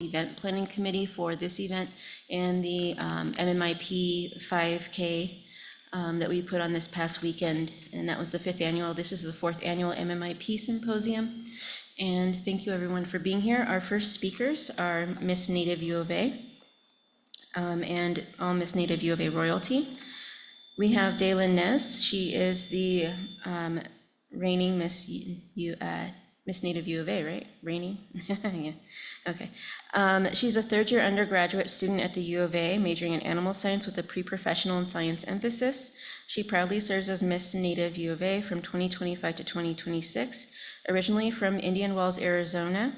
event planning committee for this event and the MMIP 5K that we put on this past weekend, and that was the 5th annual. This is the 4th annual MMIP Symposium. And thank you everyone for being here. Our first speakers are Miss Native U of A and all Miss Native U of A royalty. We have Daylin Nez. She is the reigning Miss Native U of A, right? Reigning? Yeah, okay. She's a 3rd-year undergraduate student at the U of A, majoring in animal science with a pre-professional and science emphasis. She proudly serves as Miss Native U of A from 2025 to 2026, originally from Indian Wells, Arizona.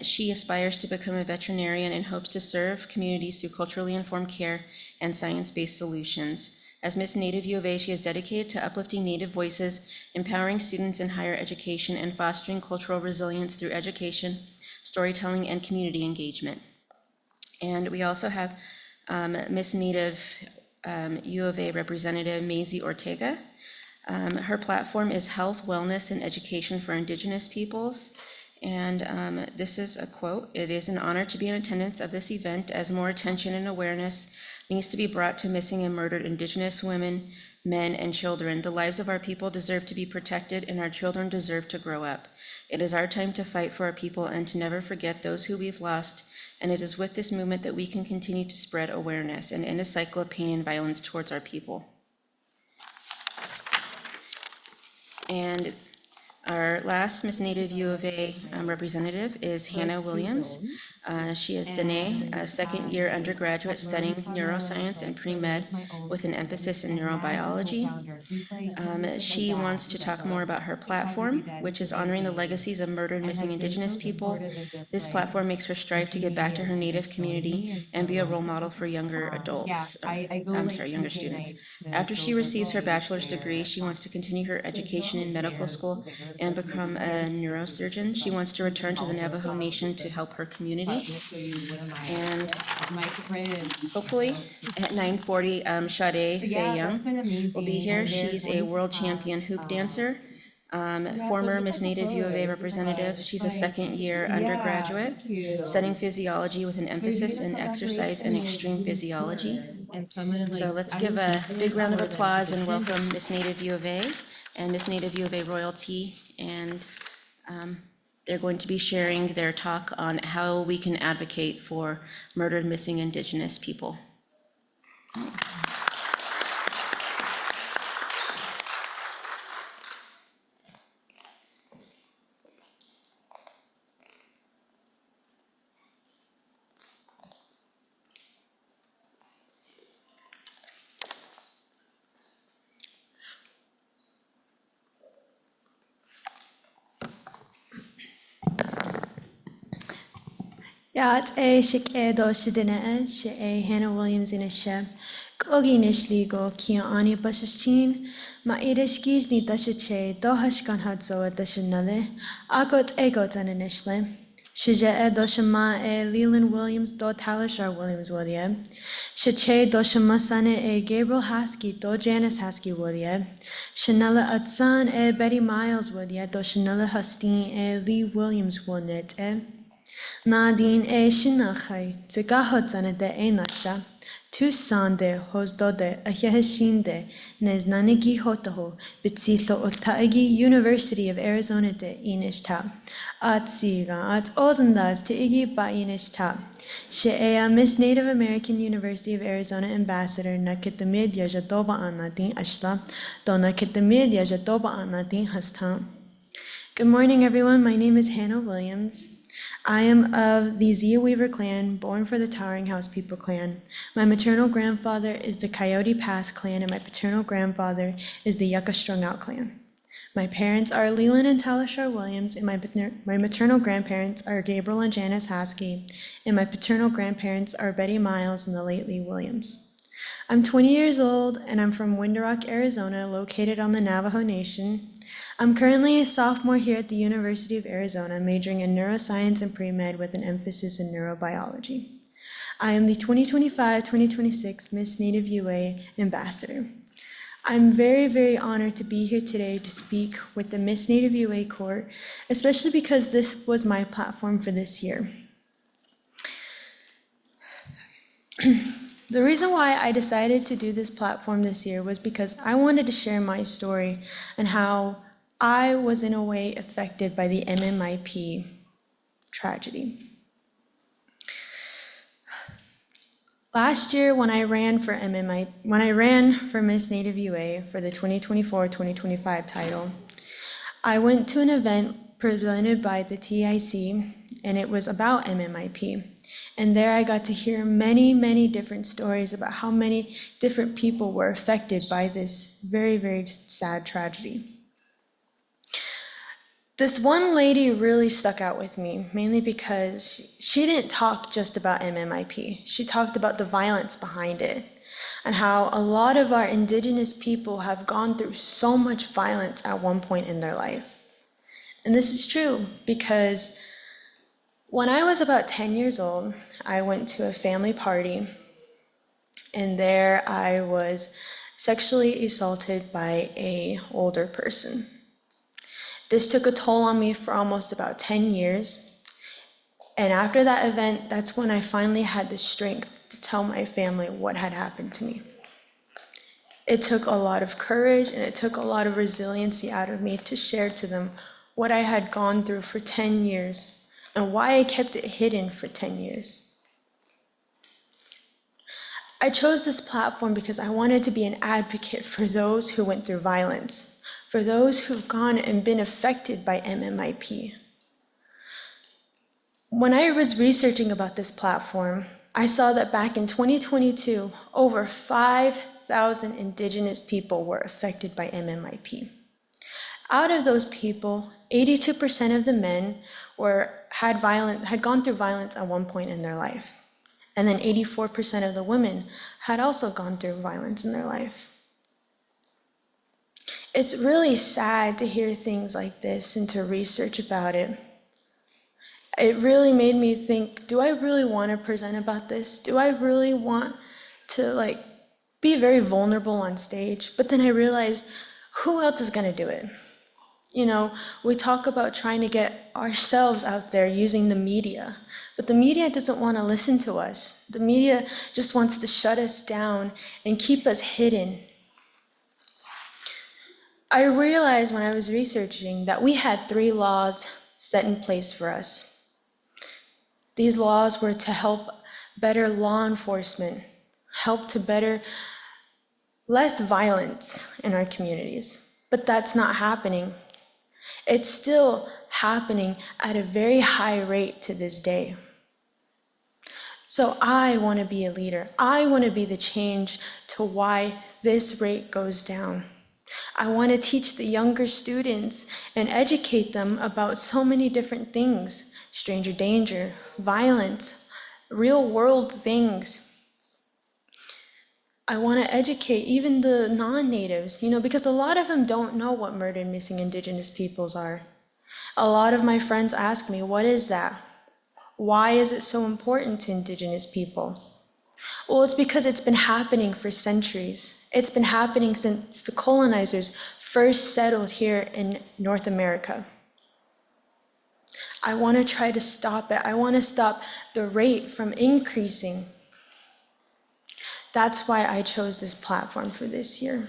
She aspires to become a veterinarian and hopes to serve communities through culturally informed care and science-based solutions. As Miss Native U of A, she is dedicated to uplifting Native voices, empowering students in higher education, and fostering cultural resilience through education, storytelling, and community engagement. And we also have Miss Native U of A representative Maisie Ortega. Her platform is Health, Wellness, and Education for Indigenous Peoples. And this is a quote: "It is an honor to be in attendance of this event as more attention and awareness needs to be brought to missing and murdered Indigenous women, men, and children. The lives of our people deserve to be protected, and our children deserve to grow up. It is our time to fight for our people and to never forget those who we've lost, and it is with this movement that we can continue to spread awareness and end a cycle of pain and violence towards our people." And our last Miss Native U of A representative is Hannah Williams. She is Dene, a 2nd-year undergraduate studying neuroscience and pre-med with an emphasis in neurobiology. She wants to talk more about her platform, which is honoring the legacies of murdered missing Indigenous people. This platform makes her strive to get back to her Native community and be a role model for younger adults. Younger students. After she receives her bachelor's degree, she wants to continue her education in medical school and become a neurosurgeon. She wants to return to the Navajo Nation to help her community. And hopefully at 9:40, Sade Faye Young will be here. She's a world champion hoop dancer, former Miss Native U of A representative. She's a 2nd-year undergraduate studying physiology with an emphasis in exercise and extreme physiology. So let's give a big round of applause and welcome Miss Native U of A and Miss Native U of A royalty. And they're going to be sharing their talk on how we can advocate for murdered missing Indigenous people. Yat a shik e do shidina she a Hannah Williams in a sheb. Kogi nishli go kia ani bashishin. Ma irishkis ni dashiche do hashkan hadzo a dashinale. Agot egot an inishle. Shija e doshama e Leland Williams do Talishar Williams wodia. Shache doshama sane e Gabriel Haskey do Janice Haskey wodia. Shanella Atsan e Betty Miles wodia do Shanella Hustine e Lee Williams wonet e. Nadine e Shinachai, Zagahot de Enasha, Tucson de Hosdode, Ahehashinde, Nes Nanigi Hotaho, Bitsilo Otaigi University of Arizona de Inishta, At Siga, At Ozendas te Igi ba Inishta, Shea Miss Native American University of Arizona Ambassador Nakitamedia Jadoba Anadin Ashla, Dona Kitamedia Jadoba Anadin Hastam. Good morning, everyone. My name is Hannah Williams. I am of the Zia Weaver clan, born for the Towering House People clan. My maternal grandfather is the Coyote Pass clan, and my paternal grandfather is the Yucca Strung Out clan. My parents are Leland and Talishar Williams, and my maternal grandparents are Gabriel and Janice Haskey, and my paternal grandparents are Betty Miles and the late Lee Williams. I'm 20 years old, and I'm from Window Rock, Arizona, located on the Navajo Nation. I'm currently a sophomore here at the University of Arizona, majoring in neuroscience and pre-med with an emphasis in neurobiology. I am the 2025-2026 Miss Native UA Ambassador. I'm very, very honored to be here today to speak with the Miss Native UA Court, especially because this was my platform for this year. The reason why I decided to do this platform this year was because I wanted to share my story and how I was in a way affected by the MMIP tragedy. Last year, when I ran for Miss Native UA for the 2024-2025 title, I went to an event presented by the TIC, and it was about MMIP. And there I got to hear many, many different stories about how many different people were affected by this very, very sad tragedy. This one lady really stuck out with me, mainly because she didn't talk just about MMIP. She talked about the violence behind it and how a lot of our Indigenous people have gone through so much violence at one point in their life. And this is true because when I was about 10 years old, I went to a family party, and there I was sexually assaulted by an older person. This took a toll on me for almost about 10 years. And after that event, that's when I finally had the strength to tell my family what had happened to me. It took a lot of courage and it took a lot of resiliency out of me to share to them what I had gone through for 10 years and why I kept it hidden for 10 years. I chose this platform because I wanted to be an advocate for those who went through violence, for those who've gone and been affected by MMIP. When I was researching about this platform, I saw that back in 2022, over 5,000 Indigenous people were affected by MMIP. Out of those people, 82% of the men had gone through violence at one point in their life. And then 84% of the women had also gone through violence in their life. It's really sad to hear things like this and to research about it. It really made me think, do I really want to present about this? Do I really want to be very vulnerable on stage? But then I realized, who else is going to do it? You know, we talk about trying to get ourselves out there using the media, but the media doesn't want to listen to us. The media just wants to shut us down and keep us hidden. I realized when I was researching that we had 3 laws set in place for us. These laws were to help better law enforcement, help to better less violence in our communities, but that's not happening. It's still happening at a very high rate to this day. So I want to be a leader. I want to be the change to why this rate goes down. I want to teach the younger students and educate them about so many different things: stranger danger, violence, real world things. I want to educate even the non-natives, because a lot of them don't know what murdered missing Indigenous peoples are. A lot of my friends ask me, what is that? Why is it so important to Indigenous people? Well, it's because it's been happening for centuries. It's been happening since the colonizers first settled here in North America. I want to try to stop it. I want to stop the rate from increasing. That's why I chose this platform for this year.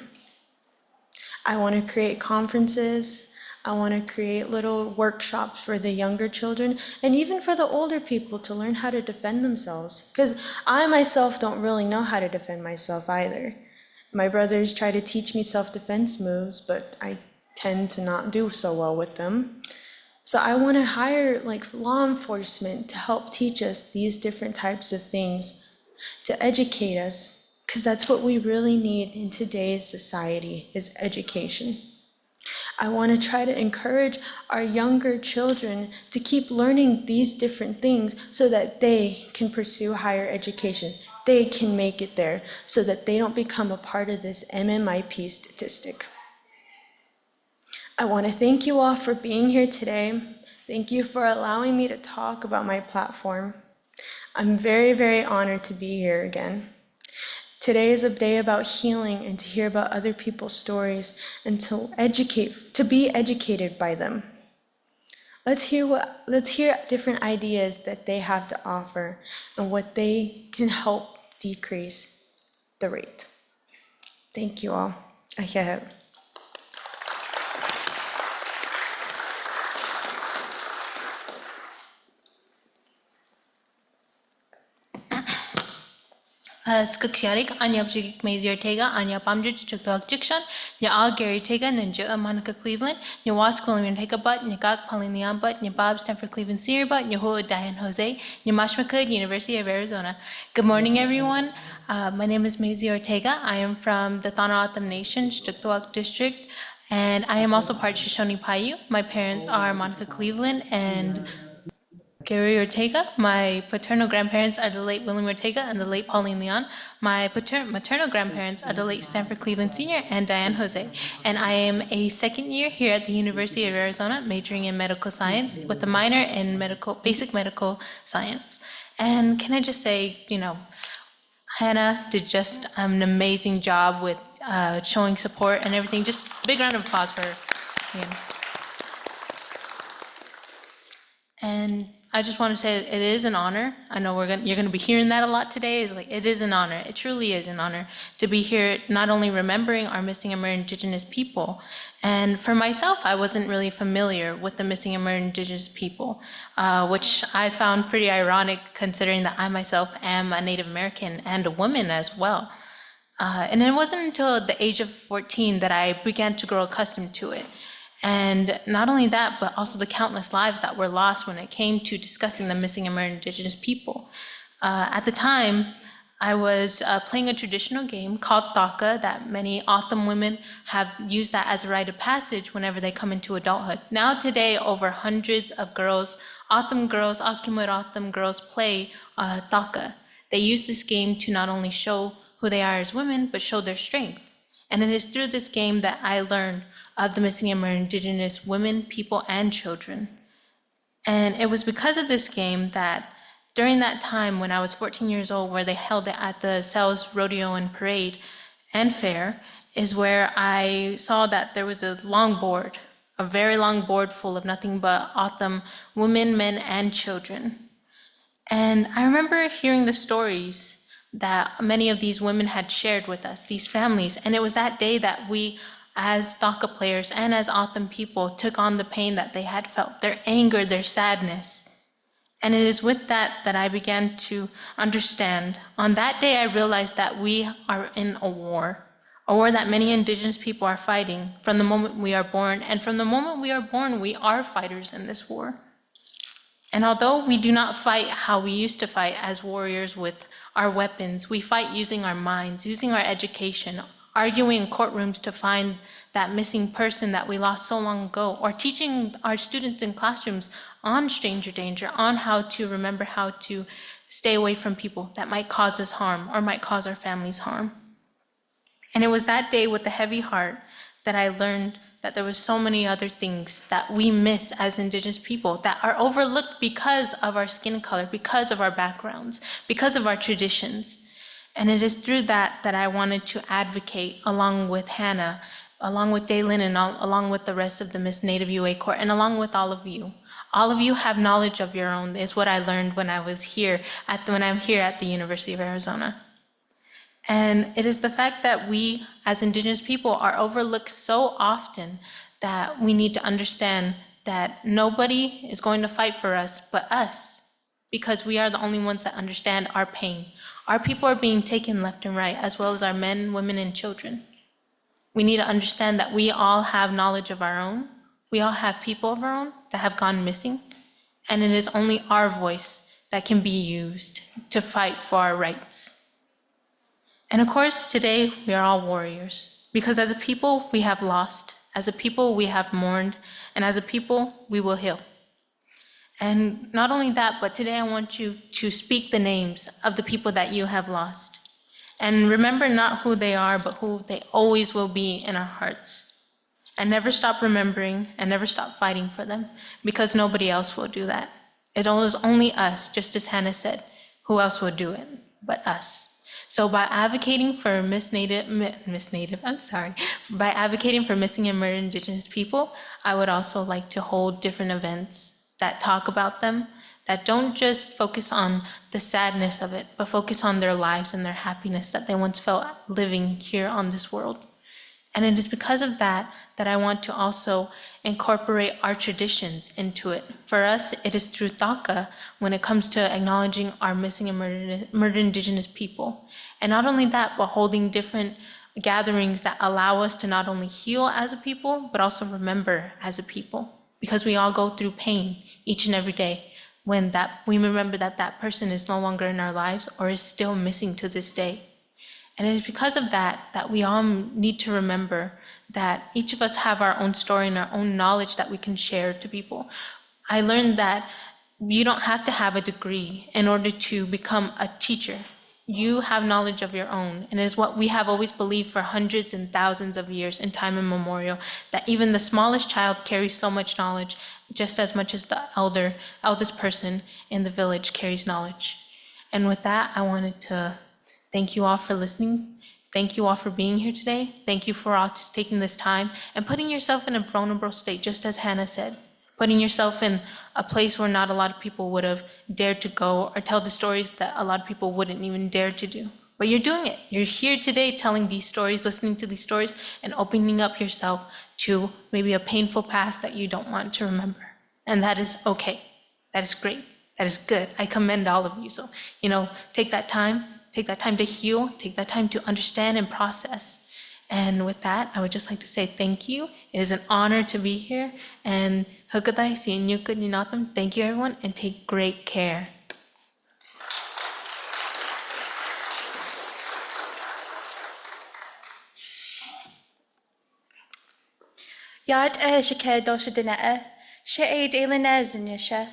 I want to create conferences. I want to create little workshops for the younger children and even for the older people to learn how to defend themselves. Because I myself don't really know how to defend myself either. My brothers try to teach me self-defense moves, but I tend to not do so well with them. So I want to hire law enforcement to help teach us these different types of things, to educate us, because that's what we really need in today's society, is education. I want to try to encourage our younger children to keep learning these different things so that they can pursue higher education. They can make it there so that they don't become a part of this MMIP statistic. I want to thank you all for being here today. Thank you for allowing me to talk about my platform. I'm very, very honored to be here again. Today is a day about healing and to hear about other people's stories and to be educated by them. Let's hear different ideas that they have to offer and what they can help decrease the rate. Thank you all. Ahead. Skxiarik anya bjigik maze Ortega anya pamjich chuktok jikshan nya all Gary Tega ninja Monica Cleveland nya was William Tega butt nya gak Pauline butt nya Bob Stanford Cleveland Senior butt nya ho Diane Jose nya Mashmakud University of Arizona. Good morning everyone. My name is Maisie Ortega. I am from the Thanaratham Nation, Chuktoak District, and I am also part Shoshone Paiute. My parents are Monica Cleveland and Gary Ortega. My paternal grandparents are the late William Ortega and the late Pauline Leon. My maternal grandparents are the late Stanford Cleveland Senior and Diane Jose. And I am a second year here at the University of Arizona, majoring in medical science with a minor in basic medical science. And can I just say, Hannah did just an amazing job with showing support and everything. Just big round of applause for her. And I just want to say it is an honor. I know you're gonna be hearing that a lot today. It is an honor. It truly is an honor to be here, not only remembering our missing and murdered Indigenous people. And for myself, I wasn't really familiar with the missing and murdered Indigenous people, which I found pretty ironic considering that I myself am a Native American and a woman as well. And it wasn't until the age of 14 that I began to grow accustomed to it. And not only that, but also the countless lives that were lost when it came to discussing the missing and murdered Indigenous people. At the time, I was playing a traditional game called Thaka that many O'odham women have used that as a rite of passage whenever they come into adulthood. Now today, over hundreds of girls, O'odham girls, Akimura O'odham girls play Thaka. They use this game to not only show who they are as women, but show their strength. And it is through this game that I learned of the missing and murdered Indigenous women, people, and children. And it was because of this game that during that time when I was 14 years old, where they held it at the Sells Rodeo and Parade and Fair, is where I saw that there was a long board, a very long board full of nothing but O'odham women, men, and children. And I remember hearing the stories that many of these women had shared with us, these families. And it was that day that we, as Thaka players and as O'odham people, took on the pain that they had felt, their anger, their sadness. And it is with that that I began to understand. On that day, I realized that we are in a war that many Indigenous people are fighting from the moment we are born. And from the moment we are born, we are fighters in this war. And although we do not fight how we used to fight as warriors with our weapons, we fight using our minds, using our education, arguing in courtrooms to find that missing person that we lost so long ago, or teaching our students in classrooms on stranger danger, on how to remember how to stay away from people that might cause us harm or might cause our families harm. And it was that day with a heavy heart that I learned that there was so many other things that we miss as Indigenous people that are overlooked because of our skin color, because of our backgrounds, because of our traditions. And it is through that that I wanted to advocate along with Hannah, along with Daylin, and along with the rest of the Miss Native UA Corps, and along with all of you. All of you have knowledge of your own, is what I learned when I'm here at the University of Arizona. And it is the fact that we, as Indigenous people, are overlooked so often that we need to understand that nobody is going to fight for us but us, because we are the only ones that understand our pain. Our people are being taken left and right, as well as our men, women, and children. We need to understand that we all have knowledge of our own. We all have people of our own that have gone missing, and it is only our voice that can be used to fight for our rights. And of course, today we are all warriors, because as a people we have lost, as a people we have mourned, and as a people we will heal. And not only that, but today I want you to speak the names of the people that you have lost. And remember not who they are, but who they always will be in our hearts. And never stop remembering and never stop fighting for them, because nobody else will do that. It is only us, just as Hannah said. Who else will do it but us? So by advocating for by advocating for missing and murdered Indigenous people, I would also like to hold different events that talk about them, that don't just focus on the sadness of it, but focus on their lives and their happiness that they once felt living here on this world. And it is because of that that I want to also incorporate our traditions into it. For us, it is through Taka when it comes to acknowledging our missing and murdered Indigenous people. And not only that, but holding different gatherings that allow us to not only heal as a people, but also remember as a people. Because we all go through pain each and every day when we remember that that person is no longer in our lives or is still missing to this day. And it is because of that that we all need to remember that each of us have our own story and our own knowledge that we can share to people. I learned that you don't have to have a degree in order to become a teacher. You have knowledge of your own, and it is what we have always believed for hundreds and thousands of years in time immemorial, that even the smallest child carries so much knowledge, just as much as the eldest person in the village carries knowledge. And with that, I wanted to thank you all for listening. Thank you all for being here today. Thank you for all taking this time and putting yourself in a vulnerable state, just as Hannah said. Putting yourself in a place where not a lot of people would have dared to go or tell the stories that a lot of people wouldn't even dare to do. But you're doing it. You're here today telling these stories, listening to these stories, and opening up yourself to maybe a painful past that you don't want to remember. And that is okay. That is great. That is good. I commend all of you. So, take that time. Take that time to heal, take that time to understand and process. And with that, I would just like to say thank you. It is an honor to be here. And Hukatai, Sinyukud Ninatam, thank you everyone, and take great care. Yad shake dosha dina she dalinez in yesha,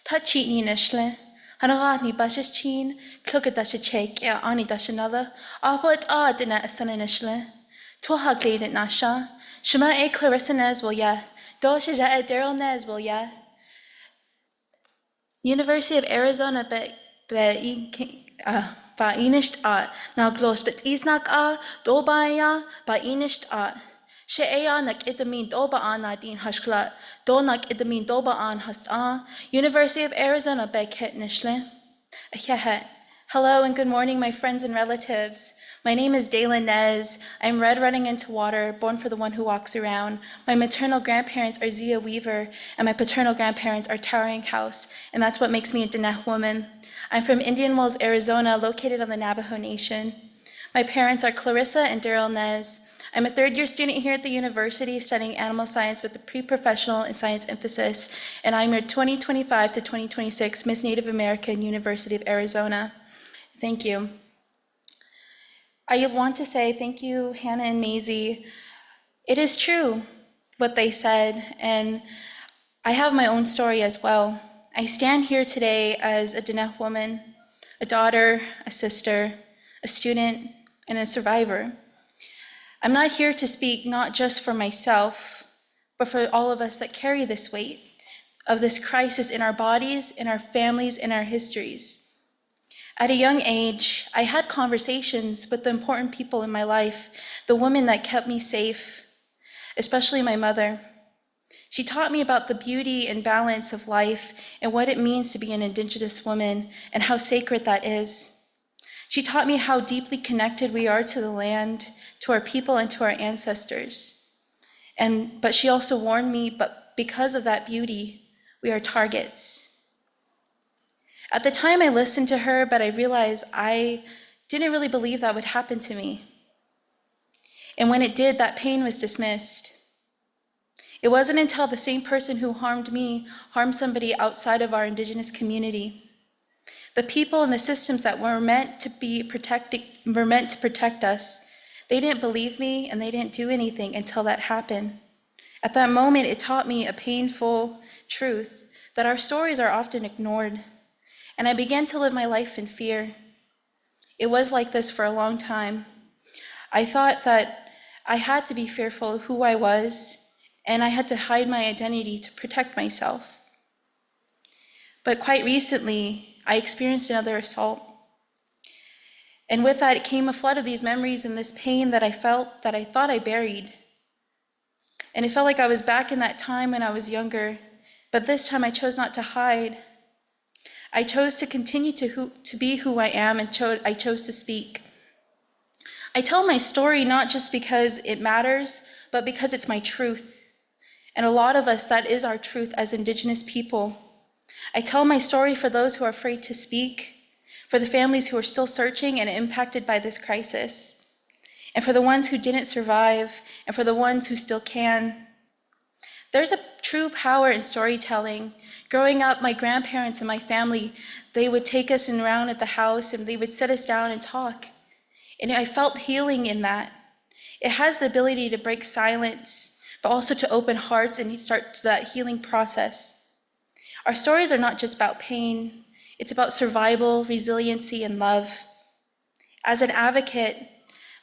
touchy ni nishle. Hanagani bashes chin, clook dash a check, ani dash another, what dina a son nishle. Twaha glade at nasha, Shema Clarissa Nes will ya, dosha Daryl Nes will ya. University of Arizona ba inisht now glos but isnak dobaya ba inisht She'aya nak itamin doba na din hashkla, do nak itamin doba an hast University of Arizona ba ket nishle. Hello and good morning, my friends and relatives. My name is Dayla Nez. I'm red running into water, born for the one who walks around. My maternal grandparents are Zia Weaver, and my paternal grandparents are Towering House, and that's what makes me a Diné woman. I'm from Indian Wells, Arizona, located on the Navajo Nation. My parents are Clarissa and Daryl Nez. I'm a third-year student here at the university studying animal science with a pre-professional and science emphasis, and I'm your 2025 to 2026 Miss Native American University of Arizona. Thank you. I want to say thank you, Hannah and Maisie. It is true what they said, and I have my own story as well. I stand here today as a Diné woman, a daughter, a sister, a student, and a survivor. I'm not here to speak not just for myself, but for all of us that carry this weight of this crisis in our bodies, in our families, in our histories. At a young age, I had conversations with the important people in my life, the women that kept me safe, especially my mother. She taught me about the beauty and balance of life and what it means to be an Indigenous woman and how sacred that is. She taught me how deeply connected we are to the land, to our people, and to our ancestors. But she also warned me, but because of that beauty, we are targets. At the time I listened to her, but I realized I didn't really believe that would happen to me. And when it did, that pain was dismissed. It wasn't until the same person who harmed me harmed somebody outside of our Indigenous community. The people and the systems that were meant to protect us, they didn't believe me and they didn't do anything until that happened. At that moment, it taught me a painful truth that our stories are often ignored. And I began to live my life in fear. It was like this for a long time. I thought that I had to be fearful of who I was, and I had to hide my identity to protect myself. But quite recently, I experienced another assault. And with that, it came a flood of these memories and this pain that I felt that I thought I buried. And it felt like I was back in that time when I was younger, but this time I chose not to hide. I chose to continue to be who I am, and I chose to speak. I tell my story not just because it matters, but because it's my truth. And a lot of us, that is our truth as Indigenous people. I tell my story for those who are afraid to speak, for the families who are still searching and impacted by this crisis, and for the ones who didn't survive, and for the ones who still can. There's a true power in storytelling. Growing up, my grandparents and my family, they would take us around at the house and they would sit us down and talk. And I felt healing in that. It has the ability to break silence, but also to open hearts and start that healing process. Our stories are not just about pain, it's about survival, resiliency, and love. As an advocate,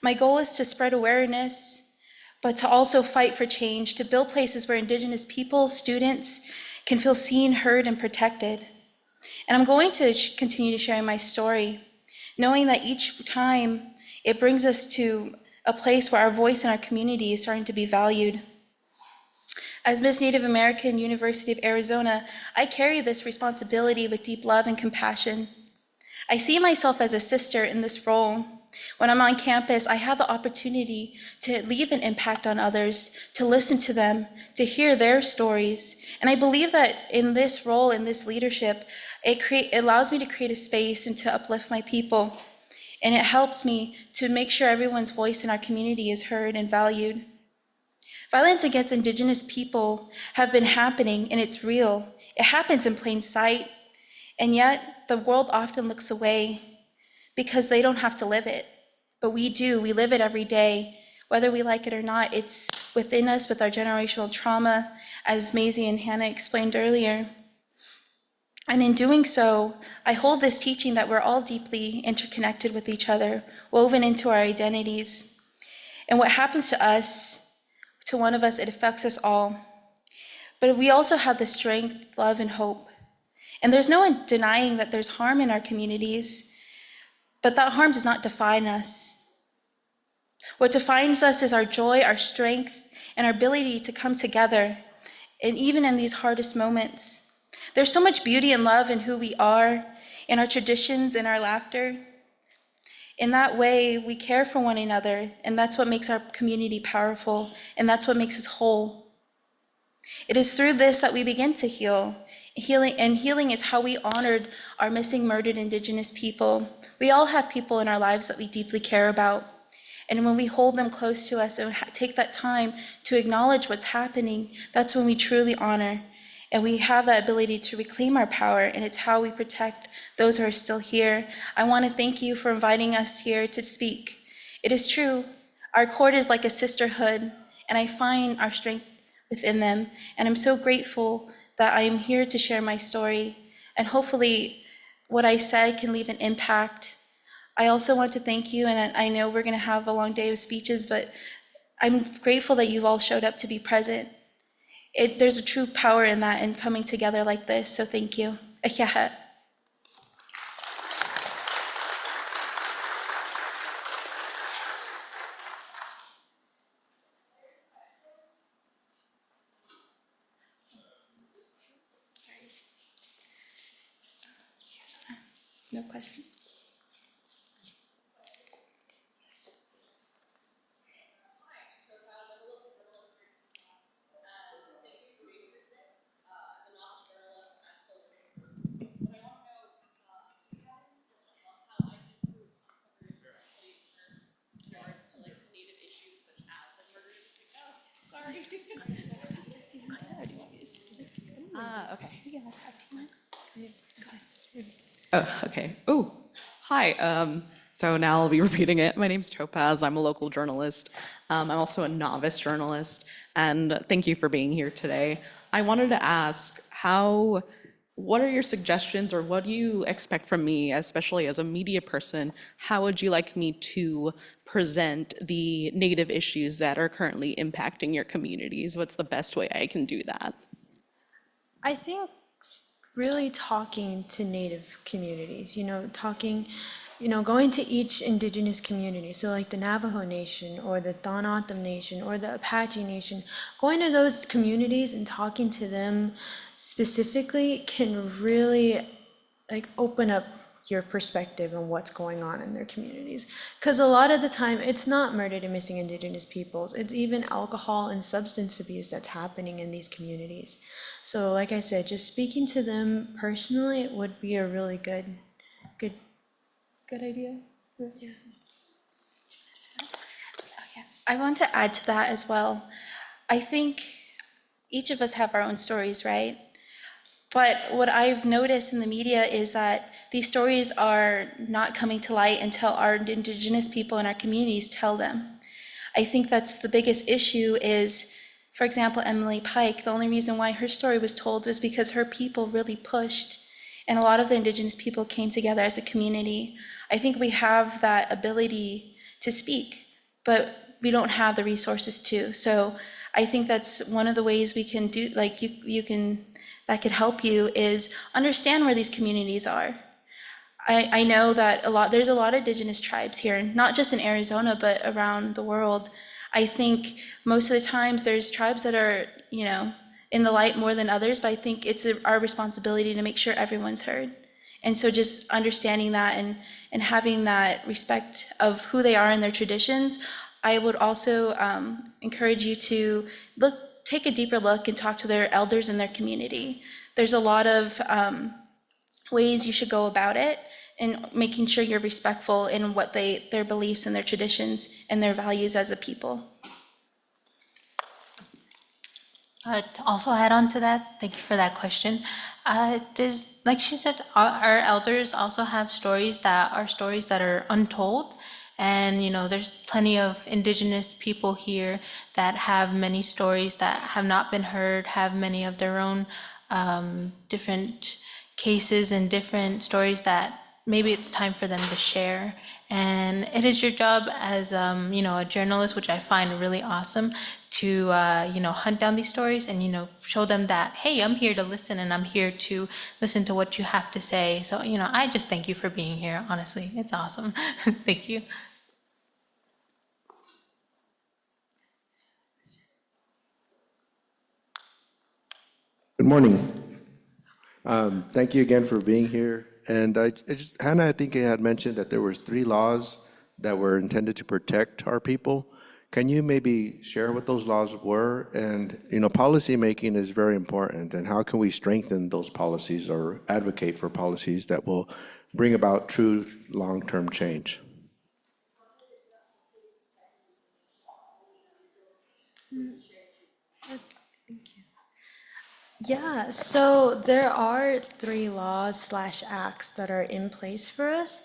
my goal is to spread awareness, but to also fight for change, to build places where Indigenous people, students, can feel seen, heard, and protected. And I'm going to continue to share my story, knowing that each time it brings us to a place where our voice in our community is starting to be valued. As Miss Native American, University of Arizona, I carry this responsibility with deep love and compassion. I see myself as a sister in this role. When I'm on campus, I have the opportunity to leave an impact on others, to listen to them, to hear their stories. And I believe that in this role, in this leadership, it allows me to create a space and to uplift my people. And it helps me to make sure everyone's voice in our community is heard and valued. Violence against Indigenous people have been happening, and it's real. It happens in plain sight, and yet the world often looks away because they don't have to live it. But we do, we live it every day. Whether we like it or not, it's within us with our generational trauma, as Maisie and Hannah explained earlier. And in doing so, I hold this teaching that we're all deeply interconnected with each other, woven into our identities. And what happens to us, to one of us, it affects us all. But we also have the strength, love, and hope. And there's no denying that there's harm in our communities, but that harm does not define us. What defines us is our joy, our strength, and our ability to come together, and even in these hardest moments. There's so much beauty and love in who we are, in our traditions, in our laughter. In that way, we care for one another, and that's what makes our community powerful, and that's what makes us whole. It is through this that we begin to heal. Healing is how we honored our missing, murdered Indigenous people. We all have people in our lives that we deeply care about. And when we hold them close to us and take that time to acknowledge what's happening, that's when we truly honor. And we have that ability to reclaim our power, and it's how we protect those who are still here. I want to thank you for inviting us here to speak. It is true, our court is like a sisterhood, and I find our strength within them. And I'm so grateful that I am here to share my story, and hopefully what I said can leave an impact. I also want to thank you, and I know we're going to have a long day of speeches, but I'm grateful that you've all showed up to be present. There's a true power in that and coming together like this, so thank you. Ahiaha. No question? Okay. Oh, okay. Oh, hi. So now I'll be repeating it. My name's Topaz. I'm a local journalist. I'm also a novice journalist, and thank you for being here today. I wanted to ask what are your suggestions, or what do you expect from me, especially as a media person? How would you like me to present the Native issues that are currently impacting your communities? What's the best way I can do that? I think really talking to Native communities, going to each Indigenous community, so like the Navajo Nation or the Tohono Nation or the Apache Nation, going to those communities and talking to them specifically can really like open up your perspective on what's going on in their communities. Because a lot of the time, it's not murdered and missing Indigenous peoples. It's even alcohol and substance abuse that's happening in these communities. So like I said, just speaking to them personally would be a really good idea. I want to add to that as well. I think each of us have our own stories, right? But what I've noticed in the media is that these stories are not coming to light until our Indigenous people in our communities tell them. I think that's the biggest issue is, for example, Emily Pike, the only reason why her story was told was because her people really pushed, and a lot of the Indigenous people came together as a community. I think we have that ability to speak, but we don't have the resources to. So I think that's one of the ways we can do, like you can, that could help you is understand where these communities are. I know that there's a lot of Indigenous tribes here, not just in Arizona, but around the world. I think most of the times there's tribes that are, in the light more than others, but I think it's our responsibility to make sure everyone's heard. And so just understanding that and having that respect of who they are and their traditions, I would also encourage you to take a deeper look and talk to their elders in their community. There's a lot of ways you should go about it and making sure you're respectful in what their beliefs and their traditions and their values as a people. To also add on to that, thank you for that question. There's, like she said, our elders also have stories that are untold. And, there's plenty of Indigenous people here that have many stories that have not been heard, have many of their own different cases and different stories that maybe it's time for them to share. And it is your job as, a journalist, which I find really awesome, to, hunt down these stories and, show them that, hey, I'm here to listen and I'm here to listen to what you have to say. So, I just thank you for being here, honestly. It's awesome. Thank you. Good morning. Thank you again for being here. And Hannah, I think had mentioned that there was 3 laws that were intended to protect our people. Can you maybe share what those laws were? And, policy making is very important. And how can we strengthen those policies or advocate for policies that will bring about true long-term change? Yeah, so there are 3 laws/acts that are in place for us.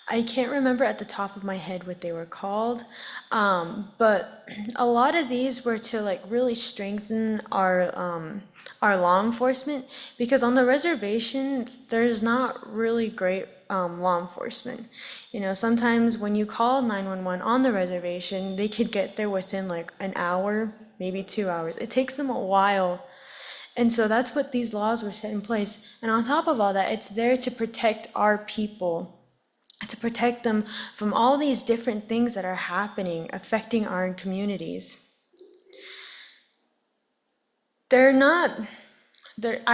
I can't remember at the top of my head what they were called, but a lot of these were to like really strengthen our law enforcement because on the reservations there's not really great law enforcement. Sometimes when you call 911 on the reservation, they could get there within like an hour, maybe 2 hours. It takes them a while. And so that's what these laws were set in place. And on top of all that, it's there to protect our people, to protect them from all these different things that are happening, affecting our communities. I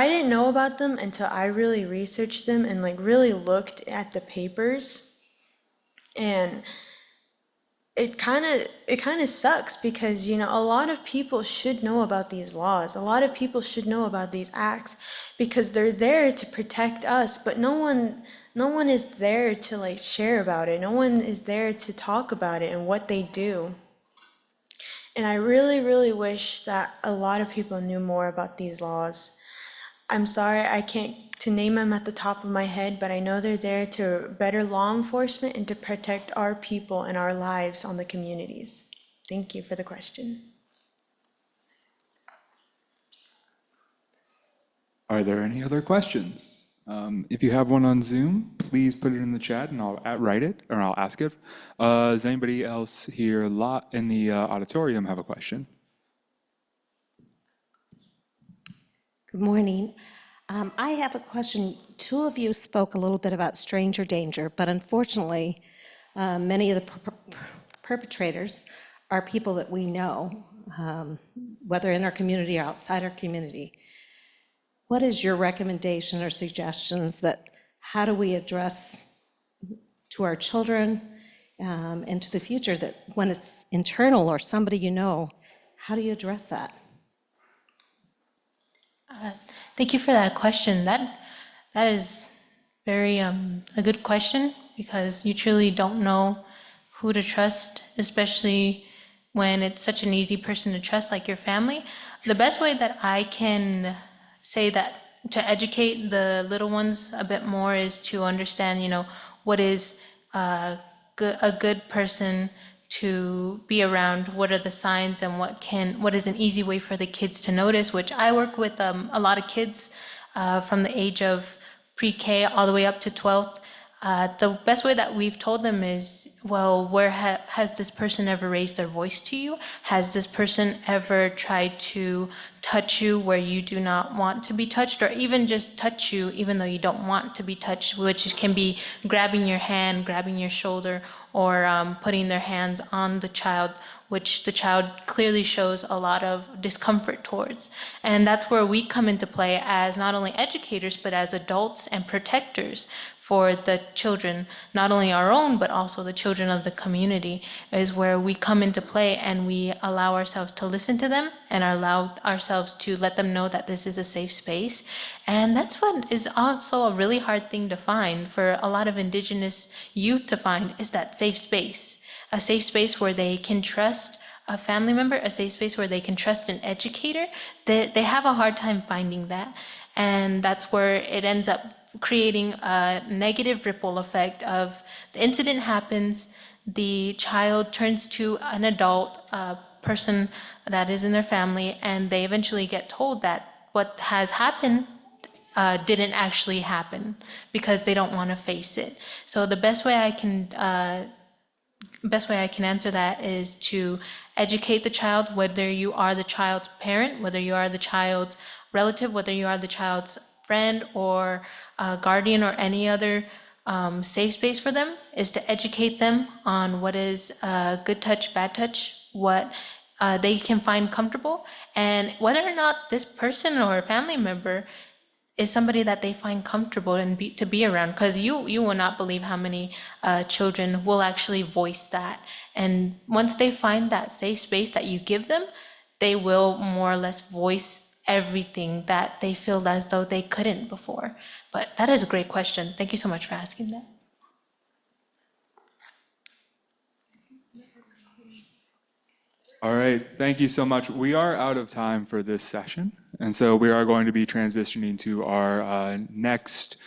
didn't know about them until I really researched them and like really looked at the papers. And it kind of sucks because a lot of people should know about these laws. A lot of people should know about these acts because they're there to protect us, but no one is there to like share about it. No one is there to talk about it and what they do. And I really, really wish that a lot of people knew more about these laws. I'm sorry I can't to name them at the top of my head, but I know they're there to better law enforcement and to protect our people and our lives on the communities. Thank you for the question. Are there any other questions? If you have one on Zoom, please put it in the chat and I'll write it or I'll ask it. Does anybody else here in the auditorium have a question? Good morning. I have a question. 2 of you spoke a little bit about stranger danger, but unfortunately, many of the perpetrators are people that we know, whether in our community or outside our community. What is your recommendation or suggestions that how do we address to our children and to the future that when it's internal or somebody you know, how do you address that? Thank you for that question. That is very a good question because you truly don't know who to trust, especially when it's such an easy person to trust, like your family. The best way that I can say that to educate the little ones a bit more is to understand, what is a good person to be around, what are the signs and what is an easy way for the kids to notice, which I work with a lot of kids from the age of pre-K all the way up to 12th. The best way that we've told them is, well, where has this person ever raised their voice to you? Has this person ever tried to touch you where you do not want to be touched, or even just touch you even though you don't want to be touched, which can be grabbing your hand, grabbing your shoulder, or putting their hands on the child, which the child clearly shows a lot of discomfort towards. And that's where we come into play as not only educators, but as adults and protectors for the children, not only our own, but also the children of the community, is where we come into play and we allow ourselves to listen to them and allow ourselves to let them know that this is a safe space. And that's what is also a really hard thing to find for a lot of Indigenous youth to find, is that safe space. A safe space where they can trust a family member, a safe space where they can trust an educator. They have a hard time finding that. And that's where it ends up creating a negative ripple effect of the incident happens, the child turns to an adult person that is in their family, and they eventually get told that what has happened didn't actually happen because they don't want to face it. So the best way I can answer that is to educate the child, whether you are the child's parent, whether you are the child's relative, whether you are the child's friend or guardian or any other safe space for them, is to educate them on what is good touch, bad touch, what they can find comfortable, and whether or not this person or a family member is somebody that they find comfortable and to be around, because you will not believe how many children will actually voice that. And once they find that safe space that you give them, they will more or less voice everything that they feel as though they couldn't before. But that is a great question. Thank you so much for asking that. All right, thank you so much. We are out of time for this session, and so we are going to be transitioning to our next,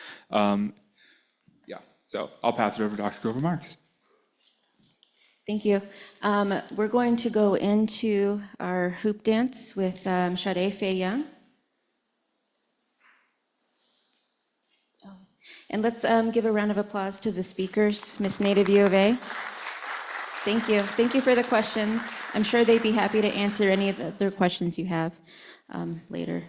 so I'll pass it over to Dr. Grover Marks. Thank you. We're going to go into our hoop dance with Sade Fei Young. And let's give a round of applause to the speakers, Miss Native U of A. Thank you. Thank you for the questions. I'm sure they'd be happy to answer any of the other questions you have later.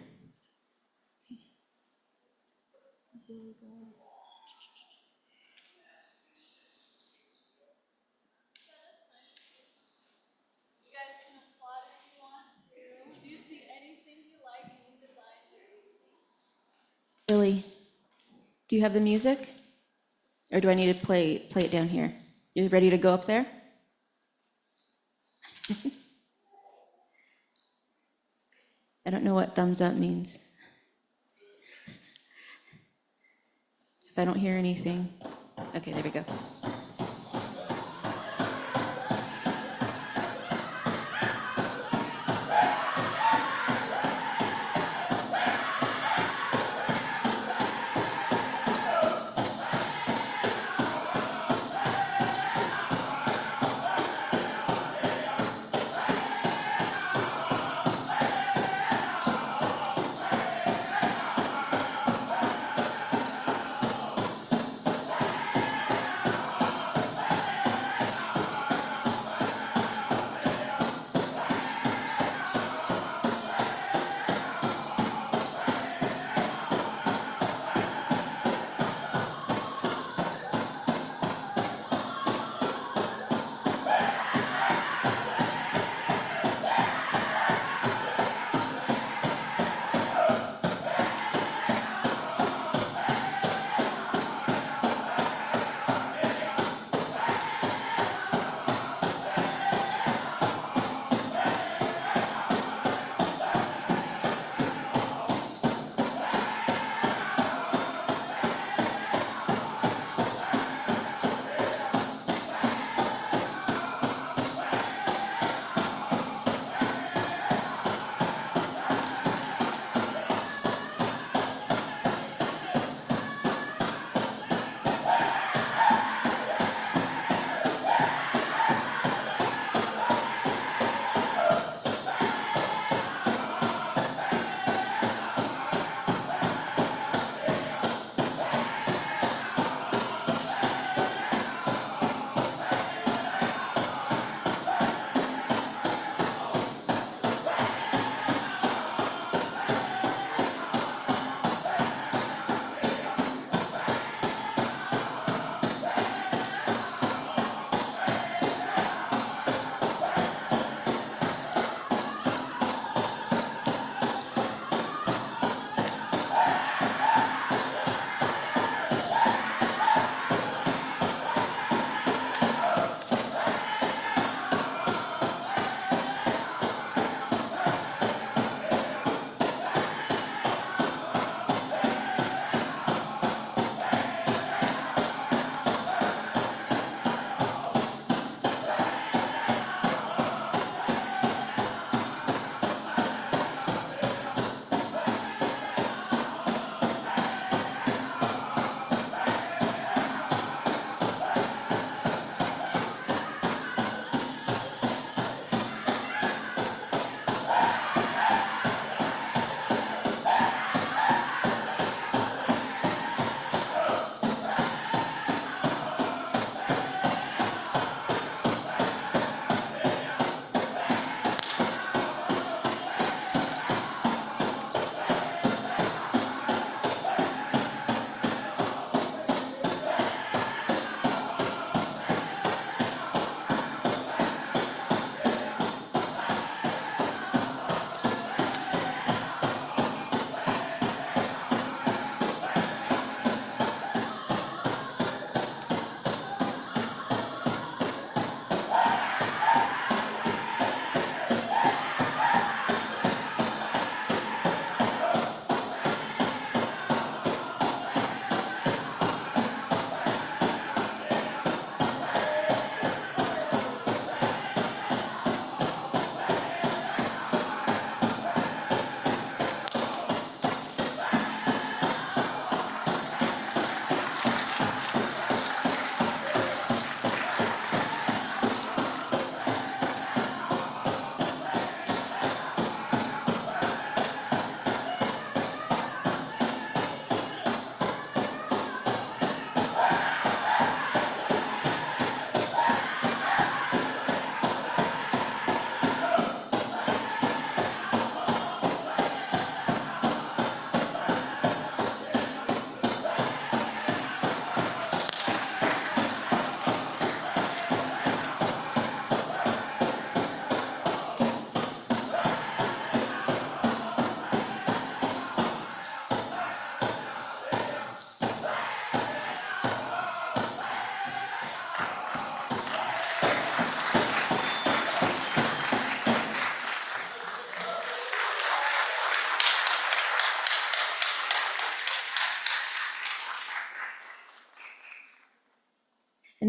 Billy, do you have the music? Or do I need to play it down here? You ready to go up there? I don't know what thumbs up means. If I don't hear anything. Okay, there we go.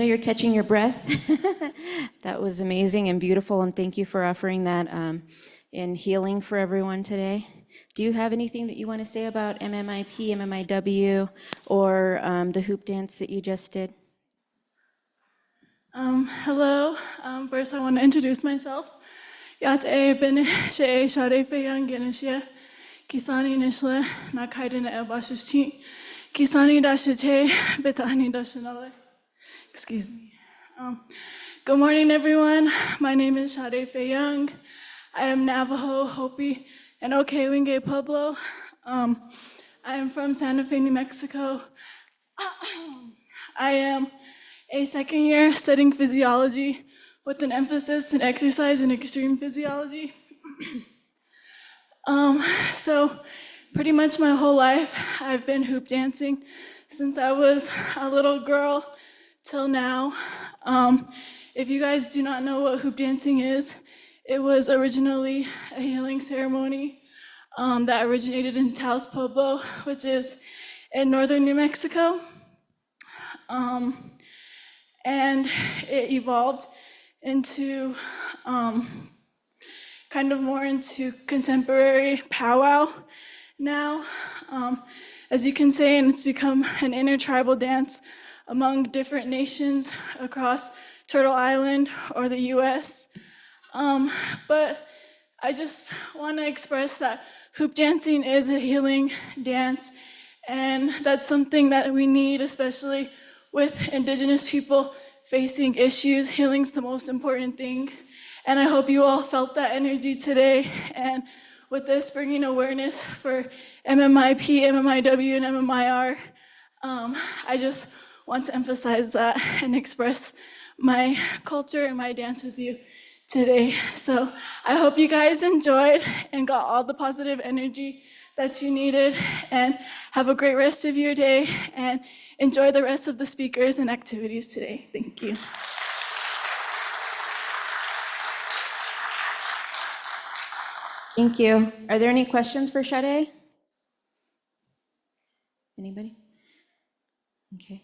know you're catching your breath. That was amazing and beautiful, and thank you for offering that in healing for everyone today. Do you have anything that you want to say about MMIP, MMIW, or the hoop dance that you just did? Hello. First, I want to introduce myself. Yat e ben she shade fe young genisha. Kisani nishle na kaiden e bashishi. Kisani dashiche betani dashinale. Excuse me. Good morning, everyone. My name is Sade Fei Young. I am Navajo, Hopi, and Okewinge Pueblo. I am from Santa Fe, New Mexico. I am a second year studying physiology with an emphasis in exercise and extreme physiology. So pretty much my whole life, I've been hoop dancing since I was a little girl till now. If you guys do not know what hoop dancing is, it was originally a healing ceremony that originated in Taos Pueblo, which is in northern New Mexico. And it evolved into kind of more into contemporary powwow now. As you can say, and it's become an intertribal dance among different nations across Turtle Island or the US. But I just want to express that hoop dancing is a healing dance, and that's something that we need, especially with Indigenous people facing issues. Healing's the most important thing, and I hope you all felt that energy today. And with this, bringing awareness for MMIP, MMIW, and MMIR, I just want to emphasize that and express my culture and my dance with you today. So I hope you guys enjoyed and got all the positive energy that you needed, and have a great rest of your day, and enjoy the rest of the speakers and activities today. Thank you. Thank you. Are there any questions for Sade? Anybody? Okay.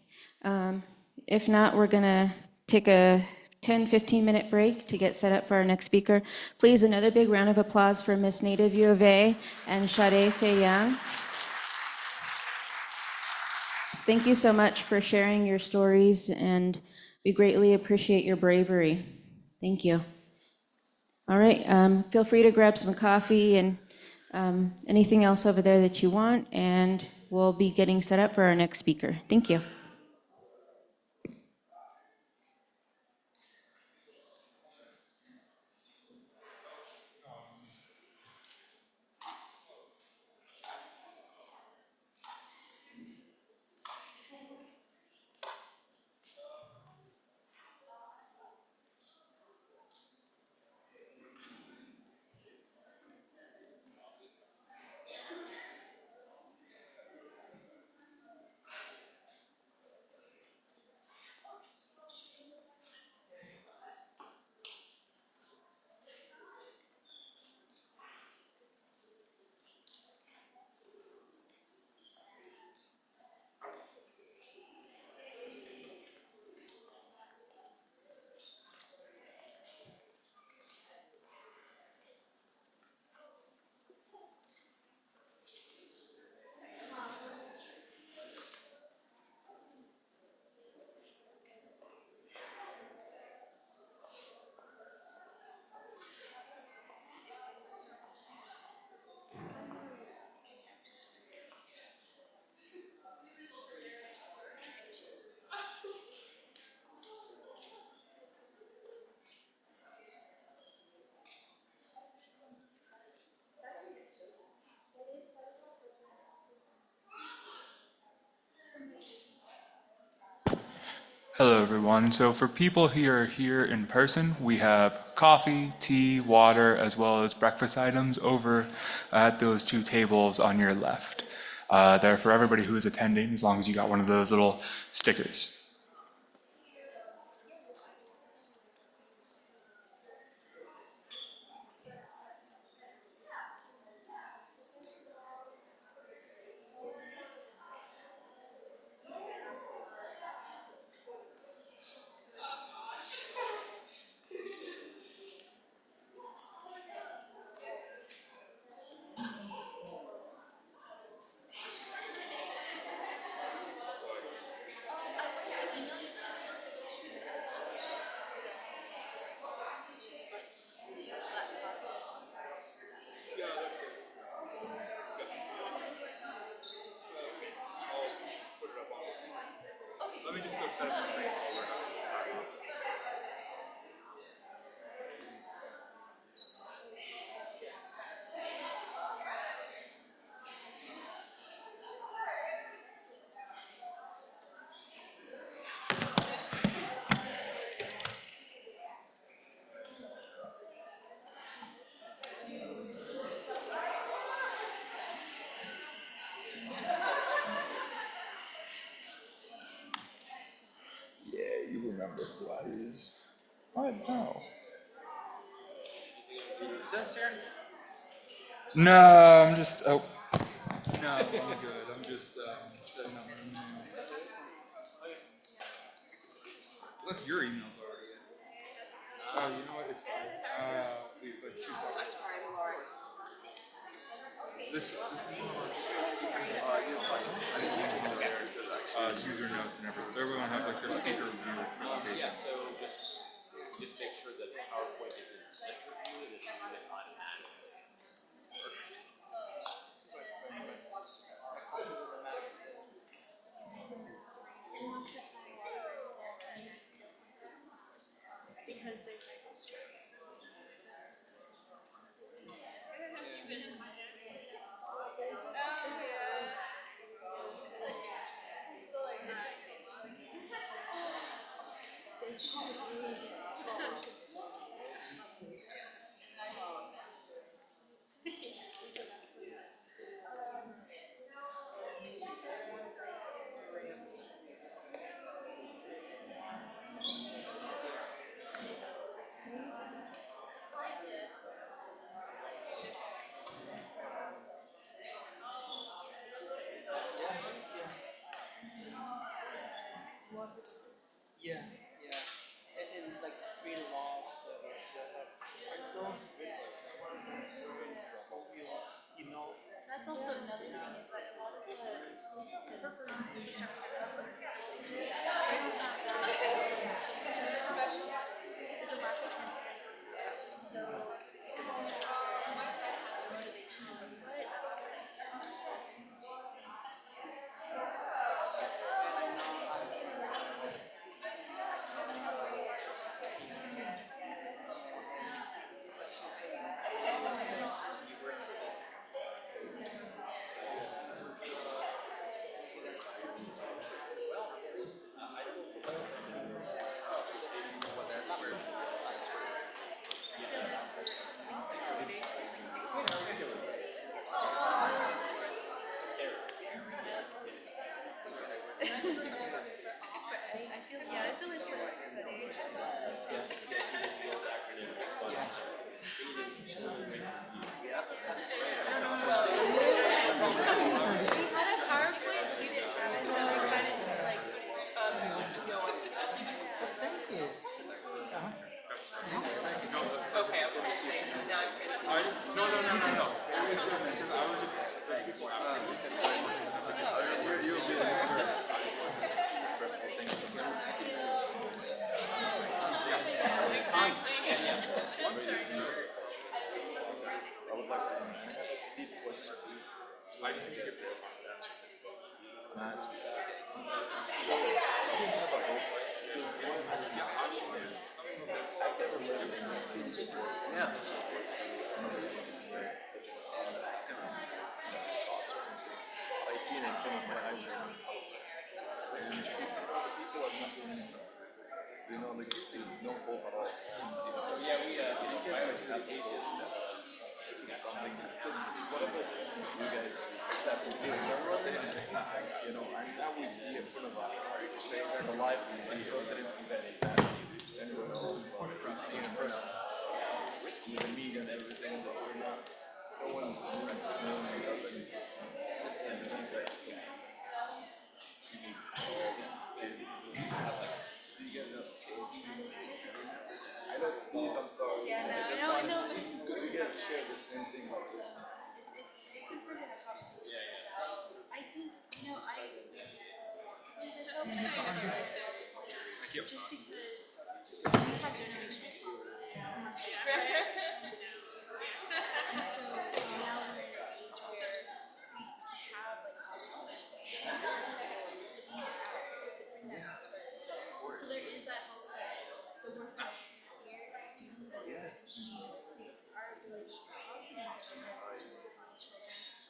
If not, we're going to take a 10-15-minute break to get set up for our next speaker. Please, another big round of applause for Miss Native U of A and Sade Fei Young. Thank you so much for sharing your stories, and we greatly appreciate your bravery. Thank you. All right, feel free to grab some coffee and anything else over there that you want, and we'll be getting set up for our next speaker. Thank you. Hello, everyone. So for people who are here in person, we have coffee, tea, water, as well as breakfast items over at those two tables on your left. They're for everybody who is attending, as long as you got one of those little stickers. Yeah, you remember who I is. I know. No, I'm just. Oh. No, I'm good. I'm just setting up my email. Unless your email's already in. Oh, you know what? It's fine. Wait, like 2 seconds. This is user notes and everything. Everyone have like their speaker view presentation.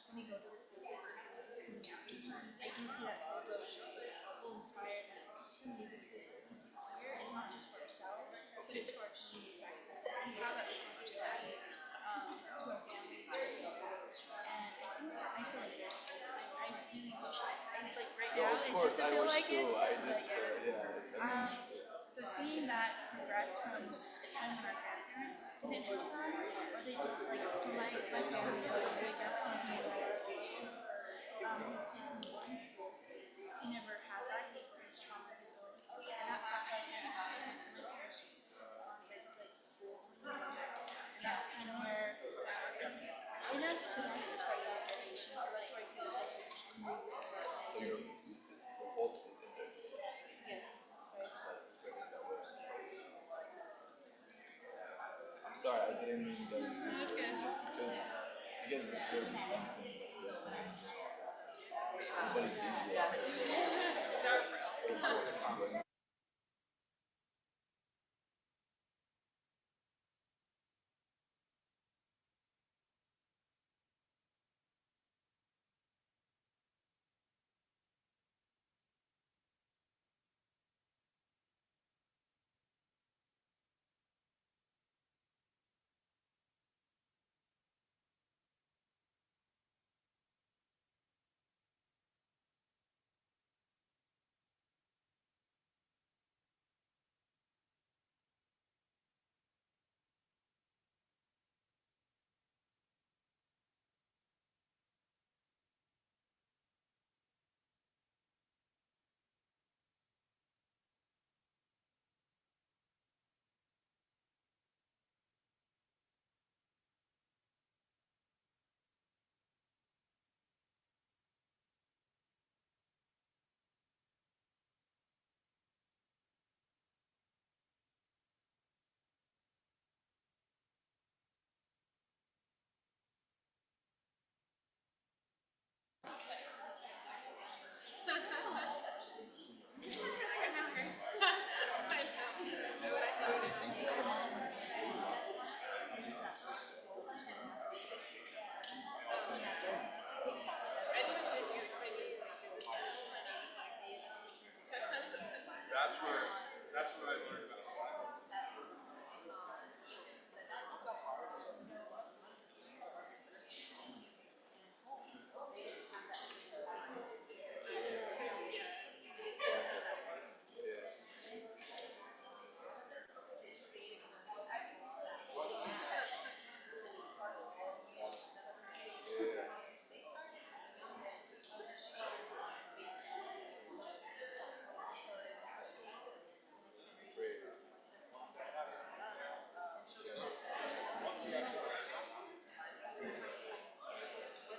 when we go to the school system, I do see that photo will inspire them to continue because here is not just for ourselves, but it's for our communities back home. We have that responsibility to our families, to our people, and I feel like I really wish that like right now Of course, it I doesn't feel wish like too. it. I just, yeah. So seeing that progress from the time when our grandparents didn't have that, or they just like for my family, they always wake up and he is his place in the boarding school. He never had that. He experienced trauma of his own, and that has been traumatizing to my parents. Gone to like school, and that's kind of where it's in us to see the type of organization. So that's where I see the whole position movement. Yes, that's right. I'm sorry, I didn't mean that you said that just because, again, we're sharing something that everybody sees it.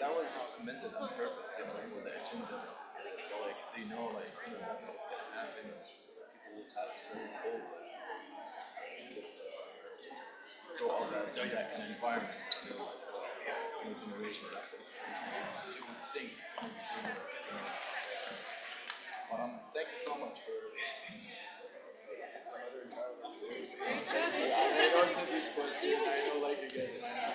That was implemented on purpose, you know, for the agenda. So like they know like, you know, that's what's gonna happen. So people will pass a certain goal. So all that kind of environment, you know, generations after you distinct. But thank you so much for I know it's a big question. I know like you guys might have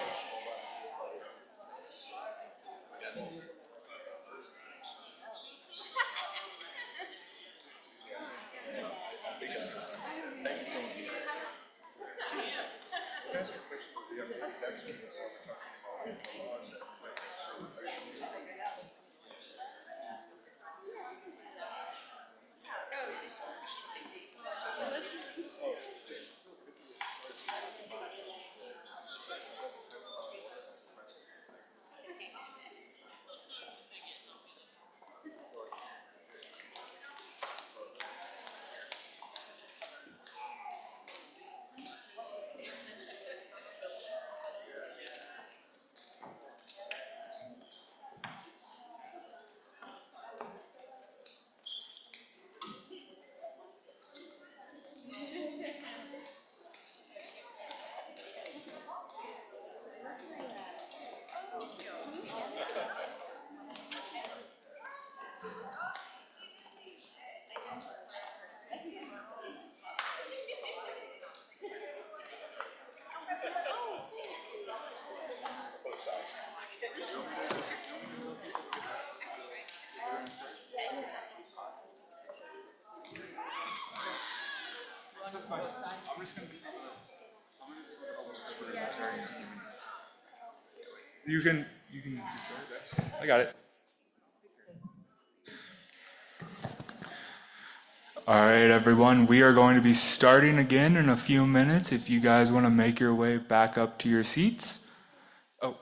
thank you so much. That's fine. I'm just gonna start starting in a few minutes. You can get started. I got it. All right, everyone, we are going to be starting again in a few minutes. If you guys want to make your way back up to your seats. Oh.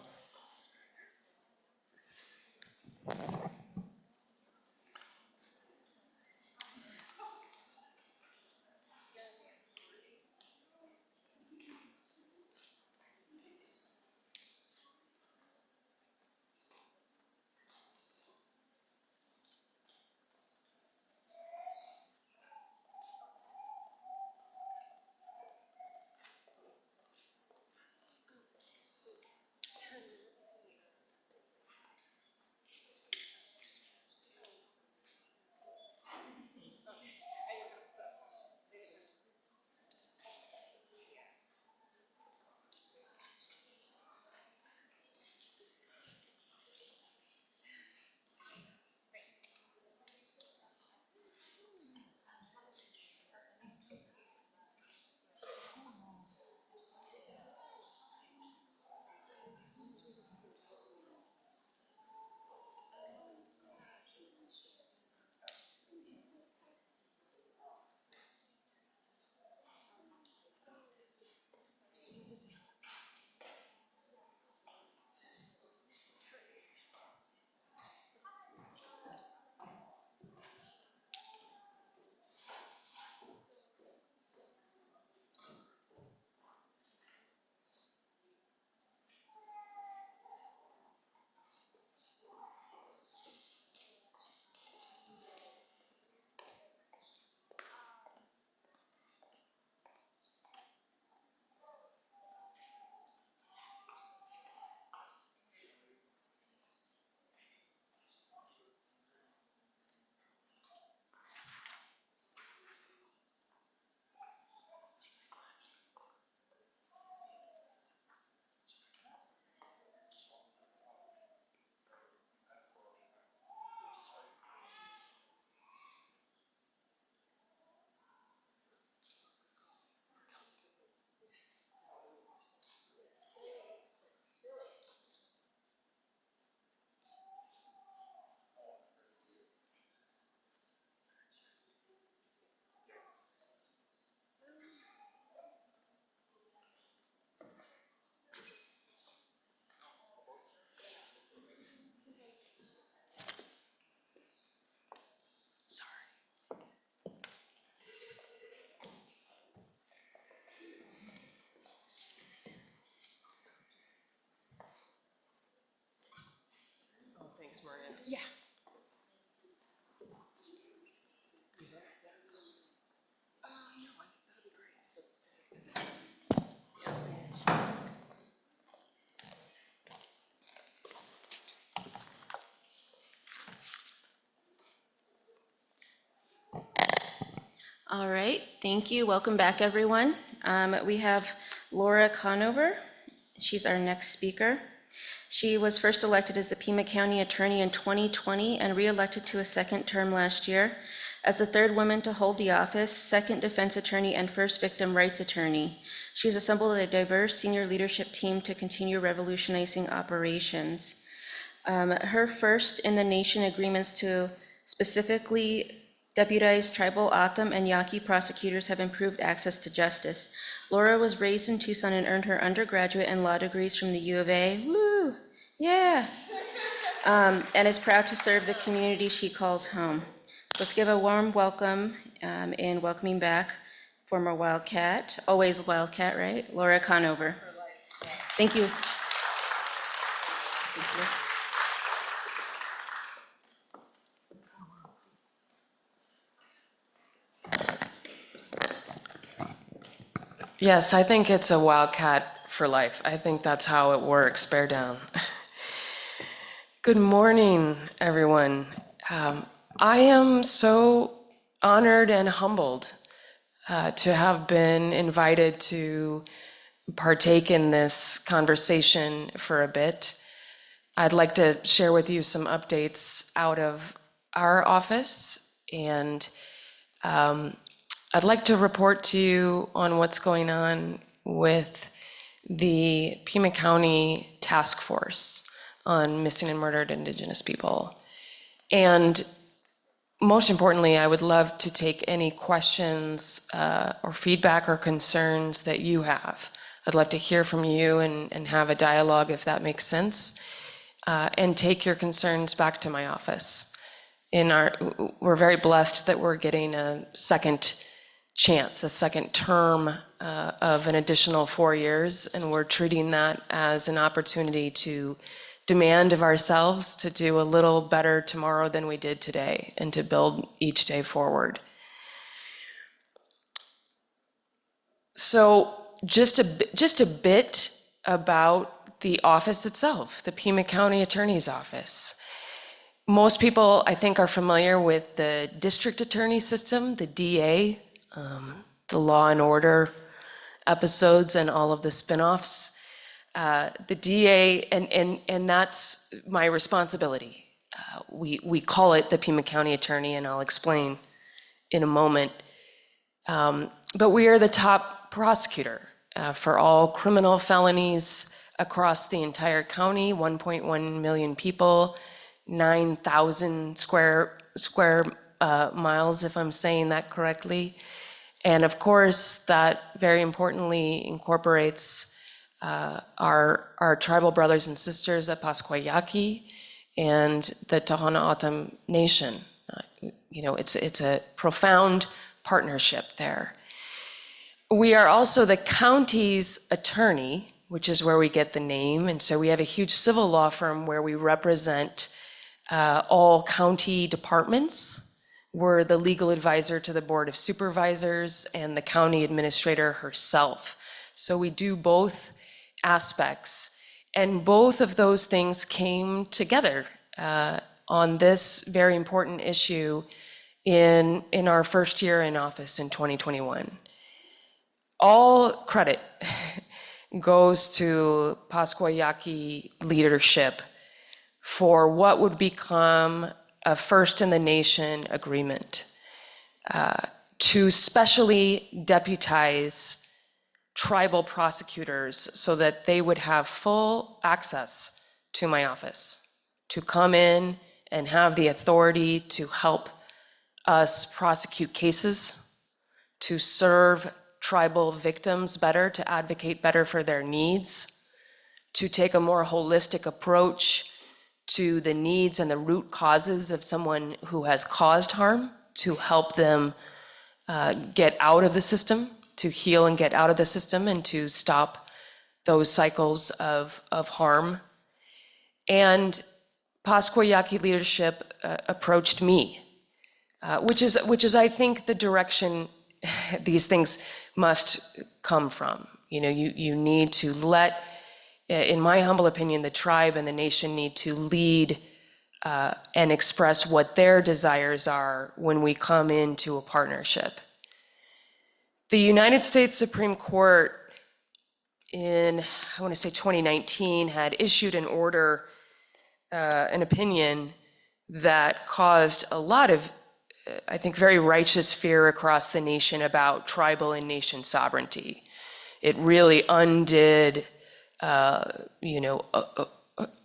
All right, thank you. Welcome back, everyone. We have Laura Conover. She's our next speaker. She was first elected as the Pima County Attorney in 2020 and re-elected to a second term last year. As the third woman to hold the office, second defense attorney, and first victim rights attorney. She's assembled a diverse senior leadership team to continue revolutionizing operations. Her first in the nation agreements to specifically deputize tribal O'odham and Yaqui prosecutors have improved access to justice. Laura was raised in Tucson and earned her undergraduate and law degrees from the U of A. Woo, yeah. And is proud to serve the community she calls home. Let's give a warm welcome in welcoming back former Wildcat, always a Wildcat, right? Laura Conover. Thank you. Thank you. Yes, I think it's a wildcat for life. I think that's how it works. Bear down. Good morning, everyone. I am so honored and humbled to have been invited to partake in this conversation for a bit. I'd like to share with you some updates out of our office and I'd like to report to you on what's going on with the Pima County Task Force on Missing and Murdered Indigenous People. And most importantly, I would love to take any questions or feedback or concerns that you have. I'd love to hear from you and have a dialogue if that makes sense, and take your concerns back to my office. We're very blessed that we're getting a second chance, a second term of an additional 4 years, and we're treating that as an opportunity to demand of ourselves to do a little better tomorrow than we did today, and to build each day forward. So just a bit about the office itself, the Pima County Attorney's Office. Most people, I think, are familiar with the district attorney system, the DA, the Law and Order episodes and all of the spin-offs. The DA, and that's my responsibility. We call it the Pima County Attorney, and I'll explain in a moment. But we are the top prosecutor for all criminal felonies across the entire county, 1.1 million people, 9,000 square miles, if I'm saying that correctly. And of course, that very importantly incorporates our tribal brothers and sisters at Pasquayaki and the Tohono O'odham Nation. It's a profound partnership there. We are also the county's attorney, which is where we get the name. And so we have a huge civil law firm where we represent all county departments. We're the legal advisor to the Board of Supervisors and the county administrator herself. So we do both aspects. And both of those things came together on this very important issue in our first year in office in 2021. All credit goes to Pasquayaki leadership for what would become a first-in-the-nation agreement to specially deputize tribal prosecutors so that they would have full access to my office, to come in and have the authority to help us prosecute cases, to serve tribal victims better, to advocate better for their needs, to take a more holistic approach to the needs and the root causes of someone who has caused harm, to help them get out of the system, to heal and get out of the system, and to stop those cycles of harm. And Pasquayaki leadership approached me, which is, I think, the direction these things must come from. You need to let, in my humble opinion, the tribe and the nation need to lead and express what their desires are when we come into a partnership. The United States Supreme Court in, I want to say 2019, had issued an order, an opinion that caused a lot of, I think, very righteous fear across the nation about tribal and nation sovereignty. It really undid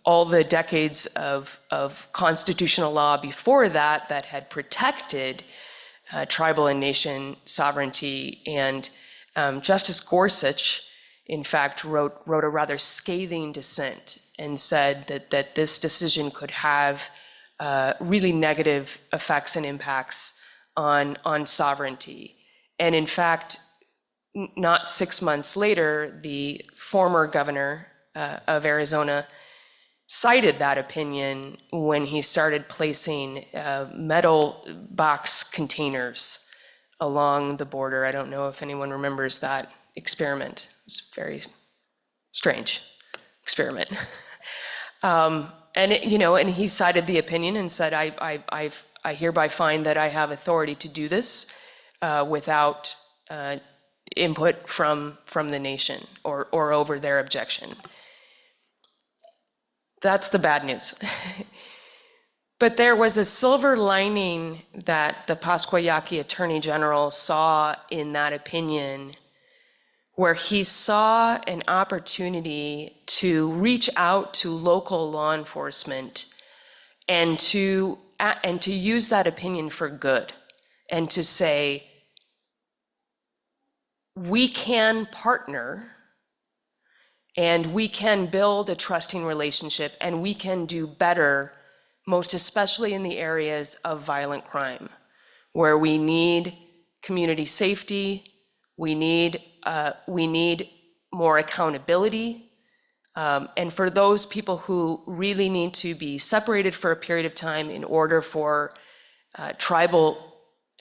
all the decades of constitutional law before that had protected tribal and nation sovereignty. And Justice Gorsuch, in fact, wrote a rather scathing dissent and said that this decision could have really negative effects and impacts on sovereignty. And in fact, not 6 months later, the former governor of Arizona cited that opinion when he started placing metal box containers along the border. I don't know if anyone remembers that experiment. It's a very strange experiment. And he cited the opinion and said, I hereby find that I have authority to do this without input from the nation or over their objection. That's the bad news. But there was a silver lining that the Pascua Yaqui Attorney General saw in that opinion, where he saw an opportunity to reach out to local law enforcement and to use that opinion for good, and to say, we can partner and we can build a trusting relationship, and we can do better, most especially in the areas of violent crime, where we need community safety, we need more accountability, and for those people who really need to be separated for a period of time in order for tribal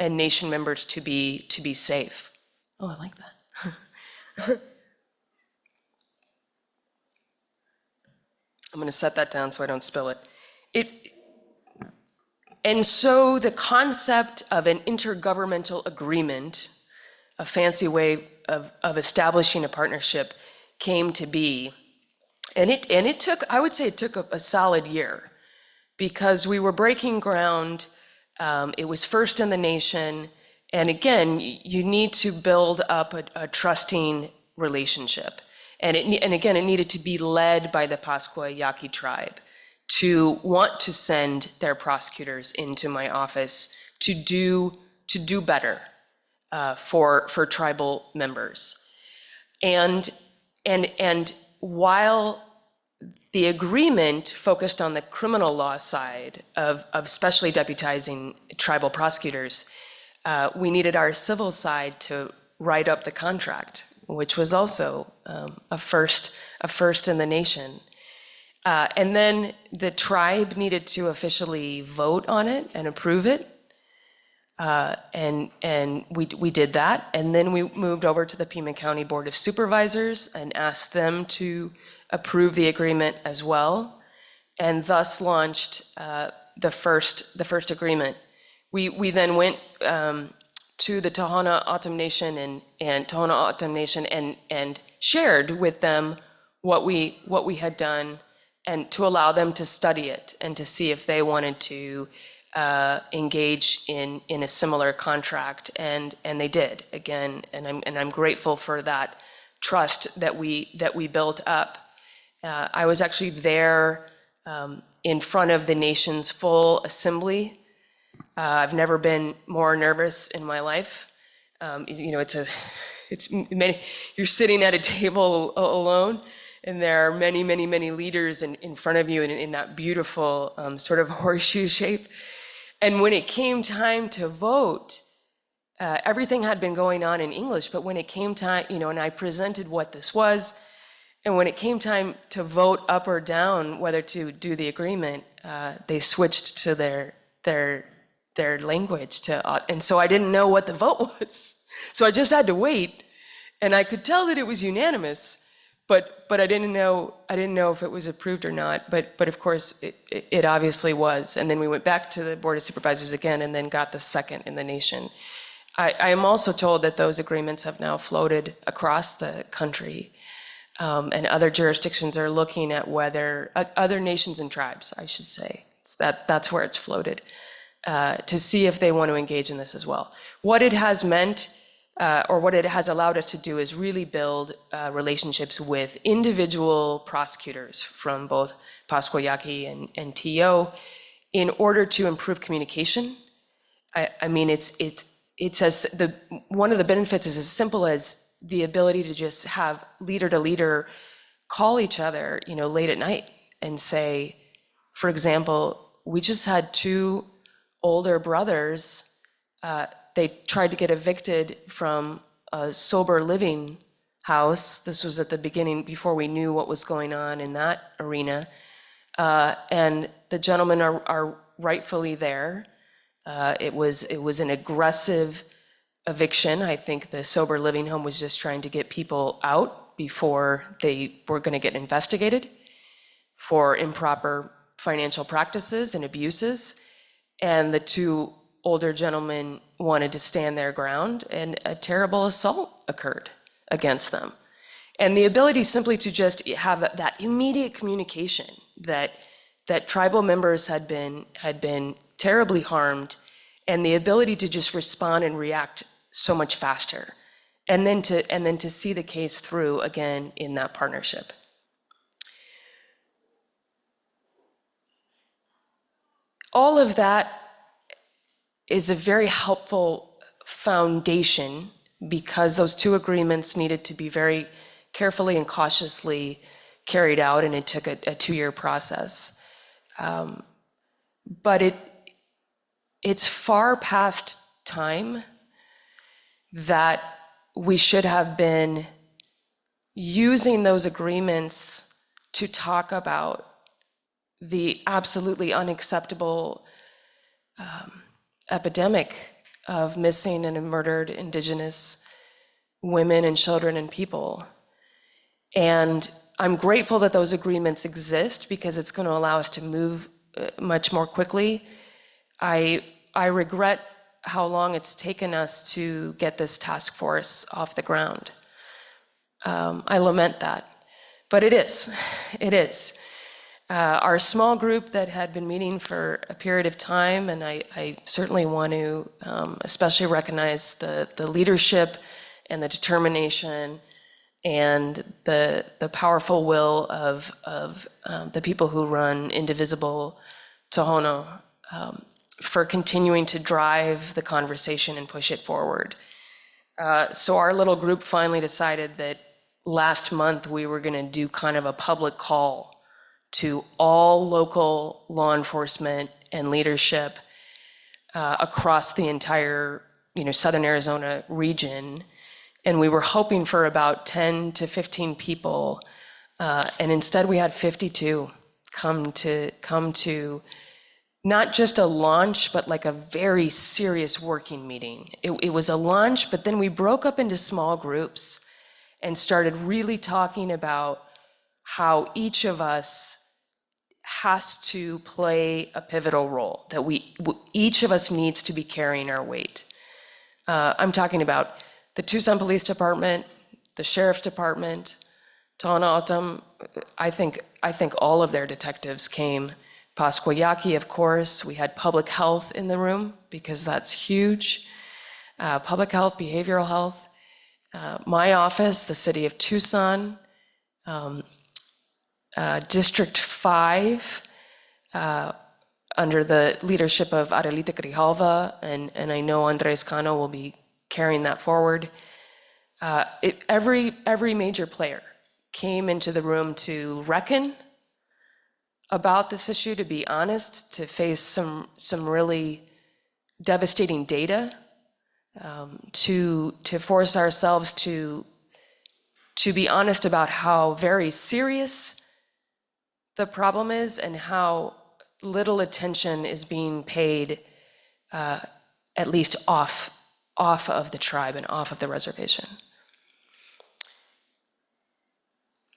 and nation members to be safe. Oh, I like that. I'm gonna set that down so I don't spill it. And so the concept of an intergovernmental agreement, a fancy way of establishing a partnership, came to be. And it took, I would say it took a solid year, because we were breaking ground. It was first in the nation. And again, you need to build up a trusting relationship. And again, it needed to be led by the Pascua Yaqui tribe to want to send their prosecutors into my office to do better for tribal members. And while the agreement focused on the criminal law side of specially deputizing tribal prosecutors, we needed our civil side to write up the contract, which was also a first in the nation. And then the tribe needed to officially vote on it and approve it. And we did that. And then we moved over to the Pima County Board of Supervisors and asked them to approve the agreement as well, and thus launched the first agreement. We then went to the Tohono O'odham Nation and shared with them what we had done, and to allow them to study it and to see if they wanted to engage in a similar contract, and they did again, and I'm grateful for that trust that we built up. I was actually there in front of the nation's full assembly. I've never been more nervous in my life. You're sitting at a table alone, and there are many leaders in front of you in that beautiful sort of horseshoe shape. And when it came time to vote, everything had been going on in English, but when it came time, and I presented what this was, and when it came time to vote up or down whether to do the agreement, they switched to their language and so I didn't know what the vote was. So I just had to wait, and I could tell that it was unanimous, but I didn't know if it was approved or not. But of course it obviously was. And then we went back to the Board of Supervisors again, and then got the second in the nation. I am also told that those agreements have now floated across the country, and other jurisdictions are looking at whether other nations and tribes, I should say, that's where it's floated, to see if they want to engage in this as well. What it has meant, or what it has allowed us to do, is really build relationships with individual prosecutors from both Pascua Yaqui and TO in order to improve communication. I mean, one of the benefits is as simple as the ability to just have leader to leader call each other, late at night and say, for example, we just had two older brothers, they tried to get evicted from a sober living house. This was at the beginning, before we knew what was going on in that arena. And the gentlemen are rightfully there. It was an aggressive eviction. I think the sober living home was just trying to get people out before they were going to get investigated for improper financial practices and abuses. And the two older gentlemen wanted to stand their ground, and a terrible assault occurred against them. And the ability simply to just have that immediate communication that that tribal members had been terribly harmed, and the ability to just respond and react so much faster, and then to see the case through again in that partnership. All of that is a very helpful foundation because those two agreements needed to be very carefully and cautiously carried out, and it took a 2-year process. But it's far past time that we should have been using those agreements to talk about the absolutely unacceptable epidemic of missing and murdered Indigenous women and children and people. And I'm grateful that those agreements exist because it's going to allow us to move much more quickly. I regret how long it's taken us to get this task force off the ground. I lament that, but it is. Our small group that had been meeting for a period of time, and I certainly want to especially recognize the leadership and the determination and the powerful will of the people who run Indivisible Tohono for continuing to drive the conversation and push it forward. So our little group finally decided that last month we were going to do kind of a public call to all local law enforcement and leadership across the entire, Southern Arizona region. And we were hoping for about 10 to 15 people. And instead we had 52 come to not just a launch, but like a very serious working meeting. It was a launch, but then we broke up into small groups and started really talking about how each of us has to play a pivotal role, that each of us needs to be carrying our weight. I'm talking about the Tucson Police Department, the Sheriff's Department, Tohono O'odham. I think all of their detectives came. Pasquayaki, of course. We had public health in the room because that's huge. Public health, behavioral health. My office, the city of Tucson, District 5, under the leadership of Adelita Grijalva, and I know Andres Cano will be carrying that forward. Every major player came into the room to reckon about this issue, to be honest, to face some really devastating data, to force ourselves to be honest about how very serious the problem is and how little attention is being paid, at least off of the tribe and off of the reservation.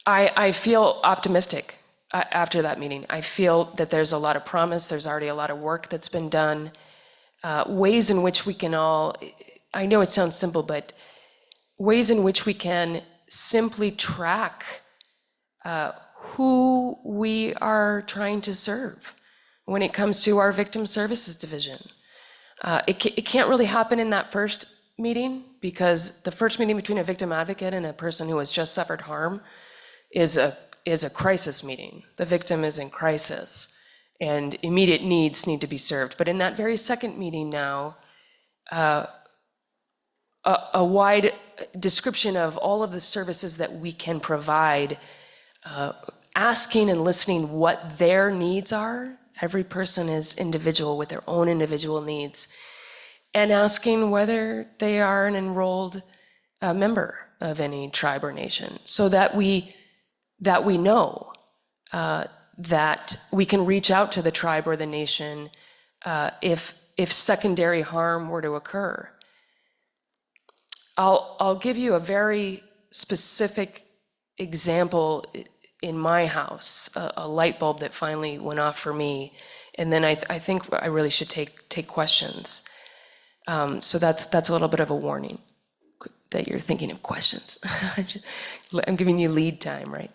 I feel optimistic after that meeting. I feel that there's a lot of promise. There's already a lot of work that's been done. Ways in which we can all, I know it sounds simple, but ways in which we can simply track who we are trying to serve when it comes to our victim services division. It can't really happen in that first meeting because the first meeting between a victim advocate and a person who has just suffered harm is a crisis meeting. The victim is in crisis and immediate needs need to be served. But in that very second meeting now, a wide description of all of the services that we can provide, asking and listening what their needs are. Every person is individual with their own individual needs, and asking whether they are an enrolled member of any tribe or nation, so that we know that we can reach out to the tribe or the nation if secondary harm were to occur. I'll give you a very specific example in my house, a light bulb that finally went off for me, and then I think I really should take questions. So that's a little bit of a warning that you're thinking of questions. I'm giving you lead time, right?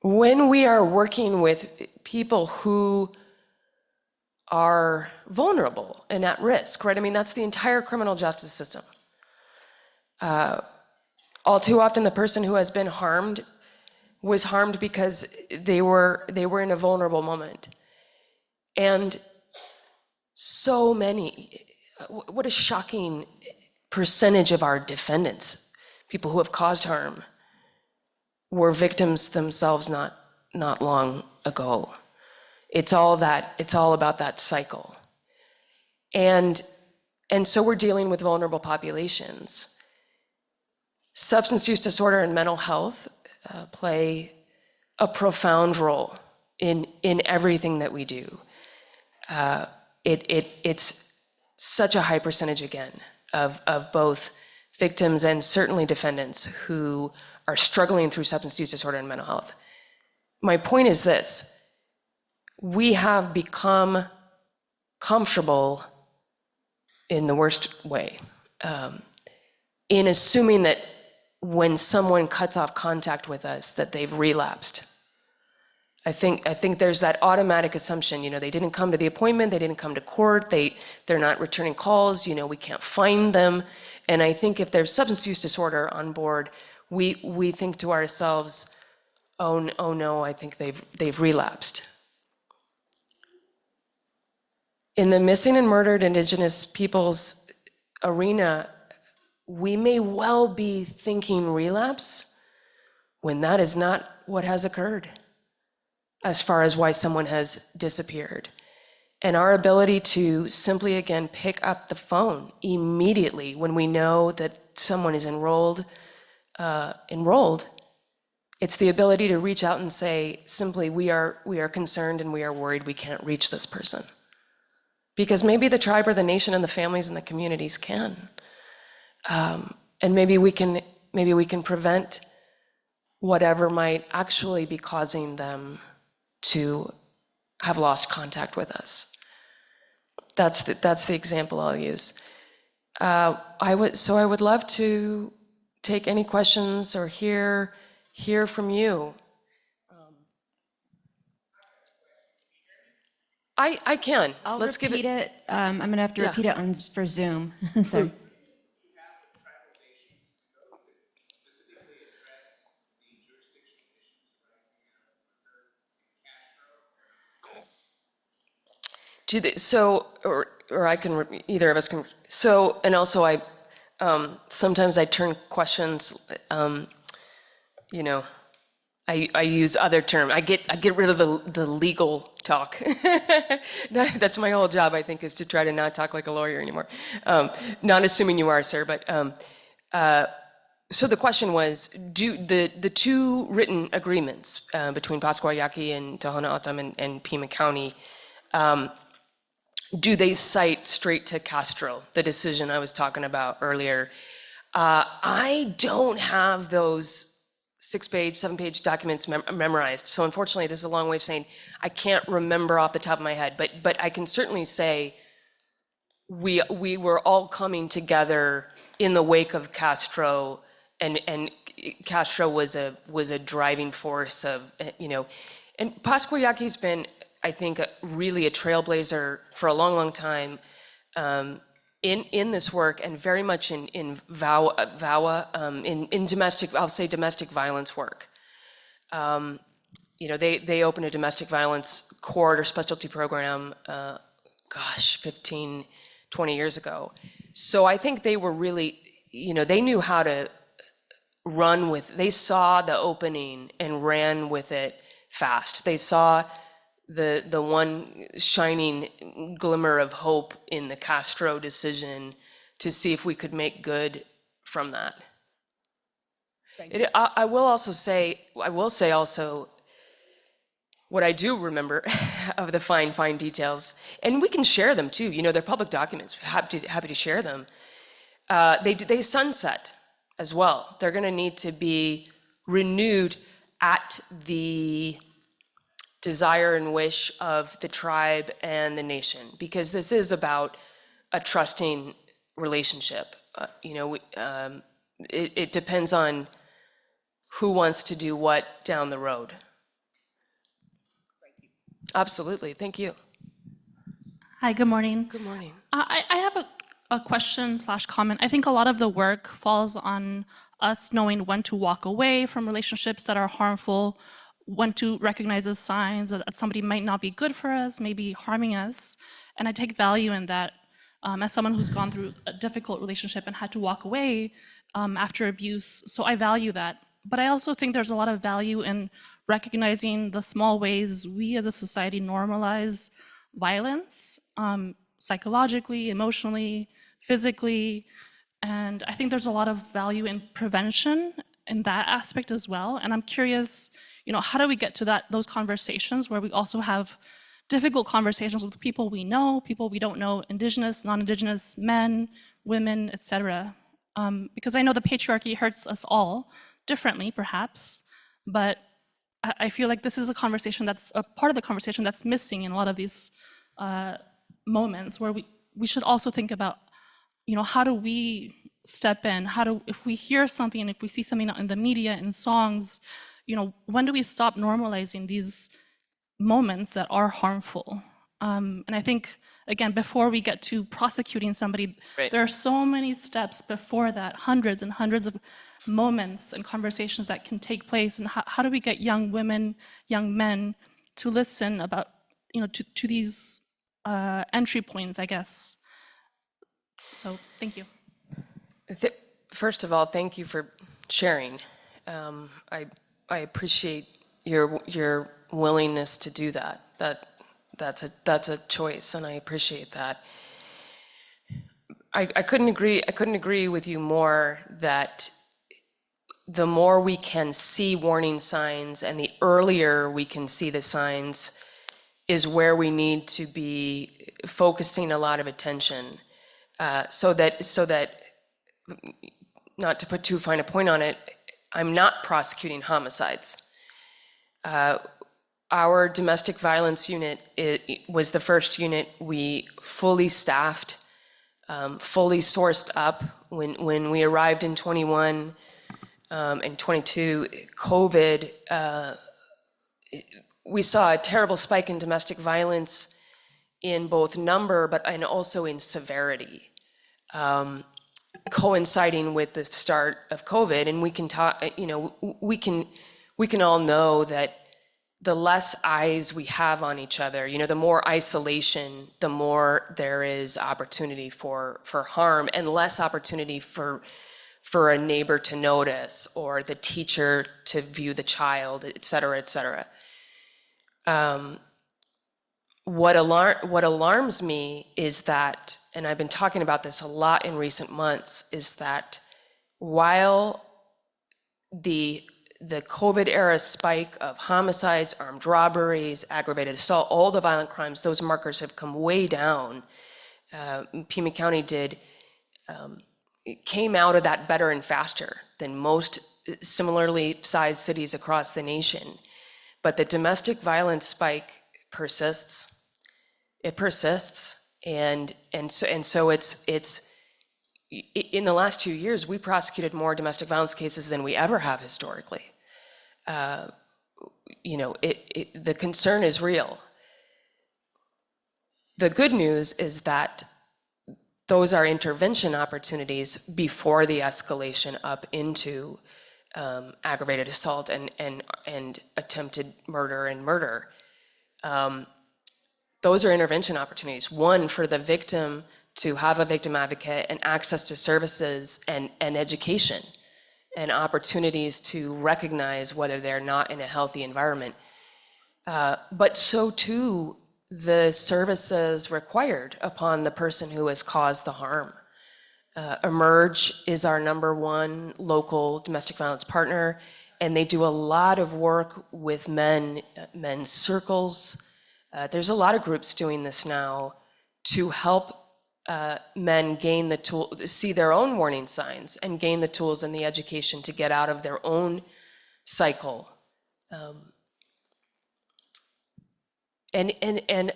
when we are working with people who are vulnerable and at risk, right? I mean, that's the entire criminal justice system. All too often, the person who has been harmed was harmed because they were in a vulnerable moment. And so many, what a shocking percentage of our defendants, people who have caused harm, were victims themselves not long ago. It's all about that cycle. And so we're dealing with vulnerable populations. Substance use disorder and mental health play a profound role in everything that we do. It's such a high percentage, again, of both victims and certainly defendants who are struggling through substance use disorder and mental health. My point is this: we have become comfortable, in the worst way, in assuming that when someone cuts off contact with us, that they've relapsed. I think there's that automatic assumption, they didn't come to the appointment, they didn't come to court, they're not returning calls, we can't find them. And I think if there's substance use disorder on board, we think to ourselves, oh no, I think they've relapsed. In the missing and murdered Indigenous peoples arena, we may well be thinking relapse when that is not what has occurred as far as why someone has disappeared. And our ability to simply, again, pick up the phone immediately when we know that someone is enrolled, it's the ability to reach out and say, simply, we are concerned and we are worried we can't reach this person. Because maybe the tribe or the nation and the families and the communities can. And maybe we can prevent whatever might actually be causing them to have lost contact with us. That's the example I'll use. I would love to take any questions or hear from you. I can. Let's repeat it. I'm gonna have to repeat it for Zoom. So. Or I can, either of us can. So, and also sometimes I turn questions, I use other terms. I get rid of the legal talk. That's my whole job, I think, is to try to not talk like a lawyer anymore. Not assuming you are, sir, but so the question was, do the two written agreements between Pascua Yaqui and Tohono O'odham and Pima County, do they cite straight to Castro, the decision I was talking about earlier? I don't have those 6-page, 7-page documents memorized. So unfortunately, this is a long way of saying I can't remember off the top of my head, but I can certainly say we were all coming together in the wake of Castro, and Castro was a driving force of, and Pascua Yaqui's been, I think, really a trailblazer for a long, long time in this work, and very much in VAWA, in domestic, I'll say domestic violence work. They opened a domestic violence court or specialty program, 15, 20 years ago. So I think they were really, they knew how to run with, they saw the opening and ran with it fast. They saw the one shining glimmer of hope in the Castro decision to see if we could make good from that. I will say also what I do remember of the fine details, and we can share them too. They're public documents. Happy to share them. They sunset as well. They're going to need to be renewed at the desire and wish of the tribe and the nation, because this is about a trusting relationship. It depends on who wants to do what down the road. Absolutely. Thank you. Hi, good morning. Good morning. I have a question slash comment. I think a lot of the work falls on us knowing when to walk away from relationships that are harmful, when to recognize the signs that somebody might not be good for us, maybe harming us. And I take value in that as someone who's gone through a difficult relationship and had to walk away after abuse. So I value that. But I also think there's a lot of value in recognizing the small ways we as a society normalize violence, psychologically, emotionally, physically. And I think there's a lot of value in prevention in that aspect as well. And I'm curious, how do we get to those conversations where we also have difficult conversations with people we know, people we don't know, Indigenous, non-Indigenous, men, women, etc. Because I know the patriarchy hurts us all differently, perhaps, but I feel like this is a conversation that's a part of the conversation that's missing in a lot of these moments where we should also think about, how do we step in? If we hear something, if we see something in the media, in songs, when do we stop normalizing these moments that are harmful? And I think, again, before we get to prosecuting somebody, Right. there are so many steps before that, hundreds and hundreds of moments and conversations that can take place. And how do we get young women, young men to listen about, to these entry points, I guess. So thank you. First of all, thank you for sharing. I appreciate your willingness to do that. That's a choice, and I appreciate that. I couldn't agree with you more that the more we can see warning signs and the earlier we can see the signs is where we need to be focusing a lot of attention, so that, not to put too fine a point on it, I'm not prosecuting homicides. Our domestic violence unit was the first unit we fully staffed, fully sourced up. When we arrived in 21 and 22, COVID, we saw a terrible spike in domestic violence in both number, and also in severity, coinciding with the start of COVID. And we can talk, we can all know that the less eyes we have on each other, the more isolation, the more there is opportunity for harm, and less opportunity for a neighbor to notice, or the teacher to view the child, et cetera, et cetera. What alarms me is that, and I've been talking about this a lot in recent months, is that while the COVID era spike of homicides, armed robberies, aggravated assault, all the violent crimes, those markers have come way down. Pima County came out of that better and faster than most similarly sized cities across the nation. But the domestic violence spike persists. It persists, and so it's in the last 2 years, we prosecuted more domestic violence cases than we ever have historically. The concern is real. The good news is that those are intervention opportunities before the escalation up into aggravated assault and attempted murder and murder. Those are intervention opportunities. One, for the victim to have a victim advocate and access to services and education and opportunities to recognize whether they're not in a healthy environment. But so too, the services required upon the person who has caused the harm. Emerge is our #1 local domestic violence partner, and they do a lot of work with men's circles. There's a lot of groups doing this now to help men gain the tool, see their own warning signs and gain the tools and the education to get out of their own cycle. And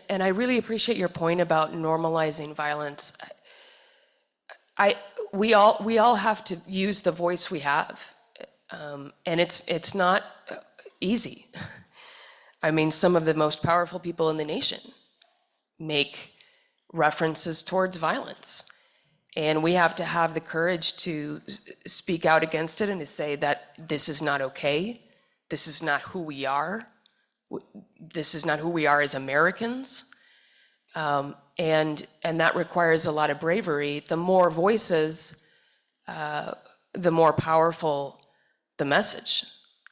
I really appreciate your point about normalizing violence. We all have to use the voice we have, and it's not easy. I mean, some of the most powerful people in the nation make references towards violence. And we have to have the courage to speak out against it and to say that this is not okay. This is not who we are. This is not who we are as Americans. And that requires a lot of bravery. The more voices, the more powerful the message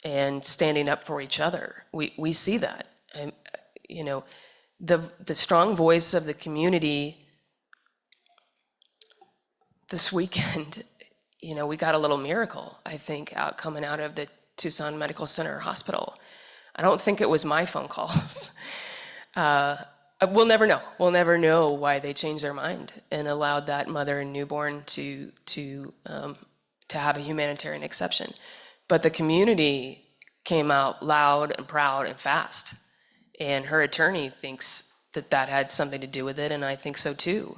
and standing up for each other. We see that. And, you know, the strong voice of the community this weekend, you know, we got a little miracle, I think, coming out of the Tucson Medical Center Hospital. I don't think it was my phone calls. We'll never know. We'll never know why they changed their mind and allowed that mother and newborn to have a humanitarian exception. But the community came out loud and proud and fast. And her attorney thinks that that had something to do with it, and I think so too.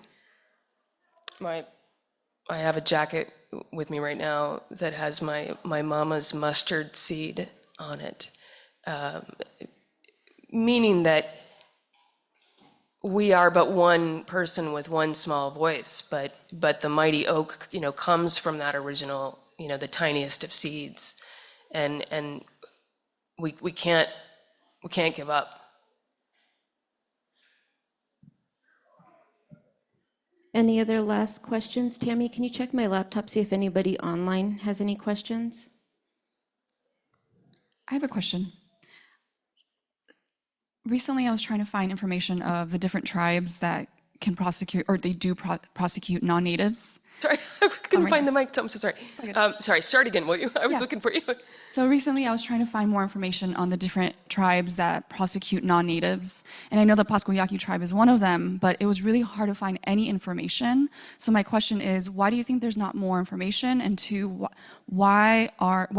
I have a jacket with me right now that has my mama's mustard seed on it, meaning that we are but one person with one small voice, but the mighty oak, you know, comes from that original, you know, the tiniest of seeds, and we can't give up. Any other last questions? Tammy, can you check my laptop, see if anybody online has any questions? I have a question. Recently, I was trying to find information of the different tribes that can prosecute, or they do prosecute non-natives. Sorry, I couldn't find the mic. I'm so sorry. Sorry, start again, will you? I was looking for you. So recently, I was trying to find more information on the different tribes that prosecute non-natives. And I know the Pasco-Yaqui tribe is one of them, but it was really hard to find any information. So my question is, why do you think there's not more information? And two, why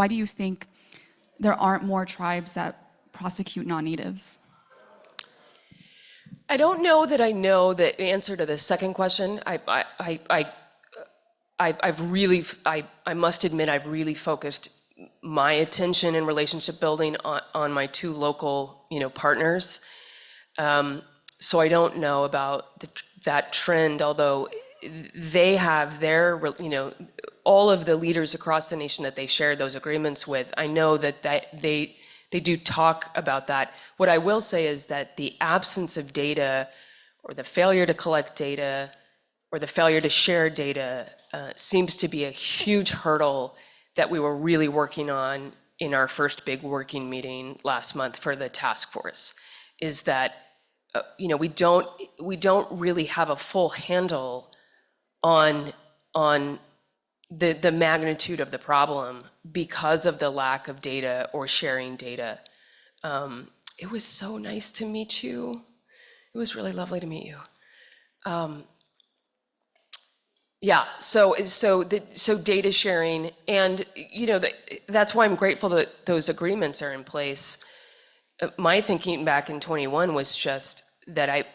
do you think there aren't more tribes that prosecute non-natives? I don't know that I know the answer to the second question. I must admit, I've really focused my attention and relationship building on my two local, you know, partners. So I don't know about that trend, although they have their, you know, all of the leaders across the nation that they share those agreements with. I know that they do talk about that. What I will say is that the absence of data, or the failure to collect data, or the failure to share data seems to be a huge hurdle that we were really working on in our first big working meeting last month for the task force, is that you know, we don't really have a full handle on the magnitude of the problem because of the lack of data or sharing data. It was so nice to meet you. It was really lovely to meet you. Yeah, so data sharing, and you know, that's why I'm grateful that those agreements are in place. My thinking back in 21 was just that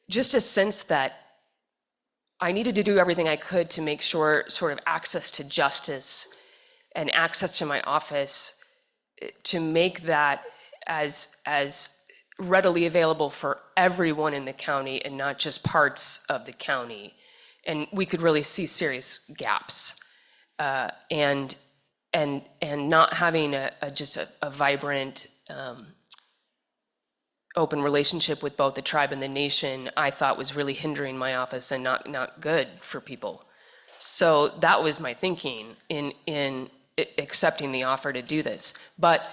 just a sense that I needed to do everything I could to make sure sort of access to justice and access to my office, to make that as readily available for everyone in the county and not just parts of the county. And we could really see serious gaps, and not having just a vibrant, open relationship with both the tribe and the nation, I thought was really hindering my office and not good for people. So that was my thinking in accepting the offer to do this. But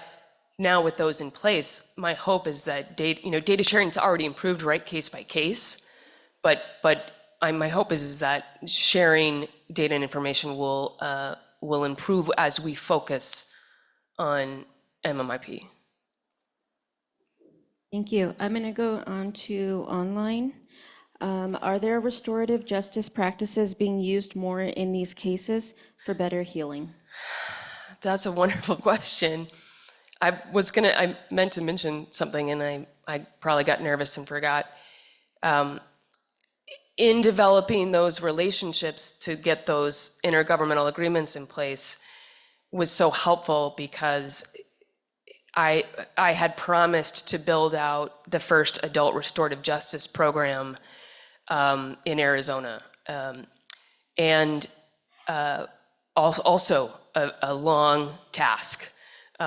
now with those in place, my hope is that data sharing's already improved, right, case by case, but my hope is that sharing data and information will improve as we focus on MMIP. Thank you. I'm going to go on to online. Are there restorative justice practices being used more in these cases for better healing? That's a wonderful question. I meant to mention something and I probably got nervous and forgot. In developing those relationships to get those intergovernmental agreements in place was so helpful, because I had promised to build out the first adult restorative justice program in Arizona. And also a long task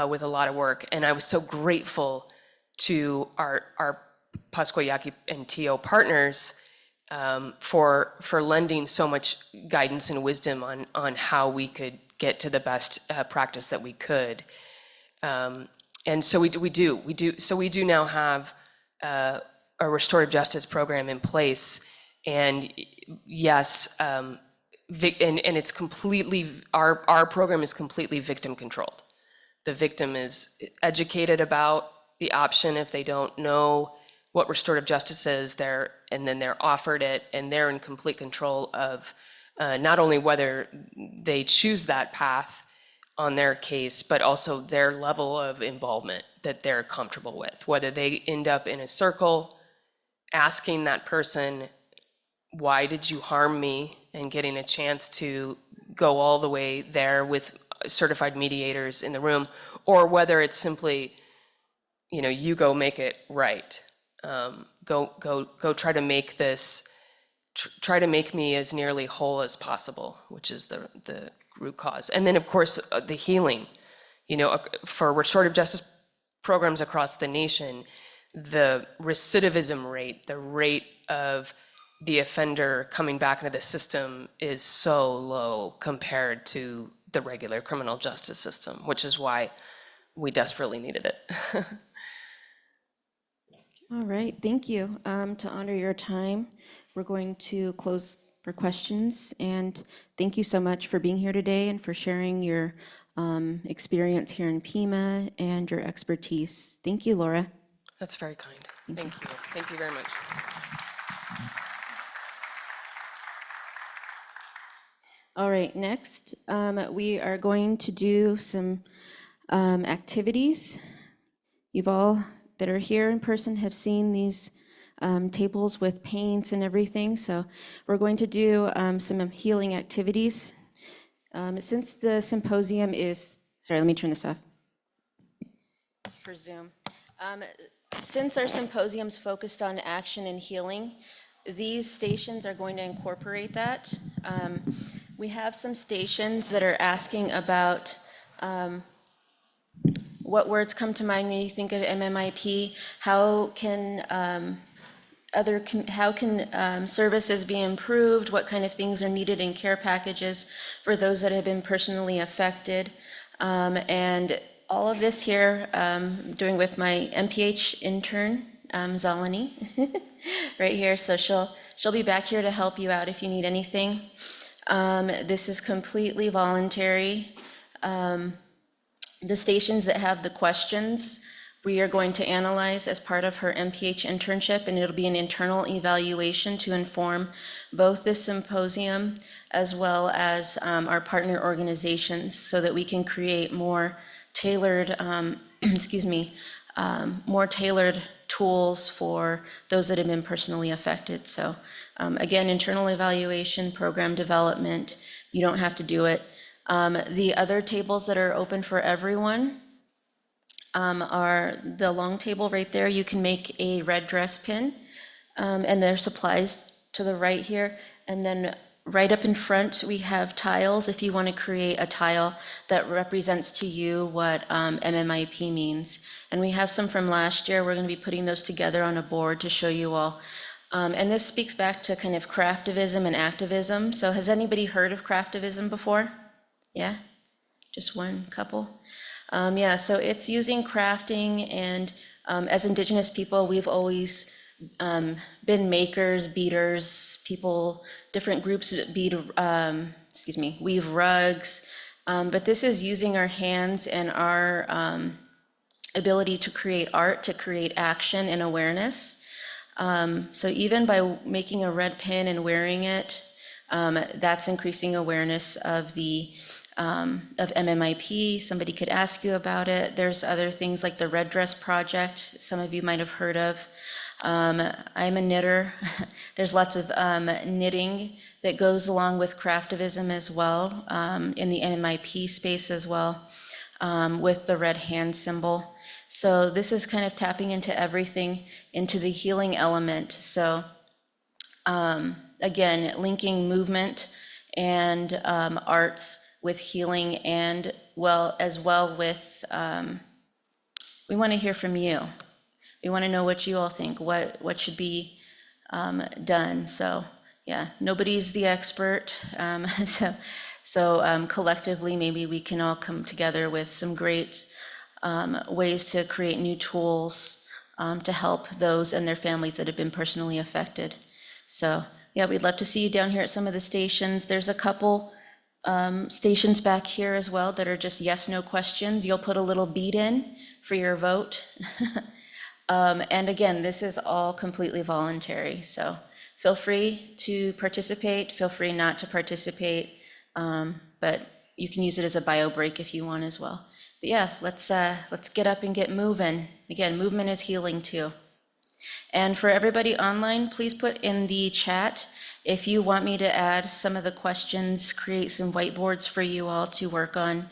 with a lot of work. And I was so grateful to our Pascua Yaqui and TO partners for lending so much guidance and wisdom on how we could get to the best practice that we could. And so we do now have a restorative justice program in place. And yes, and it's completely, our program is completely victim controlled. The victim is educated about the option if they don't know what restorative justice is, and then they're offered it, and they're in complete control of not only whether they choose that path on their case, but also their level of involvement that they're comfortable with, whether they end up in a circle asking that person, why did you harm me, and getting a chance to go all the way there with certified mediators in the room, or whether it's simply, you go make it right. Go try to make this, try to make me as nearly whole as possible, which is the root cause. And then of course, the healing, for restorative justice programs across the nation, the recidivism rate, the rate of the offender coming back into the system is so low compared to the regular criminal justice system, which is why we desperately needed it. All right, thank you. To honor your time, we're going to close for questions. And thank you so much for being here today and for sharing your experience here in Pima and your expertise. Thank you, Laura. That's very kind. Thank you. Thank you very much. All right, next, we are going to do some activities. You've all that are here in person have seen these tables with paints and everything, so we're going to do some healing activities. Since the symposium is, sorry, let me turn this off for Zoom. Since our symposium's focused on action and healing, these stations are going to incorporate that. We have some stations that are asking about what words come to mind when you think of MMIP? How can services be improved? What kind of things are needed in care packages for those that have been personally affected? And all of this here, doing with my MPH intern, Zalani, right here. So she'll be back here to help you out if you need anything. This is completely voluntary. The stations that have the questions, we are going to analyze as part of her MPH internship, and it'll be an internal evaluation to inform both this symposium as well as our partner organizations so that we can create more tailored, more tailored tools for those that have been personally affected. So again, internal evaluation, program development, you don't have to do it. The other tables that are open for everyone are the long table right there. You can make a red dress pin, and there's supplies to the right here. And then right up in front, we have tiles if you want to create a tile that represents to you what MMIP means. And we have some from last year. We're going to be putting those together on a board to show you all. And this speaks back to kind of craftivism and activism. So has anybody heard of craftivism before? Yeah, just one couple. Yeah, so it's using crafting, and as Indigenous people, we've always been makers, beaters, people, different groups weave rugs. But this is using our hands and our ability to create art, to create action and awareness. So even by making a red pin and wearing it, that's increasing awareness of of MMIP. Somebody could ask you about it. There's other things like the Red Dress Project, some of you might have heard of. I'm a knitter. There's lots of knitting that goes along with craftivism as well, in the MMIP space as well, with the red hand symbol. So this is kind of tapping into everything, into the healing element. So again, linking movement and arts with healing, and as well with, we want to hear from you. We want to know what you all think, what should be done. So yeah, nobody's the expert. So collectively, maybe we can all come together with some great ways to create new tools to help those and their families that have been personally affected. So yeah, we'd love to see you down here at some of the stations. There's a couple stations back here as well that are just yes, no questions. You'll put a little bead in for your vote. And again, this is all completely voluntary. So feel free to participate, feel free not to participate, but you can use it as a bio break if you want as well. But yeah, let's get up and get moving. Again, movement is healing too. And for everybody online, please put in the chat if you want me to add some of the questions, create some whiteboards for you all to work on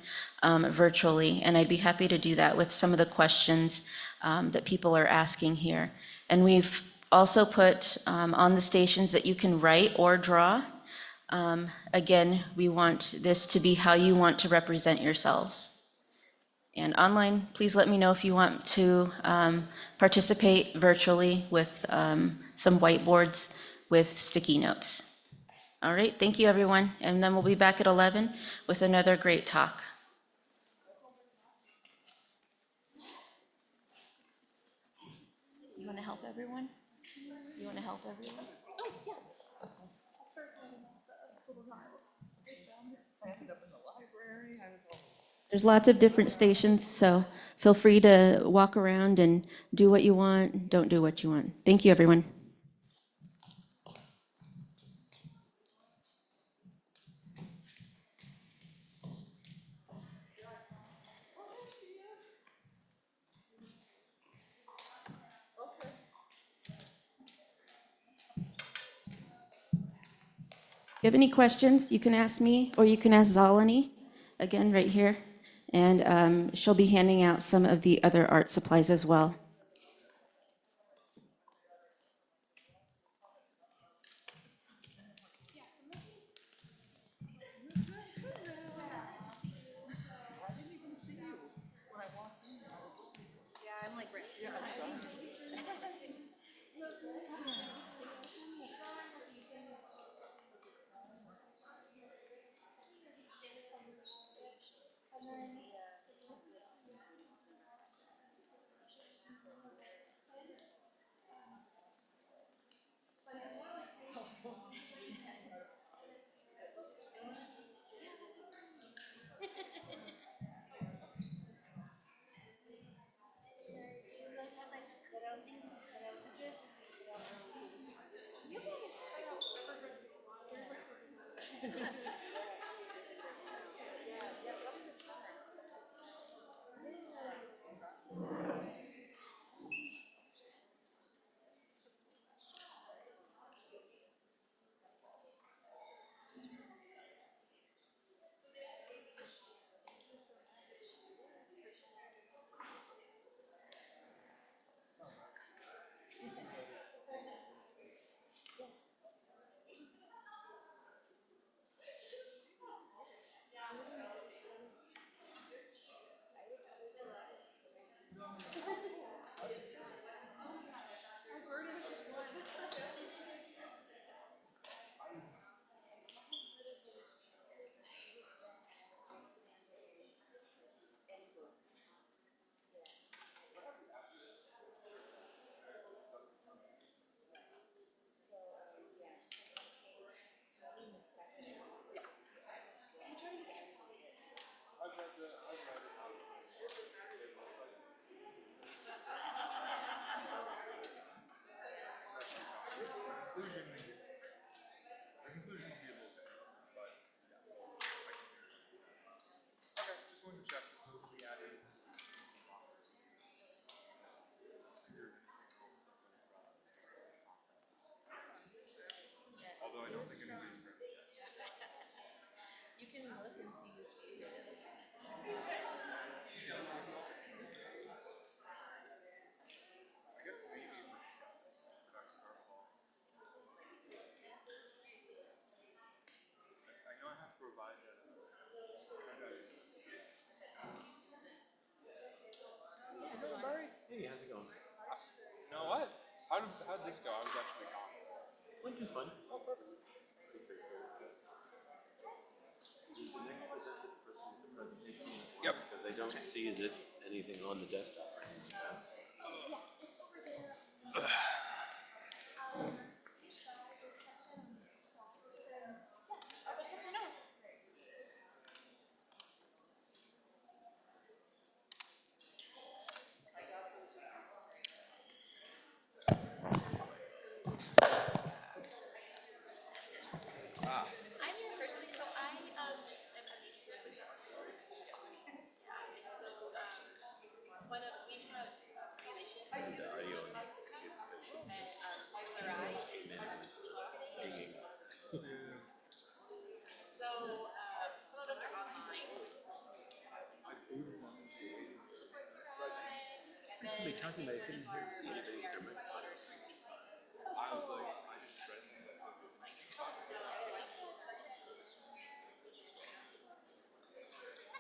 virtually. And I'd be happy to do that with some of the questions that people are asking here. And we've also put on the stations that you can write or draw. Again, we want this to be how you want to represent yourselves. And online, please let me know if you want to participate virtually with some whiteboards with sticky notes. All right, thank you everyone. And then we'll be back at 11 with another great talk. You want to help everyone? You want to help everyone? Oh, yeah. There's lots of different stations, so feel free to walk around and do what you want, don't do what you want. Thank you, everyone. If you have any questions, you can ask me, or you can ask Zalani, again, right here. And she'll be handing out some of the other art supplies as well. You can look and see who's Hey, how's it going? You know what? How did this go? I was actually gone. Went too fun. Oh, perfect. Is the next presenter the person with the presentation? Yep. Because I don't see, is it anything on the desktop or anything like that? The audio on my computer because someone else came in and was dinging. Heard somebody talking, but I couldn't see anybody with their microphone.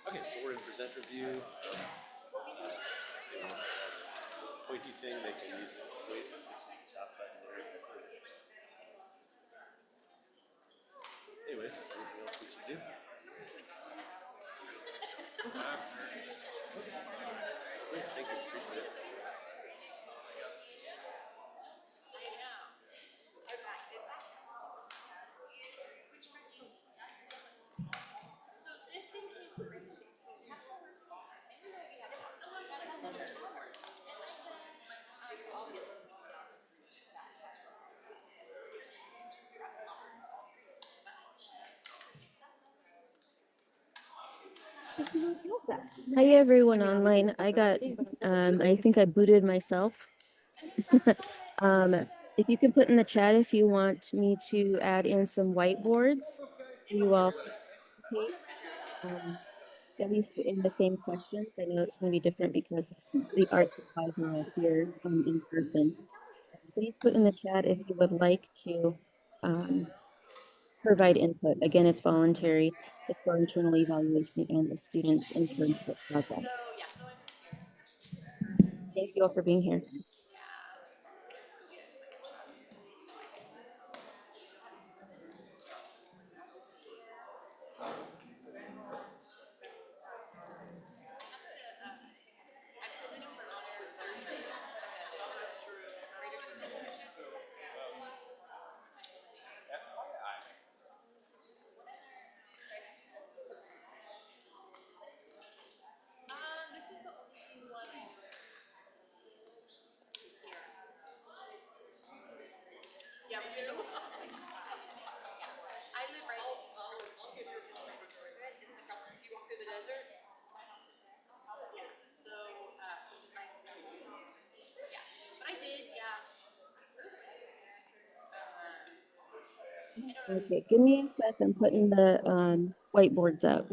Okay, so we're in presenter view. Pointy thing, they can use the point, stop button there. Anyways, anything else we should do? Great, thank you, appreciate it. Hi, everyone online. I think I booted myself. If you can put in the chat if you want me to add in some whiteboards, you all participate, at least in the same questions. I know it's going to be different because the art supplies are all here in person. Please put in the chat if you would like to provide input. Again, it's voluntary. It's for internal evaluation and the student's internship project. Thank you all for being here. Okay, give me a sec. I'm putting the whiteboards up.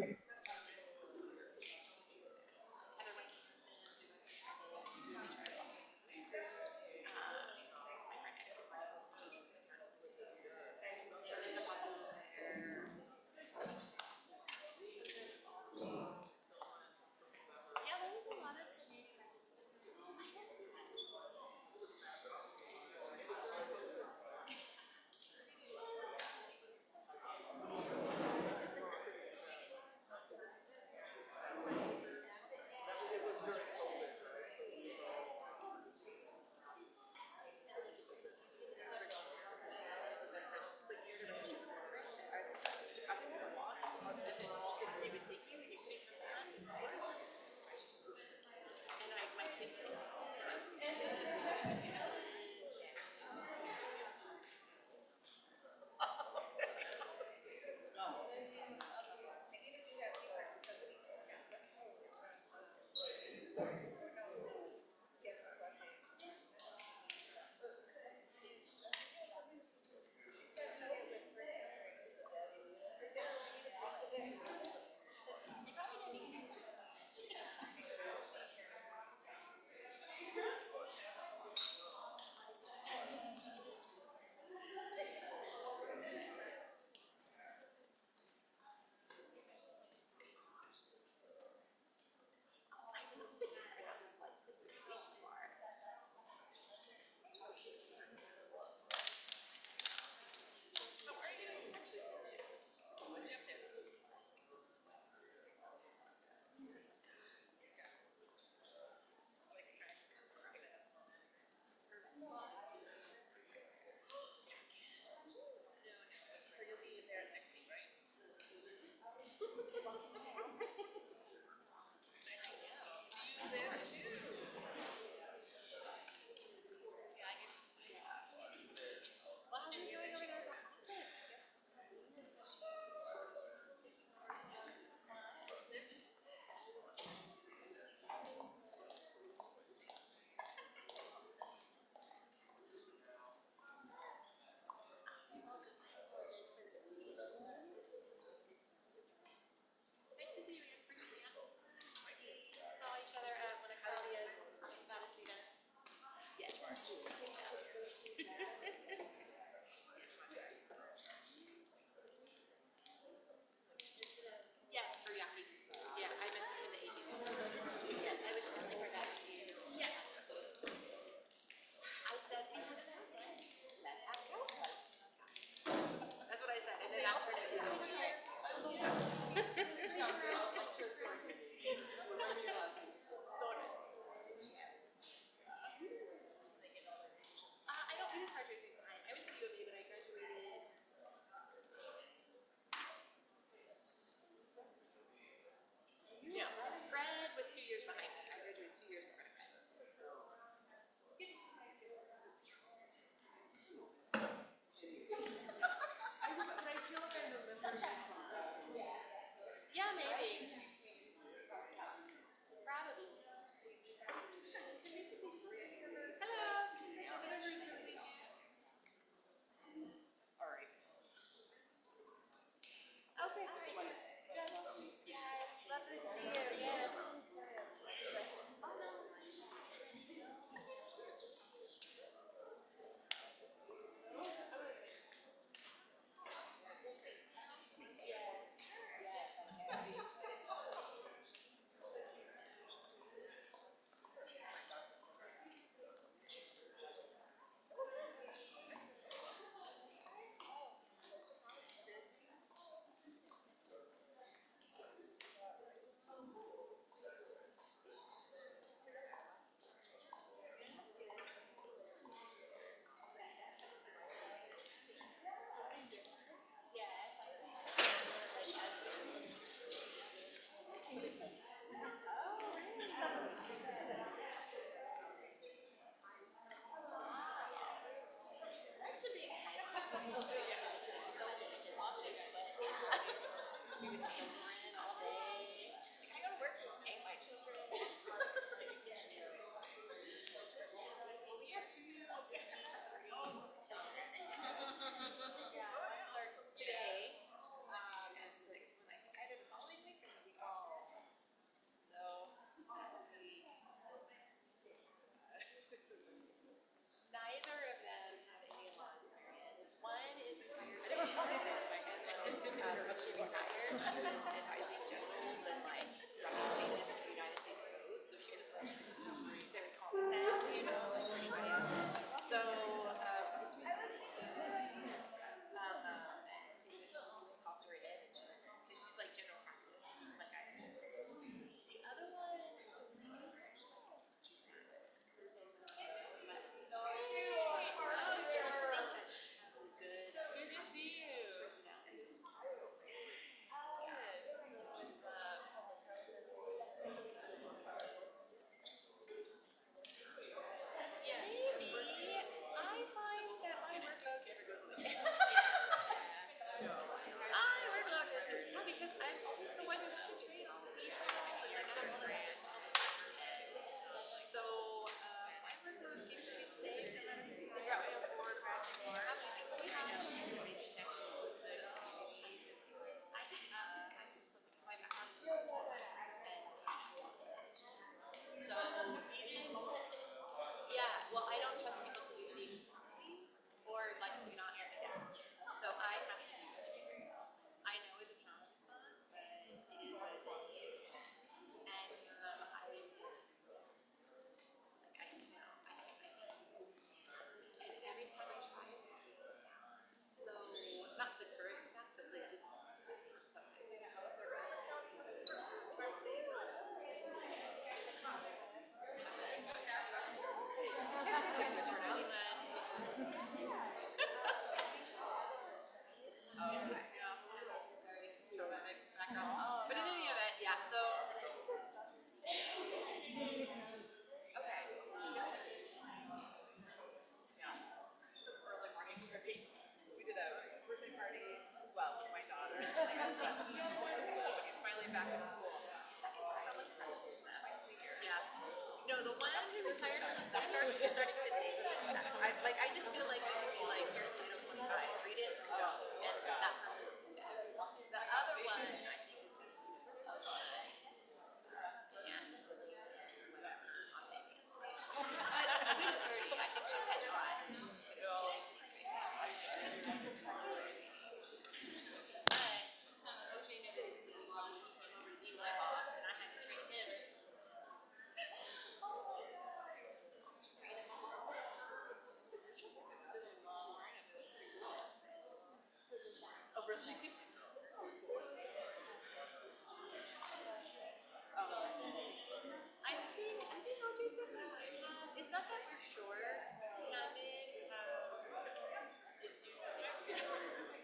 It's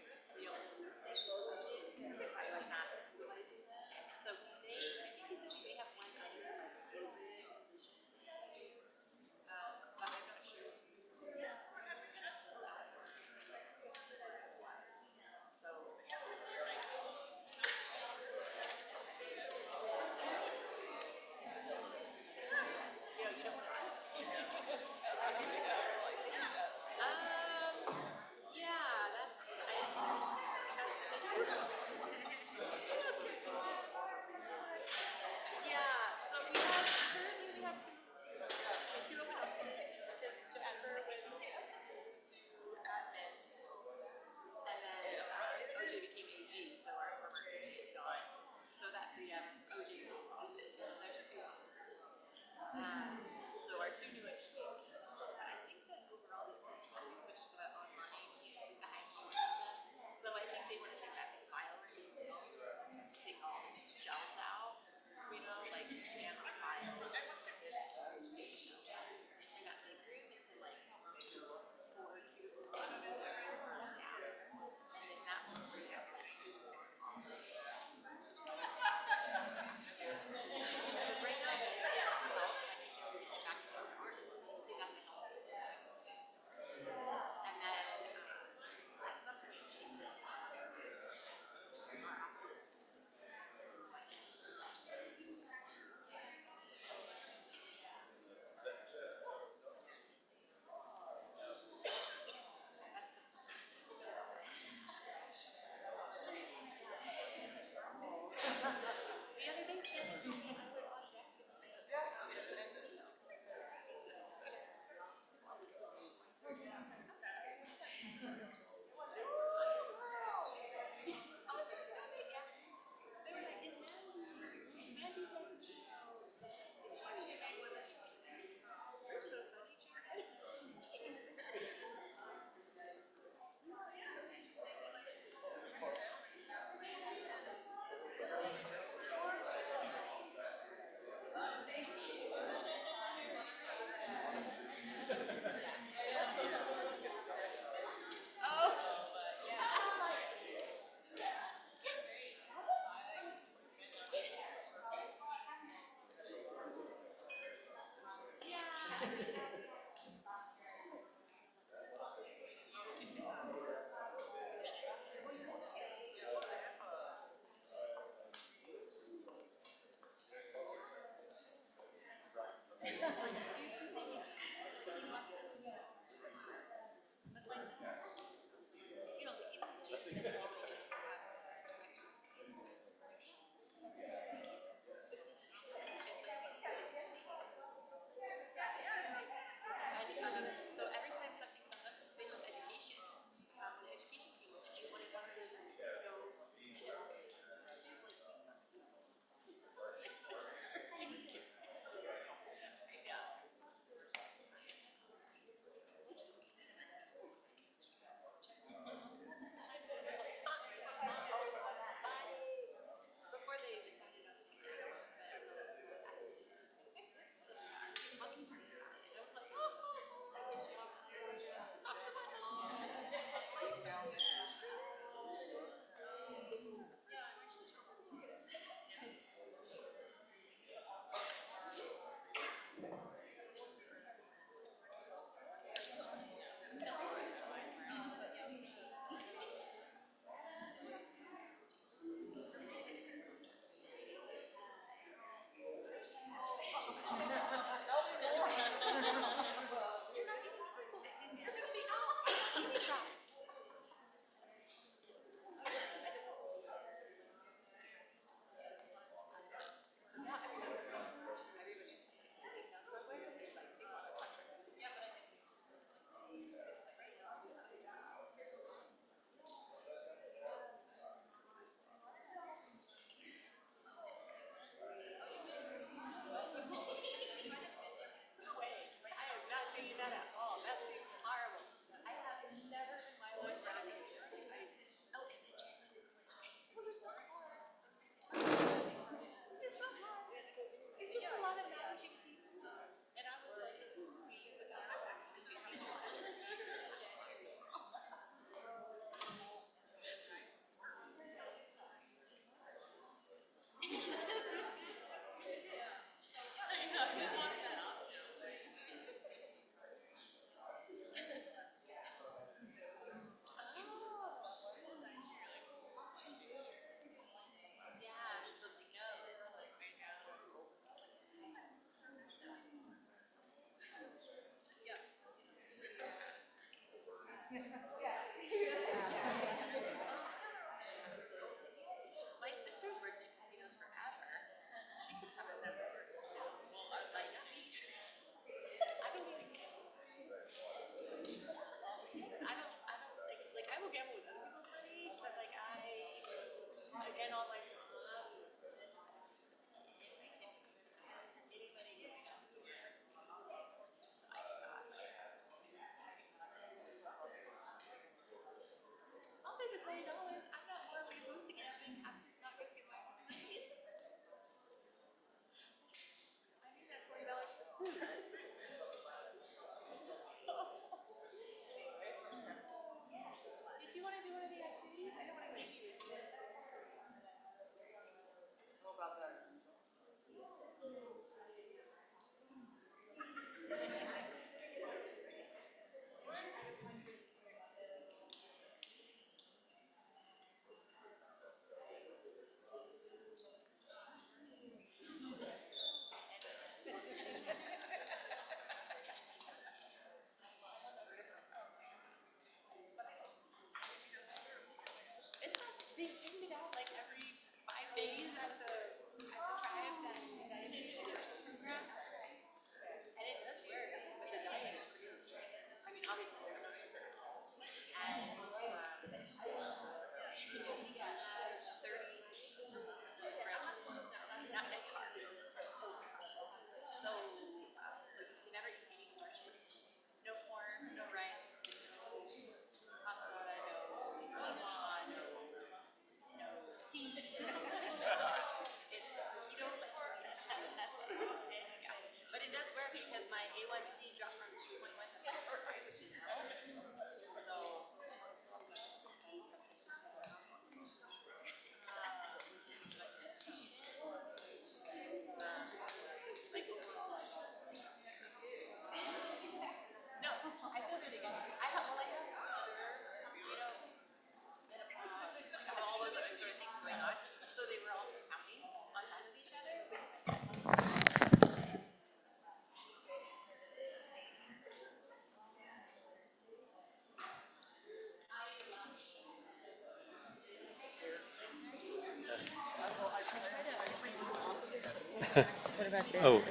Oh,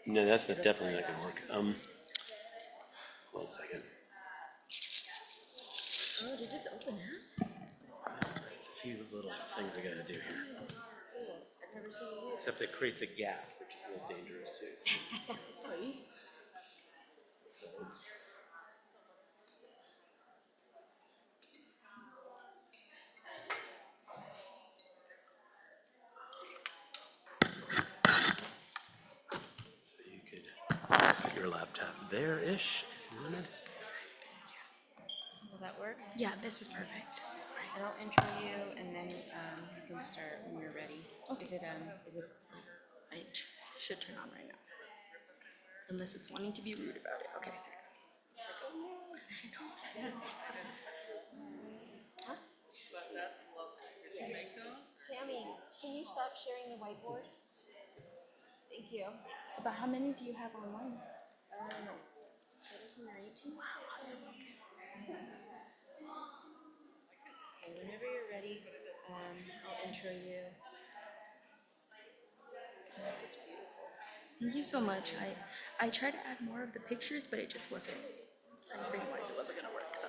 no, that's not, definitely not gonna work. Hold on a second. Oh, does this open up? It's a few little things I gotta do here. Oh, this is cool. I've never seen this. Except it creates a gap, which is a little dangerous too. So you could put your laptop there-ish if you wanted. Will that work? Yeah, this is perfect. And I'll intro you, and then you can start when you're ready. Is it I should turn on right now. Unless it's wanting to be rude about it. Okay. Tammy, can you stop sharing the whiteboard? Thank you. About how many do you have online? 17 or 18. Wow, awesome. Okay, whenever you're ready, I'll intro you. Yes, it's beautiful. Thank you so much. I tried to add more of the pictures, but it just wasn't. I realized it wasn't gonna work. So.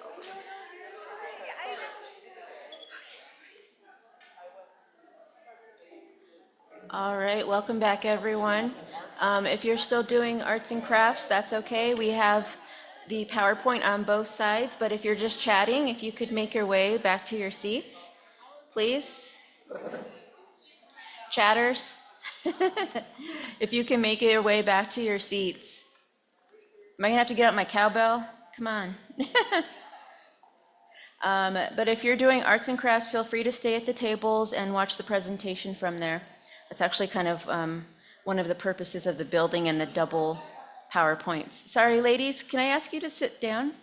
All right, welcome back, everyone. If you're still doing arts and crafts, that's okay. We have the PowerPoint on both sides, but if you're just chatting, if you could make your way back to your seats, please. Chatters, if you can make your way back to your seats. Am I gonna have to get out my cowbell? Come on. But if you're doing arts and crafts, feel free to stay at the tables and watch the presentation from there. That's actually kind of one of the purposes of the building and the double PowerPoints. Sorry, ladies, can I ask you to sit down?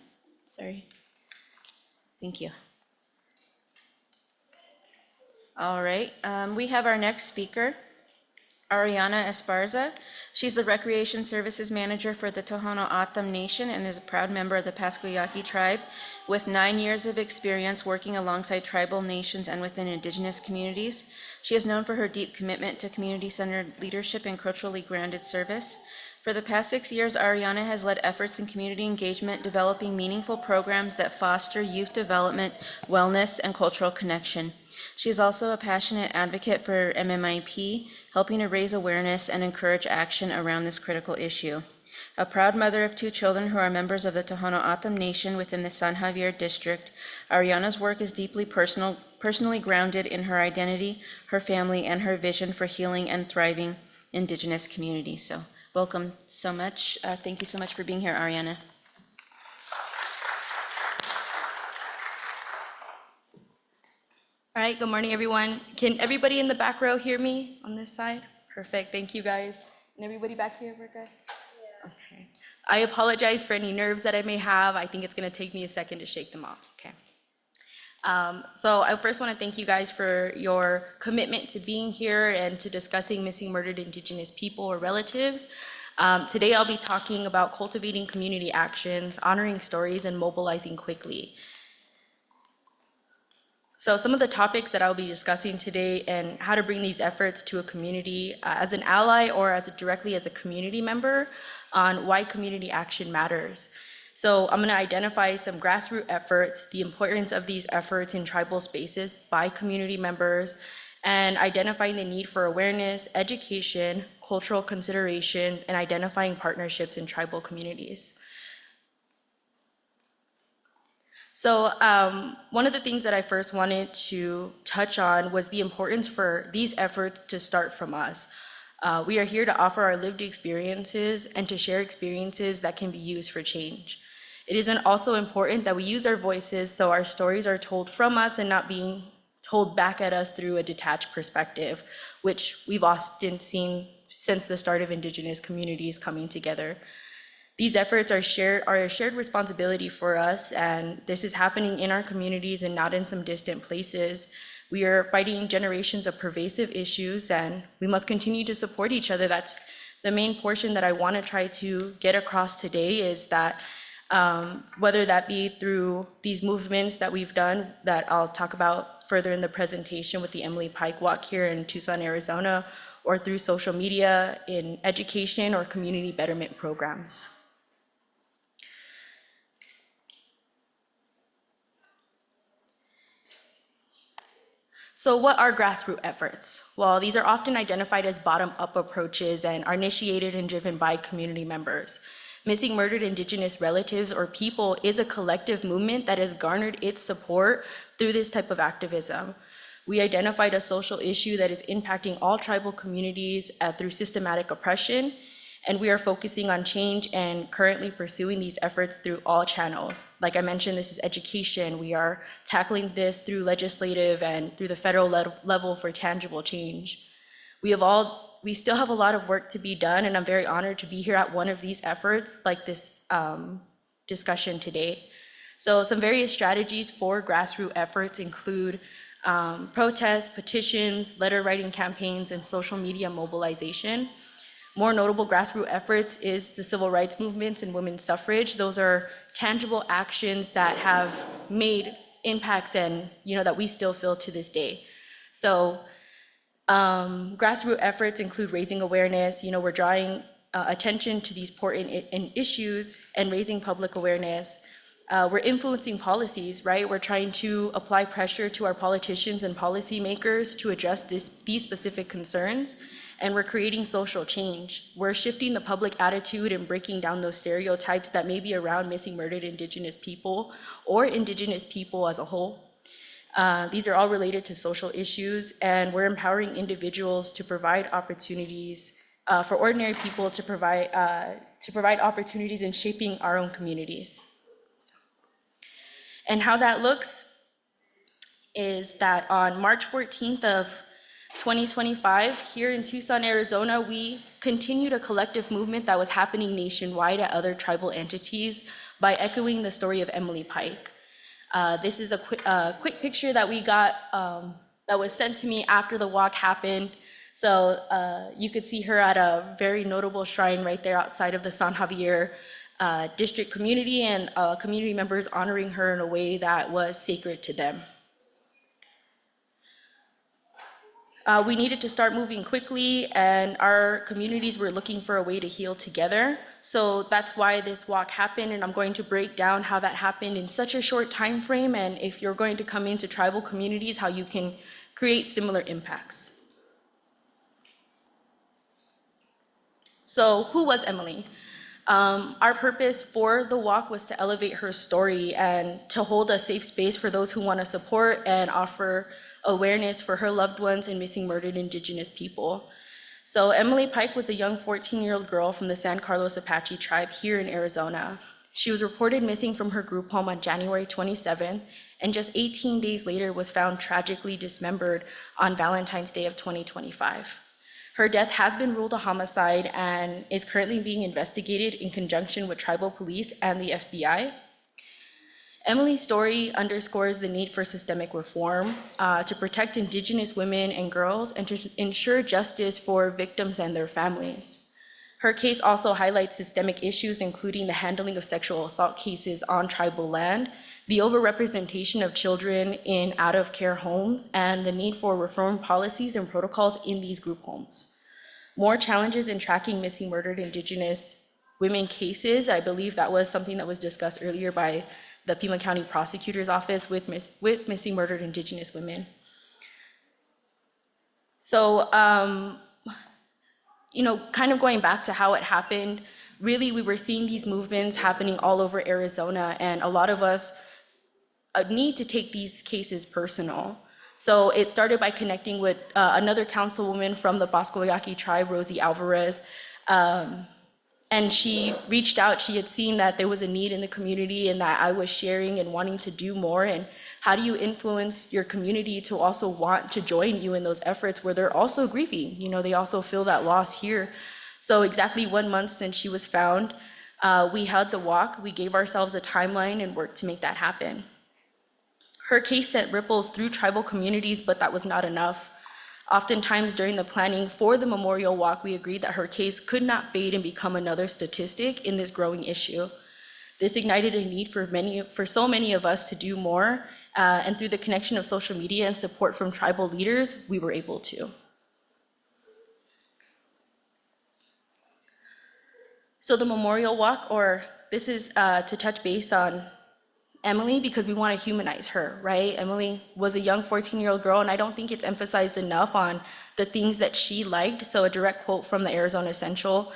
Sorry. Thank you. All right, we have our next speaker, Ariana Esparza. She's the Recreation Services Manager for the Tohono O'odham Nation and is a proud member of the Pasquayaki tribe with 9 years of experience working alongside tribal nations and within Indigenous communities. She is known for her deep commitment to community-centered leadership and culturally grounded service. For the past 6 years, Ariana has led efforts in community engagement, developing meaningful programs that foster youth development, wellness, and cultural connection. She is also a passionate advocate for MMIP, helping to raise awareness and encourage action around this critical issue. A proud mother of 2 children who are members of the Tohono O'odham Nation within the San Javier District, Ariana's work is deeply personally grounded in her identity, her family, and her vision for healing and thriving Indigenous communities. So welcome so much. Thank you so much for being here, Ariana. All right, good morning, everyone. Can everybody in the back row hear me on this side? Perfect, thank you, guys. And everybody back here, we're good? Yeah. Okay. I apologize for any nerves that I may have. I think it's gonna take me a second to shake them off, okay? So I first wanna thank you guys for your commitment to being here and to discussing missing murdered Indigenous people or relatives. Today I'll be talking about cultivating community actions, honoring stories, and mobilizing quickly. So some of the topics that I'll be discussing today and how to bring these efforts to a community as an ally or directly as a community member on why community action matters. So I'm going to identify some grassroots efforts, the importance of these efforts in tribal spaces by community members, and identifying the need for awareness, education, cultural considerations, and identifying partnerships in tribal communities. So one of the things that I first wanted to touch on was the importance for these efforts to start from us. We are here to offer our lived experiences and to share experiences that can be used for change. It is also important that we use our voices so our stories are told from us and not being told back at us through a detached perspective, which we've often seen since the start of Indigenous communities coming together. These efforts are a shared responsibility for us, and this is happening in our communities and not in some distant places. We are fighting generations of pervasive issues, and we must continue to support each other. That's the main portion that I want to try to get across today, is that whether that be through these movements that we've done, that I'll talk about further in the presentation with the Emily Pike Walk here in Tucson, Arizona, or through social media, in education, or community betterment programs. So what are grassroots efforts? Well, these are often identified as bottom-up approaches and are initiated and driven by community members. Missing murdered Indigenous relatives or people is a collective movement that has garnered its support through this type of activism. We identified a social issue that is impacting all tribal communities through systematic oppression, and we are focusing on change and currently pursuing these efforts through all channels. Like I mentioned, this is education. We are tackling this through legislative and through the federal level for tangible change. We still have a lot of work to be done, and I'm very honored to be here at one of these efforts, like this discussion today. So some various strategies for grassroots efforts include protests, petitions, letter writing campaigns, and social media mobilization. More notable grassroots efforts is the civil rights movements and women's suffrage. Those are tangible actions that have made impacts and that we still feel to this day. So grassroots efforts include raising awareness. We're drawing attention to these important issues and raising public awareness. We're influencing policies, right? We're trying to apply pressure to our politicians and policymakers to address these specific concerns, and we're creating social change. We're shifting the public attitude and breaking down those stereotypes that may be around missing murdered Indigenous people or Indigenous people as a whole. These are all related to social issues, and we're empowering individuals to provide opportunities for ordinary people to provide opportunities in shaping our own communities. And how that looks is that on March 14th of 2025, here in Tucson, Arizona, we continued a collective movement that was happening nationwide at other tribal entities by echoing the story of Emily Pike. This is a quick picture that we got that was sent to me after the walk happened. So you could see her at a very notable shrine right there outside of the San Javier district community, and community members honoring her in a way that was sacred to them. We needed to start moving quickly, and our communities were looking for a way to heal together. So that's why this walk happened, and I'm going to break down how that happened in such a short time frame, and if you're going to come into tribal communities, how you can create similar impacts. So who was Emily? Our purpose for the walk was to elevate her story and to hold a safe space for those who want to support and offer awareness for her loved ones and missing murdered Indigenous people. So Emily Pike was a young 14-year-old girl from the San Carlos Apache tribe here in Arizona. She was reported missing from her group home on January 27th, and just 18 days later was found tragically dismembered on Valentine's Day of 2025. Her death has been ruled a homicide and is currently being investigated in conjunction with tribal police and the FBI. Emily's story underscores the need for systemic reform to protect Indigenous women and girls and to ensure justice for victims and their families. Her case also highlights systemic issues, including the handling of sexual assault cases on tribal land, the overrepresentation of children in out-of-care homes, and the need for reform policies and protocols in these group homes. More challenges in tracking missing murdered Indigenous women cases. I believe that was something that was discussed earlier by the Pima County Prosecutor's Office with missing murdered Indigenous women. So, kind of going back to how it happened, really we were seeing these movements happening all over Arizona, and a lot of us need to take these cases personal. So it started by connecting with another councilwoman from the Bosco Yaqui tribe, Rosie Alvarez, and she reached out. She had seen that there was a need in the community and that I was sharing and wanting to do more. And how do you influence your community to also want to join you in those efforts where they're also grieving? They also feel that loss here. So exactly 1 month since she was found, we held the walk. We gave ourselves a timeline and worked to make that happen. Her case sent ripples through tribal communities, but that was not enough. Oftentimes during the planning for the memorial walk, we agreed that her case could not fade and become another statistic in this growing issue. This ignited a need for so many of us to do more, and through the connection of social media and support from tribal leaders, we were able to. So the memorial walk, or this is to touch base on Emily, because we want to humanize her, right? Emily was a young 14-year-old girl, and I don't think it's emphasized enough on the things that she liked. So a direct quote from the Arizona Central.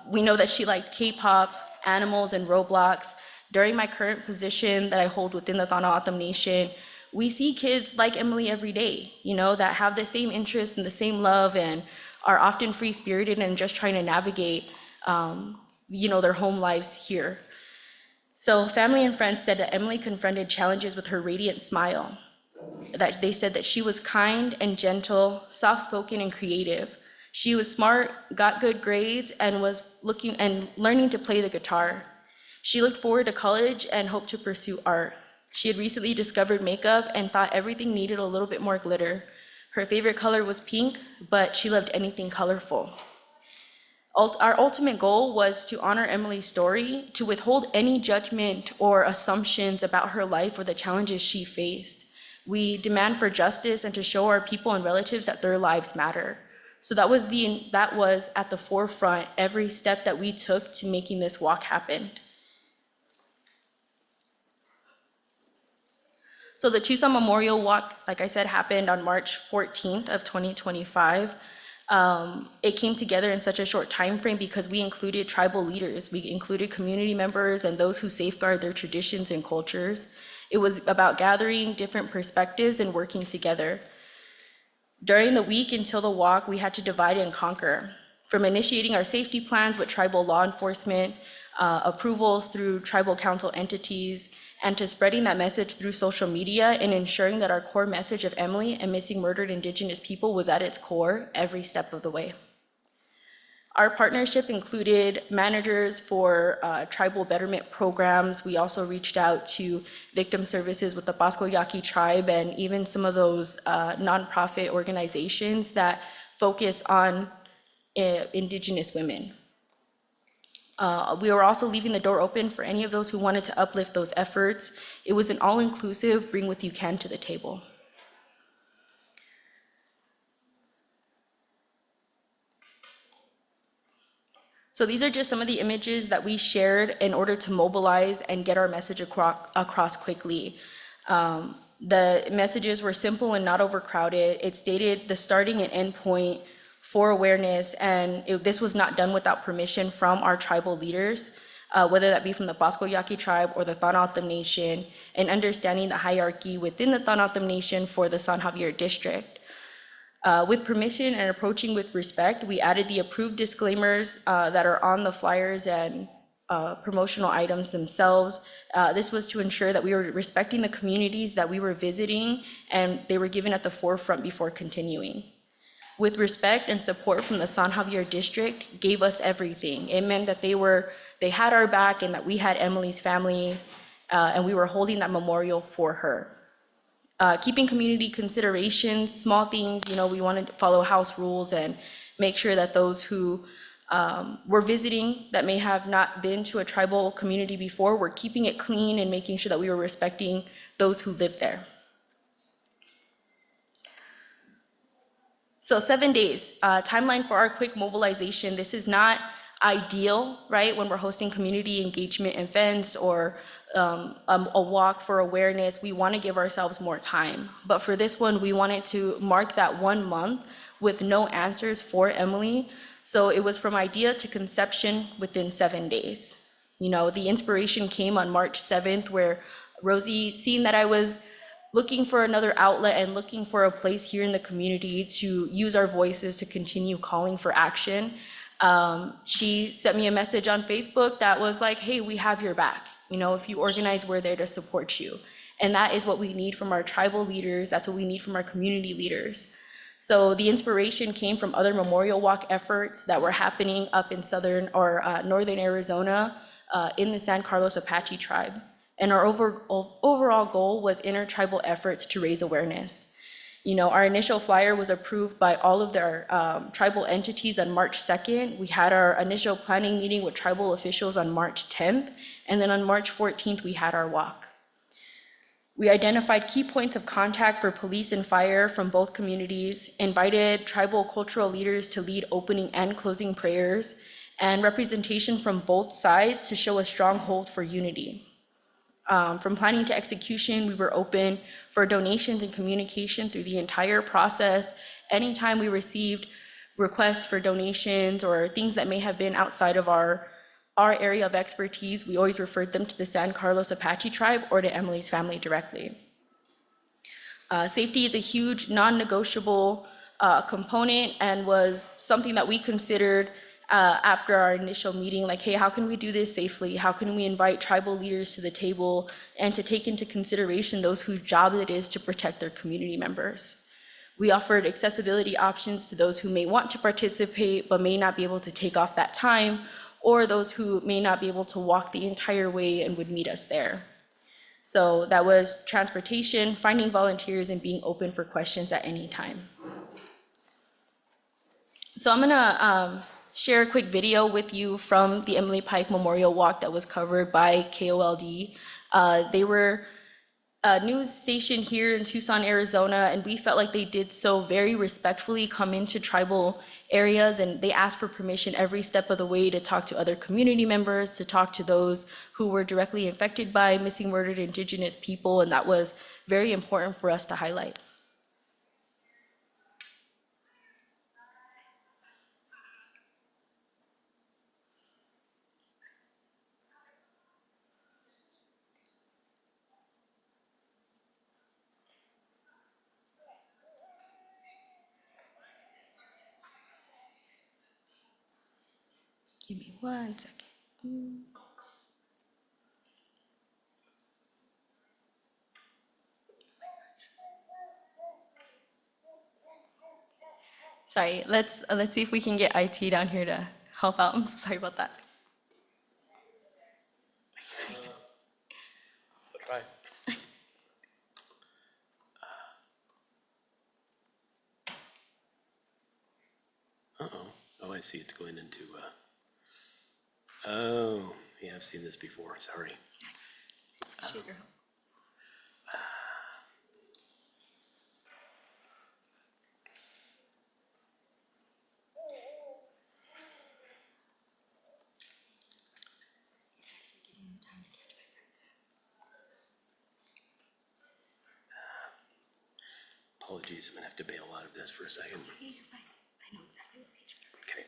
We know that she liked K-pop, animals, and Roblox. During my current position that I hold within the Thana'atam Nation, we see kids like Emily every day, that have the same interests and the same love and are often free-spirited and just trying to navigate, their home lives here. So family and friends said that Emily confronted challenges with her radiant smile. That they said that she was kind and gentle, soft-spoken and creative. She was smart, got good grades, and was learning to play the guitar. She looked forward to college and hoped to pursue art. She had recently discovered makeup and thought everything needed a little bit more glitter. Her favorite color was pink, but she loved anything colorful. Our ultimate goal was to honor Emily's story, to withhold any judgment or assumptions about her life or the challenges she faced. We demand for justice and to show our people and relatives that their lives matter. So that was at the forefront every step that we took to making this walk happen. So the Tucson Memorial Walk, like I said, happened on March 14th of 2025. It came together in such a short time frame because we included tribal leaders, we included community members and those who safeguard their traditions and cultures. It was about gathering different perspectives and working together. During the week until the walk, we had to divide and conquer. From initiating our safety plans with tribal law enforcement, approvals through tribal council entities, and to spreading that message through social media and ensuring that our core message of Emily and missing murdered Indigenous people was at its core every step of the way. Our partnership included managers for tribal betterment programs. We also reached out to victim services with the Pasco Yaqui tribe and even some of those nonprofit organizations that focus on Indigenous women. We were also leaving the door open for any of those who wanted to uplift those efforts. It was an all-inclusive, bring what you can to the table. So these are just some of the images that we shared in order to mobilize and get our message across quickly. The messages were simple and not overcrowded. It stated the starting and end point for awareness, and this was not done without permission from our tribal leaders, whether that be from the Pasco Yaqui tribe or the Thanatam Nation, and understanding the hierarchy within the Thanatam Nation for the San Javier district. With permission and approaching with respect, we added the approved disclaimers that are on the flyers and promotional items themselves. This was to ensure that we were respecting the communities that we were visiting and they were given at the forefront before continuing. With respect and support from the San Javier district gave us everything. It meant that they had our back and that we had Emily's family and we were holding that memorial for her. Keeping community considerations, small things, we wanted to follow house rules and make sure that those who were visiting that may have not been to a tribal community before were keeping it clean and making sure that we were respecting those who lived there. So 7 days, timeline for our quick mobilization. This is not ideal, right? When we're hosting community engagement events or a walk for awareness, we want to give ourselves more time. But for this one, we wanted to mark that 1 month with no answers for Emily. So it was from idea to conception within 7 days. The inspiration came on March 7th, where Rosie, seeing that I was looking for another outlet and looking for a place here in the community to use our voices to continue calling for action, she sent me a message on Facebook that was like, hey, we have your back. If you organize, we're there to support you. And that is what we need from our tribal leaders. That's what we need from our community leaders. So the inspiration came from other memorial walk efforts that were happening up in southern or northern Arizona in the San Carlos Apache tribe. And our overall goal was intertribal efforts to raise awareness. Our initial flyer was approved by all of their tribal entities on March 2nd. We had our initial planning meeting with tribal officials on March 10th. And then on March 14th, we had our walk. We identified key points of contact for police and fire from both communities, invited tribal cultural leaders to lead opening and closing prayers, and representation from both sides to show a stronghold for unity. From planning to execution, we were open for donations and communication through the entire process. Anytime we received requests for donations or things that may have been outside of our area of expertise, we always referred them to the San Carlos Apache tribe or to Emily's family directly. Safety is a huge non-negotiable component and was something that we considered after our initial meeting, like, hey, how can we do this safely? How can we invite tribal leaders to the table and to take into consideration those whose job it is to protect their community members? We offered accessibility options to those who may want to participate but may not be able to take off that time, or those who may not be able to walk the entire way and would meet us there. So that was transportation, finding volunteers, and being open for questions at any time. So I'm gonna share a quick video with you from the Emily Pike Memorial Walk that was covered by KOLD. They were a news station here in Tucson, Arizona, and we felt like they did so very respectfully, come into tribal areas, and they asked for permission every step of the way to talk to other community members, to talk to those who were directly affected by missing, murdered Indigenous people, and that was very important for us to highlight. Give me 1 second. Sorry, let's see if we can get IT down here to help out. I'm so sorry about that. I'll try. Uh-oh. Oh, I see. It's going into, oh, yeah, I've seen this before. Sorry. Sugar. Apologies, I'm gonna have to bail out of this for a second. Hey, you're fine. I know exactly what page you're on. Okay.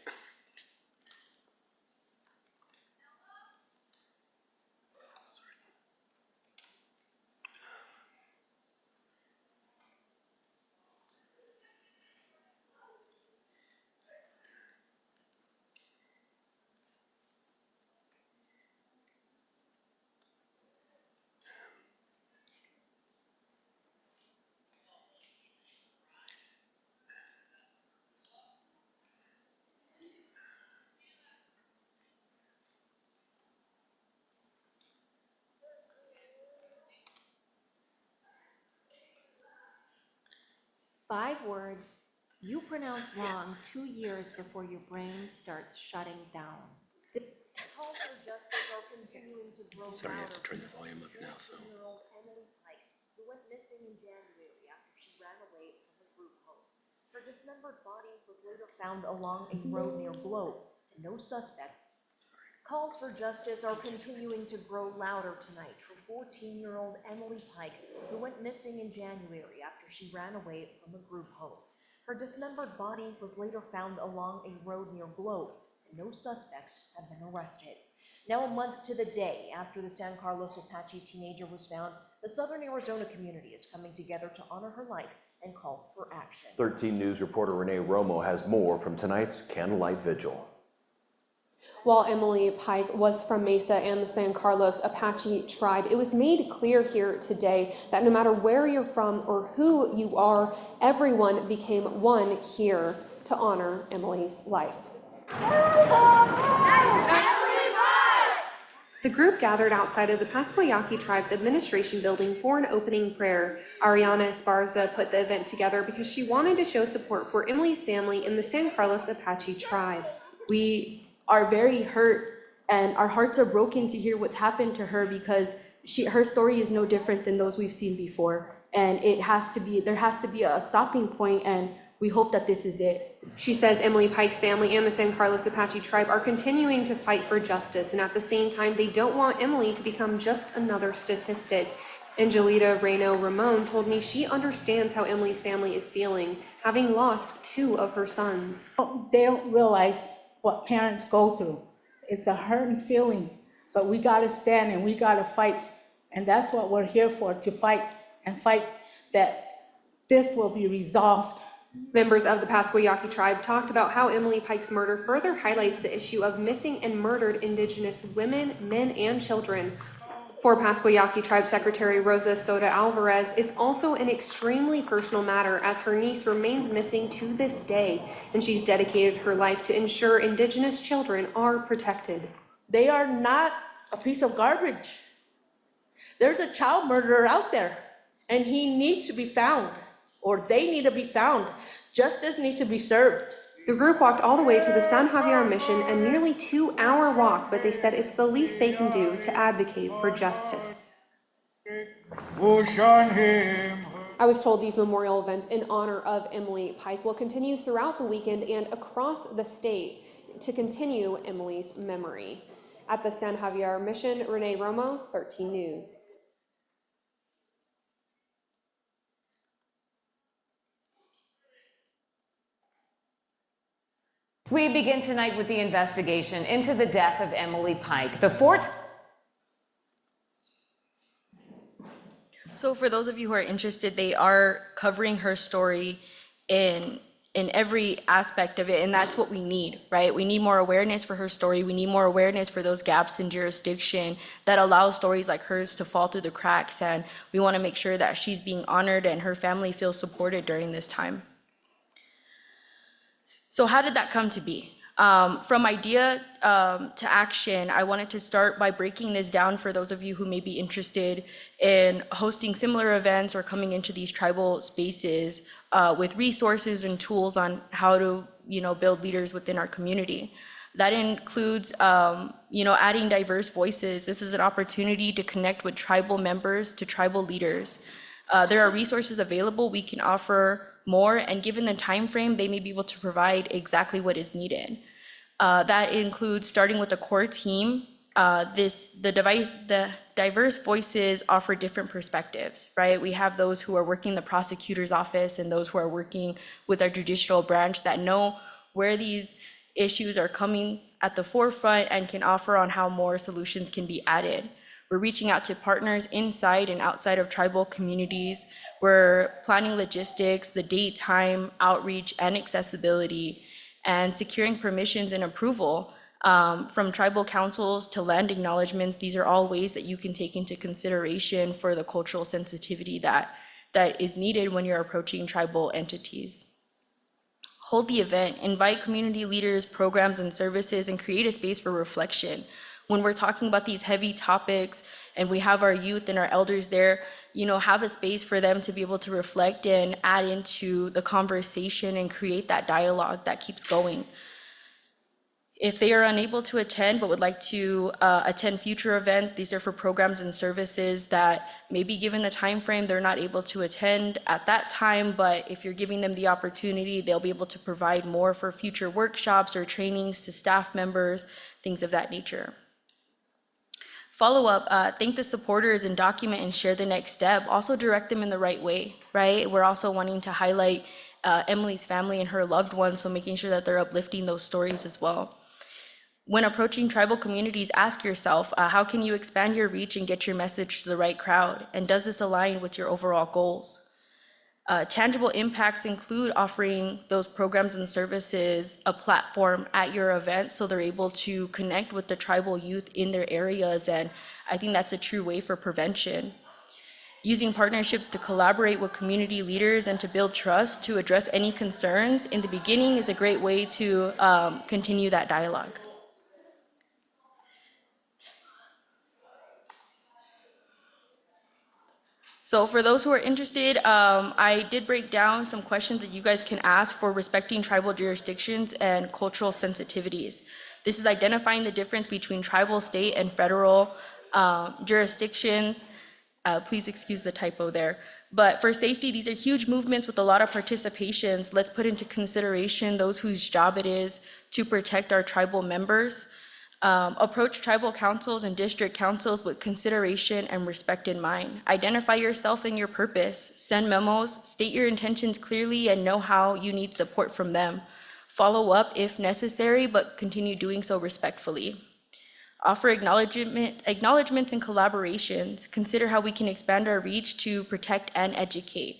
Five words you pronounce wrong 2 years before your brain starts shutting down. Calls for justice are continuing to grow Sorry, I have louder. to turn the volume up now, so. 14-year-old Emily Pike, who went missing in January after she ran away from a group home. Her dismembered body was later found along a road near Globe, and no suspect. Calls for justice are continuing to grow louder tonight for 14-year-old Emily Pike, who went missing in January after she ran away from a group home. Her dismembered body was later found along a road near Globe, and no suspects have been arrested. Now, a month to the day after the San Carlos Apache teenager was found, the Southern Arizona community is coming together to honor her life and call for action. 13 News reporter Renee Romo has more from tonight's Candlelight Vigil. While Emily Pike was from Mesa and the San Carlos Apache tribe, it was made clear here today that no matter where you're from or who you are, everyone became one here to honor Emily's life. The group gathered outside of the Pasquayaki tribe's administration building for an opening prayer. Ariana Esparza put the event together because she wanted to show support for Emily's family in the San Carlos Apache tribe. We are very hurt and our hearts are broken to hear what's happened to her because her story is no different than those we've seen before. And there has to be a stopping point, and we hope that this is it. She says Emily Pike's family and the San Carlos Apache tribe are continuing to fight for justice, and at the same time, they don't want Emily to become just another statistic. Angelita Reyno Ramon told me she understands how Emily's family is feeling, having lost 2 of her sons. They don't realize what parents go through. It's a hurting feeling, but we gotta stand and we gotta fight. And that's what we're here for, to fight and fight that this will be resolved. Members of the Pasquayaki tribe talked about how Emily Pike's murder further highlights the issue of missing and murdered Indigenous women, men, and children. For Pasquayaki Tribe Secretary Rosa Soda Alvarez, it's also an extremely personal matter as her niece remains missing to this day, and she's dedicated her life to ensure Indigenous children are protected. They are not a piece of garbage. There's a child murderer out there, and he needs to be found, or they need to be found. Justice needs to be served. The group walked all the way to the San Javier mission, a nearly 2-hour walk, but they said it's the least they can do to advocate for justice. I I was told these memorial events in honor of Emily Pike will continue throughout the weekend and across the state to continue Emily's memory. At the San Javier Mission, Renee Romo, 13 News. We begin tonight with the investigation into the death of Emily Pike. So for those of you who are interested, they are covering her story in every aspect of it, and that's what we need, right? We need more awareness for her story. We need more awareness for those gaps in jurisdiction that allow stories like hers to fall through the cracks, and we want to make sure that she's being honored and her family feels supported during this time. So how did that come to be? From idea to action, I wanted to start by breaking this down for those of you who may be interested in hosting similar events or coming into these tribal spaces with resources and tools on how to, build leaders within our community. That includes, adding diverse voices. This is an opportunity to connect with tribal members to tribal leaders. There are resources available. We can offer more, and given the time frame, they may be able to provide exactly what is needed. That includes starting with the core team. The diverse voices offer different perspectives, right? We have those who are working the prosecutor's office and those who are working with our judicial branch that know where these issues are coming at the forefront and can offer on how more solutions can be added. We're reaching out to partners inside and outside of tribal communities. We're planning logistics, the date, time, outreach, and accessibility, and securing permissions and approval from tribal councils to land acknowledgements. These are all ways that you can take into consideration for the cultural sensitivity that is needed when you're approaching tribal entities. Hold the event, invite community leaders, programs, and services, and create a space for reflection. When we're talking about these heavy topics and we have our youth and our elders there, have a space for them to be able to reflect and add into the conversation and create that dialogue that keeps going. If they are unable to attend but would like to attend future events, these are for programs and services that maybe given the time frame, they're not able to attend at that time, but if you're giving them the opportunity, they'll be able to provide more for future workshops or trainings to staff members, things of that nature. Follow up, thank the supporters and document and share the next step. Also direct them in the right way, right? We're also wanting to highlight Emily's family and her loved ones, so making sure that they're uplifting those stories as well. When approaching tribal communities, ask yourself, how can you expand your reach and get your message to the right crowd? And does this align with your overall goals? Tangible impacts include offering those programs and services a platform at your event so they're able to connect with the tribal youth in their areas, and I think that's a true way for prevention. Using partnerships to collaborate with community leaders and to build trust to address any concerns in the beginning is a great way to continue that dialogue. So for those who are interested, I did break down some questions that you guys can ask for respecting tribal jurisdictions and cultural sensitivities. This is identifying the difference between tribal, state, and federal jurisdictions. Please excuse the typo there. But for safety, these are huge movements with a lot of participations. Let's put into consideration those whose job it is to protect our tribal members. Approach tribal councils and district councils with consideration and respect in mind. Identify yourself and your purpose. Send memos, state your intentions clearly, and know how you need support from them. Follow up if necessary, but continue doing so respectfully. Offer acknowledgements and collaborations. Consider how we can expand our reach to protect and educate.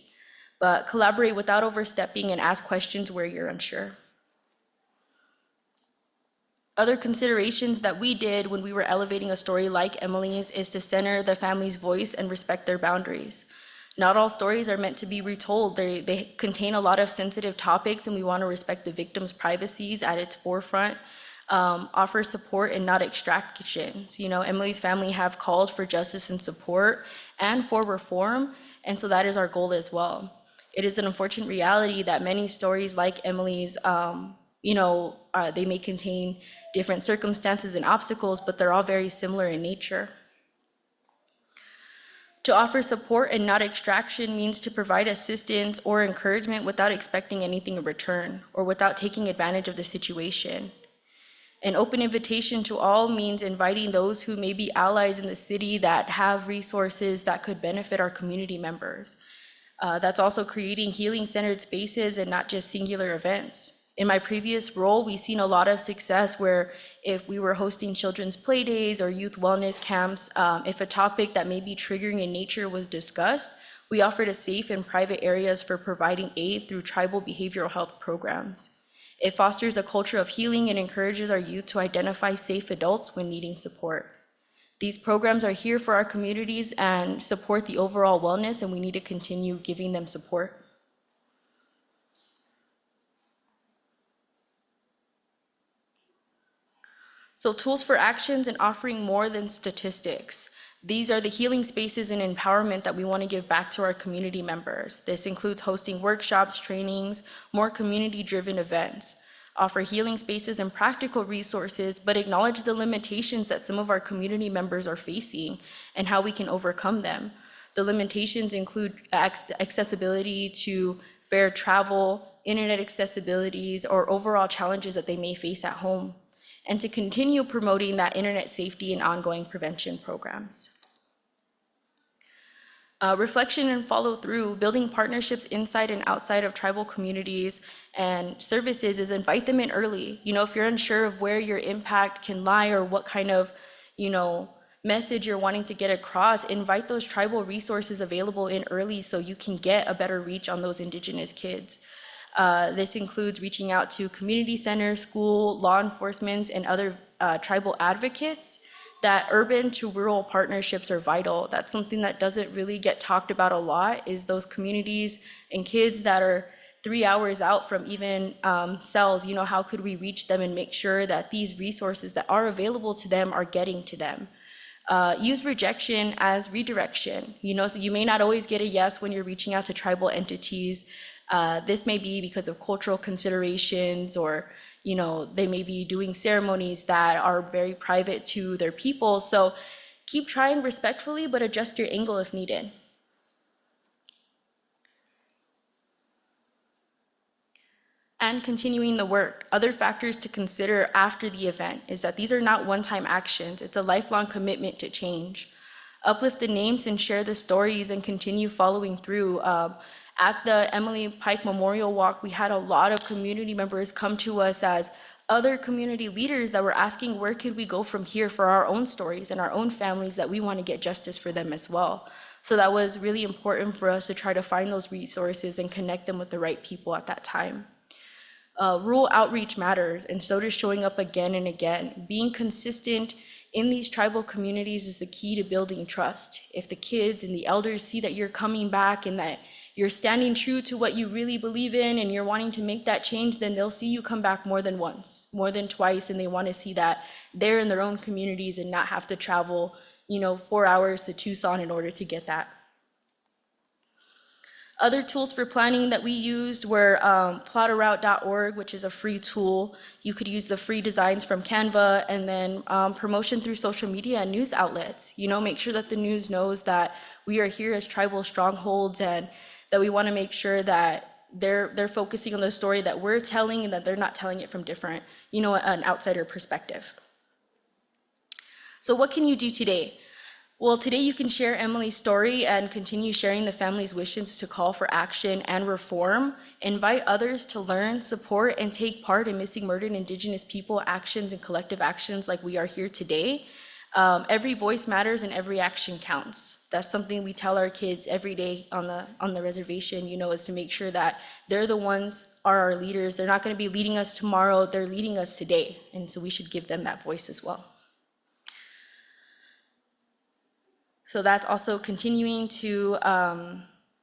But collaborate without overstepping and ask questions where you're unsure. Other considerations that we did when we were elevating a story like Emily's is to center the family's voice and respect their boundaries. Not all stories are meant to be retold. They contain a lot of sensitive topics, and we want to respect the victim's privacies at its forefront. Offer support and not extractions. Emily's family have called for justice and support and for reform, and so that is our goal as well. It is an unfortunate reality that many stories like Emily's, they may contain different circumstances and obstacles, but they're all very similar in nature. To offer support and not extraction means to provide assistance or encouragement without expecting anything in return or without taking advantage of the situation. An open invitation to all means inviting those who may be allies in the city that have resources that could benefit our community members. That's also creating healing-centered spaces and not just singular events. In my previous role, we've seen a lot of success where if we were hosting children's play days or youth wellness camps, if a topic that may be triggering in nature was discussed, we offered a safe and private areas for providing aid through tribal behavioral health programs. It fosters a culture of healing and encourages our youth to identify safe adults when needing support. These programs are here for our communities and support the overall wellness, and we need to continue giving them support. So tools for actions and offering more than statistics. These are the healing spaces and empowerment that we want to give back to our community members. This includes hosting workshops, trainings, more community-driven events, offer healing spaces and practical resources, but acknowledge the limitations that some of our community members are facing and how we can overcome them. The limitations include accessibility to fair travel, internet accessibilities, or overall challenges that they may face at home, and to continue promoting that internet safety and ongoing prevention programs. Reflection and follow through, building partnerships inside and outside of tribal communities and services is invite them in early. If you're unsure of where your impact can lie or what kind of, message you're wanting to get across, invite those tribal resources available in early so you can get a better reach on those Indigenous kids. This includes reaching out to community centers, school, law enforcement, and other tribal advocates. That urban to rural partnerships are vital. That's something that doesn't really get talked about a lot, is those communities and kids that are 3 hours out from even cells. How could we reach them and make sure that these resources that are available to them are getting to them? Use rejection as redirection. So you may not always get a yes when you're reaching out to tribal entities. This may be because of cultural considerations, or they may be doing ceremonies that are very private to their people. So keep trying respectfully, but adjust your angle if needed. And continuing the work. Other factors to consider after the event is that these are not one-time actions. It's a lifelong commitment to change. Uplift the names and share the stories and continue following through. At the Emily Pike Memorial Walk, we had a lot of community members come to us as other community leaders that were asking, where could we go from here for our own stories and our own families, that we want to get justice for them as well. So that was really important for us to try to find those resources and connect them with the right people at that time. Rural outreach matters, and so does showing up again and again. Being consistent in these tribal communities is the key to building trust. If the kids and the elders see that you're coming back and that you're standing true to what you really believe in and you're wanting to make that change, then they'll see you come back more than once, more than twice, and they want to see that they're in their own communities and not have to travel, 4 hours to Tucson in order to get that. Other tools for planning that we used were plotaroute.org, which is a free tool. You could use the free designs from Canva, and then promotion through social media and news outlets. Make sure that the news knows that we are here as tribal strongholds, and that we want to make sure that they're focusing on the story that we're telling, and that they're not telling it from different, an outsider perspective. So what can you do today? Well, today you can share Emily's story and continue sharing the family's wishes to call for action and reform. Invite others to learn, support, and take part in missing, murdered Indigenous people actions and collective actions like we are here today. Every voice matters and every action counts. That's something we tell our kids every day on the reservation, is to make sure that they're the ones, are our leaders. They're not going to be leading us tomorrow, they're leading us today. And so we should give them that voice as well. So that's also continuing to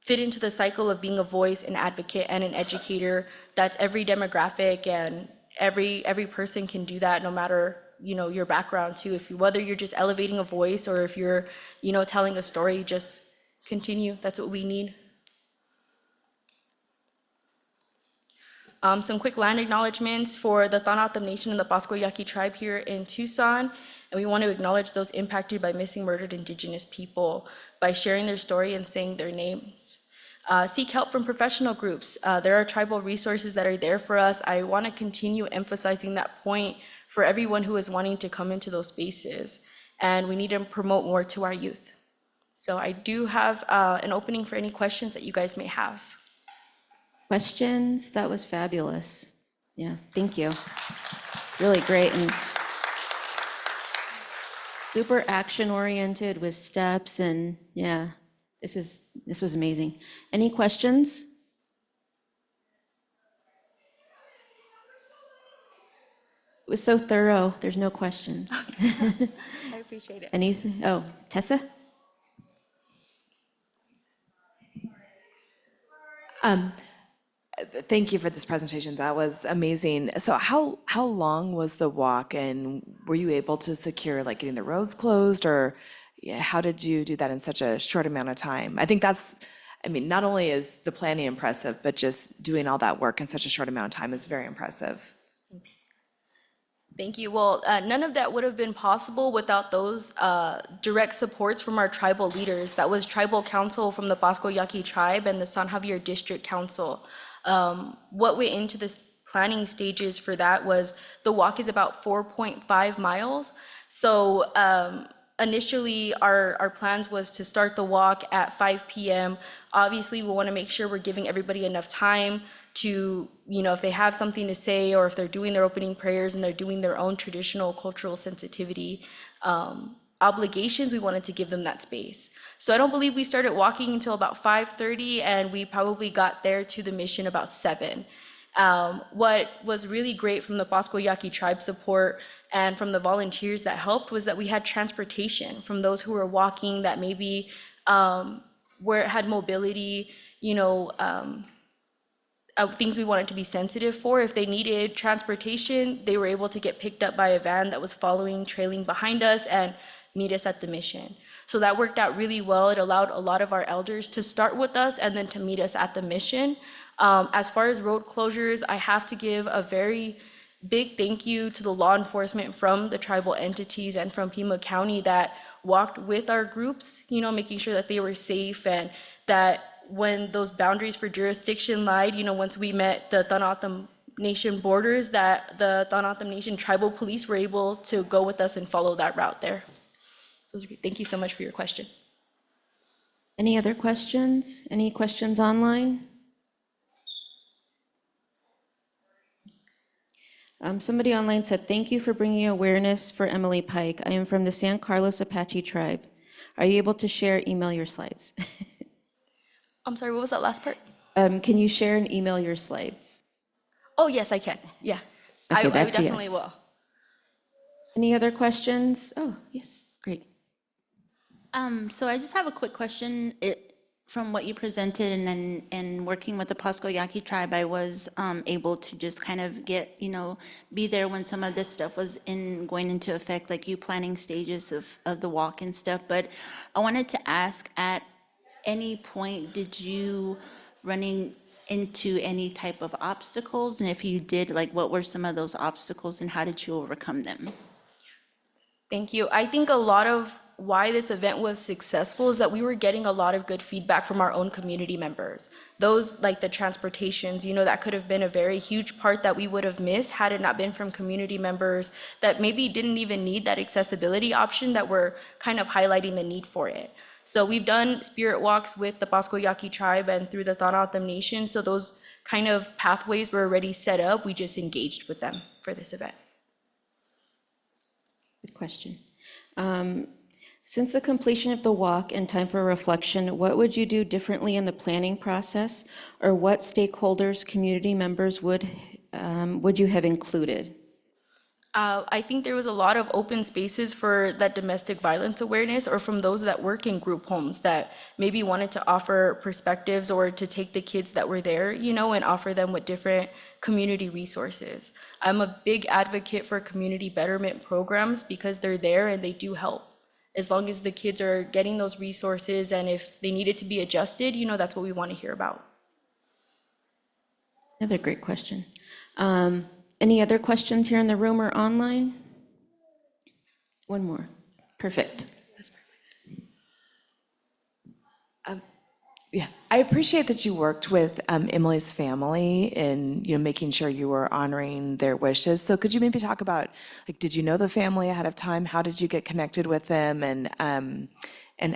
fit into the cycle of being a voice, an advocate, and an educator. That's every demographic, and every person can do that, no matter your background too. Whether you're just elevating a voice or if you're telling a story, just continue. That's what we need. Some quick land acknowledgements for the Thanatam Nation and the Pasco Yaqui tribe here in Tucson. And we want to acknowledge those impacted by missing, murdered Indigenous people by sharing their story and saying their names. Seek help from professional groups. There are tribal resources that are there for us. I want to continue emphasizing that point for everyone who is wanting to come into those spaces. And we need to promote more to our youth. So I do have an opening for any questions that you guys may have. Questions? That was fabulous. Yeah, thank you. Really great and super action-oriented with steps and yeah, this was amazing. Any questions? It was so thorough. There's no questions. I appreciate it. Anything? Oh, Tessa? Thank you for this presentation. That was amazing. So how long was the walk, and were you able to secure like getting the roads closed, or yeah, how did you do that in such a short amount of time? I think that's, I mean, not only is the planning impressive, but just doing all that work in such a short amount of time is very impressive. Thank you. Well, none of that would have been possible without those direct supports from our tribal leaders. That was Tribal Council from the Pasco Yaqui Tribe and the San Javier District Council. What went into this planning stages for that was the walk is about 4.5 miles. So initially our plans was to start the walk at 5 p.m. Obviously, we want to make sure we're giving everybody enough time to, you know, if they have something to say or if they're doing their opening prayers and they're doing their own traditional cultural sensitivity obligations, we wanted to give them that space. So I don't believe we started walking until about 5:30, and we probably got there to the mission about 7. What was really great from the Pasco Yaqui tribe support and from the volunteers that helped was that we had transportation from those who were walking that maybe had mobility, you know, things we wanted to be sensitive for. If they needed transportation, they were able to get picked up by a van that was trailing behind us and meet us at the mission. So that worked out really well. It allowed a lot of our elders to start with us and then to meet us at the mission. As far as road closures, I have to give a very big thank you to the law enforcement from the tribal entities and from Pima County that walked with our groups, you know, making sure that they were safe and that when those boundaries for jurisdiction lied, you know, once we met the Tanatam Nation borders, that the Tanatam Nation tribal police were able to go with us and follow that route there. So thank you so much for your question. Any other questions? Any questions online? Somebody online said, thank you for bringing awareness for Emily Pike. I am from the San Carlos Apache tribe. Are you able to email your slides? I'm sorry, what was that last part? Can you share and email your slides? Oh, yes, I can. Yeah, Okay, I that's a definitely yes. will. Any other questions? Oh, yes, great. So I just have a quick question. From what you presented and working with the Pasco Yaqui tribe, I was able to just kind of get, be there when some of this stuff was going into effect, like you planning stages of the walk and stuff. But I wanted to ask, at any point, did you running into any type of obstacles? And if you did, like what were some of those obstacles and how did you overcome them? Thank you. I think a lot of why this event was successful is that we were getting a lot of good feedback from our own community members. Those like the transportations, that could have been a very huge part that we would have missed had it not been from community members that maybe didn't even need that accessibility option that were kind of highlighting the need for it. So we've done spirit walks with the Pasco Yaqui tribe and through the Tanatam Nation. So those kind of pathways were already set up. We just engaged with them for this event. Good question. Since the completion of the walk and time for reflection, what would you do differently in the planning process, or what stakeholders, community members would you have included? I think there was a lot of open spaces for that domestic violence awareness, or from those that work in group homes that maybe wanted to offer perspectives or to take the kids that were there, and offer them with different community resources. I'm a big advocate for community betterment programs because they're there and they do help. As long as the kids are getting those resources, and if they needed to be adjusted, that's what we want to hear about. Another great question. Any other questions here in the room or online? One more. Perfect. Yeah, I appreciate that you worked with Emily's family in, making sure you were honoring their wishes. So could you maybe talk about, like, did you know the family ahead of time? How did you get connected with them, and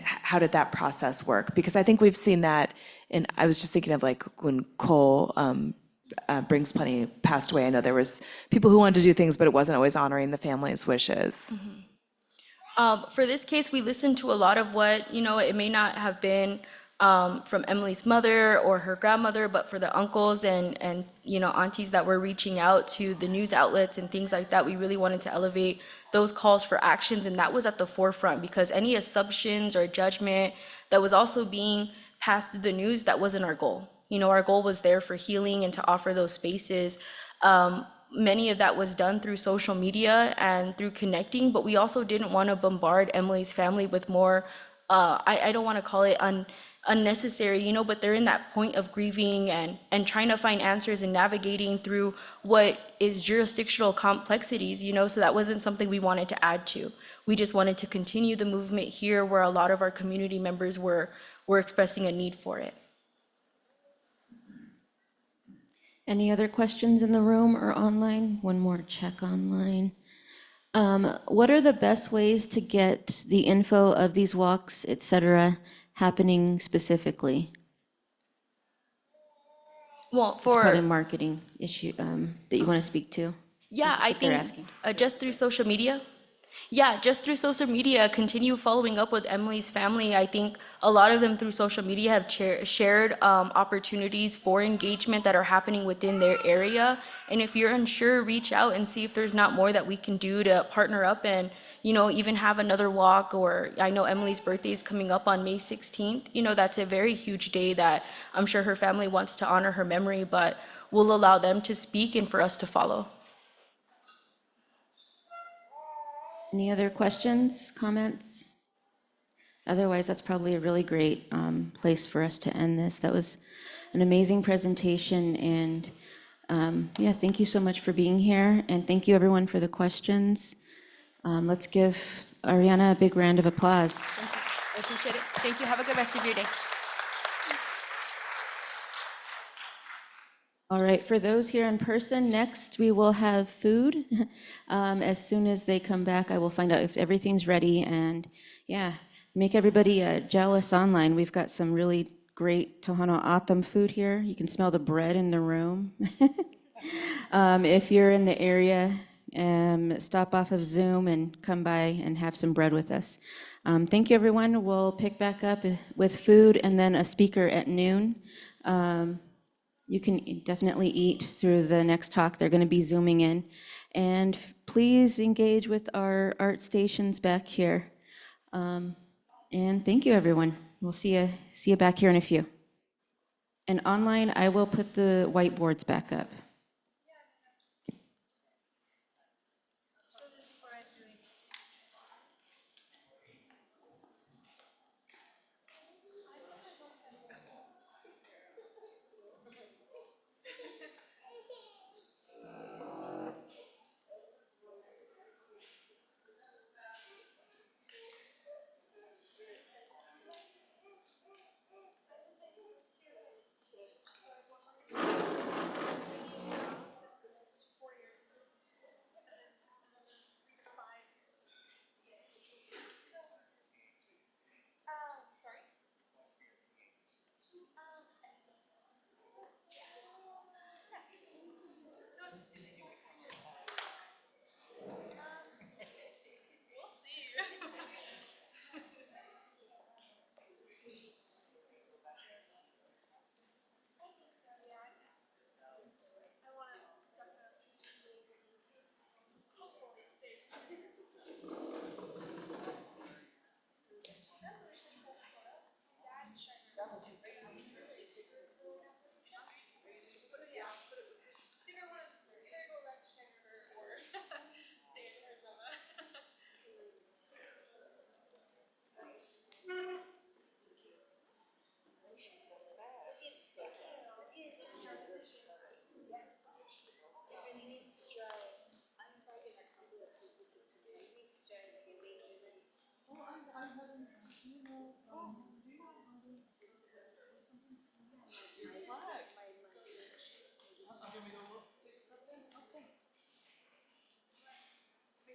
how did that process work? Because I think we've seen that, and I was just thinking of like when Cole Brings Plenty passed away. I know there was people who wanted to do things, but it wasn't always honoring the family's wishes. For this case, we listened to a lot of what, it may not have been from Emily's mother or her grandmother, but for the uncles and aunties that were reaching out to the news outlets and things like that, we really wanted to elevate those calls for actions, and that was at the forefront, because any assumptions or judgment that was also being passed through the news, that wasn't our goal. Our goal was there for healing and to offer those spaces. Many of that was done through social media and through connecting, but we also didn't want to bombard Emily's family with more, I don't want to call it unnecessary, but they're in that point of grieving and trying to find answers and navigating through what is jurisdictional complexities, so that wasn't something we wanted to add to. We just wanted to continue the movement here where a lot of our community members were expressing a need for it. Any other questions in the room or online? One more check online. What are the best ways to get the info of these walks, et cetera, happening specifically? Well, It's probably a for, marketing issue that you want to speak to. yeah, I What they're think asking. just through social media. Yeah, just through social media, continue following up with Emily's family. I think a lot of them through social media have shared opportunities for engagement that are happening within their area. And if you're unsure, reach out and see if there's not more that we can do to partner up and, even have another walk. Or I know Emily's birthday is coming up on May 16th. That's a very huge day that I'm sure her family wants to honor her memory, but we'll allow them to speak and for us to follow. Any other questions, comments? Otherwise, that's probably a really great place for us to end this. That was an amazing presentation, and yeah, thank you so much for being here, and thank you everyone for the questions. Let's give Ariana a big round of applause. Thank you. I appreciate it. Thank you. Have a good rest of your day. All right, for those here in person, next we will have food. As soon as they come back, I will find out if everything's ready, and yeah, make everybody jealous online. We've got some really great Tohono O'odham food here. You can smell the bread in the room. If you're in the area, stop off of Zoom and come by and have some bread with us. Thank you, everyone. We'll pick back up with food and then a speaker at noon. You can definitely eat through the next talk. They're going to be Zooming in. And please engage with our art stations back here. And thank you, everyone. We'll see you back here in a few. And online, I will put the whiteboards back up.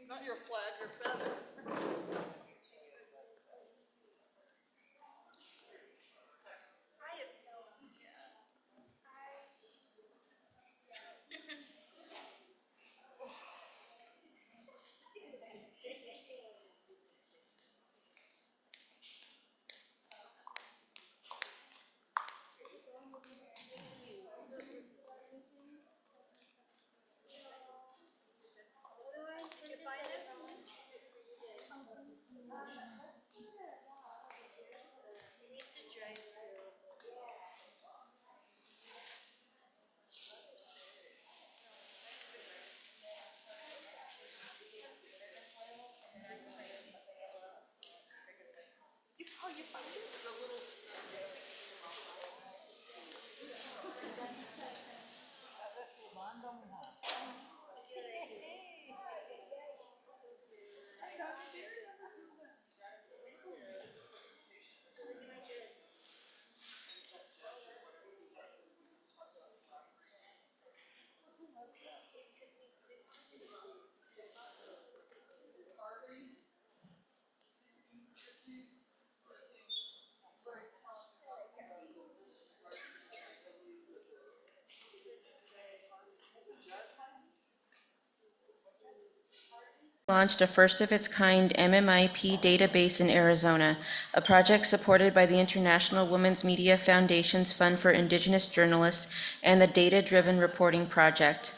Not your flag, your feather. Launched a first-of-its-kind MMIP database in Arizona, a project supported by the International Women's Media Foundation's Fund for Indigenous Journalists and the Data-Driven Reporting Project.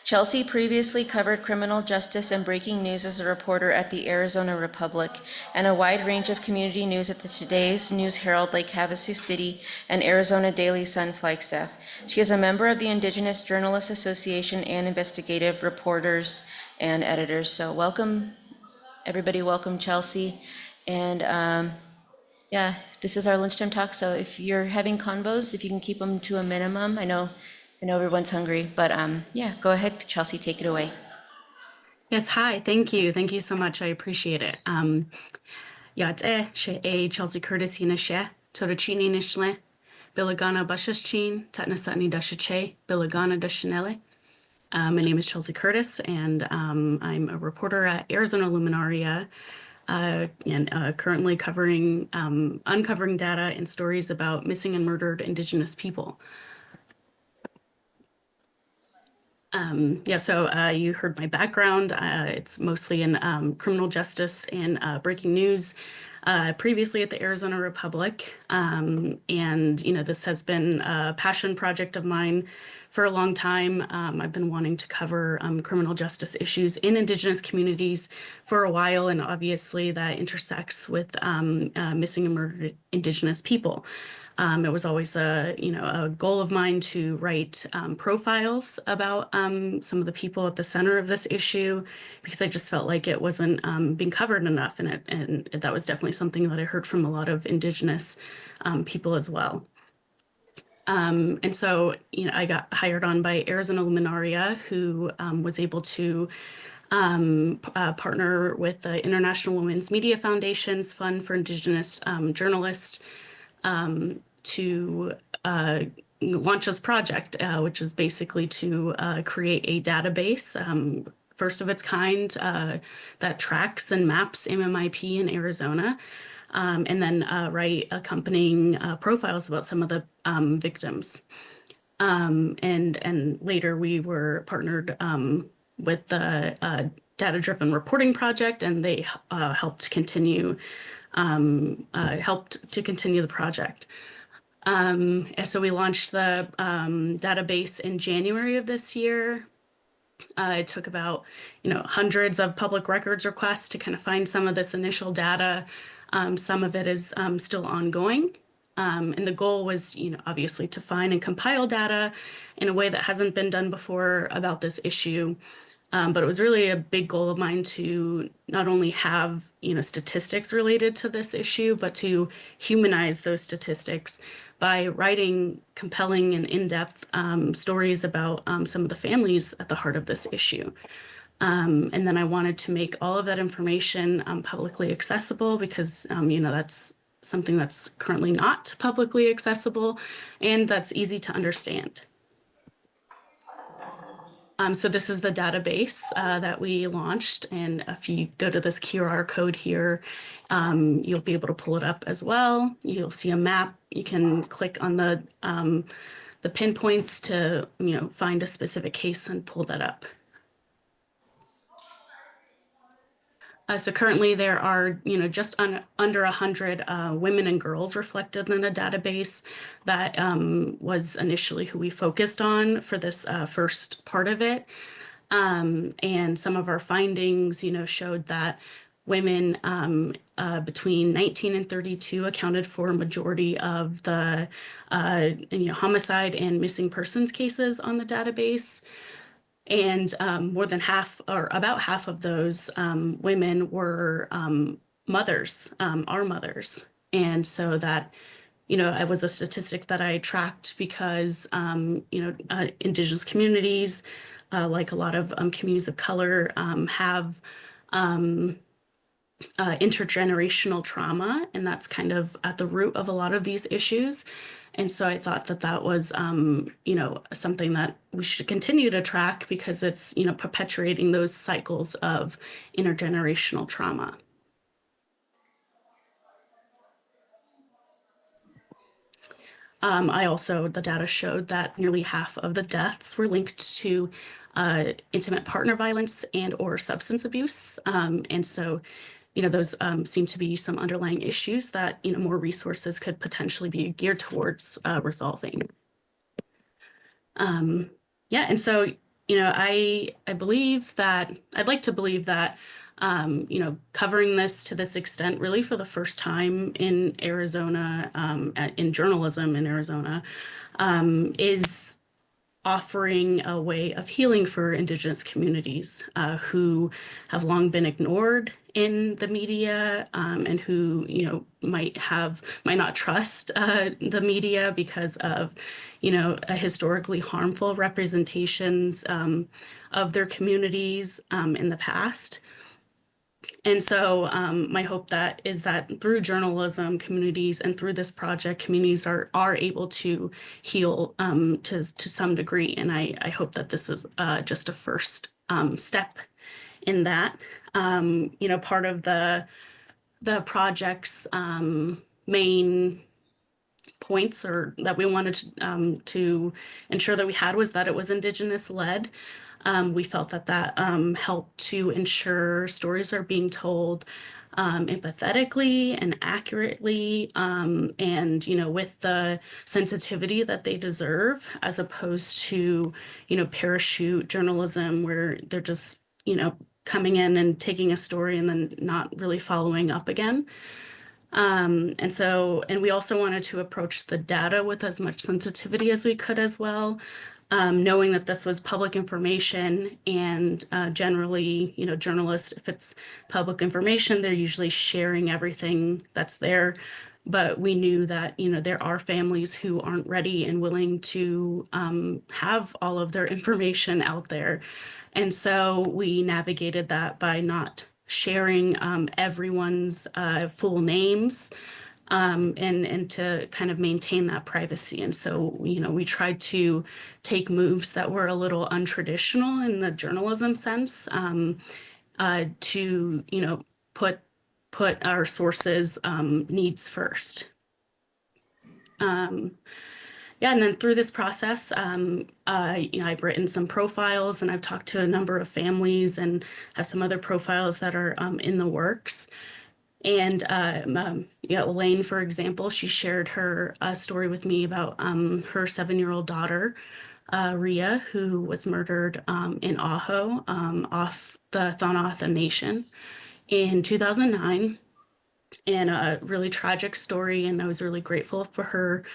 Chelsea previously covered criminal justice and breaking news as a reporter at the Arizona Republic and a wide range of community news at the Today's News Herald, Lake Havasu City, and Arizona Daily Sun Flagstaff. She is a member of the Indigenous Journalists Association and Investigative Reporters and Editors. So welcome, everybody. Welcome, Chelsea. And yeah, this is our lunchtime talk. So if you're having convos, if you can keep them to a minimum. I know everyone's hungry, but yeah, go ahead, Chelsea, take it away. Yes, hi, thank you. Thank you so much. I appreciate it. Yate, she Chelsea Curtis Yinashe, Torachini Nishle, Bilagana Bashashchin, Tatnasani Dashache, Bilagana Dashanele. My name is Chelsea Curtis, and I'm a reporter at Arizona Luminaria, and currently covering, uncovering data and stories about missing and murdered Indigenous people. Yeah, so you heard my background. It's mostly in criminal justice and breaking news. Previously at the Arizona Republic, and this has been a passion project of mine for a long time. I've been wanting to cover criminal justice issues in Indigenous communities for a while, and obviously that intersects with missing and murdered Indigenous people. It was always a goal of mine to write profiles about some of the people at the center of this issue, because I just felt like it wasn't being covered enough, and that was definitely something that I heard from a lot of Indigenous people as well. And so, I got hired on by Arizona Luminaria, who was able to partner with the International Women's Media Foundation's Fund for Indigenous Journalists to launch this project, which is basically to create a database, first of its kind, that tracks and maps MMIP in Arizona, and then write accompanying profiles about some of the victims. And later we were partnered with the Data-Driven Reporting Project, and they helped continue the project. So we launched the database in January of this year. It took about, hundreds of public records requests to kind of find some of this initial data. Some of it is still ongoing. And the goal was, obviously to find and compile data in a way that hasn't been done before about this issue. But it was really a big goal of mine to not only have, statistics related to this issue, but to humanize those statistics by writing compelling and in-depth stories about some of the families at the heart of this issue. And then I wanted to make all of that information publicly accessible because, that's something that's currently not publicly accessible and that's easy to understand. So this is the database that we launched, and if you go to this QR code here, you'll be able to pull it up as well. You'll see a map. You can click on the pinpoints to find a specific case and pull that up. So currently there are, just under 100 women and girls reflected in a database. That was initially who we focused on for this first part of it. And some of our findings, showed that women between 19 and 32 accounted for a majority of the homicide and missing persons cases on the database. And more than half, or about half of those women were mothers, our mothers. And so that, it was a statistic that I tracked because, Indigenous communities, like a lot of communities of color, have intergenerational trauma, and that's kind of at the root of a lot of these issues. And so I thought that that was, something that we should continue to track because it's, perpetuating those cycles of intergenerational trauma. The data showed that nearly half of the deaths were linked to intimate partner violence and or substance abuse. And so, those seem to be some underlying issues that, more resources could potentially be geared towards resolving. And so, I believe that, I'd like to believe that, covering this to this extent, really for the first time in Arizona, in journalism in Arizona, is offering a way of healing for Indigenous communities who have long been ignored in the media and who, might not trust the media because of, historically harmful representations of their communities in the past. And so my hope is that through journalism, communities, and through this project, communities are able to heal to some degree. And I hope that this is just a first step in that. Part of the project's main points or that we wanted to ensure that we had was that it was Indigenous led. We felt that helped to ensure stories are being told empathetically and accurately, and with the sensitivity that they deserve, as opposed to parachute journalism where they're just coming in and taking a story and then not really following up again. And we also wanted to approach the data with as much sensitivity as we could as well. Knowing that this was public information and generally, journalists, if it's public information, they're usually sharing everything that's there. But we knew that, there are families who aren't ready and willing to have all of their information out there. And so we navigated that by not sharing everyone's full names. And to kind of maintain that privacy. And so, we tried to take moves that were a little untraditional in the journalism sense to, put our sources' needs first. And then through this process, I've written some profiles and I've talked to a number of families and have some other profiles that are in the works. And Elaine, for example, she shared her story with me about her 7-year-old daughter, Rhea, who was murdered in Ajo off the Thonotha Nation in 2009. And a really tragic story, and I was really grateful for her,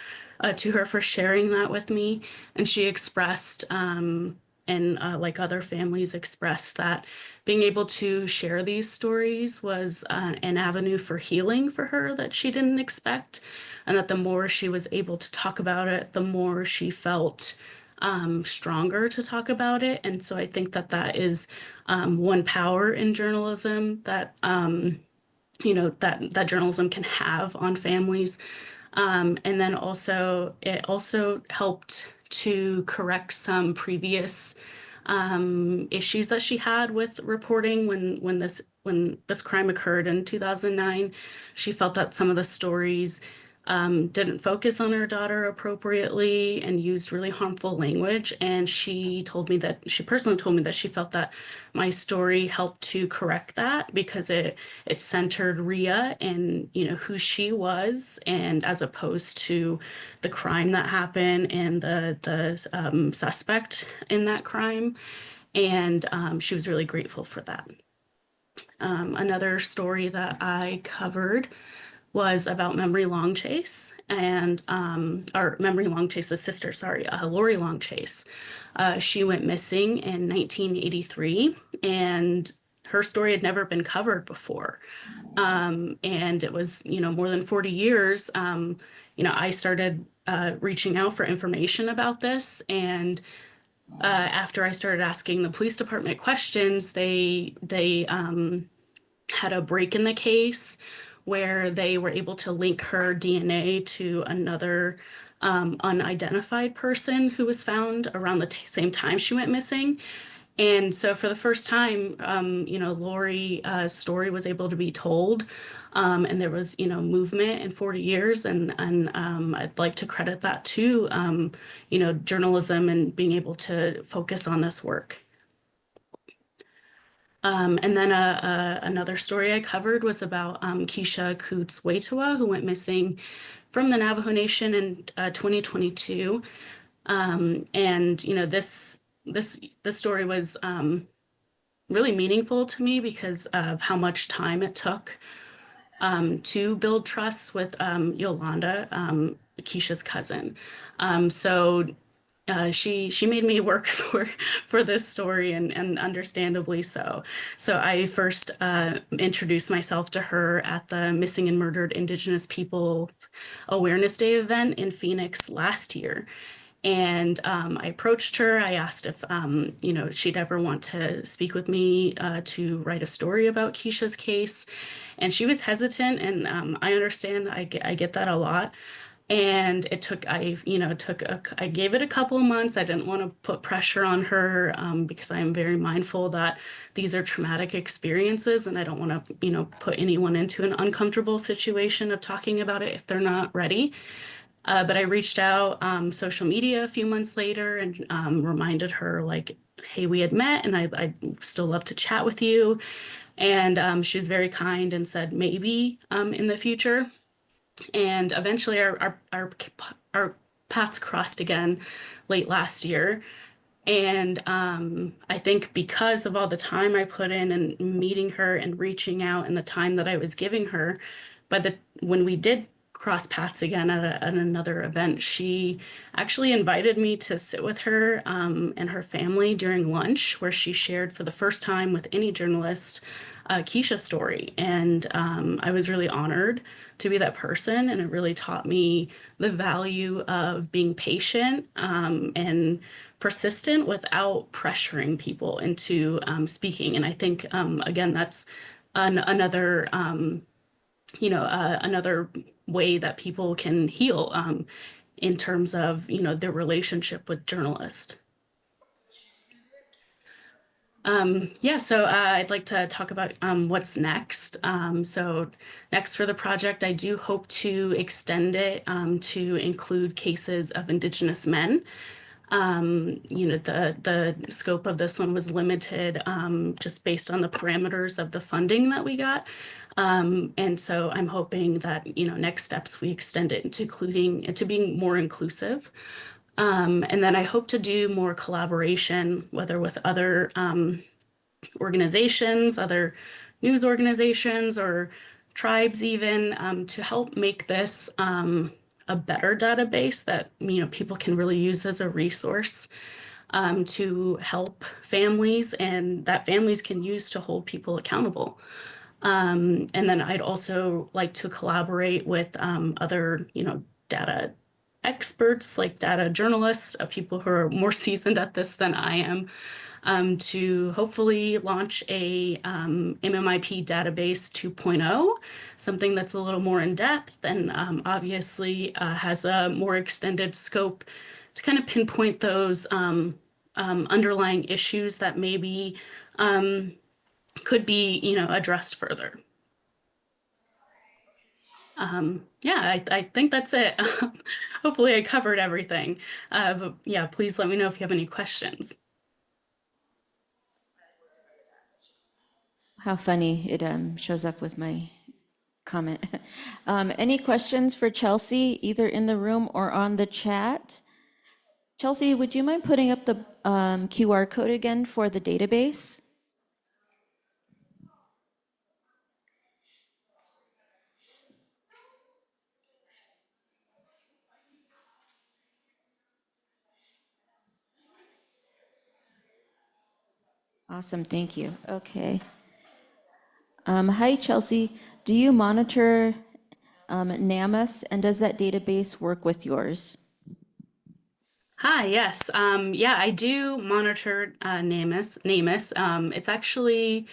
to her for sharing that with me. And she expressed, like other families expressed, that being able to share these stories was an avenue for healing for her that she didn't expect, and that the more she was able to talk about it, the more she felt stronger to talk about it. And so I think that that is one power in journalism that that journalism can have on families. And then also, it also helped to correct some previous issues that she had with reporting when this crime occurred in 2009. She felt that some of the stories didn't focus on her daughter appropriately and used really harmful language. And she personally told me that she felt that my story helped to correct that because it centered Ria and who she was, and as opposed to the crime that happened and the suspect in that crime. And she was really grateful for that. Another story that I covered was about Memory Long Chase and or Memory Long Chase's sister, sorry, Lori Long Chase. She went missing in 1983, and her story had never been covered before. And it was, more than 40 years. I started reaching out for information about this, and after I started asking the police department questions, they had a break in the case where they were able to link her DNA to another unidentified person who was found around the same time she went missing. And so for the first time, Lori's story was able to be told, and there was, movement in 40 years. And I'd like to credit that to, journalism and being able to focus on this work. And then another story I covered was about Keisha Coots Waitawa, who went missing from the Navajo Nation in 2022. And this story was really meaningful to me because of how much time it took to build trust with Yolanda, Keisha's cousin. She made me work for this story, and understandably so. So I first introduced myself to her at the Missing and Murdered Indigenous People Awareness Day event in Phoenix last year. And I approached her. I asked if she'd ever want to speak with me to write a story about Keisha's case, and she was hesitant. And I understand. I get that a lot. And it took, I gave it a couple of months. I didn't want to put pressure on her because I am very mindful that these are traumatic experiences, and I don't want to, put anyone into an uncomfortable situation of talking about it if they're not ready. But I reached out social media a few months later and reminded her, like, hey, we had met and I'd still love to chat with you. And she was very kind and said maybe in the future. And eventually our paths crossed again late last year. And I think because of all the time I put in and meeting her and reaching out and the time that I was giving her, when we did cross paths again at another event, she actually invited me to sit with her and her family during lunch, where she shared for the first time with any journalist Keisha's story. And I was really honored to be that person, and it really taught me the value of being patient and persistent without pressuring people into speaking. And I think, again, that's another another way that people can heal in terms of, their relationship with journalists. So I'd like to talk about what's next. So next for the project, I do hope to extend it to include cases of Indigenous men. The scope of this one was limited just based on the parameters of the funding that we got. And so I'm hoping that, next steps we extend it into being more inclusive. And then I hope to do more collaboration, whether with other organizations, other news organizations, or tribes even, to help make this a better database that people can really use as a resource to help families, and that families can use to hold people accountable. And then I'd also like to collaborate with other data experts like data journalists, people who are more seasoned at this than I am, to hopefully launch a MMIP database 2.0, something that's a little more in depth and obviously has a more extended scope to kind of pinpoint those underlying issues that maybe could be, addressed further. Yeah, I think that's it. Hopefully I covered everything. But yeah, please let me know if you have any questions. How funny it shows up with my comment. Any questions for Chelsea, either in the room or on the chat? Chelsea, would you mind putting up the QR code again for the database? Awesome, thank you. Okay. Hi, Chelsea. Do you monitor NAMUS, and does that database work with yours? Hi, yes. Yeah, I do monitor NAMUS. It's actually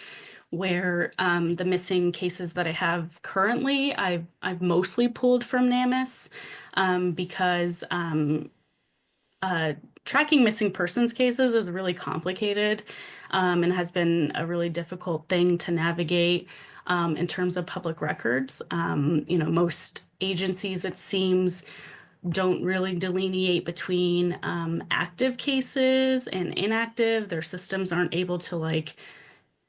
where the missing cases that I have currently, I've mostly pulled from NAMUS because tracking missing persons cases is really complicated and has been a really difficult thing to navigate in terms of public records. Most agencies, it seems, don't really delineate between active cases and inactive. Their systems aren't able to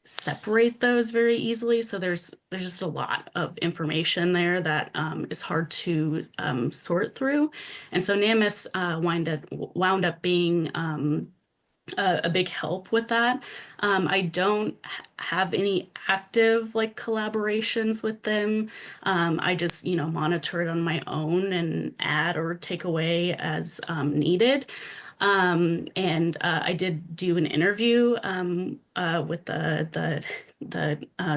separate those very easily. So there's just a lot of information there that is hard to sort through. And so NAMUS wound up being a big help with that. I don't have any active collaborations with them. I just monitor it on my own and add or take away as needed. And I did do an interview with the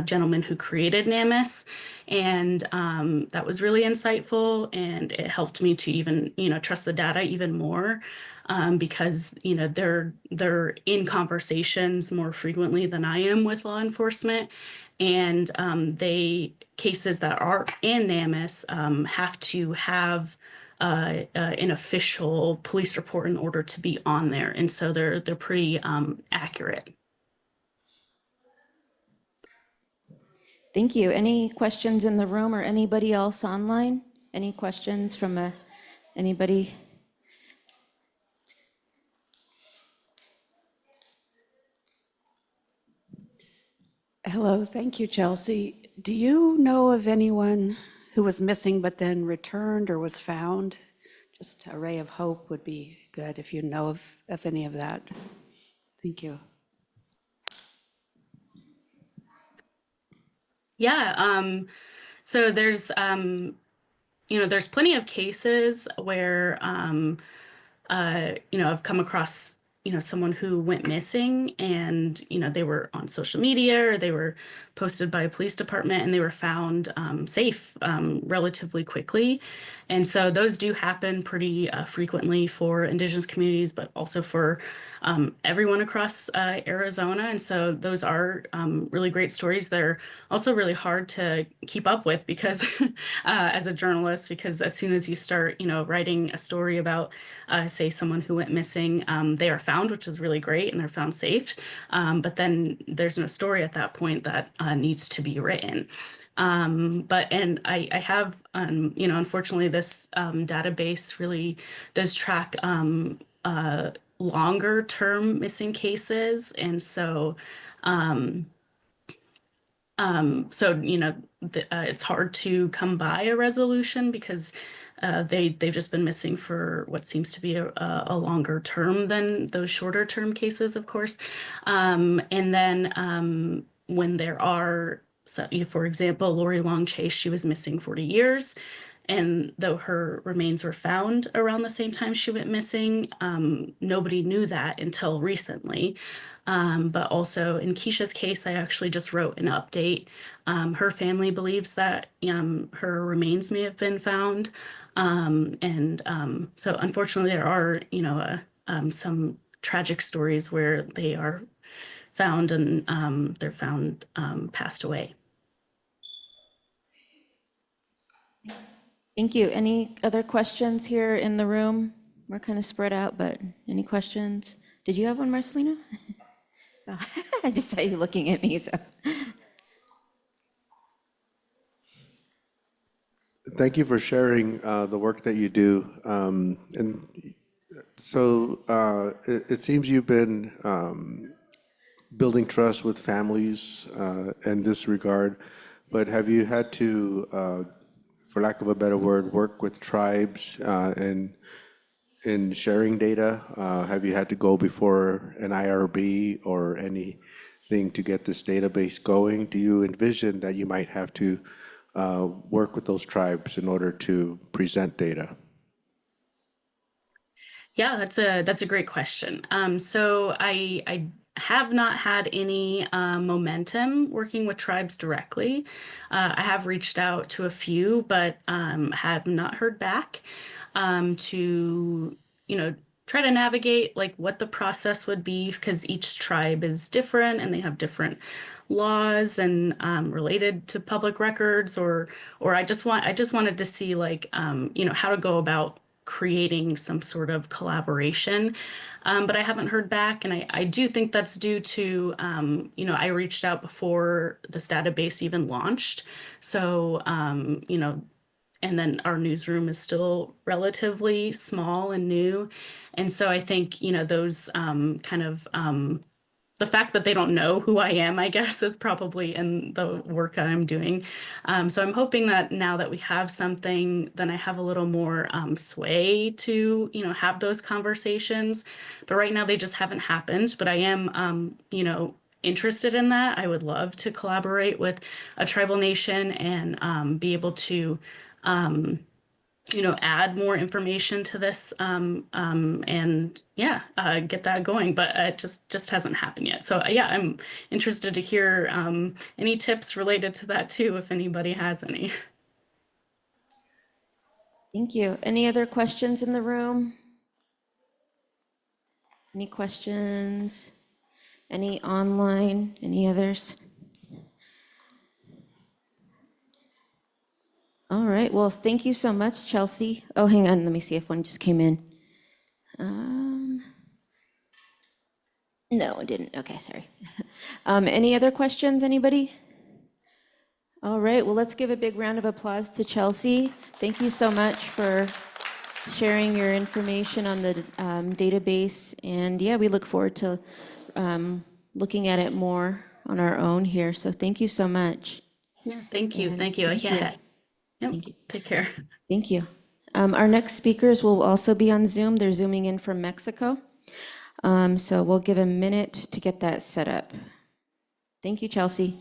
gentleman who created NAMUS, and that was really insightful, and it helped me to even trust the data even more. Because they're in conversations more frequently than I am with law enforcement, and cases that are in NAMUS have to have an official police report in order to be on there, and so they're pretty accurate. Thank you. Any questions in the room or anybody else online? Any questions from anybody? Hello, thank you, Chelsea. Do you know of anyone who was missing but then returned or was found? Just a ray of hope would be good if you know of any of that. Thank you. Yeah, so there's there's plenty of cases where I've come across someone who went missing, and they were on social media or they were posted by a police department, and they were found safe relatively quickly. And so those do happen pretty frequently for Indigenous communities, but also for everyone across Arizona. And so those are really great stories. They're also really hard to keep up with because as a journalist, because as soon as you start, writing a story about, say, someone who went missing, they are found, which is really great, and they're found safe. But then there's no story at that point that needs to be written. And I have, unfortunately, this database really does track longer term missing cases. And so, it's hard to come by a resolution because they've just been missing for what seems to be a longer term than those shorter term cases, of course. And then when there are, so, for example, Lori Long Chase, she was missing 40 years. And though her remains were found around the same time she went missing, nobody knew that until recently. But also in Keisha's case, I actually just wrote an update. Her family believes that her remains may have been found. So unfortunately, there are, some tragic stories where they are found and they're found passed away. Thank you. Any other questions here in the room? We're kind of spread out, but any questions? Did you have one, Marcelino? Oh, I just saw you looking at me, so. Thank you for sharing the work that you do. It seems you've been building trust with families in this regard, but have you had to, for lack of a better word, work with tribes in sharing data? Have you had to go before an IRB or anything to get this database going? Do you envision that you might have to work with those tribes in order to present data? Yeah, that's a great question. So I have not had any momentum working with tribes directly. I have reached out to a few, but have not heard back to, try to navigate like what the process would be because each tribe is different and they have different laws and related to public records or I just wanted to see like how to go about creating some sort of collaboration. But I haven't heard back. And I do think that's due to, I reached out before this database even launched. So, and then our newsroom is still relatively small and new. And so I think, those the fact that they don't know who I am, I guess, is probably in the work that I'm doing. So I'm hoping that now that we have something, then I have a little more sway to, have those conversations. But right now they just haven't happened. But I am, interested in that. I would love to collaborate with a tribal nation and be able to add more information to this and get that going. But it just hasn't happened yet. So yeah, I'm interested to hear any tips related to that too, if anybody has any. Thank you. Any other questions in the room? Any questions? Any online? Any others? All right. Well, thank you so much, Chelsea. Oh, hang on. Let me see if one just came in. No, it didn't. Okay, sorry. Any other questions, anybody? All right. Well, let's give a big round of applause to Chelsea. Thank you so much for sharing your information on the database. And yeah, we look forward to looking at it more on our own here. So thank you so much. Yeah, thank you. Thank you. Thank Yeah. you. Yep. Thank you. Take care. Thank you. Our next speakers will also be on Zoom. They're Zooming in from Mexico. So we'll give a minute to get that set up. Thank you, Chelsea.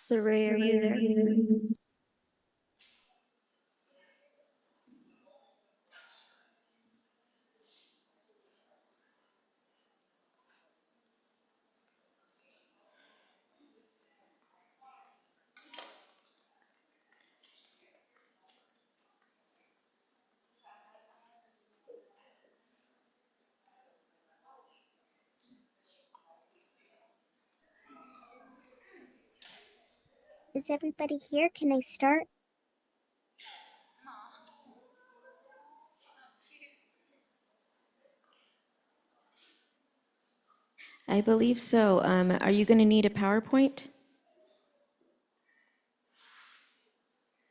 Saray, are you there? Is everybody here? Can I start? I believe so. Are you going to need a PowerPoint?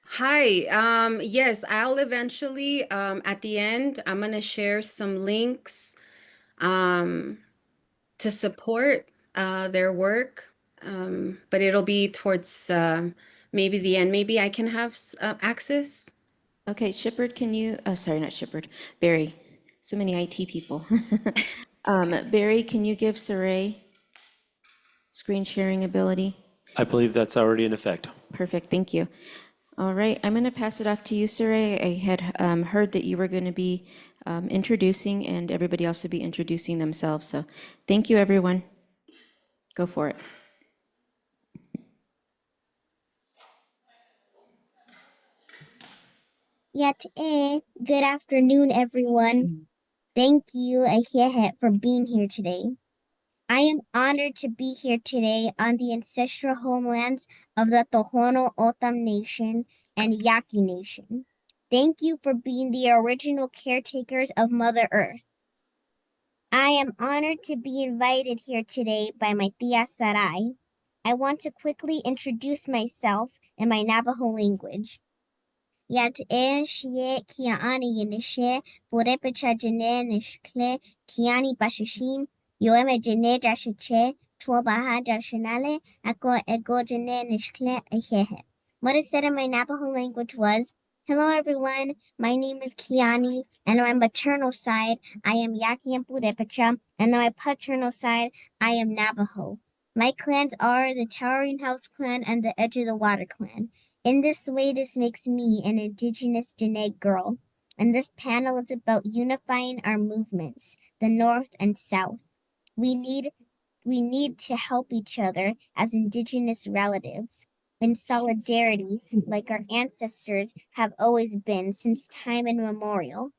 Hi, yes, I'll eventually, at the end, I'm gonna share some links to support their work, but it'll be towards maybe the end. Maybe I can have access. Okay, Shepard, can you, oh, sorry, not Shepard, Barry. So many IT people. Barry, can you give Saray screen sharing ability? I believe that's already in effect. Perfect, thank you. All right, I'm going to pass it off to you, Saray. I had heard that you were going to be introducing and everybody else would be introducing themselves. So thank you, everyone. Go for it. Good afternoon, everyone. Thank you, Ahiahet, for being here today. I am honored to be here today on the ancestral homelands of the Tohono O'odham Nation and Yaqui Nation. Thank you for being the original caretakers of Mother Earth. I am honored to be invited here today by my tia Sarai. I want to quickly introduce myself in my Navajo language. Yat shie kiaani yenishe purepecha jene nishkle kiani bashishin yoeme jene dashiche tuobaha dashinale ako ego jene nishkle ehehe. What is said in my Navajo language was, "Hello everyone, my name is Kiani, and on my maternal side, I am Yaqui and Purepecha, and on my paternal side, I am Navajo. My clans are the Towering House Clan and the Edge of the Water Clan. In this way, this makes me an Indigenous Dene girl, and this panel is about unifying our movements, the North and South. We need to help each other as Indigenous relatives in solidarity, like our ancestors have always been since time immemorial.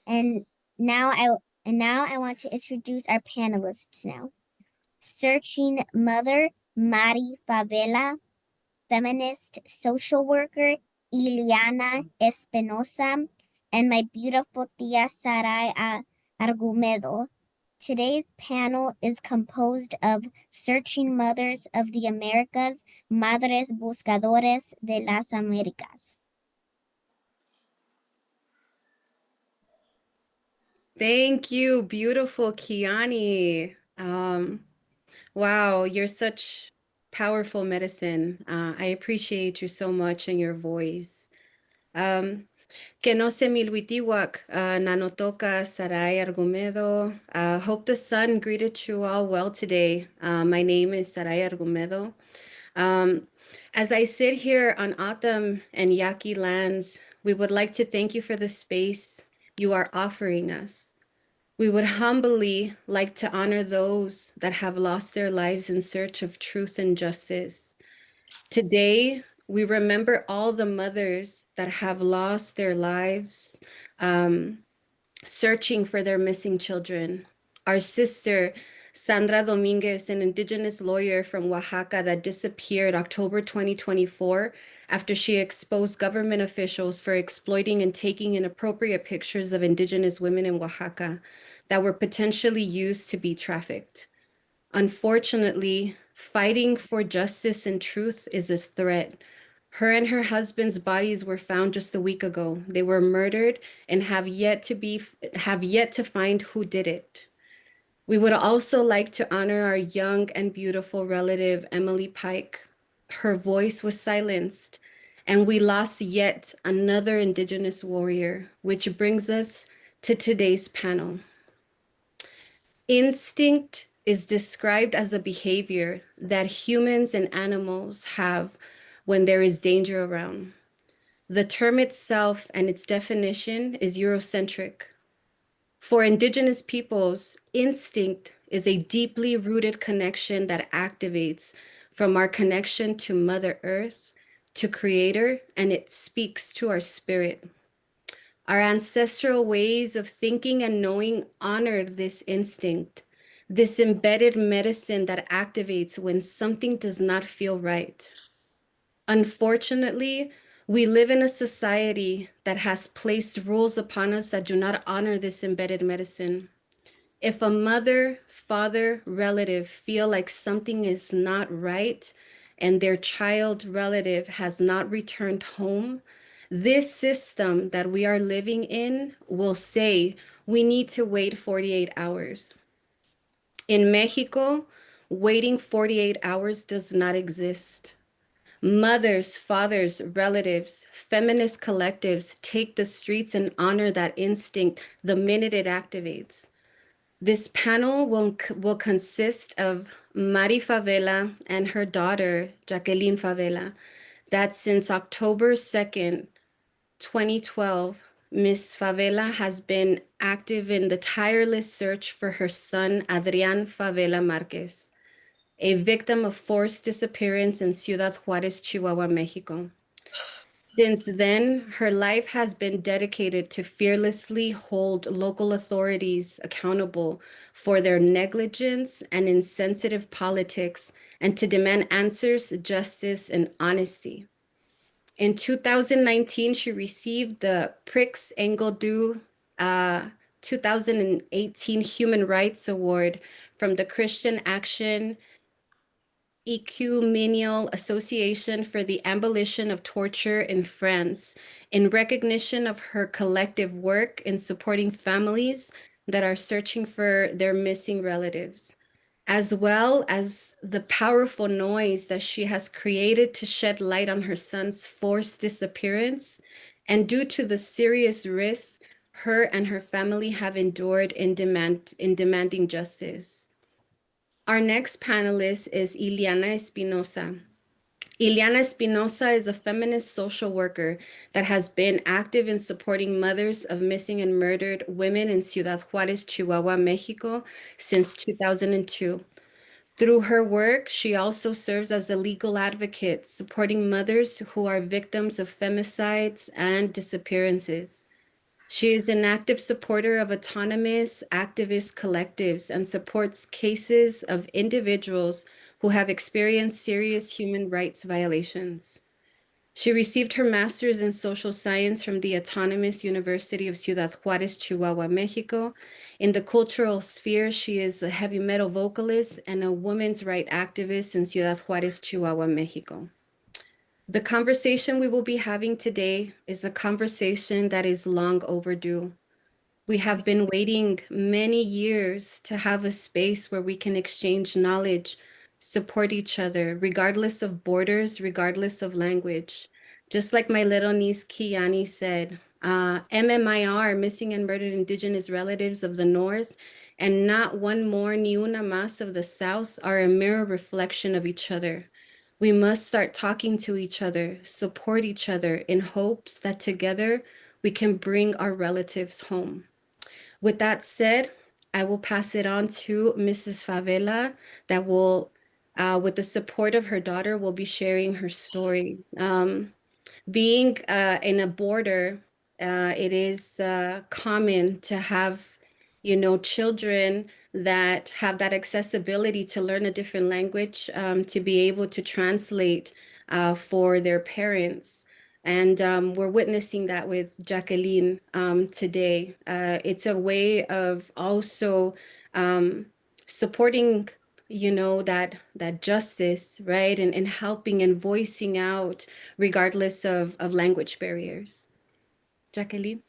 And now I want to introduce our panelists now. Searching Mother, Mari Favela, feminist social worker Iliana Espinosa, and my beautiful tia Sarai Argumedo. Today's panel is composed of Searching Mothers of the Americas, Madres Buscadores de las Americas. Thank you, beautiful Kiani. Wow, you're such powerful medicine. I appreciate you so much and your voice. Que no se milwitiwak, nanotoka Sarai Argumedo. Hope the sun greeted you all well today. My name is Sarai Argumedo. As I sit here on O'odham and Yaqui lands, we would like to thank you for the space you are offering us. We would humbly like to honor those that have lost their lives in search of truth and justice. Today, we remember all the mothers that have lost their lives searching for their missing children. Our sister, Sandra Dominguez, an Indigenous lawyer from Oaxaca that disappeared October 2024 after she exposed government officials for exploiting and taking inappropriate pictures of Indigenous women in Oaxaca that were potentially used to be trafficked. Unfortunately, fighting for justice and truth is a threat. Her and her husband's bodies were found just a week ago. They were murdered and have yet to find who did it. We would also like to honor our young and beautiful relative, Emily Pike. Her voice was silenced, and we lost yet another Indigenous warrior, which brings us to today's panel. Instinct is described as a behavior that humans and animals have when there is danger around. The term itself and its definition is Eurocentric. For Indigenous peoples, instinct is a deeply rooted connection that activates from our connection to Mother Earth, to Creator, and it speaks to our spirit. Our ancestral ways of thinking and knowing honored this instinct, this embedded medicine that activates when something does not feel right. Unfortunately, we live in a society that has placed rules upon us that do not honor this embedded medicine. If a mother, father, relative feel like something is not right and their child relative has not returned home, this system that we are living in will say we need to wait 48 hours. In Mexico, waiting 48 hours does not exist. Mothers, fathers, relatives, feminist collectives take the streets and honor that instinct the minute it activates. This panel will consist of Mari Favela and her daughter, Jacqueline Favela, that since October 2nd, 2012, Miss Favela has been active in the tireless search for her son, Adrian Favela Marquez, a victim of forced disappearance in Ciudad Juárez, Chihuahua, Mexico. Since then, her life has been dedicated to fearlessly hold local authorities accountable for their negligence and insensitive politics and to demand answers, justice, and honesty. In 2019, she received the Prix Engeldu 2018 Human Rights Award from the Christian Action Ecumenical Association for the Abolition of Torture in France in recognition of her collective work in supporting families that are searching for their missing relatives, as well as the powerful noise that she has created to shed light on her son's forced disappearance, and due to the serious risks her and her family have endured in demanding justice. Our next panelist is Ileana Espinosa. Ileana Espinosa is a feminist social worker that has been active in supporting mothers of missing and murdered women in Ciudad Juárez, Chihuahua, Mexico since 2002. Through her work, she also serves as a legal advocate, supporting mothers who are victims of femicides and disappearances. She is an active supporter of autonomous activist collectives and supports cases of individuals who have experienced serious human rights violations. She received her master's in social science from the Autonomous University of Ciudad Juárez, Chihuahua, Mexico. In the cultural sphere, she is a heavy metal vocalist and a women's rights activist in Ciudad Juárez, Chihuahua, Mexico. The conversation we will be having today is a conversation that is long overdue. We have been waiting many years to have a space where we can exchange knowledge, support each other, regardless of borders, regardless of language. Just like my little niece Kiani said, MMIR, Missing and Murdered Indigenous Relatives of the North, and not one more ni una más of the South are a mirror reflection of each other. We must start talking to each other, support each other in hopes that together we can bring our relatives home. With that said, I will pass it on to Mrs. Favela that will, with the support of her daughter, will be sharing her story. Being in a border, it is common to have, children that have that accessibility to learn a different language, to be able to translate for their parents. And we're witnessing that with Jacqueline today. It's a way of also supporting, that justice, right? And helping and voicing out regardless of language barriers. Jacqueline?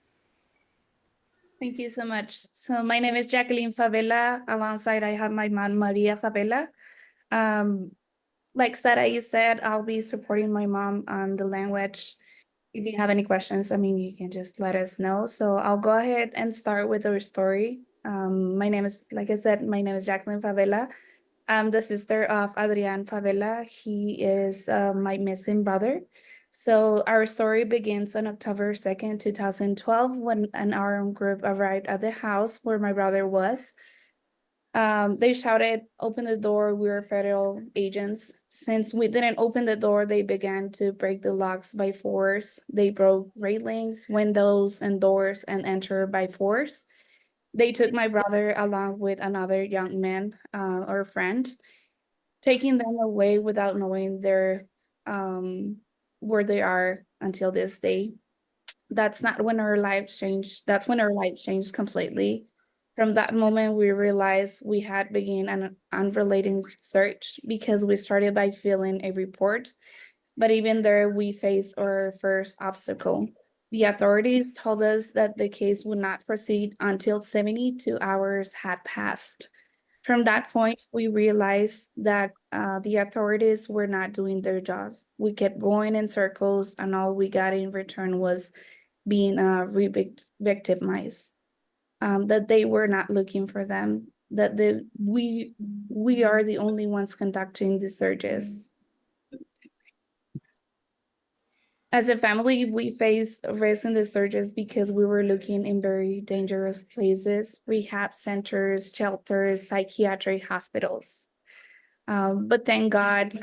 Thank you so much. So my name is Jacqueline Favela. Alongside, I have my mom, Maria Favela. Like Sarah, you said, I'll be supporting my mom on the language. If you have any questions, you can just let us know. So I'll go ahead and start with her story. My name is, like I said, my name is Jacqueline Favela. I'm the sister of Adrian Favela. He is my missing brother. So our story begins on October 2nd, 2012, when an armed group arrived at the house where my brother was. They shouted, "Open the door, we're federal agents." Since we didn't open the door, they began to break the locks by force. They broke railings, windows, and doors and entered by force. They took my brother along with another young man or friend, taking them away without knowing where they are until this day. That's not when our life changed. That's when our life changed completely. From that moment, we realized we had begun an unrelated search because we started by filling a report. But even there, we faced our first obstacle. The authorities told us that the case would not proceed until 72 hours had passed. From that point, we realized that the authorities were not doing their job. We kept going in circles, and all we got in return was being re-victimized. That they were not looking for them. That we are the only ones conducting the searches. As a family, we faced risk in the searches because we were looking in very dangerous places, rehab centers, shelters, psychiatric hospitals. But thank God,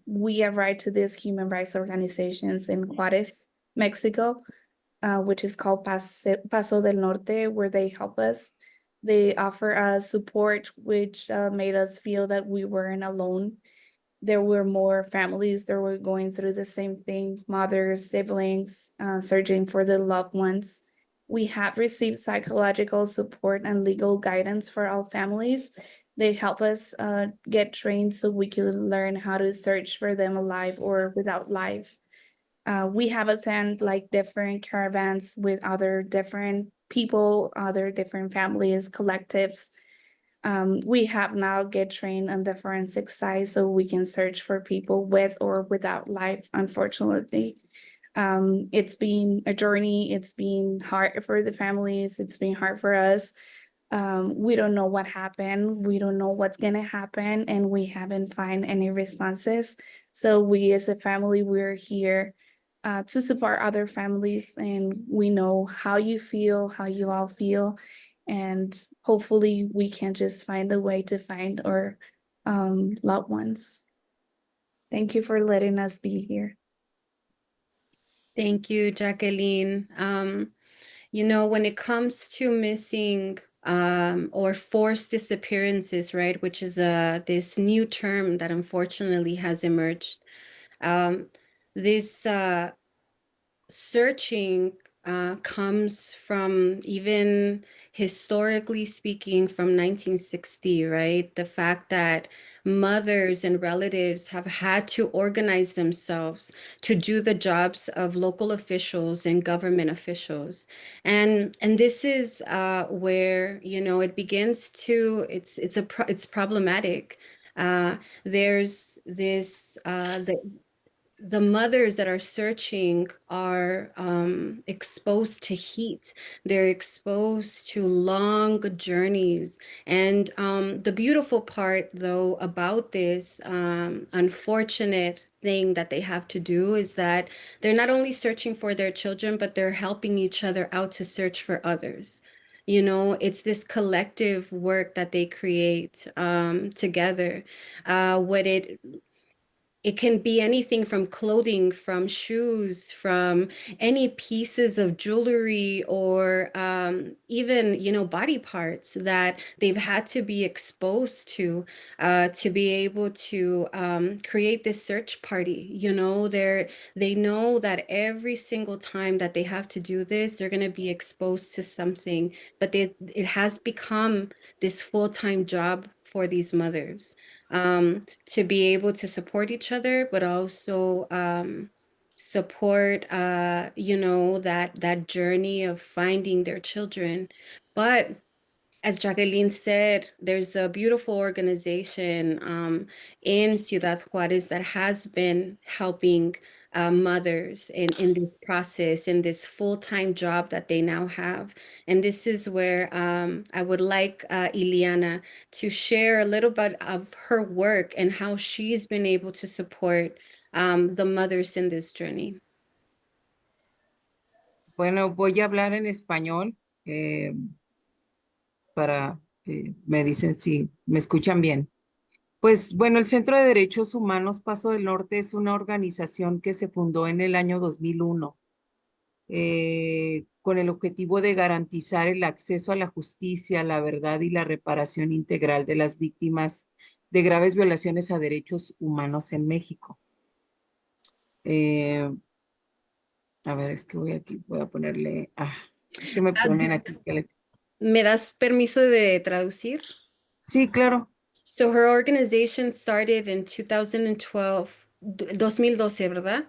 we arrived to these human rights organizations in Juarez, Mexico, which is called Paso del Norte, where they help us. They offer us support, which made us feel that we weren't alone. There were more families that were going through the same thing, mothers, siblings, searching for their loved ones. We have received psychological support and legal guidance for all families. They help us get trained so we can learn how to search for them alive or without life. We have attended like different caravans with other different people, other different families, collectives. We have now get trained on the forensic side so we can search for people with or without life, unfortunately. It's been a journey. It's been hard for the families. It's been hard for us. We don't know what happened. We don't know what's gonna happen, and we haven't find any responses. So we as a family, we're here to support other families, and we know how you feel, how you all feel, and hopefully we can just find a way to find our loved ones. Thank you for letting us be here. Thank you, Jacqueline. You know, when it comes to missing or forced disappearances, right, which is this new term that unfortunately has emerged, this searching comes from, even historically speaking, from 1960, right? The fact that mothers and relatives have had to organize themselves to do the jobs of local officials and government officials. And this is where, you know, it begins to, it's problematic. There's this, the mothers that are searching are exposed to heat. They're exposed to long journeys. And the beautiful part, though, about this unfortunate thing that they have to do is that they're not only searching for their children, but they're helping each other out to search for others. You know, it's this collective work that they create together. What it can be anything from clothing, from shoes, from any pieces of jewelry, or even, you know, body parts that they've had to be exposed to be able to create this search party. You know, they know that every single time that they have to do this, they're going to be exposed to something, but it has become this full-time job for these mothers. To be able to support each other, but also support, you know, that journey of finding their children. But as Jacqueline said, there's a beautiful organization in Ciudad Juarez that has been helping mothers in this process, in this full-time job that they now have. And this is where I would like Ileana to share a little bit of her work and how she's been able to support the mothers in this journey. Bueno, voy a hablar en español para, me dicen si me escuchan bien. Pues bueno, el Centro de Derechos Humanos Paso del Norte es una organización que se fundó en el año 2001 con el objetivo de garantizar el acceso a la justicia, la verdad y la reparación integral de las víctimas de graves violaciones a derechos humanos en México. A ver, es que voy a ponerle, es que me ponen aquí. ¿Me das permiso de traducir? Sí, claro. So her organization started in 2012, 2012, ¿verdad?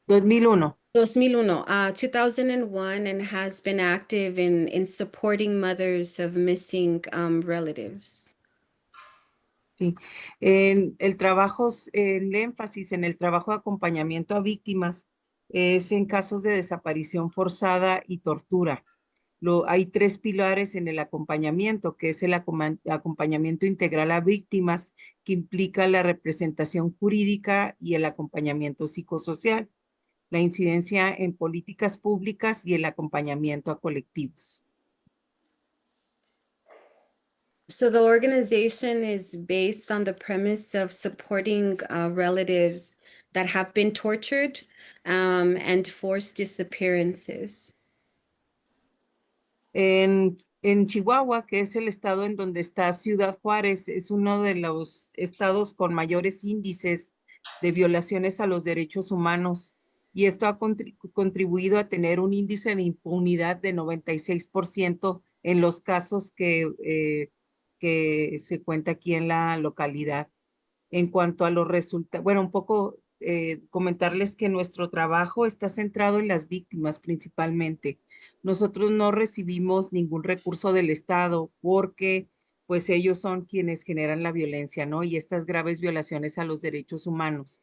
2001. 2001, and has been active in supporting mothers of missing relatives. Sí, el trabajo, el énfasis en el trabajo de acompañamiento a víctimas es en casos de desaparición forzada y tortura. Hay tres pilares en el acompañamiento, que es el acompañamiento integral a víctimas, que implica la representación jurídica y el acompañamiento psicosocial, la incidencia en políticas públicas y el acompañamiento a colectivos. So the organization is based on the premise of supporting relatives that have been tortured and forced disappearances. En Chihuahua, que es el estado en donde está Ciudad Juárez, es uno de los estados con mayores índices de violaciones a los derechos humanos, y esto ha contribuido a tener un índice de impunidad de 96% en los casos que se cuenta aquí en la localidad. En cuanto a los resultados, bueno, un poco comentarles que nuestro trabajo está centrado en las víctimas principalmente. Nosotros no recibimos ningún recurso del Estado porque pues ellos son quienes generan la violencia, ¿no? Y estas graves violaciones a los derechos humanos.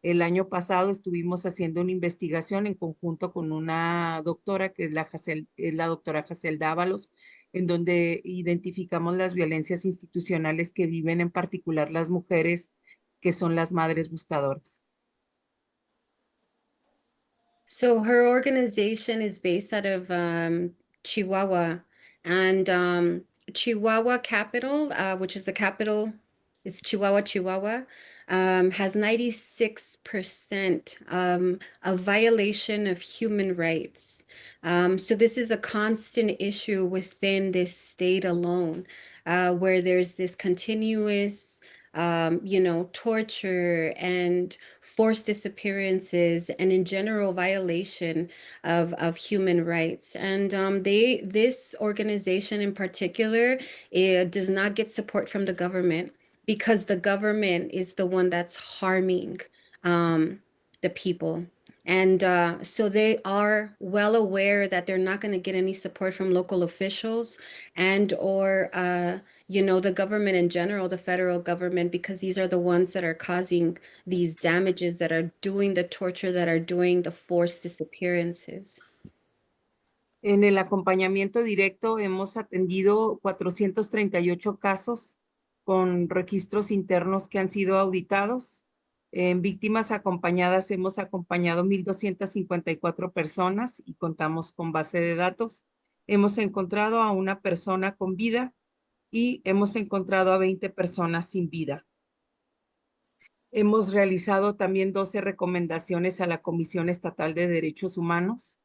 El año pasado estuvimos haciendo una investigación en conjunto con una doctora, que es la doctora Jacel Dávalos, en donde identificamos las violencias institucionales que viven en particular las mujeres, que son las madres buscadoras. So her organization is based out of Chihuahua, and Chihuahua capital, which is the capital, is Chihuahua, has 96% of violation of human rights. So this is a constant issue within this state alone, where there's this continuous torture and forced disappearances, and in general violation of human rights. And this organization in particular, it does not get support from the government, because the government is the one that's harming the people. And so they are well aware that they're not going to get any support from local officials and or the government in general, the federal government, because these are the ones that are causing these damages, that are doing the torture, that are doing the forced disappearances. En el acompañamiento directo hemos atendido 438 casos con registros internos que han sido auditados. En víctimas acompañadas hemos acompañado 1,254 personas y contamos con base de datos. Hemos encontrado a una persona con vida y hemos encontrado a 20 personas sin vida. Hemos realizado también 12 recomendaciones a la Comisión Estatal de Derechos Humanos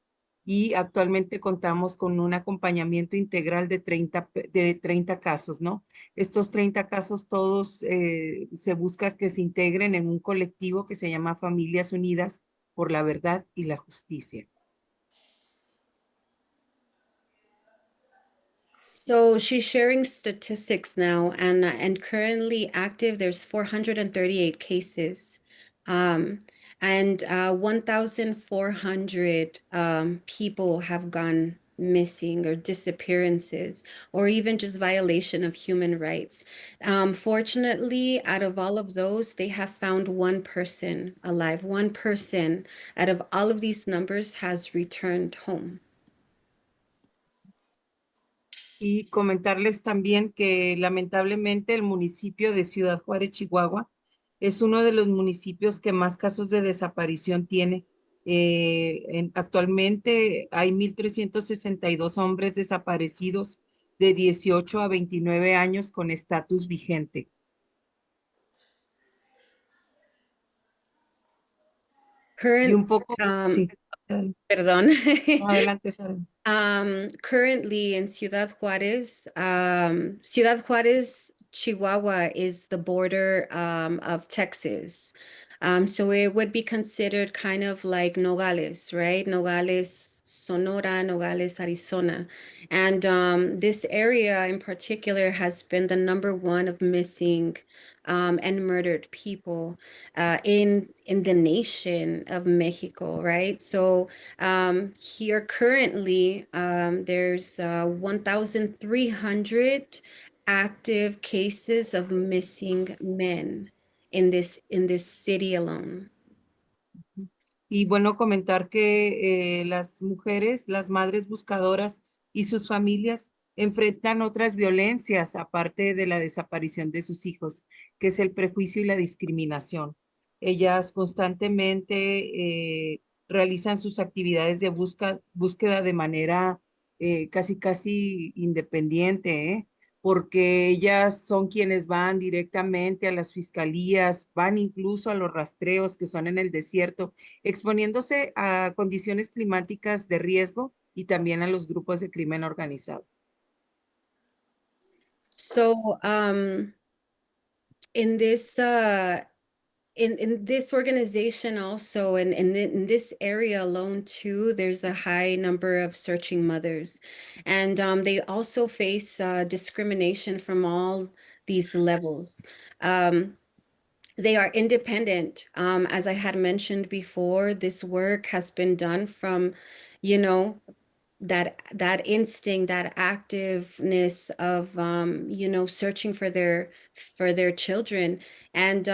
y actualmente contamos con un acompañamiento integral de 30 casos, ¿no? Estos 30 casos todos se busca que se integren en un colectivo que se llama Familias Unidas por la Verdad y la Justicia. So she's sharing statistics now, and currently active, there's 438 cases. And 1,400 people have gone missing or disappearances or even just violation of human rights. Fortunately, out of all of those, they have found one person alive. One person out of all of these numbers has returned home. Y comentarles también que lamentablemente el municipio de Ciudad Juárez, Chihuahua, es uno de los municipios que más casos de desaparición tiene. Actualmente hay 1,362 hombres desaparecidos de 18 a 29 años con estatus vigente. Y un poco, sí. Perdón. Adelante, Sara. Currently in Ciudad Juárez, Chihuahua is the border of Texas. So it would be considered kind of like Nogales, right? Nogales, Sonora, Nogales, Arizona. And this area in particular has been the #1 of missing and murdered people in the nation of Mexico, right? So here currently, there's 1,300 active cases of missing men in this city alone. Y bueno, comentar que las mujeres, las madres buscadoras y sus familias enfrentan otras violencias aparte de la desaparición de sus hijos, que es el prejuicio y la discriminación. Ellas constantemente realizan sus actividades de búsqueda de manera casi independiente, porque ellas son quienes van directamente a las fiscalías, van incluso a los rastreos que son en el desierto, exponiéndose a condiciones climáticas de riesgo y también a los grupos de crimen organizado. So, in this in this organization also, and in this area alone too, there's a high number of searching mothers, and they also face discrimination from all these levels. They are independent. As I had mentioned before, this work has been done from, you know, that instinct, that activeness of searching for their children, and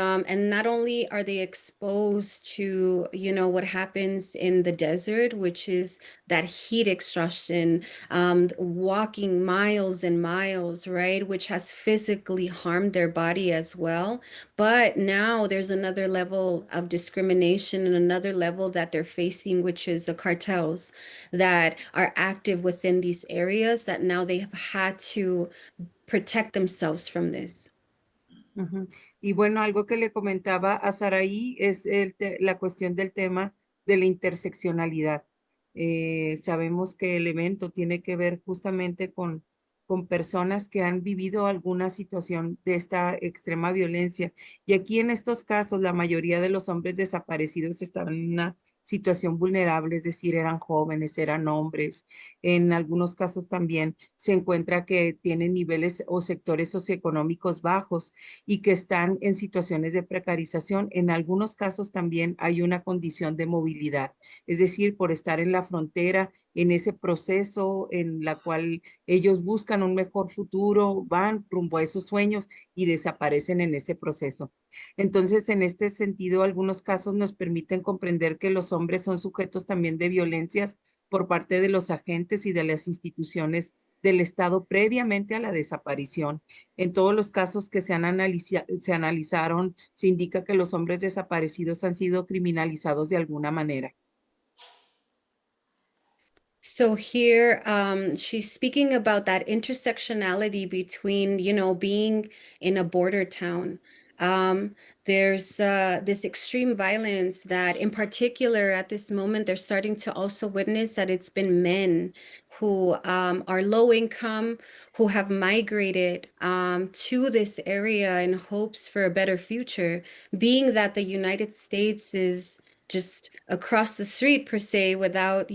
not only are they exposed to what happens in the desert, which is that heat exhaustion, walking miles and miles, right, which has physically harmed their body as well, but now there's another level of discrimination and another level that they're facing, which is the cartels that are active within these areas, that now they have had to protect themselves from this. Y bueno, algo que le comentaba a Saraí es la cuestión del tema de la interseccionalidad. Sabemos que el evento tiene que ver justamente con personas que han vivido alguna situación de esta extrema violencia. Y aquí en estos casos, la mayoría de los hombres desaparecidos estaban en una situación vulnerable, es decir, eran jóvenes, eran hombres. En algunos casos también se encuentra que tienen niveles o sectores socioeconómicos bajos y que están en situaciones de precarización. En algunos casos también hay una condición de movilidad, es decir, por estar en la frontera, en ese proceso en la cual ellos buscan un mejor futuro, van rumbo a esos sueños y desaparecen en ese proceso. Entonces, en este sentido, algunos casos nos permiten comprender que los hombres son sujetos también de violencias por parte de los agentes y de las instituciones del Estado previamente a la desaparición. En todos los casos que se analizaron, se indica que los hombres desaparecidos han sido criminalizados de alguna manera. So here, she's speaking about that intersectionality between, being in a border town. There's this extreme violence that in particular at this moment, they're starting to also witness that it's been men who are low income, who have migrated to this area in hopes for a better future, being that the United States is just across the street per se, without,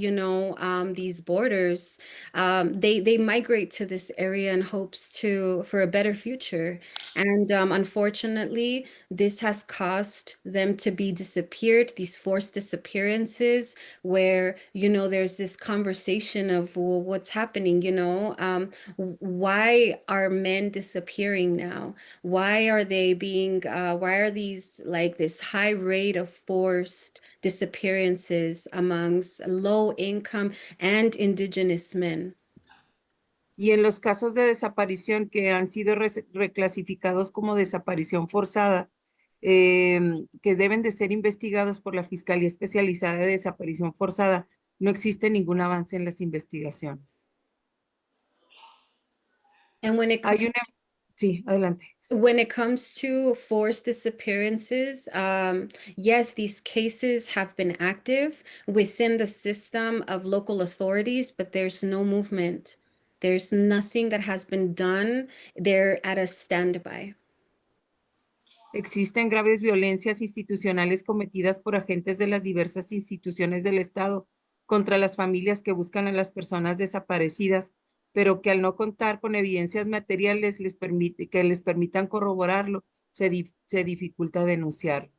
these borders. They migrate to this area in hopes for a better future. And unfortunately, this has caused them to be disappeared, these forced disappearances, where, there's this conversation of, well, what's happening, why are men disappearing now? Why are these like this high rate of forced disappearances amongst low income and indigenous men? Y en los casos de desaparición que han sido reclasificados como desaparición forzada, que deben de ser investigados por la Fiscalía Especializada de Desaparición Forzada, no existe ningún avance en las investigaciones. And when it Hay una... Sí, adelante. When it comes to forced disappearances, yes, these cases have been active within the system of local authorities, but there's no movement. There's nothing that has been done. They're at a standby. Existen graves violencias institucionales cometidas por agentes de las diversas instituciones del Estado contra las familias que buscan a las personas desaparecidas, pero que al no contar con evidencias materiales que les permitan corroborarlo, se dificulta denunciar.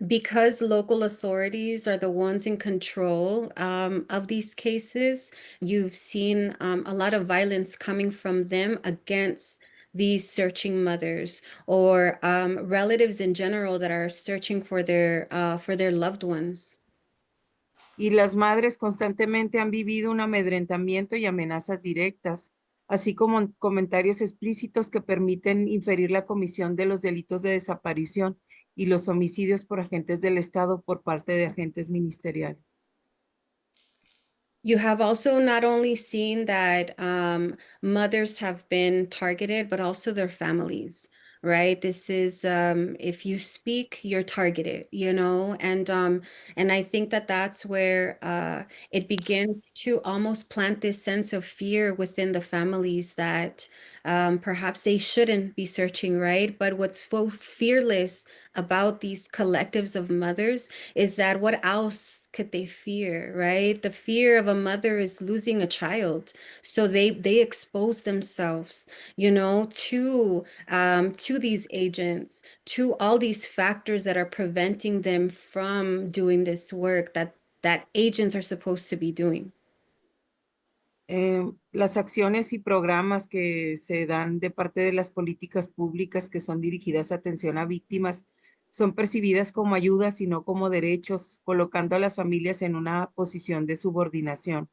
Because local authorities are the ones in control of these cases, you've seen a lot of violence coming from them against these searching mothers or relatives in general that are searching for their loved ones. Y las madres constantemente han vivido un amedrentamiento y amenazas directas, así como comentarios explícitos que permiten inferir la comisión de los delitos de desaparición y los homicidios por agentes del Estado por parte de agentes ministeriales. You have also not only seen that mothers have been targeted, but also their families, right? This is if you speak, you're targeted, and I think that that's where it begins to almost plant this sense of fear within the families that perhaps they shouldn't be searching, right? But what's so fearless about these collectives of mothers is that what else could they fear, right? The fear of a mother is losing a child, so they expose themselves, to these agents, to all these factors that are preventing them from doing this work that agents are supposed to be doing. Las acciones y programas que se dan de parte de las políticas públicas que son dirigidas a atención a víctimas son percibidas como ayudas y no como derechos, colocando a las familias en una posición de subordinación.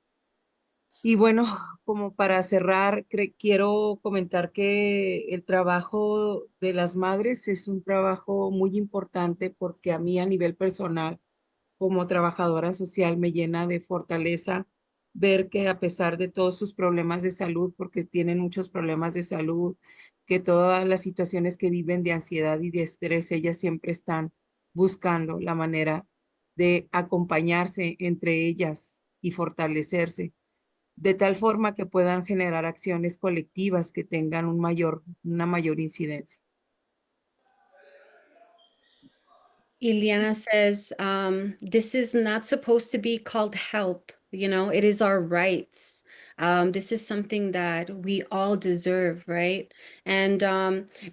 Y bueno, como para cerrar, quiero comentar que el trabajo de las madres es un trabajo muy importante porque a mí a nivel personal, como trabajadora social, me llena de fortaleza ver que a pesar de todos sus problemas de salud, porque tienen muchos problemas de salud, que todas las situaciones que viven de ansiedad y de estrés, ellas siempre están buscando la manera de acompañarse entre ellas y fortalecerse, de tal forma que puedan generar acciones colectivas que tengan una mayor incidencia. Ileana says, this is not supposed to be called help. It is our rights. This is something that we all deserve, right? And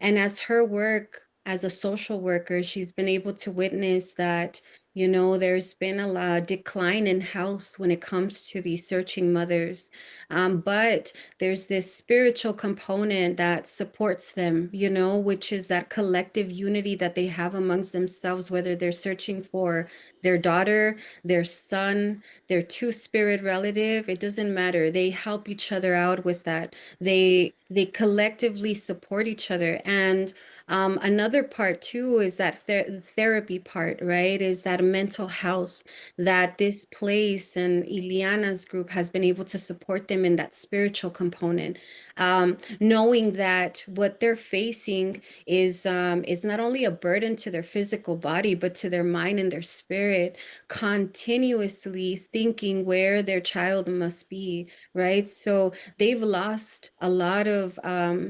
as her work as a social worker, she's been able to witness that, there's been a decline in health when it comes to these searching mothers. But there's this spiritual component that supports them, which is that collective unity that they have amongst themselves, whether they're searching for their daughter, their son, their two-spirit relative, it doesn't matter. They help each other out with that. They collectively support each other. And another part too is that therapy part, right? Is that mental health that this place and Ileana's group has been able to support them in that spiritual component, knowing that what they're facing is not only a burden to their physical body, but to their mind and their spirit, continuously thinking where their child must be, right? So they've lost a lot of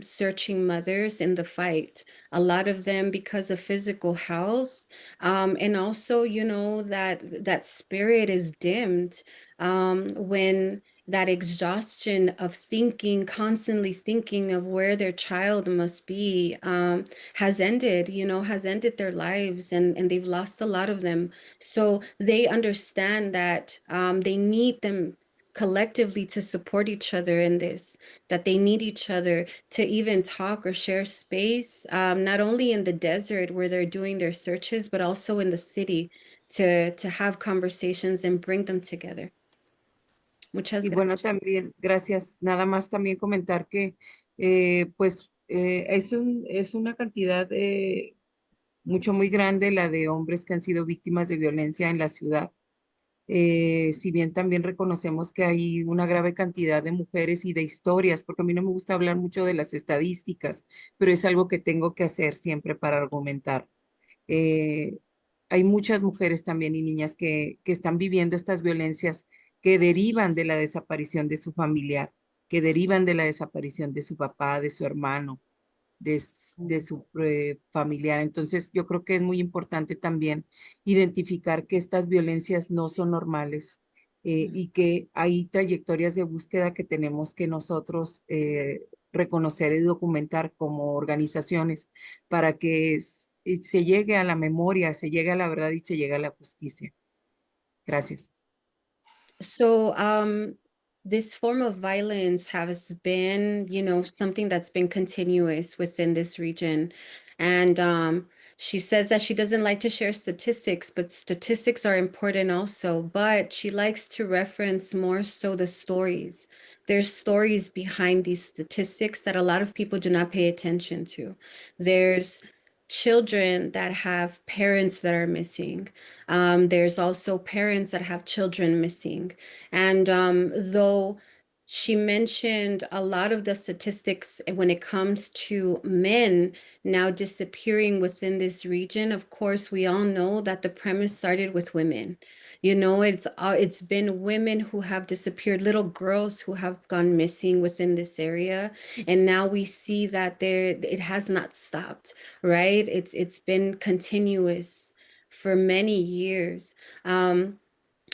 searching mothers in the fight. a lot of them because of physical health. And also, that spirit is dimmed when that exhaustion of thinking, constantly thinking of where their child must be, has ended their lives, and they've lost a lot of them. So they understand that they need them collectively to support each other in this, that they need each other to even talk or share space, not only in the desert where they're doing their searches, but also in the city to have conversations and bring them together. Muchas Y gracias. bueno, también, gracias. Nada más también comentar que, es una cantidad muy grande la de hombres que han sido víctimas de violencia en la ciudad. Si bien también reconocemos que hay una grave cantidad de mujeres y de historias, porque a mí no me gusta hablar mucho de las estadísticas, pero es algo que tengo que hacer siempre para argumentar. Eh, Hay muchas mujeres también y niñas que están viviendo estas violencias que derivan de la desaparición de su familiar, que derivan de la desaparición de su papá, de su hermano, de su familiar. Entonces, yo creo que es muy importante también identificar que estas violencias no son normales, y que hay trayectorias de búsqueda que tenemos que nosotros reconocer y documentar como organizaciones para que se llegue a la memoria, se llegue a la verdad y se llegue a la justicia. Gracias. So, this form of violence has been, something that's been continuous within this region. And she says that she doesn't like to share statistics, but statistics are important also. But she likes to reference more so the stories. There's stories behind these statistics that a lot of people do not pay attention to. There's children that have parents that are missing. There's also parents that have children missing. And though she mentioned a lot of the statistics when it comes to men now disappearing within this region, of course, we all know that the premise started with women. It's been women who have disappeared, little girls who have gone missing within this area, and now we see that it has not stopped, right? It's been continuous for many years.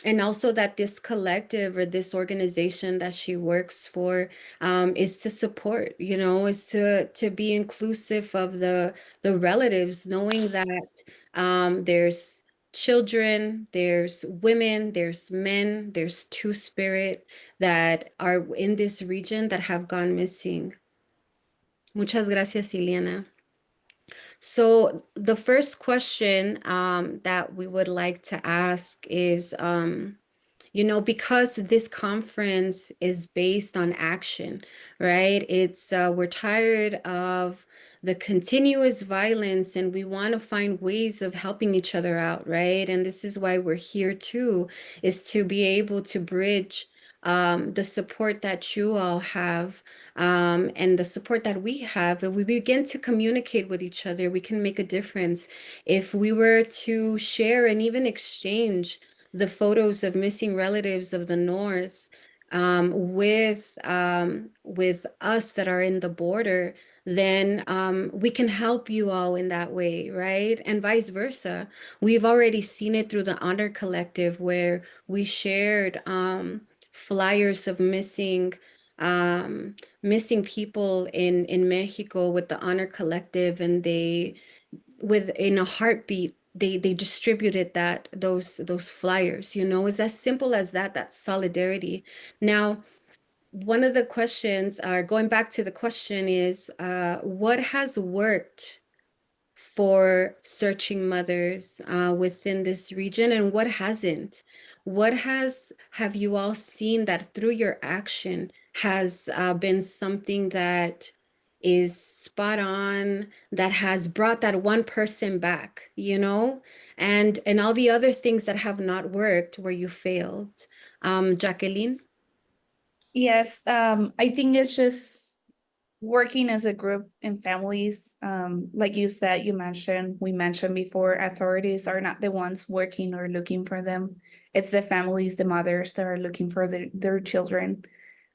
And also that this collective or this organization that she works for is to support, is to be inclusive of the relatives, knowing that there's children, there's women, there's men, there's two-spirit that are in this region that have gone missing. Muchas gracias, Ileana. So the first question that we would like to ask is, because this conference is based on action, right? We're tired of the continuous violence and we want to find ways of helping each other out, right? And this is why we're here too, is to be able to bridge the support that you all have, and the support that we have. If we begin to communicate with each other, we can make a difference. If we were to share and even exchange the photos of missing relatives of the North with us that are in the border, then we can help you all in that way, right? And vice versa. We've already seen it through the Honor Collective, where we shared flyers of missing people in Mexico with the Honor Collective, and in a heartbeat, they distributed those flyers. It's as simple as that. That's solidarity. Now, one of the questions, going back to the question, is what has worked for searching mothers within this region, and what hasn't? Have you all seen that through your action has been something that is spot on, that has brought that one person back, and all the other things that have not worked where you failed? Jacqueline? Yes, I think it's just working as a group and families. Like you said, we mentioned before, authorities are not the ones working or looking for them. It's the families, the mothers that are looking for their children.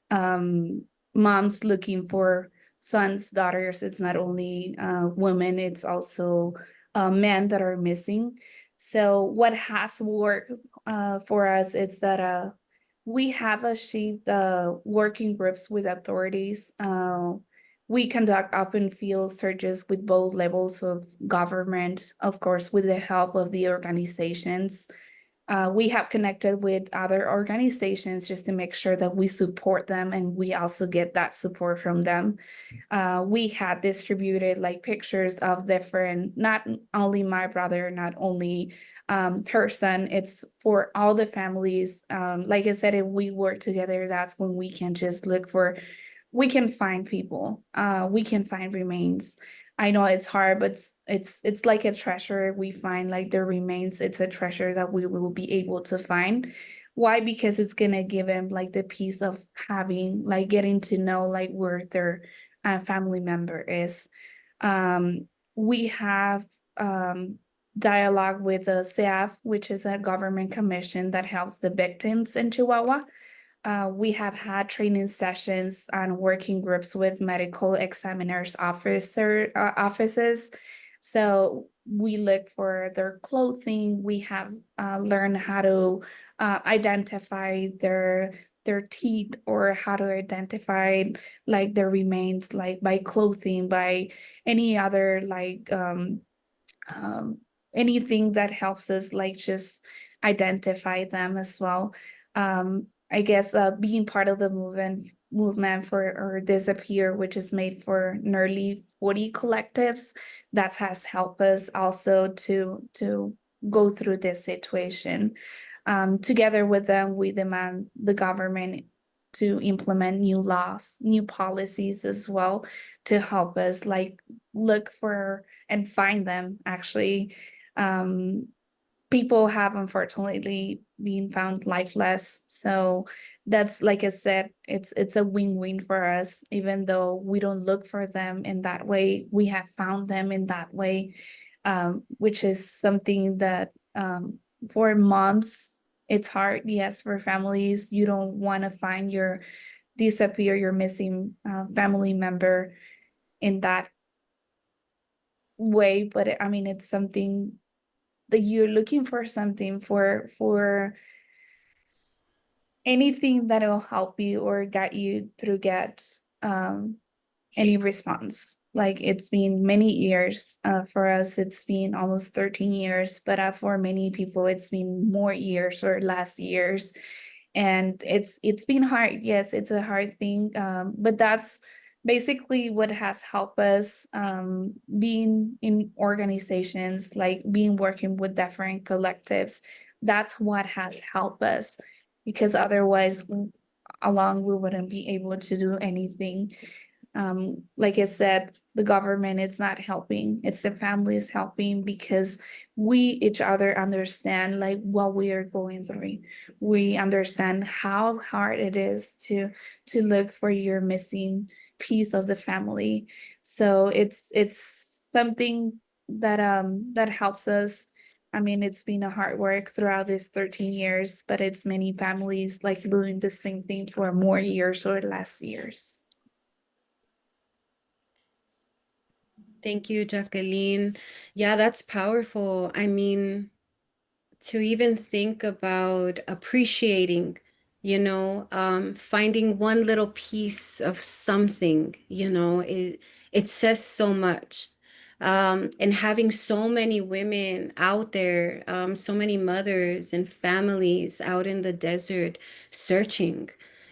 Moms looking for sons, daughters. It's not only women, it's also men that are missing. So what has worked for us is that we have achieved working groups with authorities. We conduct open field searches with both levels of government, of course, with the help of the organizations. We have connected with other organizations just to make sure that we support them and we also get that support from them. We had distributed like pictures of different, not only my brother, not only her son, it's for all the families. Like I said, if we work together, that's when we can just look for, we can find people, we can find remains. I know it's hard, but it's like a treasure. We find like the remains, it's a treasure that we will be able to find. Why? Because it's gonna give them like the piece of having, like getting to know like where their family member is. We have dialogue with the CEAF, which is a government commission that helps the victims in Chihuahua. We have had training sessions and working groups with medical examiners offices. So we look for their clothing. We have learned how to identify their teeth, or how to identify like their remains, like by clothing, by any other like um, anything that helps us like just identify them as well. I guess being part of the movement for or disappear, which is made for nearly 40 collectives, that has helped us also to go through this situation. Together with them, we demand the government to implement new laws, new policies as well, to help us like look for and find them actually. People have unfortunately been found lifeless. So that's, like I said, it's a win-win for us. Even though we don't look for them in that way, we have found them in that way, which is something that for moms, it's hard. Yes, for families, you don't want to find your missing family member in that way. But I mean, it's something that you're looking for, something for anything that will help you or guide you through get any response. Like it's been many years for us. It's been almost 13 years, but for many people, it's been more years or less years. And it's been hard. Yes, it's a hard thing, but that's basically what has helped us being in organizations, like being working with different collectives. That's what has helped us, because otherwise alone we wouldn't be able to do anything. Like I said, the government is not helping, it's the families helping, because we each other understand like what we are going through. We understand how hard it is to look for your missing piece of the family. So it's something that that helps us. I mean, it's been a hard work throughout these 13 years, but it's many families like doing the same thing for more years or less years. Thank you, Jacqueline. Yeah, that's powerful. I mean, to even think about appreciating, finding one little piece of something, it says so much. And having so many women out there, so many mothers and families out in the desert searching,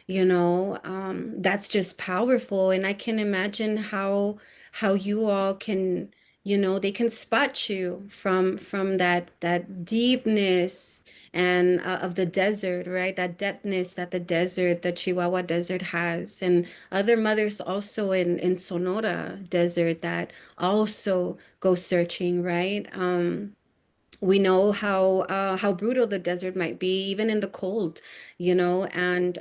that's just powerful. And I can imagine how you all can, they can spot you from that deepness and of the desert, right? That depthness that the Chihuahua desert has, and other mothers also in Sonora desert that also go searching, right? We know how brutal the desert might be, even in the cold, and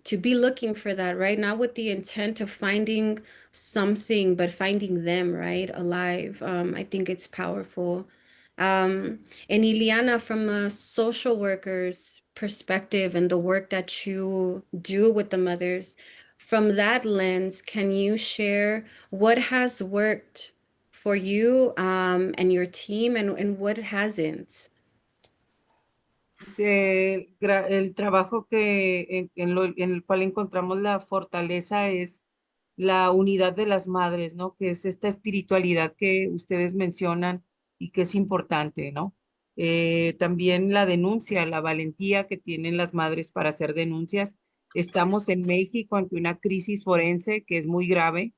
to be looking for that, right? Not with the intent of finding something, but finding them, right, alive. I think it's powerful. And Ileana, from a social worker's perspective and the work that you do with the mothers, From that lens, can you share what has worked for you and your team and what hasn't? El trabajo en el cual encontramos la fortaleza es la unidad de las madres, ¿no? Que es esta espiritualidad que ustedes mencionan y que es importante, ¿no? También la denuncia, la valentía que tienen las madres para hacer denuncias. Estamos en México ante una crisis forense que es muy grave.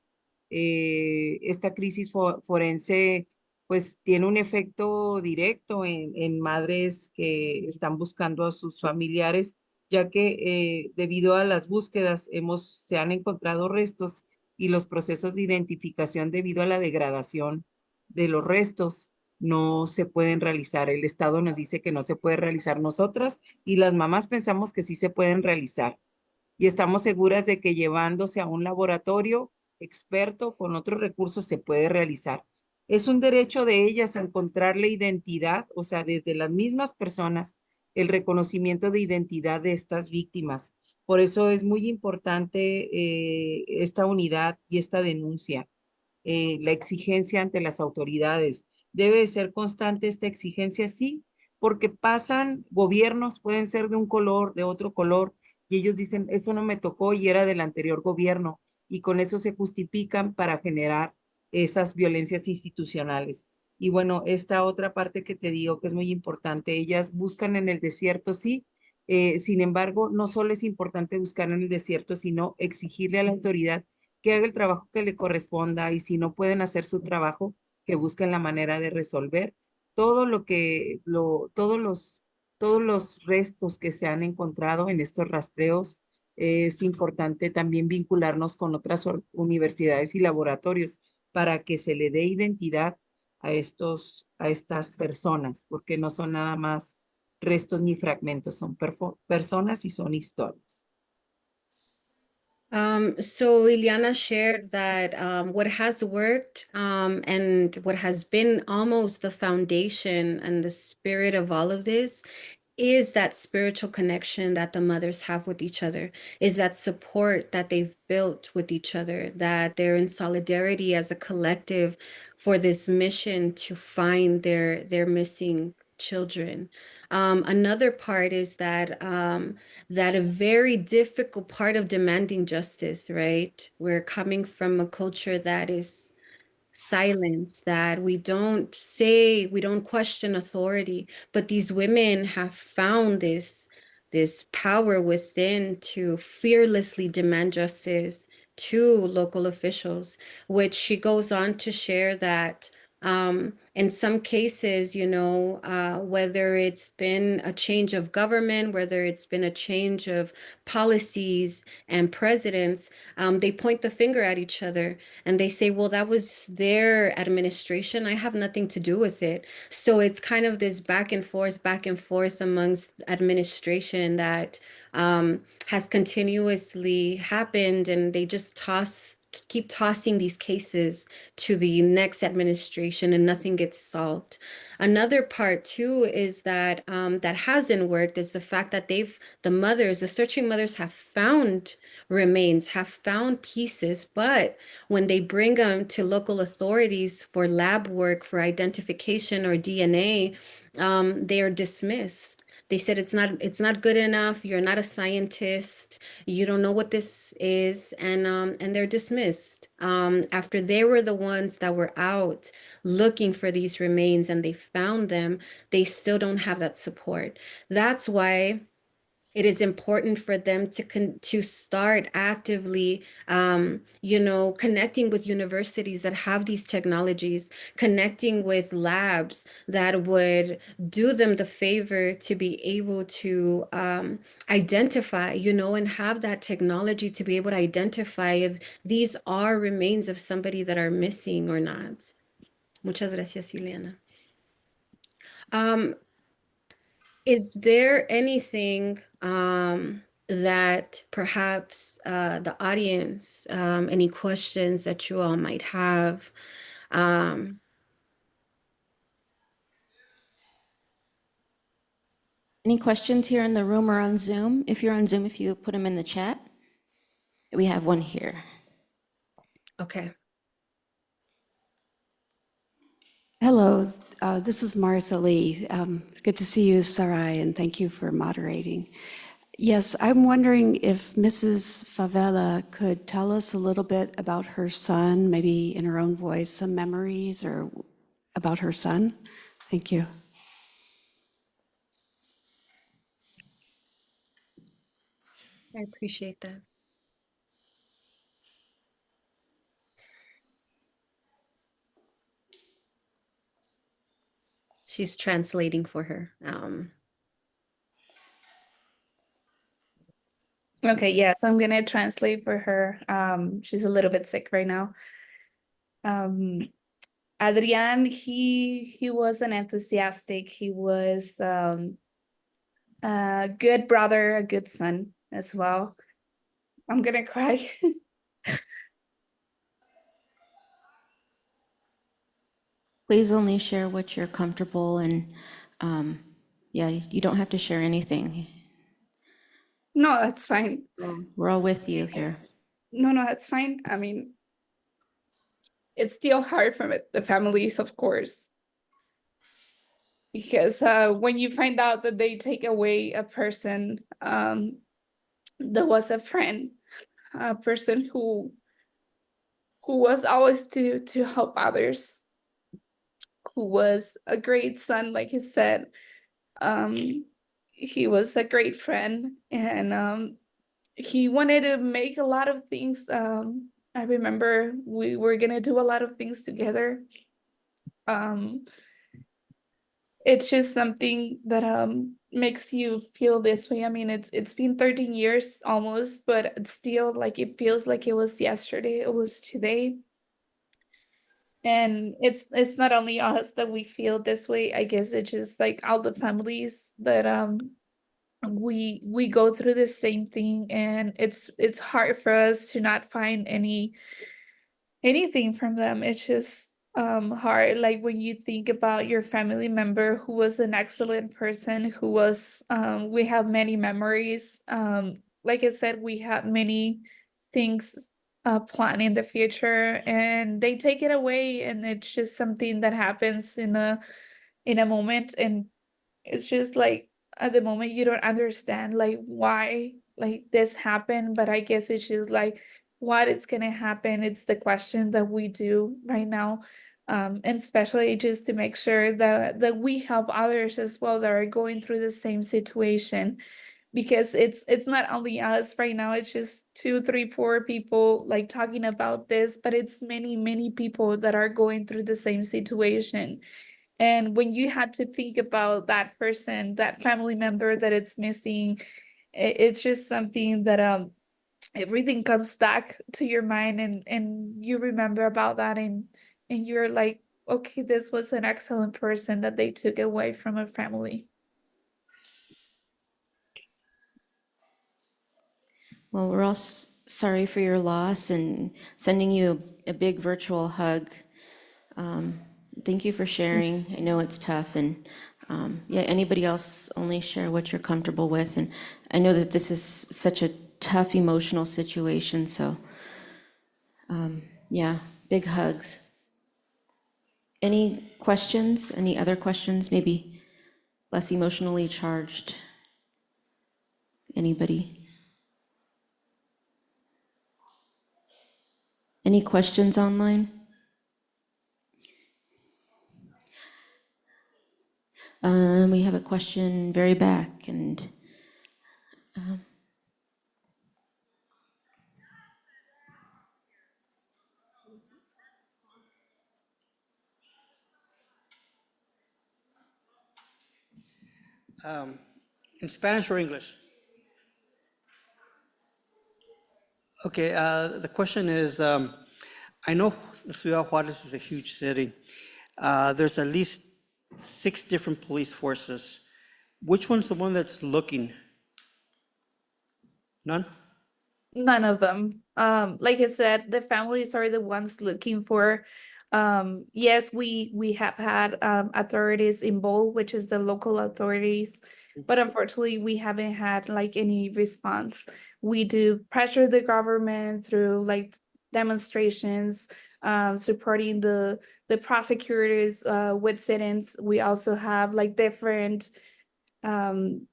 Esta crisis forense pues tiene un efecto directo en madres que están buscando a sus familiares, ya que debido a las búsquedas se han encontrado restos y los procesos de identificación debido a la degradación de los restos no se pueden realizar. El Estado nos dice que no se puede realizar. Nosotras y las mamás pensamos que sí se pueden realizar y estamos seguras de que llevándose a un laboratorio experto con otros recursos se puede realizar. Es un derecho de ellas a encontrar la identidad, o sea, desde las mismas personas, el reconocimiento de identidad de estas víctimas. Por eso es muy importante esta unidad y esta denuncia, la exigencia ante las autoridades. Debe de ser constante esta exigencia, sí, porque pasan gobiernos, pueden ser de un color, de otro color, y ellos dicen, eso no me tocó y era del anterior gobierno, y con eso se justifican para generar esas violencias institucionales. Y bueno, esta otra parte que te digo que es muy importante, ellas buscan en el desierto, sí, sin embargo, no solo es importante buscar en el desierto, sino exigirle a la autoridad que haga el trabajo que le corresponda y si no pueden hacer su trabajo, que busquen la manera de resolver todo todos los restos que se han encontrado en estos rastreos. Es importante también vincularnos con otras universidades y laboratorios para que se le dé identidad a estas personas, porque no son nada más restos ni fragmentos, son personas y son historias. So Ileana shared that what has worked and what has been almost the foundation and the spirit of all of this is that spiritual connection that the mothers have with each other, is that support that they've built with each other, that they're in solidarity as a collective for this mission to find their missing children. Another part is that a very difficult part of demanding justice, right? We're coming from a culture that is silence, that we don't say, we don't question authority, but these women have found this power within to fearlessly demand justice to local officials, which she goes on to share that in some cases, whether it's been a change of government, whether it's been a change of policies and presidents, they point the finger at each other and they say, well, that was their administration. I have nothing to do with it. So it's kind of this back and forth amongst administration that has continuously happened, and they just keep tossing these cases to the next administration and nothing gets solved. Another part too is that that hasn't worked is the fact that the searching mothers have found remains, have found pieces, but when they bring them to local authorities for lab work, for identification or DNA, they are dismissed. They said it's not good enough. You're not a scientist. You don't know what this is, and they're dismissed. After they were the ones that were out looking for these remains and they found them, they still don't have that support. That's why it is important for them to start actively, connecting with universities that have these technologies, connecting with labs that would do them the favor to be able to identify, and have that technology to be able to identify if these are remains of somebody that are missing or not. Muchas gracias, Ileana. Is there anything that perhaps the audience, any questions that you all might have? Any questions here in the room or on Zoom? If you're on Zoom, if you put them in the chat. We have one here. Okay. Hello, this is Martha Lee. Good to see you, Sarai, and thank you for moderating. Yes, I'm wondering if Mrs. Favela could tell us a little bit about her son, maybe in her own voice, some memories or about her son. Thank you. I appreciate that. She's translating for her. Okay, yes, I'm gonna translate for her. She's a little bit sick right now. Adrian, he wasn't enthusiastic. He was a good brother, a good son as well. I'm gonna cry. Please only share what you're comfortable and, yeah, you don't have to share anything. No, that's fine. We're all with you here. No, that's fine. I mean, it's still hard for the families, of course, because when you find out that they take away a person that was a friend, a person who was always to help others, who was a great son, like he said. He was a great friend, and he wanted to make a lot of things. I remember we were gonna do a lot of things together. It's just something that makes you feel this way. I mean, it's been 13 years almost, but it's still like it feels like it was yesterday, it was today. And it's not only us that we feel this way. I guess it's just like all the families that we go through the same thing, and it's hard for us to not find anything from them. It's just hard, like when you think about your family member who was an excellent person, who was we have many memories. Like I said, we have many things planned in the future, and they take it away, and it's just something that happens in a moment. And it's just like at the moment you don't understand like why like this happened, but I guess it's just like what it's gonna happen. It's the question that we do right now, and especially just to make sure that we help others as well that are going through the same situation, because it's not only us right now. It's just 2 3 4 people like talking about this, but it's many people that are going through the same situation. And when you had to think about that person, that family member that it's missing, it's just something that everything comes back to your mind, and you remember about that, and you're like, okay, this was an excellent person that they took away from a family. Well, we're all sorry for your loss and sending you a big virtual hug. Thank you for sharing. I know it's tough, and yeah, anybody else, only share what you're comfortable with. And I know that this is such a tough emotional situation, so yeah, big hugs. Any questions? Any other questions? Maybe less emotionally charged? Anybody? Any questions online? We have a question very back, and In Spanish or English? Okay, the question is, I know Ciudad Juarez is a huge city. There's at least 6 different police forces. Which one's the one that's looking? None? None of them. Like I said, the families are the ones looking for Yes, we have had authorities involved, which is the local authorities, but unfortunately we haven't had like any response. We do pressure the government through like demonstrations, supporting the prosecutors with sit-ins. We also have like different um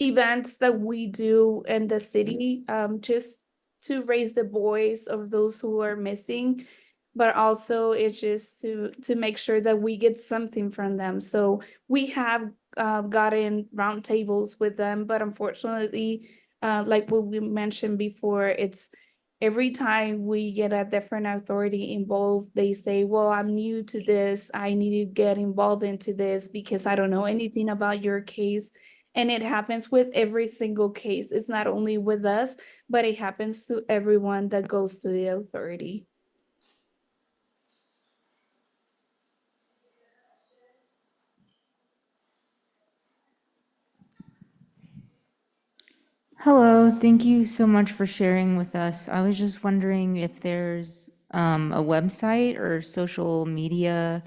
events that we do in the city, just to raise the voice of those who are missing, but also it's just to make sure that we get something from them. So we have gotten roundtables with them, but unfortunately, like what we mentioned before, it's every time we get a different authority involved, they say, well, I'm new to this. I need to get involved into this because I don't know anything about your case. And it happens with every single case. It's not only with us, but it happens to everyone that goes to the authority. Hello, thank you so much for sharing with us. I was just wondering if there's a website or social media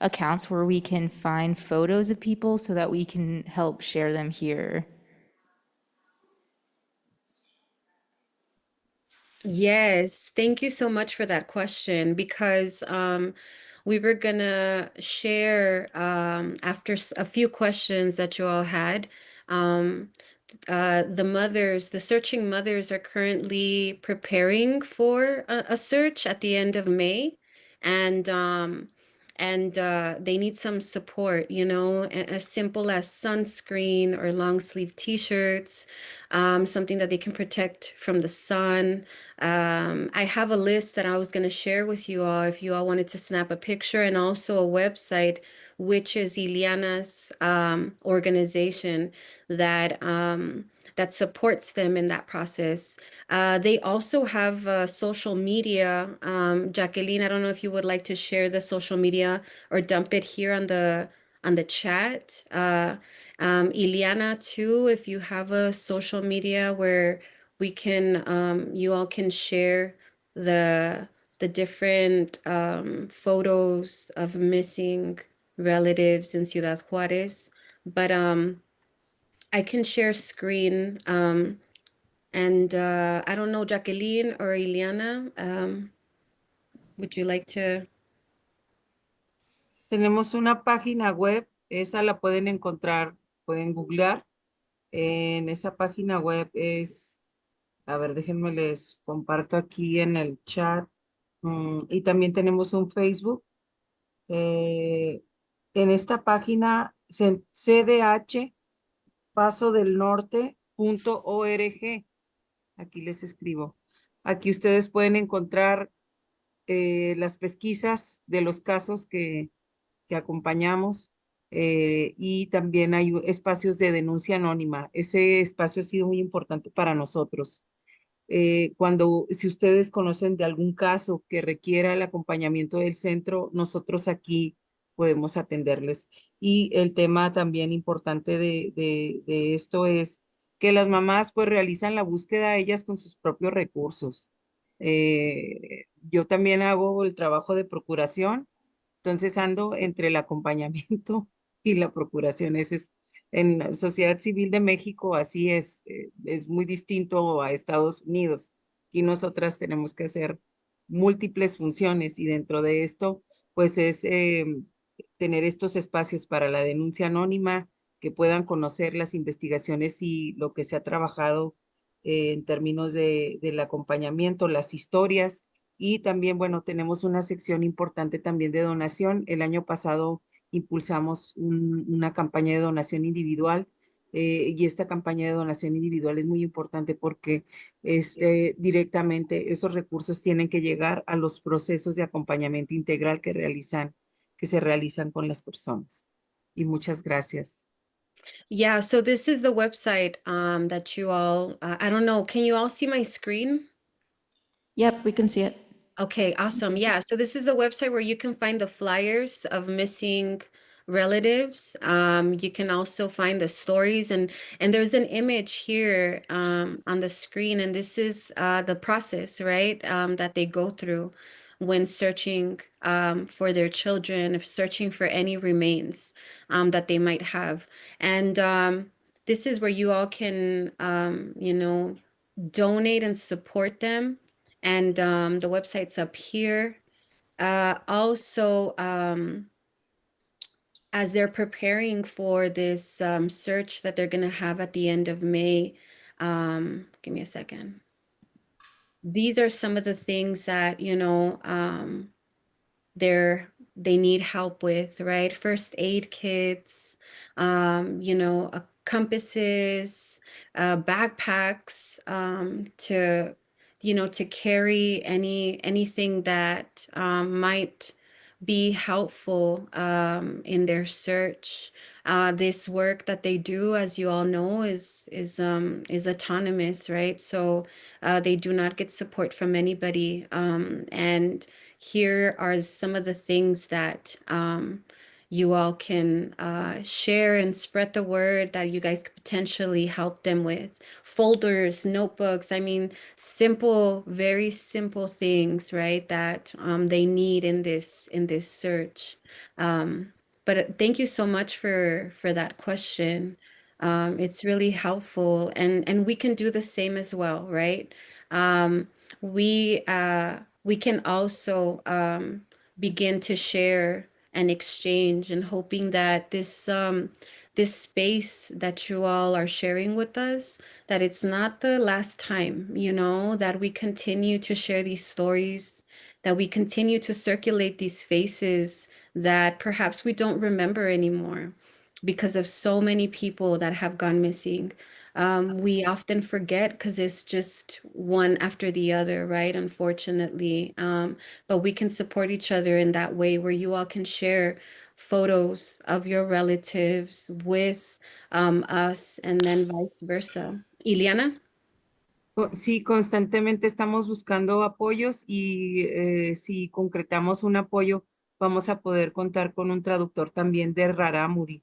accounts where we can find photos of people so that we can help share them here. Yes, thank you so much for that question because we were gonna share after a few questions that you all had. Um, the mothers, the searching mothers are currently preparing for a search at the end of May, and they need some support, you know, as simple as sunscreen or long sleeve t-shirts, something that they can protect from the sun. I have a list that I was going to share with you all if you all wanted to snap a picture, and also a website, which is Ileana's organization that that supports them in that process. They also have social media. Jacqueline, I don't know if you would like to share the social media or dump it here on the chat. Ileana too, if you have a social media where we can you all can share the different photos of missing relatives in Ciudad Juarez. But I can share screen, and I don't know, Jacqueline or Ileana, would you like to? Tenemos una página web, esa la pueden encontrar, pueden googlear. En esa página web es, a ver, déjenme les comparto aquí en el chat. Y también tenemos un Facebook. En esta página, CDH pasodelnorte.org. Aquí les escribo. Aquí ustedes pueden encontrar las pesquisas de los casos que acompañamos, y también hay espacios de denuncia anónima. Ese espacio ha sido muy importante para nosotros. Si ustedes conocen de algún caso que requiera el acompañamiento del centro, nosotros aquí podemos atenderles. Y el tema también importante de esto es que las mamás pues realizan la búsqueda ellas con sus propios recursos. Yo también hago el trabajo de procuración, entonces ando entre el acompañamiento y la procuración. En la sociedad civil de México, así es muy distinto a Estados Unidos. Y nosotras tenemos que hacer múltiples funciones, y dentro de esto, pues es tener estos espacios para la denuncia anónima, que puedan conocer las investigaciones y lo que se ha trabajado en términos del acompañamiento, las historias. Y también, bueno, tenemos una sección importante también de donación. El año pasado impulsamos una campaña de donación individual, y esta campaña de donación individual es muy importante porque directamente esos recursos tienen que llegar a los procesos de acompañamiento integral que se realizan con las personas. Y muchas gracias. Yeah, so this is the website that you all, I don't know, can you all see my screen? Yep, we can see it. Okay, awesome. Yeah, so this is the website where you can find the flyers of missing relatives. You can also find the stories, and there's an image here on the screen, and this is the process, right, that they go through. when searching for their children, if searching for any remains that they might have. And this is where you all can, donate and support them. And the website's up here. Also, as they're preparing for this search that they're going to have at the end of May, give me a second. These are some of the things that, they need help with, right? First aid kits, compasses, backpacks, to carry anything that might be helpful in their search. This work that they do, as you all know, is autonomous, right? So they do not get support from anybody, and here are some of the things that you all can share and spread the word that you guys could potentially help them with. Folders, notebooks, I mean, simple, very simple things, right, that they need in this search. But thank you so much for that question. It's really helpful, and we can do the same as well, right? We can also begin to share and exchange, and hoping that this space that you all are sharing with us, that it's not the last time, that we continue to share these stories, that we continue to circulate these faces that perhaps we don't remember anymore because of so many people that have gone missing. We often forget because it's just one after the other, right? Unfortunately. But we can support each other in that way, where you all can share photos of your relatives with us, and then vice versa. Iliana? Sí, constantemente estamos buscando apoyos y si concretamos un apoyo, vamos a poder contar con un traductor también de Rarámuri,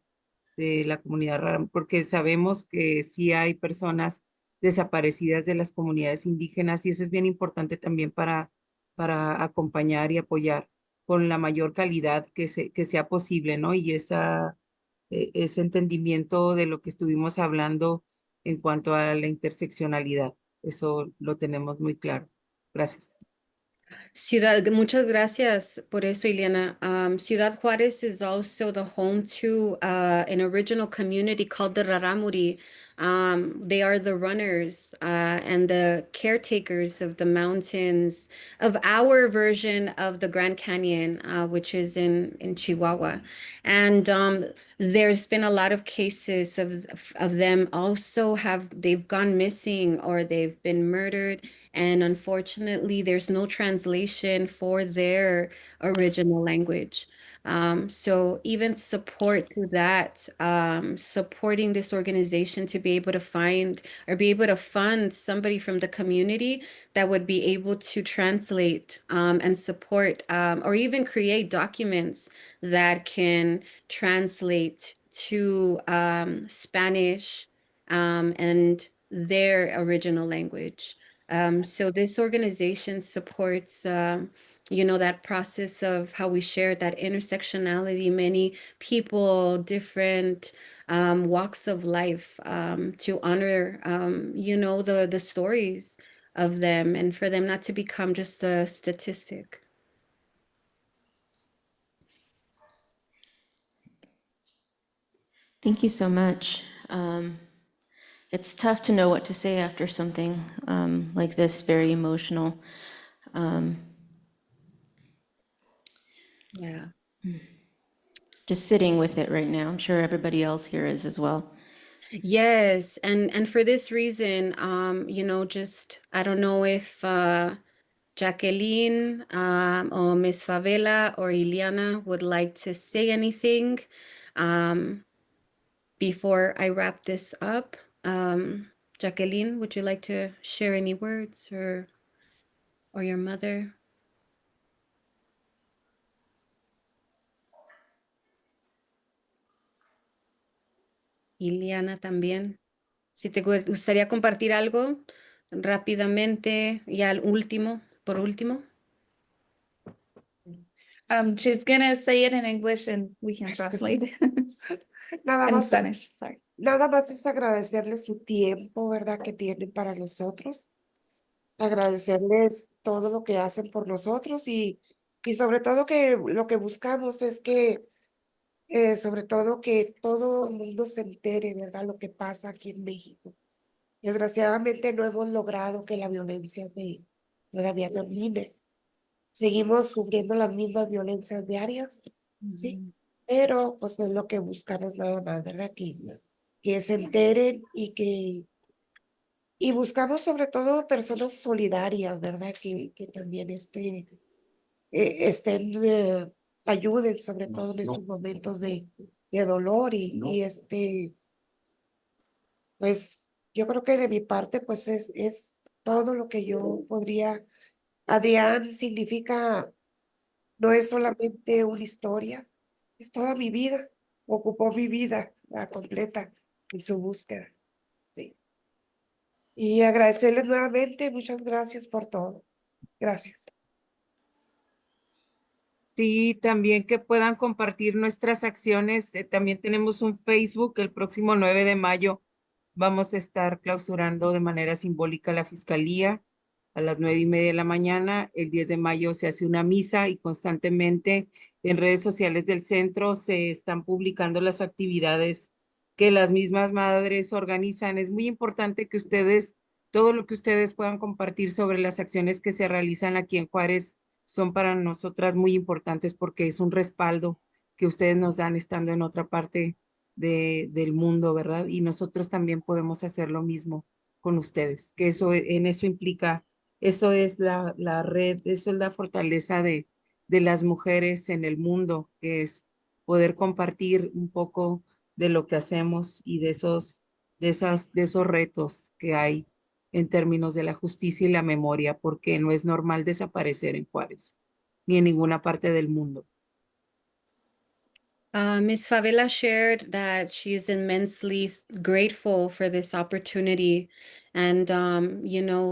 de la comunidad Rarámuri, porque sabemos que sí hay personas desaparecidas de las comunidades indígenas y eso es bien importante también para acompañar y apoyar con la mayor calidad que sea posible, ¿no? Y ese entendimiento de lo que estuvimos hablando en cuanto a la interseccionalidad. Eso lo tenemos muy claro. Gracias. Muchas gracias por eso, Ileana. Ciudad Juárez is also the home to an original community called the Raramuri. They are the runners and the caretakers of the mountains, of our version of the Grand Canyon, which is in Chihuahua. And there's been a lot of cases of them also they've gone missing or they've been murdered. And unfortunately, there's no translation for their original language. So even support through that, supporting this organization to be able to find or be able to fund somebody from the community that would be able to translate and support or even create documents that can translate to Spanish and their original language. So this organization supports, that process of how we share that intersectionality, many people, different walks of life, to honor, the stories of them and for them not to become just a statistic. Thank you so much. It's tough to know what to say after something like this, very emotional. Yeah. Just sitting with it right now. I'm sure everybody else here is as well. Yes, and for this reason, just I don't know if Jacqueline or Miss Favela or Iliana would like to say anything before I wrap this up. Jacqueline, would you like to share any words or your mother? Iliana también. Si te gustaría compartir algo rápidamente y al último, por último. She's gonna say it in English and we can translate. Nada In más, Spanish, sorry. nada más es agradecerles su tiempo, ¿verdad? Que tienen para nosotros. Agradecerles todo lo que hacen por nosotros y sobre todo que lo que buscamos es que, sobre todo que todo el mundo se entere, ¿verdad? Lo que pasa aquí en México. Desgraciadamente no hemos logrado que la violencia todavía termine. Seguimos sufriendo las mismas violencias diarias, ¿sí? Pero pues es lo que buscamos nada más, ¿verdad? Que se enteren y buscamos sobre todo personas solidarias, ¿verdad? Que también ayuden sobre todo en estos momentos de dolor pues yo creo que de mi parte pues es todo lo que yo podría. Adrián significa, no es solamente una historia, es toda mi vida, ocupó mi vida la completa en su búsqueda. Sí. Y agradecerles nuevamente, muchas gracias por todo. Gracias. Sí, también que puedan compartir nuestras acciones. También tenemos un Facebook. El próximo 9 de mayo vamos a estar clausurando de manera simbólica la fiscalía a las 9:30 de la mañana. El 10 de mayo se hace una misa y constantemente en redes sociales del centro se están publicando las actividades que las mismas madres organizan. Es muy importante que ustedes, todo lo que ustedes puedan compartir sobre las acciones que se realizan aquí en Juárez son para nosotras muy importantes porque es un respaldo que ustedes nos dan estando en otra parte del mundo, ¿verdad? Y nosotros también podemos hacer lo mismo con ustedes, que en eso implica, eso es la red, eso es la fortaleza de las mujeres en el mundo, que es poder compartir un poco de lo que hacemos y de esos retos que hay en términos de la justicia y la memoria, porque no es normal desaparecer en Juárez, ni en ninguna parte del mundo. Ms. Favela shared that she is immensely grateful for this opportunity and,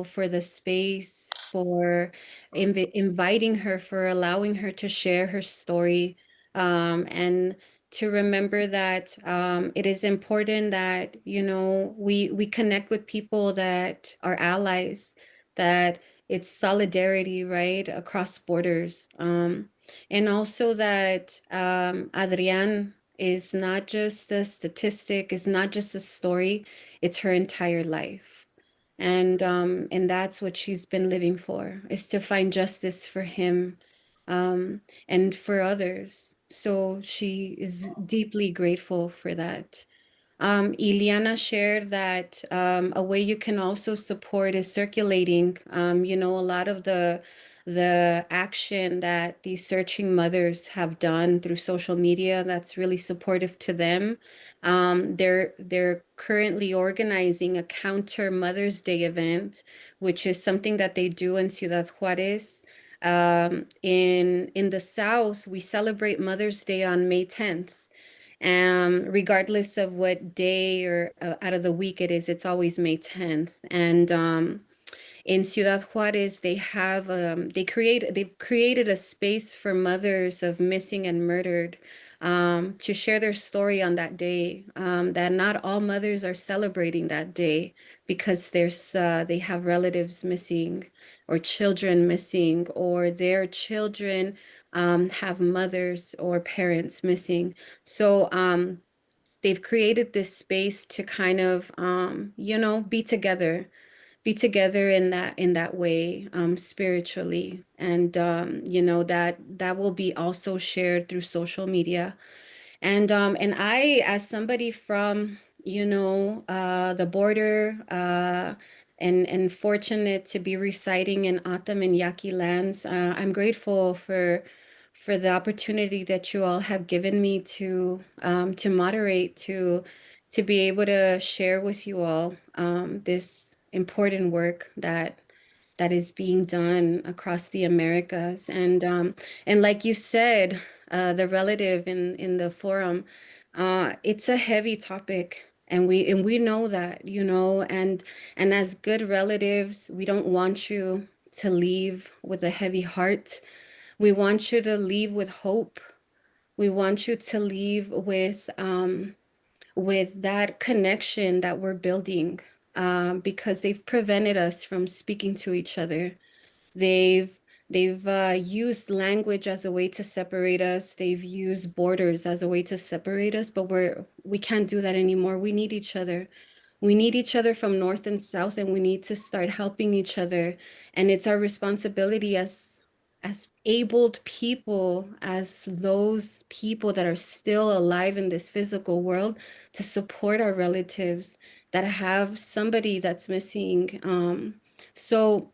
for the space, for inviting her, for allowing her to share her story, and to remember that it is important that, we connect with people that are allies, that it's solidarity, right, across borders. And also that Adrián is not just a statistic, is not just a story, it's her entire life. And that's what she's been living for, is to find justice for him and for others. So she is deeply grateful for that. Iliana shared that a way you can also support is circulating. A lot of the action that these searching mothers have done through social media that's really supportive to them. They're currently organizing a counter Mother's Day event, which is something that they do in Ciudad Juárez. In the South, we celebrate Mother's Day on May 10th. Regardless of what day or out of the week it is, it's always May 10th. And in Ciudad Juárez, they've created a space for mothers of missing and murdered to share their story on that day. That not all mothers are celebrating that day because they have relatives missing or children missing, or their children have mothers or parents missing. So they've created this space to kind of, be together in that way, spiritually. And, that will be also shared through social media. And I, as somebody from, the border, and fortunate to be residing in Atam and Yaqui lands, I'm grateful for the opportunity that you all have given me to moderate, to be able to share with you all this important work that is being done across the Americas. And like you said, the relative in the forum, it's a heavy topic. And we know that, and as good relatives, we don't want you to leave with a heavy heart. We want you to leave with hope. We want you to leave with that connection that we're building, because they've prevented us from speaking to each other. They've used language as a way to separate us. They've used borders as a way to separate us, but we can't do that anymore. We need each other. We need each other from north and south, and we need to start helping each other. And it's our responsibility as abled people, as those people that are still alive in this physical world, to support our relatives that have somebody that's missing. So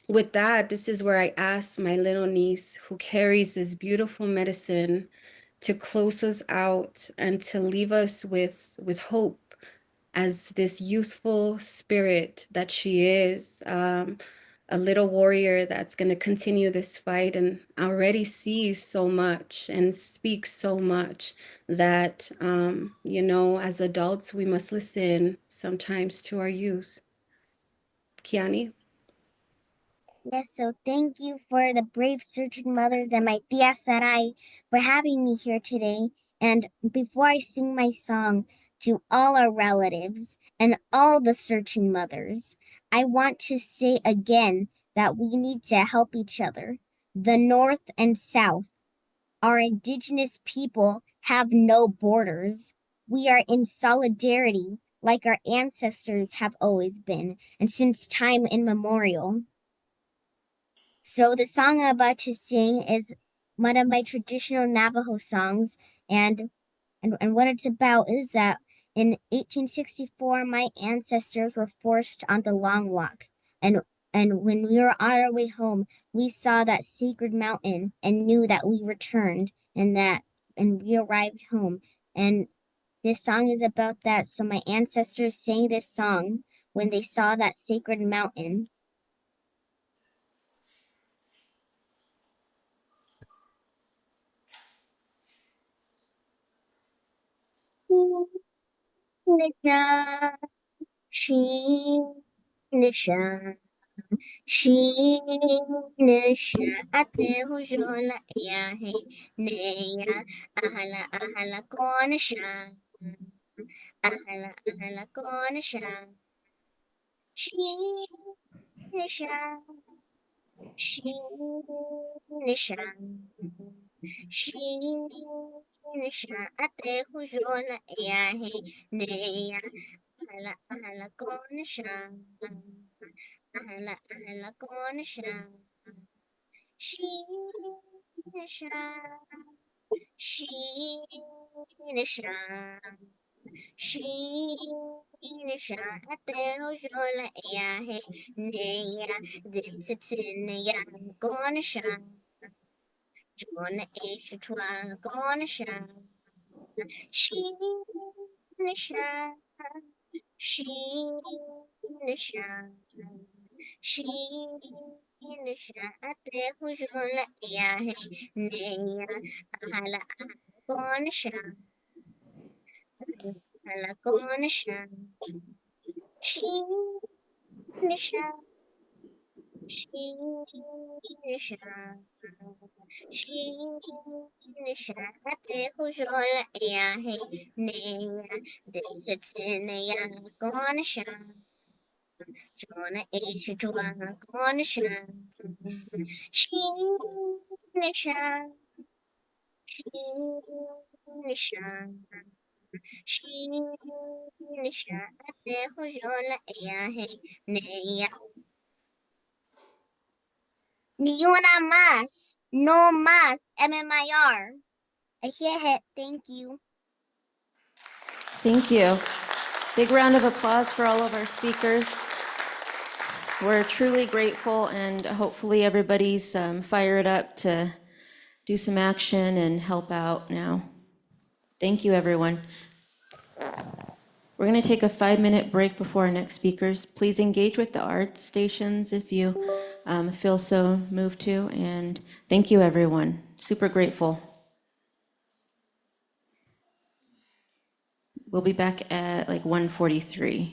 with that, this is where I ask my little niece, who carries this beautiful medicine, to close us out and to leave us with hope as this youthful spirit that she is, a little warrior that's going to continue this fight and already sees so much and speaks so much that, as adults, we must listen sometimes to our youth. Kiani? Yes, so thank you for the brave searching mothers and my tia Sarai for having me here today. And before I sing my song to all our relatives and all the searching mothers, I want to say again that we need to help each other. The North and South, our Indigenous people have no borders. We are in solidarity like our ancestors have always been, and since time immemorial. So the song I'm about to sing is one of my traditional Navajo songs, and what it's about is that in 1864, my ancestors were forced on the long walk, and when we were on our way home, we saw that sacred mountain and knew that we returned and we arrived home. And this song is about that. So my ancestors sang this song when they saw that sacred mountain. Nisha, she, Nisha, she, Nisha, ate hujola ya he, neya, ahala konisha, ahala konisha, she, Nisha, she, Nisha, she, Nisha, ate hujola ya he, neya, ahala konisha, ahala konisha, she, Nisha, she, Nisha, she, Nisha, ate hujola ya he, neya, ditsitsinaya, konisha, Jona ish twa, konisha, she, Nisha, she, Nisha, she, Nisha, ate hujola ya he, neya, ahala konisha, ahala konisha, she, Nisha, she, Nisha, she, Nisha, ate hujola ya he, neya, ditsitsinaya, konisha, Jona ish twa, konisha, she, Nisha, she, Nisha, she, Nisha, ate hujola ya he, neya. Ni una más, no más, MMIR. Ahead, thank you. Thank you. Big round of applause for all of our speakers. We're truly grateful, and hopefully everybody's fired up to do some action and help out now. Thank you, everyone. We're going to take a 5-minute break before our next speakers. Please engage with the art stations if you feel so moved to, and thank you, everyone. Super grateful. We'll be back at like 1:43.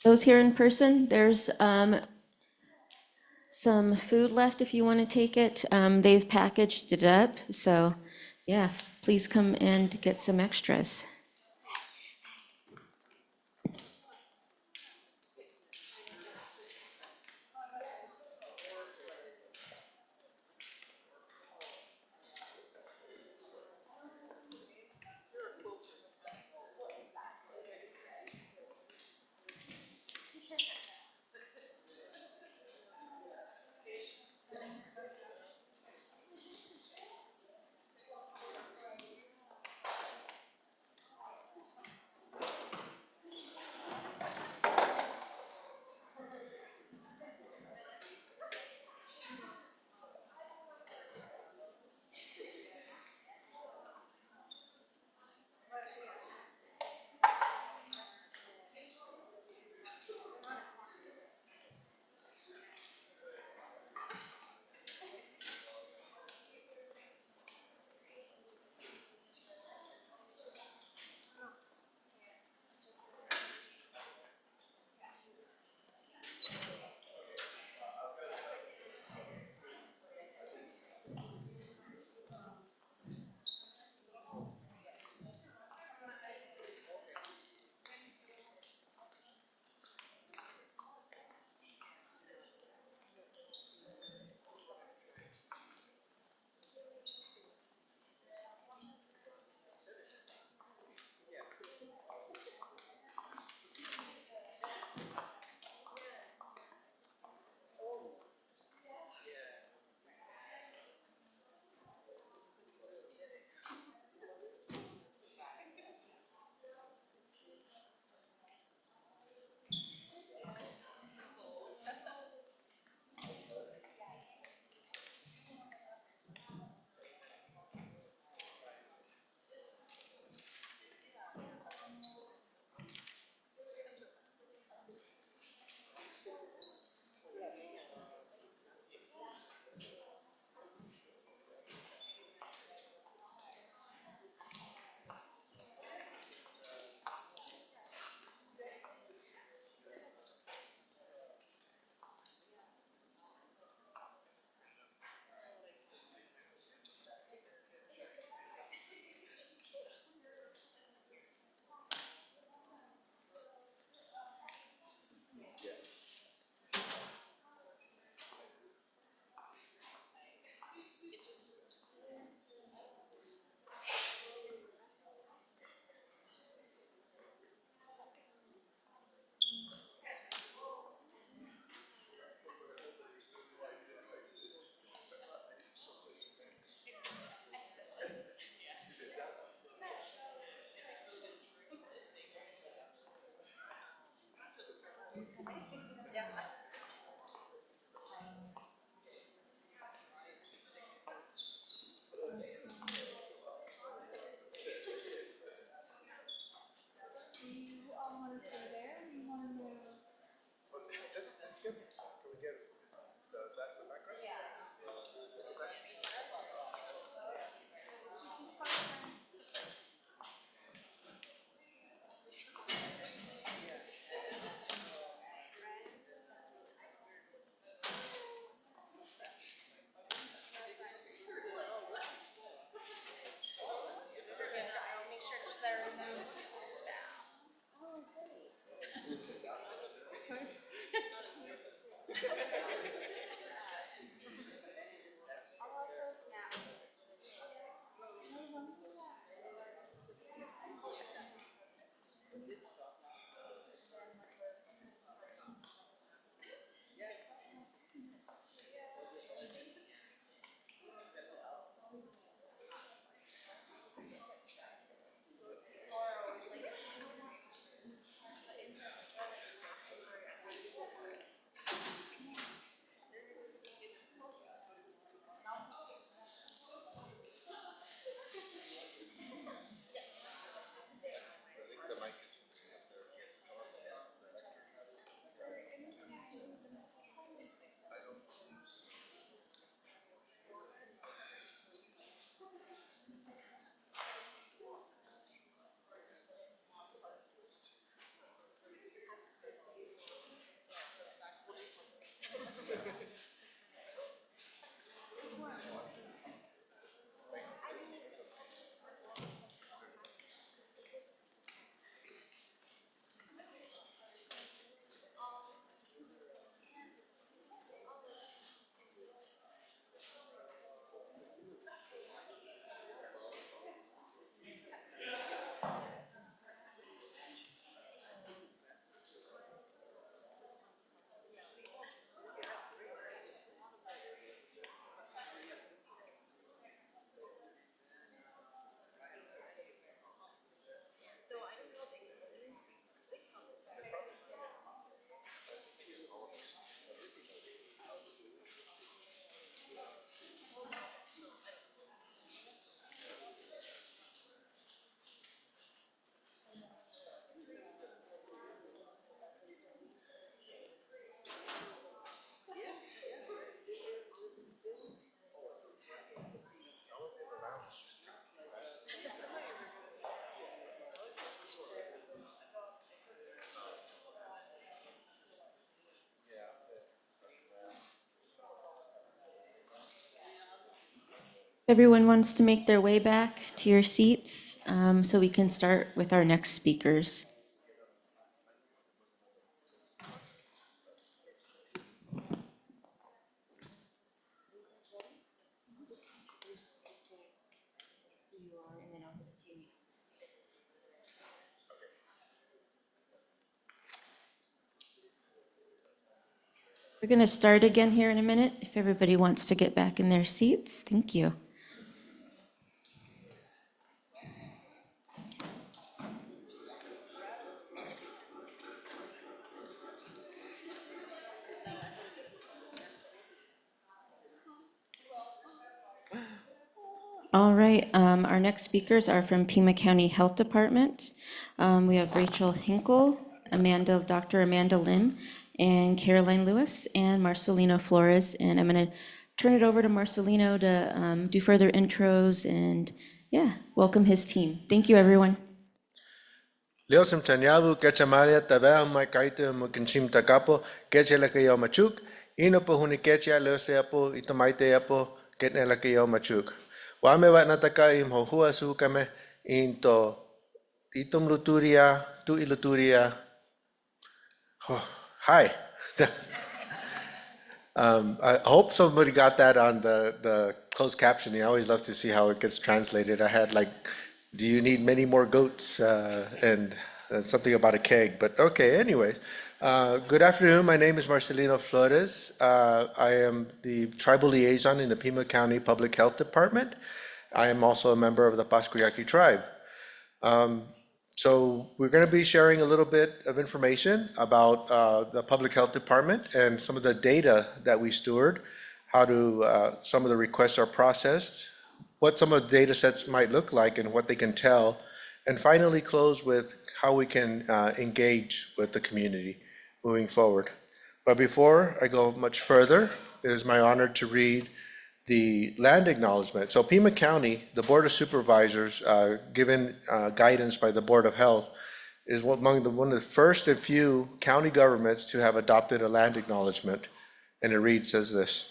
Those here in person, there's some food left if you want to take it. They've packaged it up, so yeah, please come and get some extras. Everyone wants to make their way back to your seats so we can start with our next speakers. We're going to start again here in a minute if everybody wants to get back in their seats. Thank you. All right, our next speakers are from Pima County Health Department. We have Rachel Hinkle, Dr. Amanda Lim, and Caroline Lewis, and Marcelino Flores. And I'm going to turn it over to Marcelino to do further intros and, yeah, welcome his team. Thank you, everyone. Leo Simtanyavu, Kechamalia, Tabea, Maikaita, Mukinchim Takapo, Kechelakayo Machuk, Inopo Hunikecha, Leoseapo, Itamaite Apo, Ketnelakayo Machuk. Wame Nataka im Hohua Sukame, into Itum Luturia, Tu Iluturia. Oh, hi. I hope somebody got that on the closed captioning. I always love to see how it gets translated. I had like, do you need many more goats? And something about a keg, but okay, anyways. Good afternoon, my name is Marcelino Flores. I am the tribal liaison in the Pima County Public Health Department. I am also a member of the Pascuyaki tribe. So we're going to be sharing a little bit of information about the Public Health Department and some of the data that we steward, how some of the requests are processed, what some of the data sets might look like and what they can tell, and finally close with how we can engage with the community moving forward. But before I go much further, it is my honor to read the land acknowledgement. So Pima County, the Board of Supervisors, given guidance by the Board of Health, is one of the first and few county governments to have adopted a land acknowledgement. And it reads as this: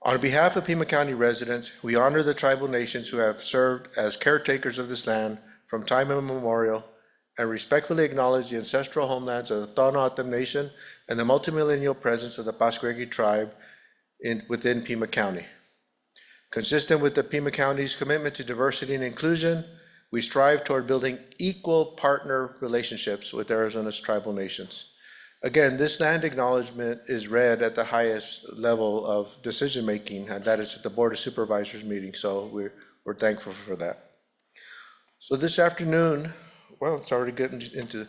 on behalf of Pima County residents, we honor the tribal nations who have served as caretakers of this land from time immemorial and respectfully acknowledge the ancestral homelands of the Tohono O'odham Nation and the multimillennial presence of the Pascua-Yaqui tribe within Pima County. Consistent with the Pima County's commitment to diversity and inclusion, we strive toward building equal partner relationships with Arizona's tribal nations. Again, this land acknowledgement is read at the highest level of decision-making, and that is at the Board of Supervisors meeting, so we're thankful for that. So this afternoon, well, it's already getting into,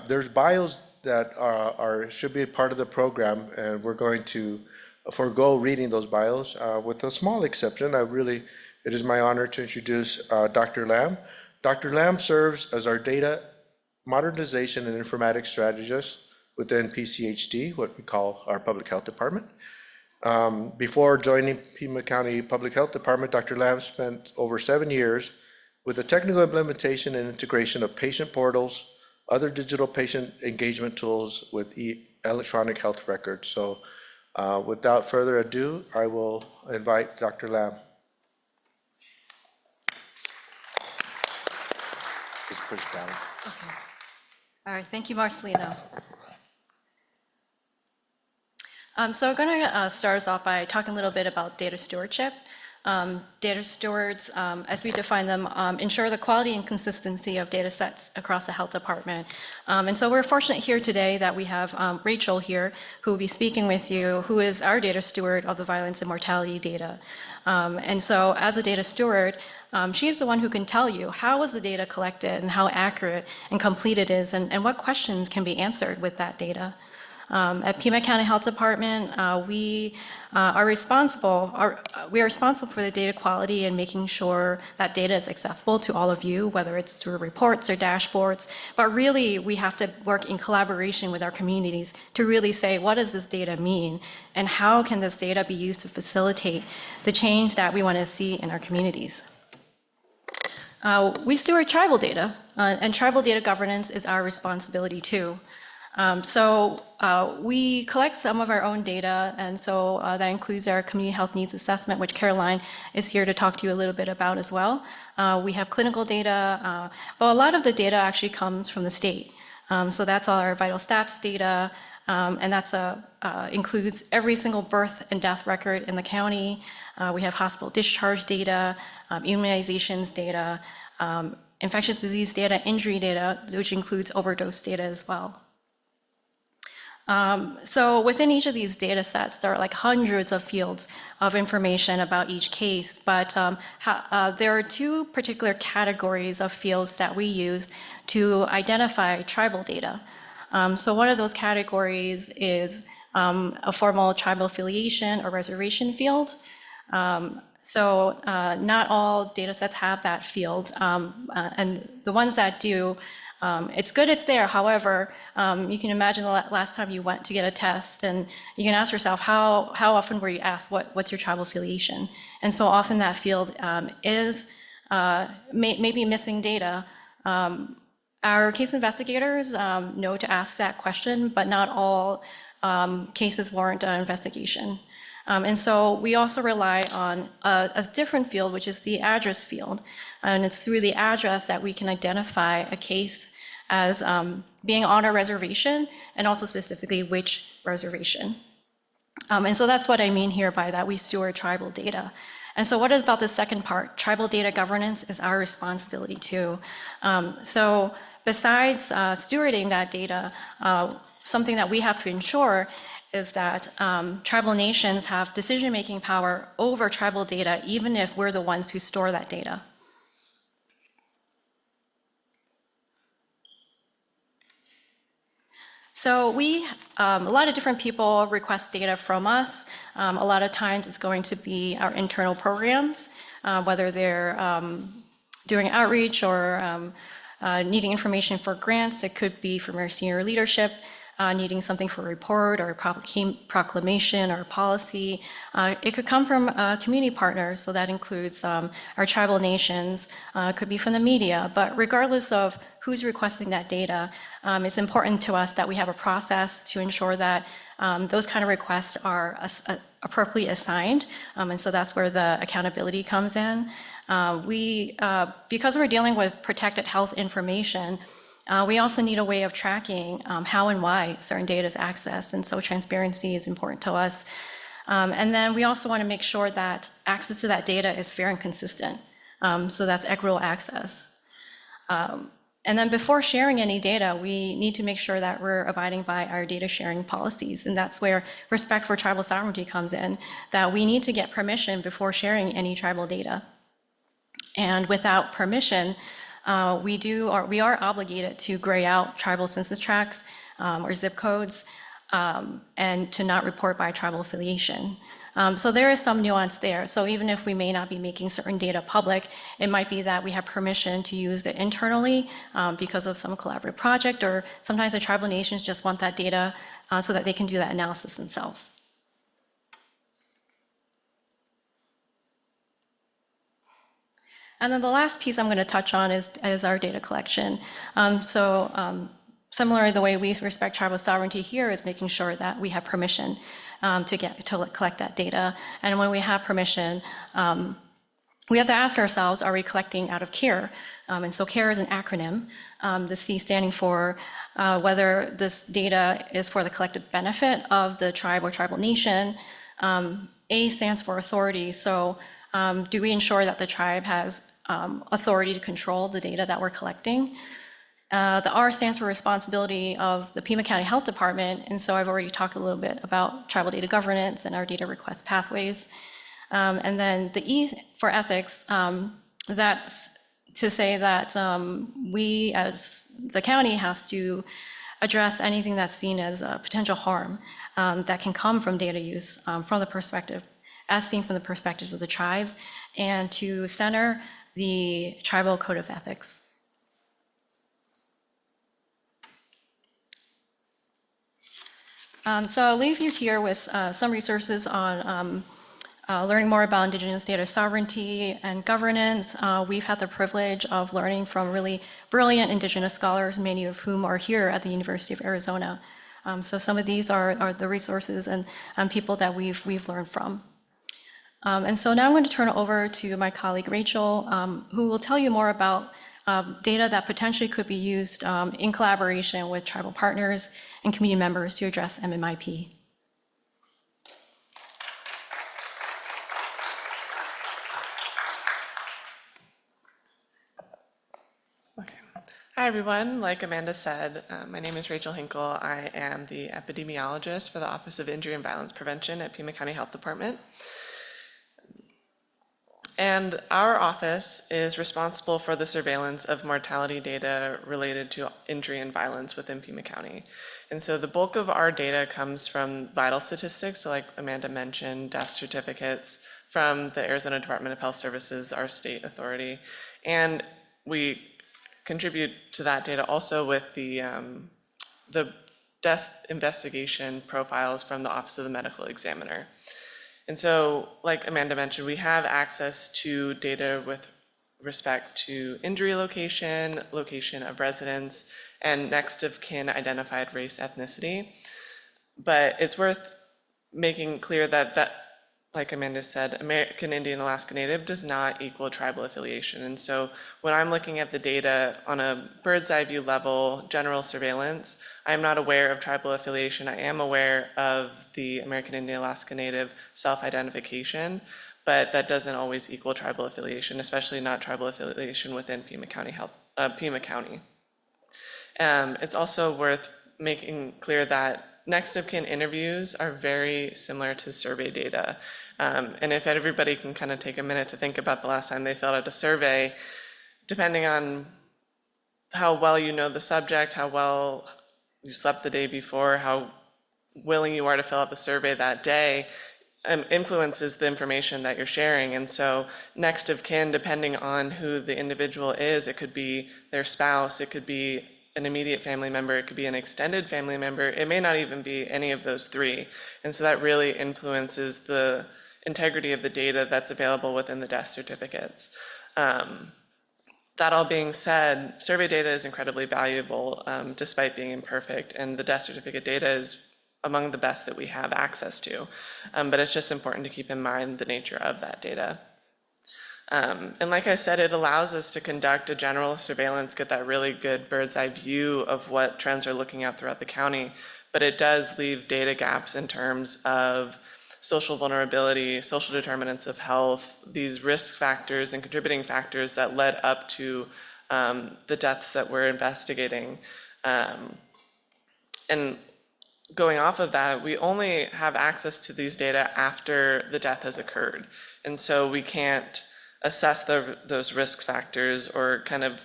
there's bios that should be a part of the program, and we're going to forego reading those bios with a small exception. It is my honor to introduce Dr. Lam. Dr. Lam serves as our data modernization and informatics strategist within PCHD, what we call our public health department. Before joining Pima County Public Health Department, Dr. Lam spent over 7 years with the technical implementation and integration of patient portals, other digital patient engagement tools with electronic health records. So without further ado, I will invite Dr. Lam. Just push down. Okay. All right, thank you, Marcelino. So I'm going to start us off by talking a little bit about data stewardship. Data stewards, as we define them, ensure the quality and consistency of data sets across the health department. And so we're fortunate here today that we have Rachel here, who will be speaking with you, who is our data steward of the violence and mortality data. And so as a data steward, she is the one who can tell you how was the data collected and how accurate and complete it is, and what questions can be answered with that data. At Pima County Health Department, we are responsible for the data quality and making sure that data is accessible to all of you, whether it's through reports or dashboards. But really, we have to work in collaboration with our communities to really say, what does this data mean? And how can this data be used to facilitate the change that we want to see in our communities? We steward tribal data, and tribal data governance is our responsibility too. We collect some of our own data, and so that includes our community health needs assessment, which Caroline is here to talk to you a little bit about as well. We have clinical data, but a lot of the data actually comes from the state. So that's all our vital stats data, and that's includes every single birth and death record in the county. We have hospital discharge data, immunizations data, infectious disease data, injury data, which includes overdose data as well. So within each of these data sets, there are like hundreds of fields of information about each case, but there are two particular categories of fields that we use to identify tribal data. So one of those categories is a formal tribal affiliation or reservation field. Not all data sets have that field, and the ones that do, it's good it's there. However, you can imagine the last time you went to get a test, and you can ask yourself, how often were you asked, what's your tribal affiliation? And so often that field is maybe missing data. Our case investigators know to ask that question, but not all cases warrant an investigation. And so we also rely on a different field, which is the address field. And it's through the address that we can identify a case as being on a reservation, and also specifically which reservation. And so that's what I mean here by that we steward tribal data. And so what is about the second part? Tribal data governance is our responsibility too. So besides stewarding that data, something that we have to ensure is that tribal nations have decision-making power over tribal data, even if we're the ones who store that data. So a lot of different people request data from us. A lot of times it's going to be our internal programs, whether they're doing outreach or needing information for grants. It could be from our senior leadership, needing something for a report or a proclamation or a policy. It could come from a community partner, so that includes our tribal nations. It could be from the media, but regardless of who's requesting that data, it's important to us that we have a process to ensure that those kind of requests are appropriately assigned. And so that's where the accountability comes in. Because we're dealing with protected health information, we also need a way of tracking how and why certain data is accessed. And so transparency is important to us. And then we also want to make sure that access to that data is fair and consistent. So that's equitable access. And then before sharing any data, we need to make sure that we're abiding by our data sharing policies. And that's where respect for tribal sovereignty comes in, that we need to get permission before sharing any tribal data. And without permission, we are obligated to gray out tribal census tracts or zip codes and to not report by tribal affiliation. So there is some nuance there. So even if we may not be making certain data public, it might be that we have permission to use it internally because of some collaborative project, or sometimes the tribal nations just want that data so that they can do that analysis themselves. And then the last piece I'm going to touch on is our data collection. Similar to the way we respect tribal sovereignty here is making sure that we have permission to collect that data. And when we have permission, we have to ask ourselves, are we collecting out of care? And so CARE is an acronym, the C standing for whether this data is for the collective benefit of the tribe or tribal nation. A stands for authority. So do we ensure that the tribe has authority to control the data that we're collecting? The R stands for responsibility of the Pima County Health Department. And so I've already talked a little bit about tribal data governance and our data request pathways. And then the E for ethics, that's to say that we as the county has to address anything that's seen as a potential harm that can come from data use from the perspective, as seen from the perspective of the tribes, and to center the tribal code of ethics. So I'll leave you here with some resources on learning more about Indigenous data sovereignty and governance. We've had the privilege of learning from really brilliant Indigenous scholars, many of whom are here at the University of Arizona. So some of these are the resources and people that we've learned from. And so now I'm going to turn it over to my colleague Rachel, who will tell you more about data that potentially could be used in collaboration with tribal partners and community members to address MMIP. Hi, everyone. Like Amanda said, my name is Rachel Hinkle. I am the epidemiologist for the Office of Injury and Violence Prevention at Pima County Health Department. And our office is responsible for the surveillance of mortality data related to injury and violence within Pima County. And so the bulk of our data comes from vital statistics, so like Amanda mentioned, death certificates from the Arizona Department of Health Services, our state authority. And we contribute to that data also with the death investigation profiles from the Office of the Medical Examiner. And so, like Amanda mentioned, we have access to data with respect to injury location, location of residence, and next of kin identified race, ethnicity. But it's worth making clear that, like Amanda said, American Indian Alaska Native does not equal tribal affiliation. And so when I'm looking at the data on a bird's eye view level, general surveillance, I'm not aware of tribal affiliation. I am aware of the American Indian Alaska Native self-identification, but that doesn't always equal tribal affiliation, especially not tribal affiliation within Pima County. It's also worth making clear that next of kin interviews are very similar to survey data. And if everybody can kind of take a minute to think about the last time they filled out a survey, depending on how well you know the subject, how well you slept the day before, how willing you are to fill out the survey that day, influences the information that you're sharing. And so next of kin, depending on who the individual is, it could be their spouse, it could be an immediate family member, it could be an extended family member, it may not even be any of those three. And so that really influences the integrity of the data that's available within the death certificates. That all being said, survey data is incredibly valuable despite being imperfect, and the death certificate data is among the best that we have access to. But it's just important to keep in mind the nature of that data. And like I said, it allows us to conduct a general surveillance, get that really good bird's eye view of what trends are looking at throughout the county, but it does leave data gaps in terms of social vulnerability, social determinants of health, these risk factors and contributing factors that led up to the deaths that we're investigating. And going off of that, we only have access to these data after the death has occurred. And so we can't assess those risk factors or kind of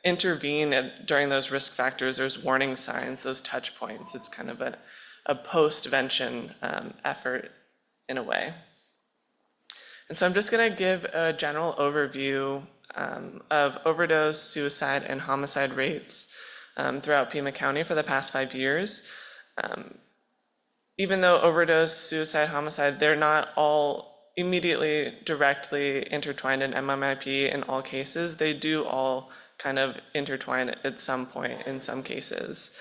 intervene during those risk factors. There's warning signs, those touch points. It's kind of a post-vention effort in a way. And so I'm just going to give a general overview of overdose, suicide, and homicide rates throughout Pima County for the past 5 years. Even though overdose, suicide, homicide, they're not all immediately directly intertwined in MMIP in all cases, they do all kind of intertwine at some point in some cases.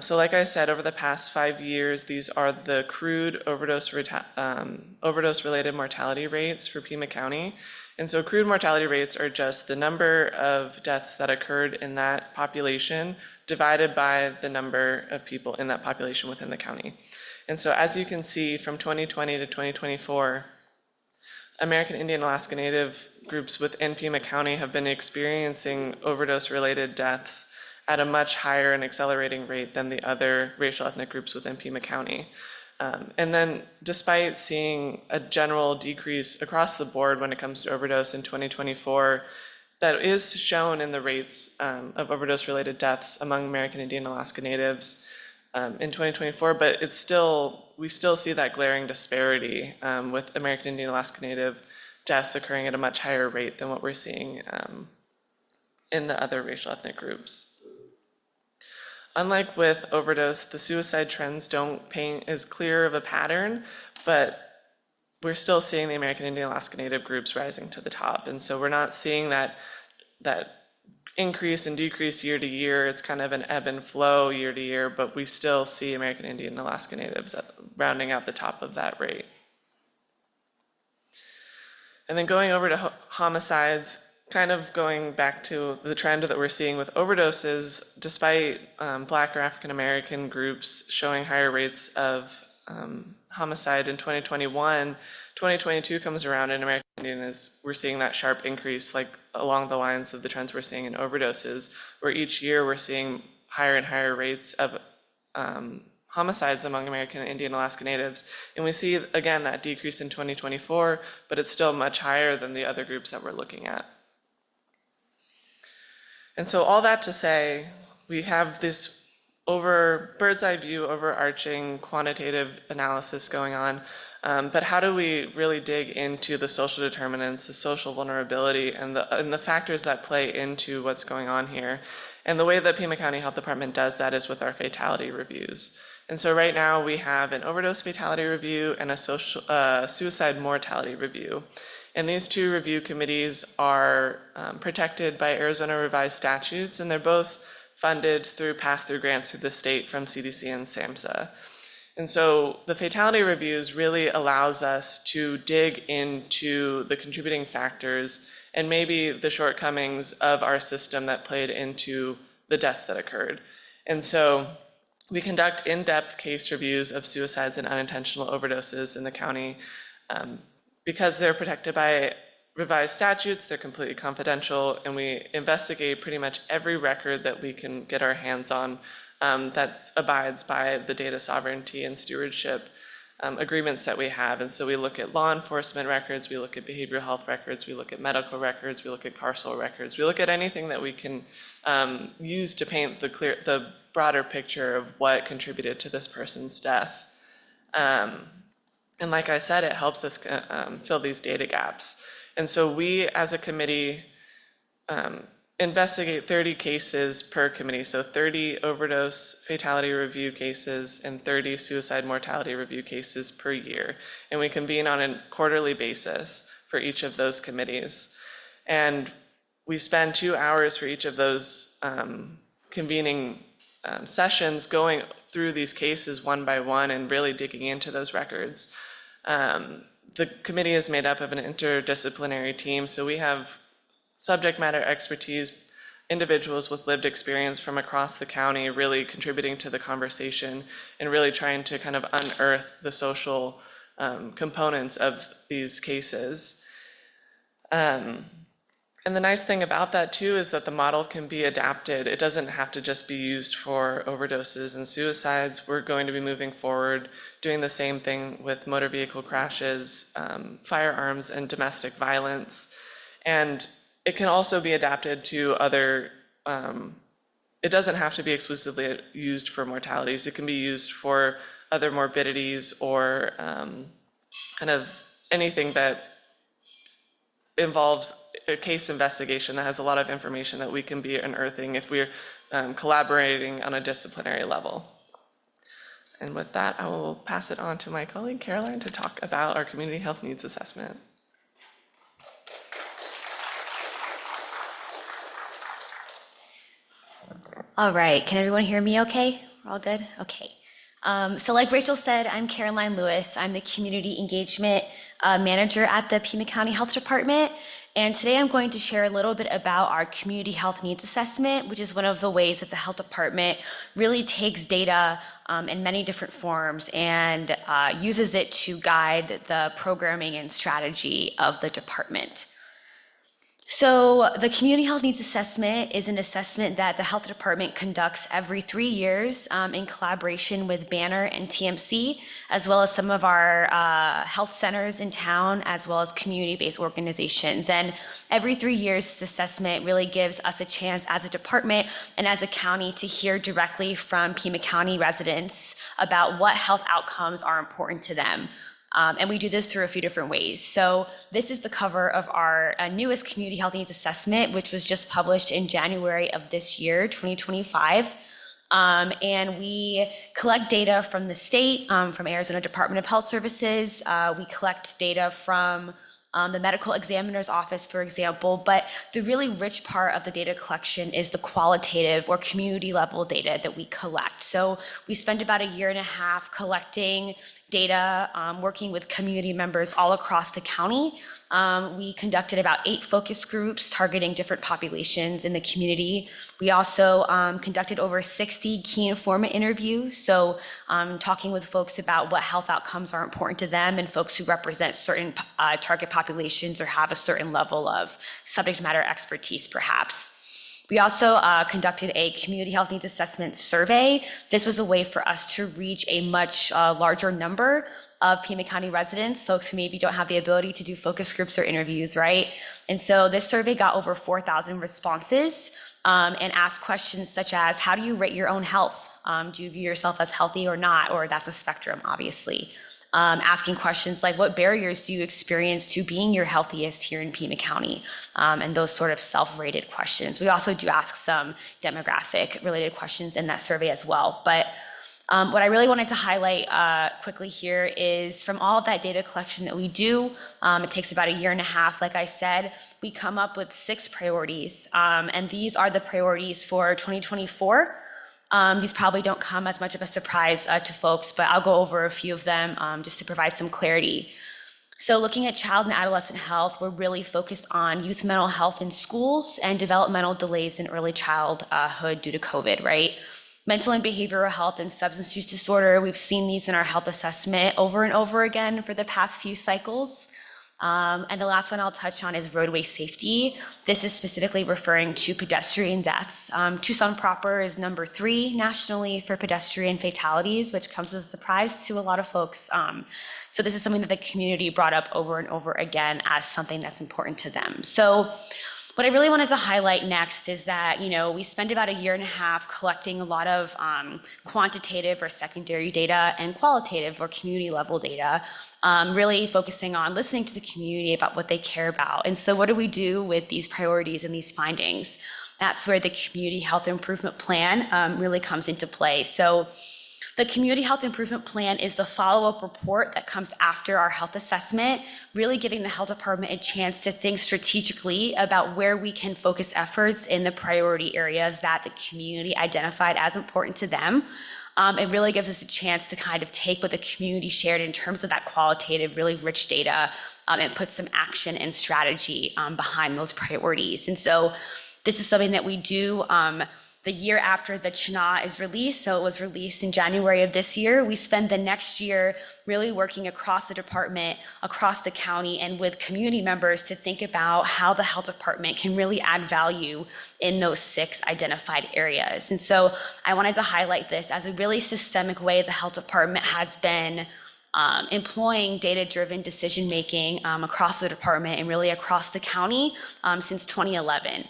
So like I said, over the past 5 years, these are the crude overdose-related mortality rates for Pima County. And so crude mortality rates are just the number of deaths that occurred in that population divided by the number of people in that population within the county. And so as you can see, from 2020 to 2024, American Indian Alaska Native groups within Pima County have been experiencing overdose-related deaths at a much higher and accelerating rate than the other racial ethnic groups within Pima County. And then despite seeing a general decrease across the board when it comes to overdose in 2024, that is shown in the rates of overdose-related deaths among American Indian Alaska Natives in 2024, but we still see that glaring disparity with American Indian Alaska Native deaths occurring at a much higher rate than what we're seeing in the other racial ethnic groups. Unlike with overdose, the suicide trends don't paint as clear of a pattern, but we're still seeing the American Indian Alaska Native groups rising to the top. And so we're not seeing that increase and decrease year to year. It's kind of an ebb and flow year to year, but we still see American Indian and Alaska Natives rounding out the top of that rate. And then going over to homicides, kind of going back to the trend that we're seeing with overdoses, despite Black or African American groups showing higher rates of homicide in 2021, 2022 comes around and American Indian we're seeing that sharp increase, like along the lines of the trends we're seeing in overdoses, where each year we're seeing higher and higher rates of homicides among American Indian Alaska Natives. And we see, again, that decrease in 2024, but it's still much higher than the other groups that we're looking at. And so all that to say, we have this bird's eye view, overarching quantitative analysis going on, but how do we really dig into the social determinants, the social vulnerability, and the factors that play into what's going on here? And the way that Pima County Health Department does that is with our fatality reviews. And so right now we have an overdose fatality review and a suicide mortality review. And these two review committees are protected by Arizona revised statutes, and they're both funded through pass-through grants through the state from CDC and SAMHSA. And so the fatality reviews really allows us to dig into the contributing factors and maybe the shortcomings of our system that played into the deaths that occurred. And so we conduct in-depth case reviews of suicides and unintentional overdoses in the county. Because they're protected by revised statutes, they're completely confidential, and we investigate pretty much every record that we can get our hands on that abides by the data sovereignty and stewardship agreements that we have. And so we look at law enforcement records, we look at behavioral health records, we look at medical records, we look at carceral records, we look at anything that we can use to paint the broader picture of what contributed to this person's death. And like I said, it helps us fill these data gaps. And so we, as a committee, investigate 30 cases per committee. So 30 overdose fatality review cases and 30 suicide mortality review cases per year. And we convene on a quarterly basis for each of those committees. And we spend 2 hours for each of those convening sessions going through these cases one by one and really digging into those records. The committee is made up of an interdisciplinary team, so we have subject matter expertise, individuals with lived experience from across the county really contributing to the conversation and really trying to kind of unearth the social components of these cases. And the nice thing about that too is that the model can be adapted. It doesn't have to just be used for overdoses and suicides. We're going to be moving forward, doing the same thing with motor vehicle crashes, firearms, and domestic violence. And it can also be adapted to other, it doesn't have to be exclusively used for mortalities. It can be used for other morbidities or kind of anything that involves a case investigation that has a lot of information that we can be unearthing if we're collaborating on a disciplinary level. And with that, I will pass it on to my colleague Caroline to talk about our community health needs assessment. All right, can everyone hear me okay? We're all good? Okay. So like Rachel said, I'm Caroline Lewis. I'm the Community Engagement Manager at the Pima County Health Department. And today I'm going to share a little bit about our Community Health Needs Assessment, which is one of the ways that the Health Department really takes data in many different forms and uses it to guide the programming and strategy of the department. So the Community Health Needs Assessment is an assessment that the Health Department conducts every 3 years in collaboration with Banner and TMC, as well as some of our health centers in town, as well as community-based organizations. And every 3 years, this assessment really gives us a chance as a department and as a county to hear directly from Pima County residents about what health outcomes are important to them. And we do this through a few different ways. So this is the cover of our newest Community Health Needs Assessment, which was just published in January of this year, 2025. And we collect data from the state, from Arizona Department of Health Services. We collect data from the medical examiner's office, for example, but the really rich part of the data collection is the qualitative or community level data that we collect. So we spend about 1.5 years collecting data, working with community members all across the county. We conducted about 8 focus groups targeting different populations in the community. We also conducted over 60 key informant interviews, so talking with folks about what health outcomes are important to them and folks who represent certain target populations or have a certain level of subject matter expertise, perhaps. We also conducted a community health needs assessment survey. This was a way for us to reach a much larger number of Pima County residents, folks who maybe don't have the ability to do focus groups or interviews, right? And so this survey got over 4,000 responses and asked questions such as, how do you rate your own health? Do you view yourself as healthy or not? Or that's a spectrum, obviously. Asking questions like, what barriers do you experience to being your healthiest here in Pima County? And those sort of self-rated questions. We also do ask some demographic related questions in that survey as well. But what I really wanted to highlight quickly here is from all of that data collection that we do, it takes about 1.5 years, like I said, we come up with 6 priorities. And these are the priorities for 2024. These probably don't come as much of a surprise to folks, but I'll go over a few of them just to provide some clarity. So looking at child and adolescent health, we're really focused on youth mental health in schools and developmental delays in early childhood due to COVID, right? Mental and behavioral health and substance use disorder, we've seen these in our health assessment over and over again for the past few cycles. And the last one I'll touch on is roadway safety. This is specifically referring to pedestrian deaths. Tucson proper is number 3 nationally for pedestrian fatalities, which comes as a surprise to a lot of folks. So this is something that the community brought up over and over again as something that's important to them. So what I really wanted to highlight next is that, we spend about 1.5 years collecting a lot of quantitative or secondary data and qualitative or community level data, really focusing on listening to the community about what they care about. And so what do we do with these priorities and these findings? That's where the Community Health Improvement Plan really comes into play. So The Community Health Improvement Plan is the follow-up report that comes after our health assessment, really giving the health department a chance to think strategically about where we can focus efforts in the priority areas that the community identified as important to them. It really gives us a chance to kind of take what the community shared in terms of that qualitative, really rich data, and put some action and strategy behind those priorities. And so this is something that we do the year after the CHNA is released. So it was released in January of this year. We spend the next year really working across the department, across the county, and with community members to think about how the health department can really add value in those 6 identified areas. And so I wanted to highlight this as a really systemic way the health department has been employing data-driven decision-making across the department and really across the county since 2011.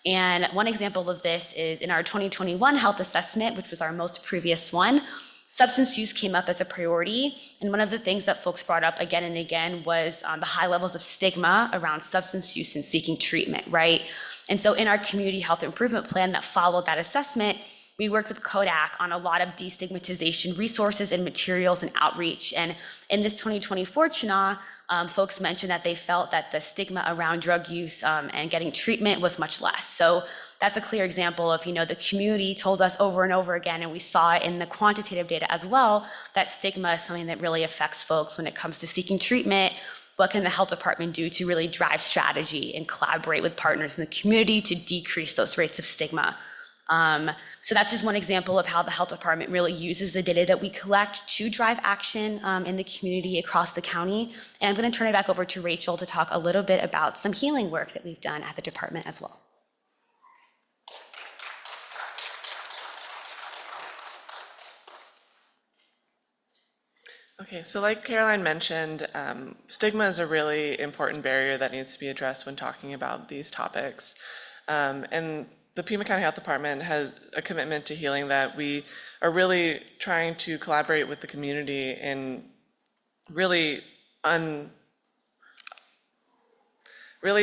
And one example of this is in our 2021 health assessment, which was our most previous one, substance use came up as a priority. And one of the things that folks brought up again and again was the high levels of stigma around substance use and seeking treatment, right? And so in our community health improvement plan that followed that assessment, we worked with Kodak on a lot of destigmatization resources and materials and outreach. And in this 2024 CHNA, folks mentioned that they felt that the stigma around drug use and getting treatment was much less. So that's a clear example of, the community told us over and over again, and we saw it in the quantitative data as well, that stigma is something that really affects folks when it comes to seeking treatment. What can the health department do to really drive strategy and collaborate with partners in the community to decrease those rates of stigma? So that's just one example of how the health department really uses the data that we collect to drive action in the community across the county. And I'm going to turn it back over to Rachel to talk a little bit about some healing work that we've done at the department as well. Okay, so like Caroline mentioned, stigma is a really important barrier that needs to be addressed when talking about these topics. And the Pima County Health Department has a commitment to healing that we are really trying to collaborate with the community in really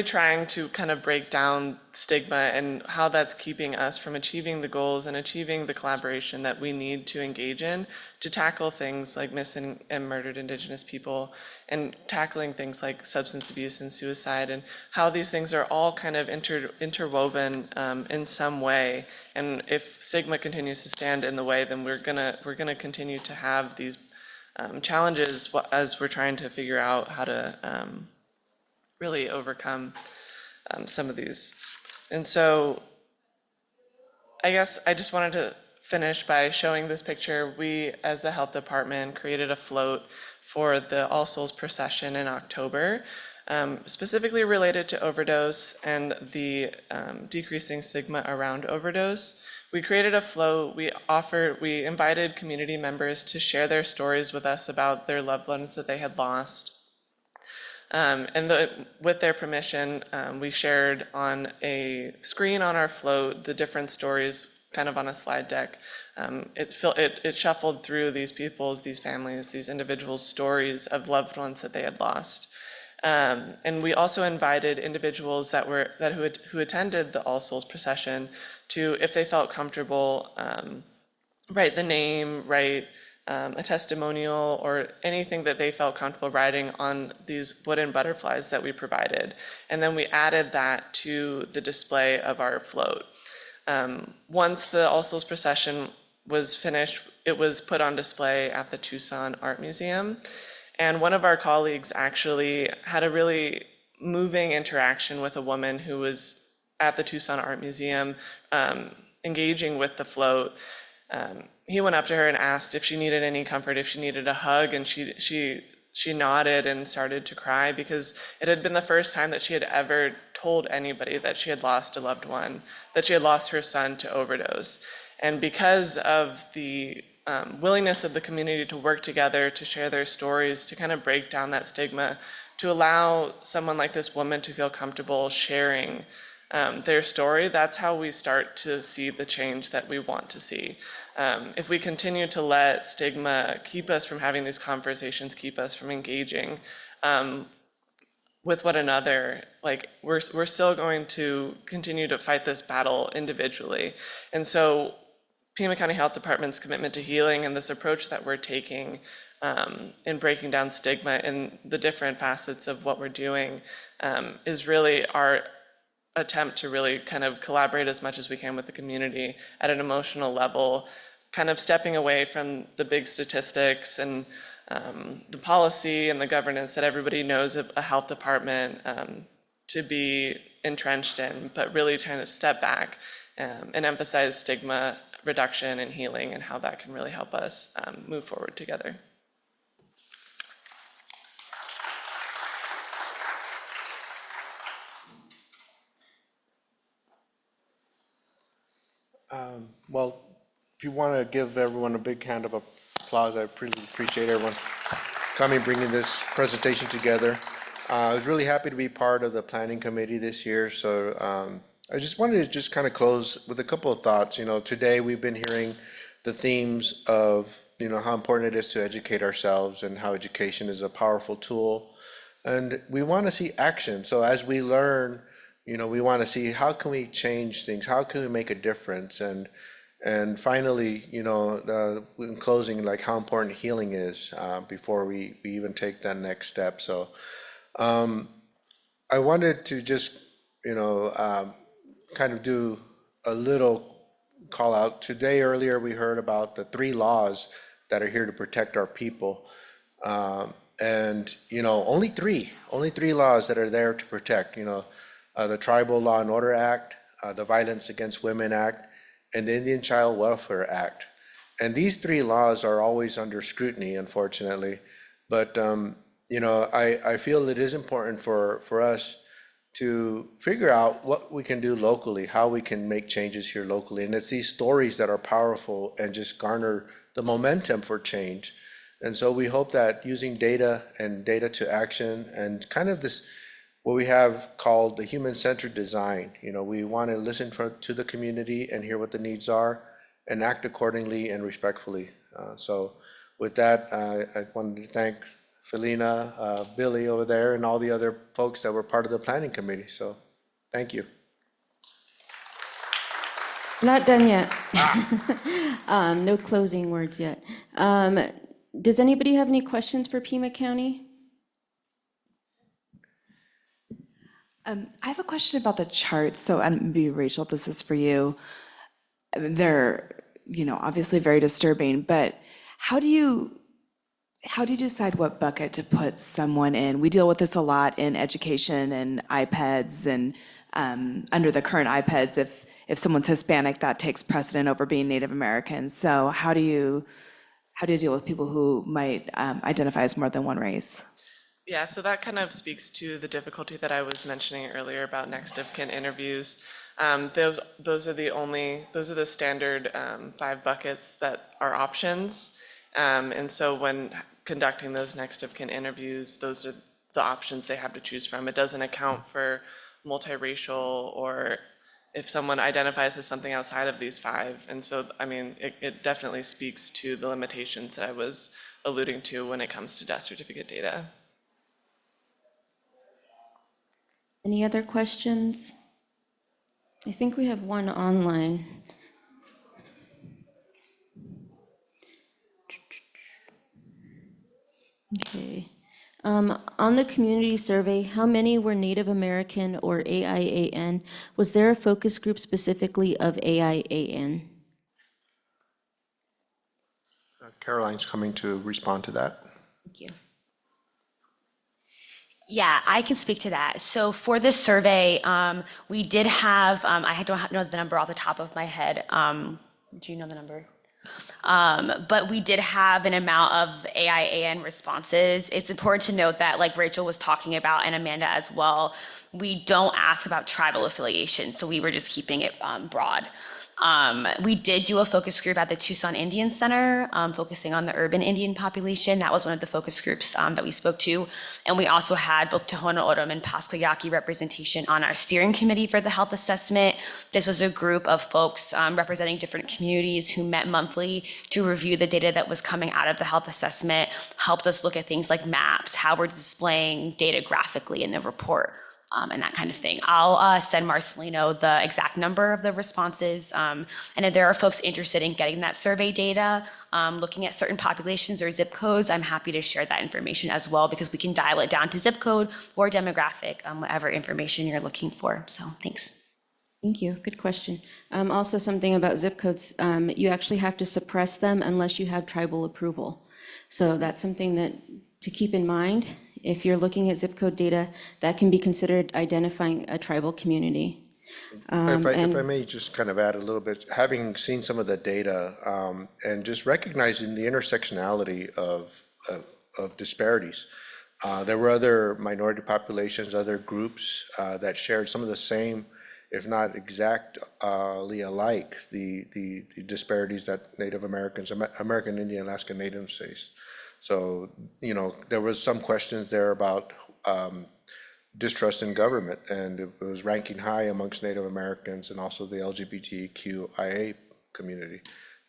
trying to kind of break down stigma and how that's keeping us from achieving the goals and achieving the collaboration that we need to engage in to tackle things like missing and murdered Indigenous people and tackling things like substance abuse and suicide, and how these things are all kind of interwoven in some way. And if stigma continues to stand in the way, then we're gonna continue to have these challenges as we're trying to figure out how to really overcome some of these. And so I guess I just wanted to finish by showing this picture. We, as a health department, created a float for the All Souls procession in October, specifically related to overdose and the decreasing stigma around overdose. We created a float. We invited community members to share their stories with us about their loved ones that they had lost. With their permission, we shared on a screen on our float the different stories, kind of on a slide deck. It shuffled through these families, these individuals' stories of loved ones that they had lost. And we also invited individuals who attended the All Souls procession to, if they felt comfortable, write the name, write a testimonial, or anything that they felt comfortable writing on these wooden butterflies that we provided. And then we added that to the display of our float. Once the All Souls procession was finished, it was put on display at the Tucson Art Museum. And one of our colleagues actually had a really moving interaction with a woman who was at the Tucson Art Museum engaging with the float. He went up to her and asked if she needed any comfort, if she needed a hug, and she nodded and started to cry because it had been the first time that she had ever told anybody that she had lost a loved one, that she had lost her son to overdose. And because of the willingness of the community to work together, to share their stories, to kind of break down that stigma, to allow someone like this woman to feel comfortable sharing their story, that's how we start to see the change that we want to see. If we continue to let stigma keep us from having these conversations, keep us from engaging with one another, like we're still going to continue to fight this battle individually. And so Pima County Health Department's commitment to healing and this approach that we're taking in breaking down stigma in the different facets of what we're doing is really our attempt to really kind of collaborate as much as we can with the community at an emotional level, kind of stepping away from the big statistics and the policy and the governance that everybody knows a health department to be entrenched in, but really trying to step back and emphasize stigma reduction and healing and how that can really help us move forward together. Well, if you want to give everyone a big hand of applause, I really appreciate everyone coming, bringing this presentation together. I was really happy to be part of the planning committee this year. So I just wanted to just kind of close with a couple of thoughts. You know, today we've been hearing the themes of, you know, how important it is to educate ourselves and how education is a powerful tool. And we want to see action. So as we learn, you know, we want to see how can we change things? How can we make a difference? And finally, you know, in closing, like how important healing is before we even take that next step. So I wanted to just, you know, kind of do a little call out. Today, earlier, we heard about the 3 laws that are here to protect our people. And, you know, only three laws that are there to protect, you know, the Tribal Law and Order Act, the Violence Against Women Act, and the Indian Child Welfare Act. And these 3 laws are always under scrutiny, unfortunately. But, you know, I feel it is important for us to figure out what we can do locally, how we can make changes here locally. And it's these stories that are powerful and just garner the momentum for change. And so we hope that using data and data to action and kind of this, what we have called the human-centered design, you know, we want to listen to the community and hear what the needs are and act accordingly and respectfully. So with that, I wanted to thank Felina, Billy over there, and all the other folks that were part of the planning committee. So thank you. Not done yet. No closing words yet. Does anybody have any questions for Pima County? I have a question about the charts. So, and maybe Rachel, this is for you. They're, you know, obviously very disturbing, but how do you decide what bucket to put someone in? We deal with this a lot in education and iPads, and under the current iPads, if someone's Hispanic, that takes precedent over being Native American. So how do you deal with people who might identify as more than one race? Yeah, so that kind of speaks to the difficulty that I was mentioning earlier about next of kin interviews. Those are the standard 5 buckets that are options. And so when conducting those next of kin interviews, those are the options they have to choose from. It doesn't account for multiracial or if someone identifies as something outside of these 5. And so, I mean, it definitely speaks to the limitations that I was alluding to when it comes to death certificate data. Any other questions? I think we have one online. Okay. On the community survey, how many were Native American or AIAN? Was there a focus group specifically of AIAN? Caroline's coming to respond to that. Thank you. Yeah, I can speak to that. So for this survey, we did have, I don't know the number off the top of my head. Do you know the number? But we did have an amount of AIAN responses. It's important to note that, like Rachel was talking about and Amanda as well, we don't ask about tribal affiliation. So we were just keeping it broad. We did do a focus group at the Tucson Indian Center, focusing on the urban Indian population. That was one of the focus groups that we spoke to. And we also had both Tohono O'odham and Pasco Yaqui representation on our steering committee for the health assessment. This was a group of folks representing different communities who met monthly to review the data that was coming out of the health assessment, helped us look at things like maps, how we're displaying data graphically in the report. and that kind of thing. I'll send Marcelino the exact number of the responses. And if there are folks interested in getting that survey data, looking at certain populations or zip codes, I'm happy to share that information as well, because we can dial it down to zip code or demographic, whatever information you're looking for. So thanks. Thank you. Good question. Also, something about zip codes, you actually have to suppress them unless you have tribal approval. So that's something that to keep in mind. If you're looking at zip code data, that can be considered identifying a tribal community. If I may just kind of add a little bit, having seen some of the data and just recognizing the intersectionality of disparities. There were other minority populations, other groups that shared some of the same, if not exactly alike, the disparities that Native Americans, American Indian, Alaska Natives face. So, you know, there was some questions there about distrust in government, and it was ranking high amongst Native Americans and also the LGBTQIA community,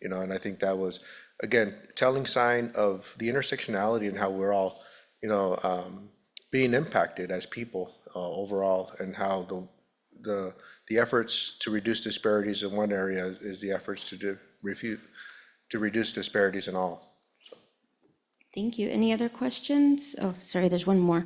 you know, and I think that was, again, telling sign of the intersectionality and how we're all, you know, being impacted as people overall, and how the efforts to reduce disparities in one area is the efforts to reduce disparities in all. Thank you. Any other questions? Oh, sorry, there's one more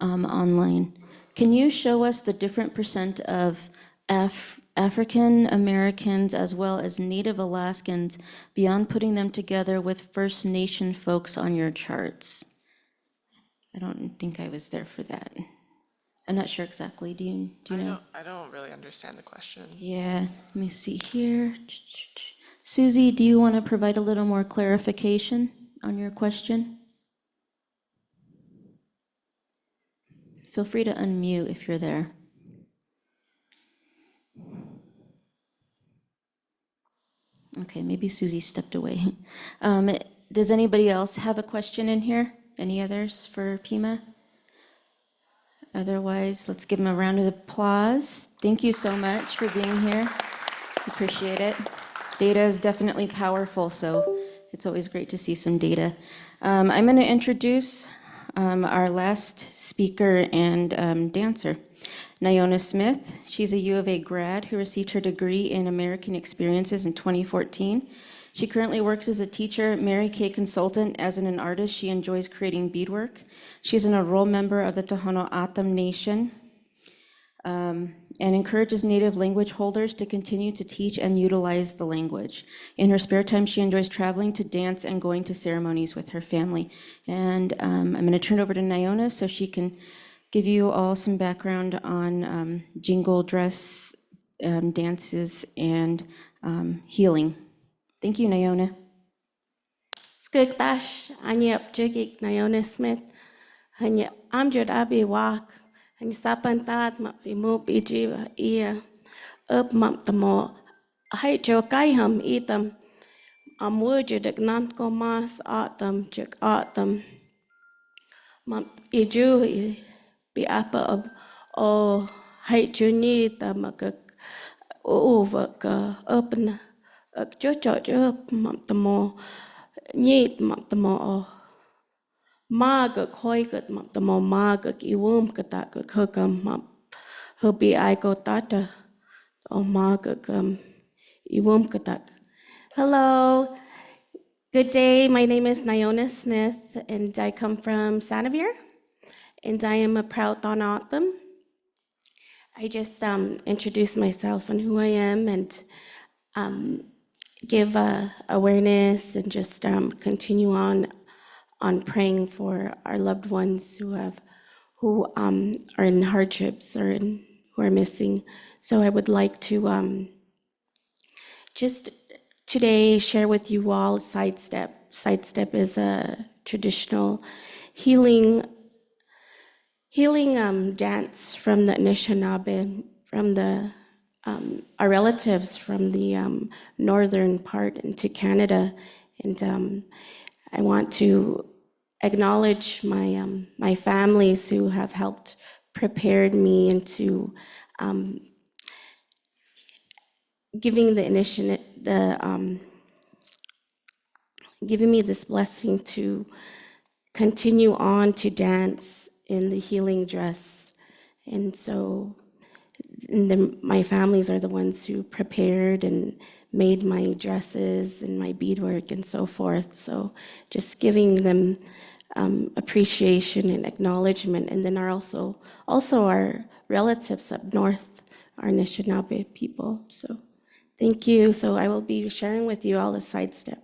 online. Can you show us the different percent of African Americans as well as Native Alaskans beyond putting them together with First Nation folks on your charts? I don't think I was there for that. I'm not sure exactly. Do you know? I don't really understand the question. Yeah, let me see here. Susie, do you want to provide a little more clarification on your question? Feel free to unmute if you're there. Okay, maybe Susie stepped away. Does anybody else have a question in here? Any others for Pima? Otherwise, let's give them a round of applause. Thank you so much for being here. Appreciate it. Data is definitely powerful, so it's always great to see some data. I'm going to introduce our last speaker and dancer, Nyona Smith. She's a U of A grad who received her degree in American Experiences in 2014. She currently works as a teacher, Mary Kay consultant. As an artist, she enjoys creating beadwork. She's an enrolled member of the Tohono O'odham Nation and encourages Native language holders to continue to teach and utilize the language. In her spare time, she enjoys traveling to dance and going to ceremonies with her family. And I'm going to turn it over to Nyona so she can give you all some background on jingle dress dances and healing. Thank you, Nyona. Skugdash, Anyap Jigik, Nyona Smith, Hanya Amjad Abi Walk, and Sapantat, Mapi Moop Ijiva, Ia, Up Map the Mo, Haijo Kaiham, Eatam, Amwujid, Nanko Mas, Autumn, Jik Autumn, Map Iju, Be Appa of, O Haijuni, the Makak, Ovak, Open, Jojo, Up Map the Mo. Nhịt mập tầm mò ma gật khoi gật mập tầm mò ma gật iwum gật ta gật hơ cầm mập hơ bi ai go tata o ma gật iwum gật ta. Hello, good day. My name is Nyona Smith, and I come from Sanavir, and I am a proud Tohono O'odham. I just introduce myself and who I am, and give awareness and just continue on praying for our loved ones who are in hardships or who are missing. So I would like to just today share with you all Sidestep. Sidestep is a traditional healing dance from the Anishinaabe, from the our relatives from the northern part into Canada, and I want to acknowledge my families who have helped prepared me into giving the initiative, giving me this blessing to continue on to dance in the healing dress And so and then my families are the ones who prepared and made my dresses and my beadwork and so forth. So just giving them appreciation and acknowledgement. And then also our relatives up north, our Anishinaabe people. So thank you. So I will be sharing with you all the sidestep.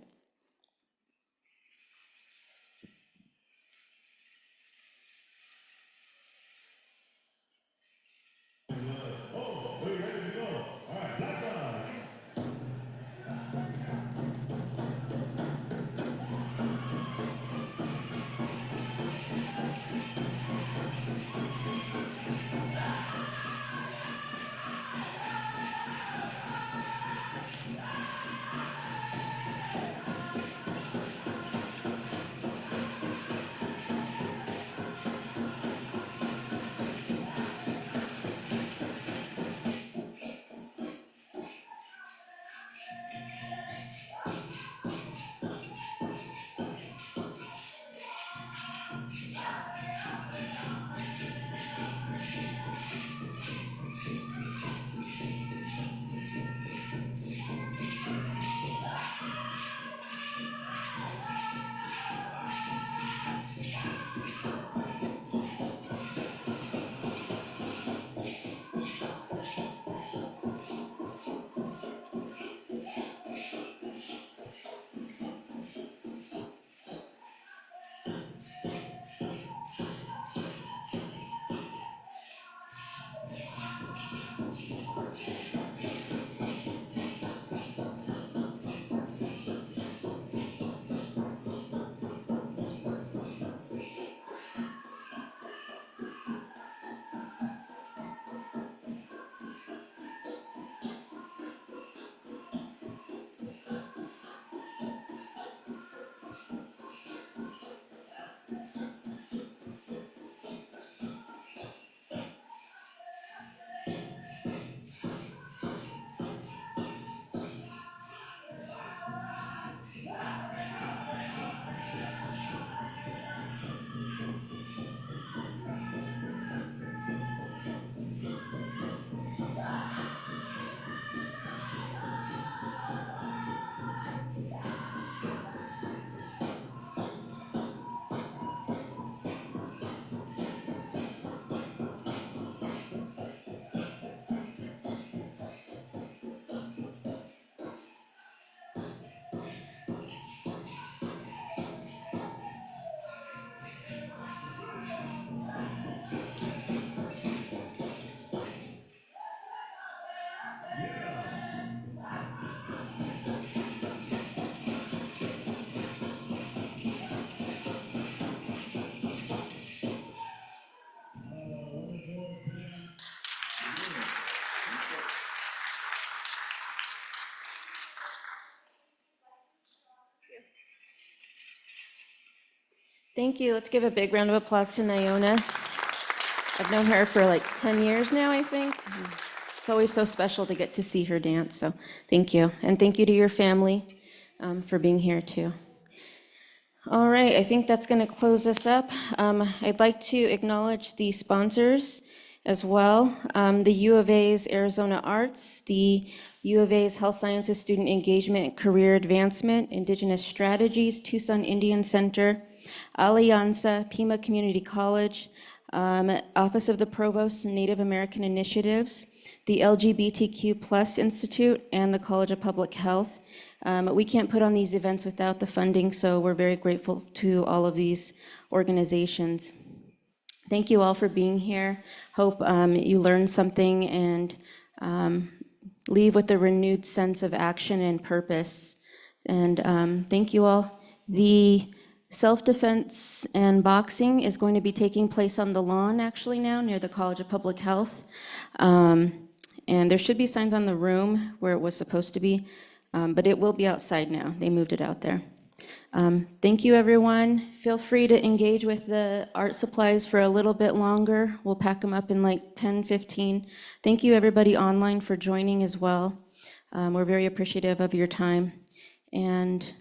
Thank you. Let's give a big round of applause to Naona. I've known her for like 10 years now, I think. It's always so special to get to see her dance, so thank you. And thank you to your family for being here too. All right, I think that's going to close us up. I'd like to acknowledge the sponsors as well. The U of A's Arizona Arts, the U of A's Health Sciences Student Engagement and Career Advancement, Indigenous Strategies, Tucson Indian Center, Alianza, Pima Community College, Office of the Provost and Native American Initiatives, the LGBTQ+ Institute, and the College of Public Health. We can't put on these events without the funding, so we're very grateful to all of these organizations. Thank you all for being here. Hope you learned something and leave with a renewed sense of action and purpose. And thank you all. The self-defense and boxing is going to be taking place on the lawn actually now near the College of Public Health. And there should be signs on the room where it was supposed to be, but it will be outside now. They moved it out there. Thank you, everyone. Feel free to engage with the art supplies for a little bit longer. We'll pack them up in like 10, 15. Thank you, everybody online, for joining as well. We're very appreciative of your time. And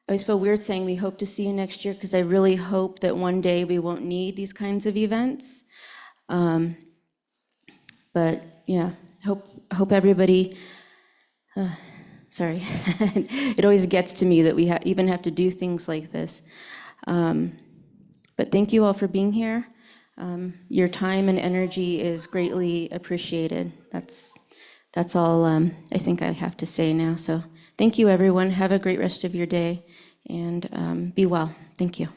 I always feel weird saying we hope to see you next year, because I really hope that one day we won't need these kinds of events. But yeah, hope everybody, sorry, it always gets to me that we even have to do things like this. But thank you all for being here. Your time and energy is greatly appreciated. That's all I think I have to say now. So thank you, everyone. Have a great rest of your day, and be well. Thank you.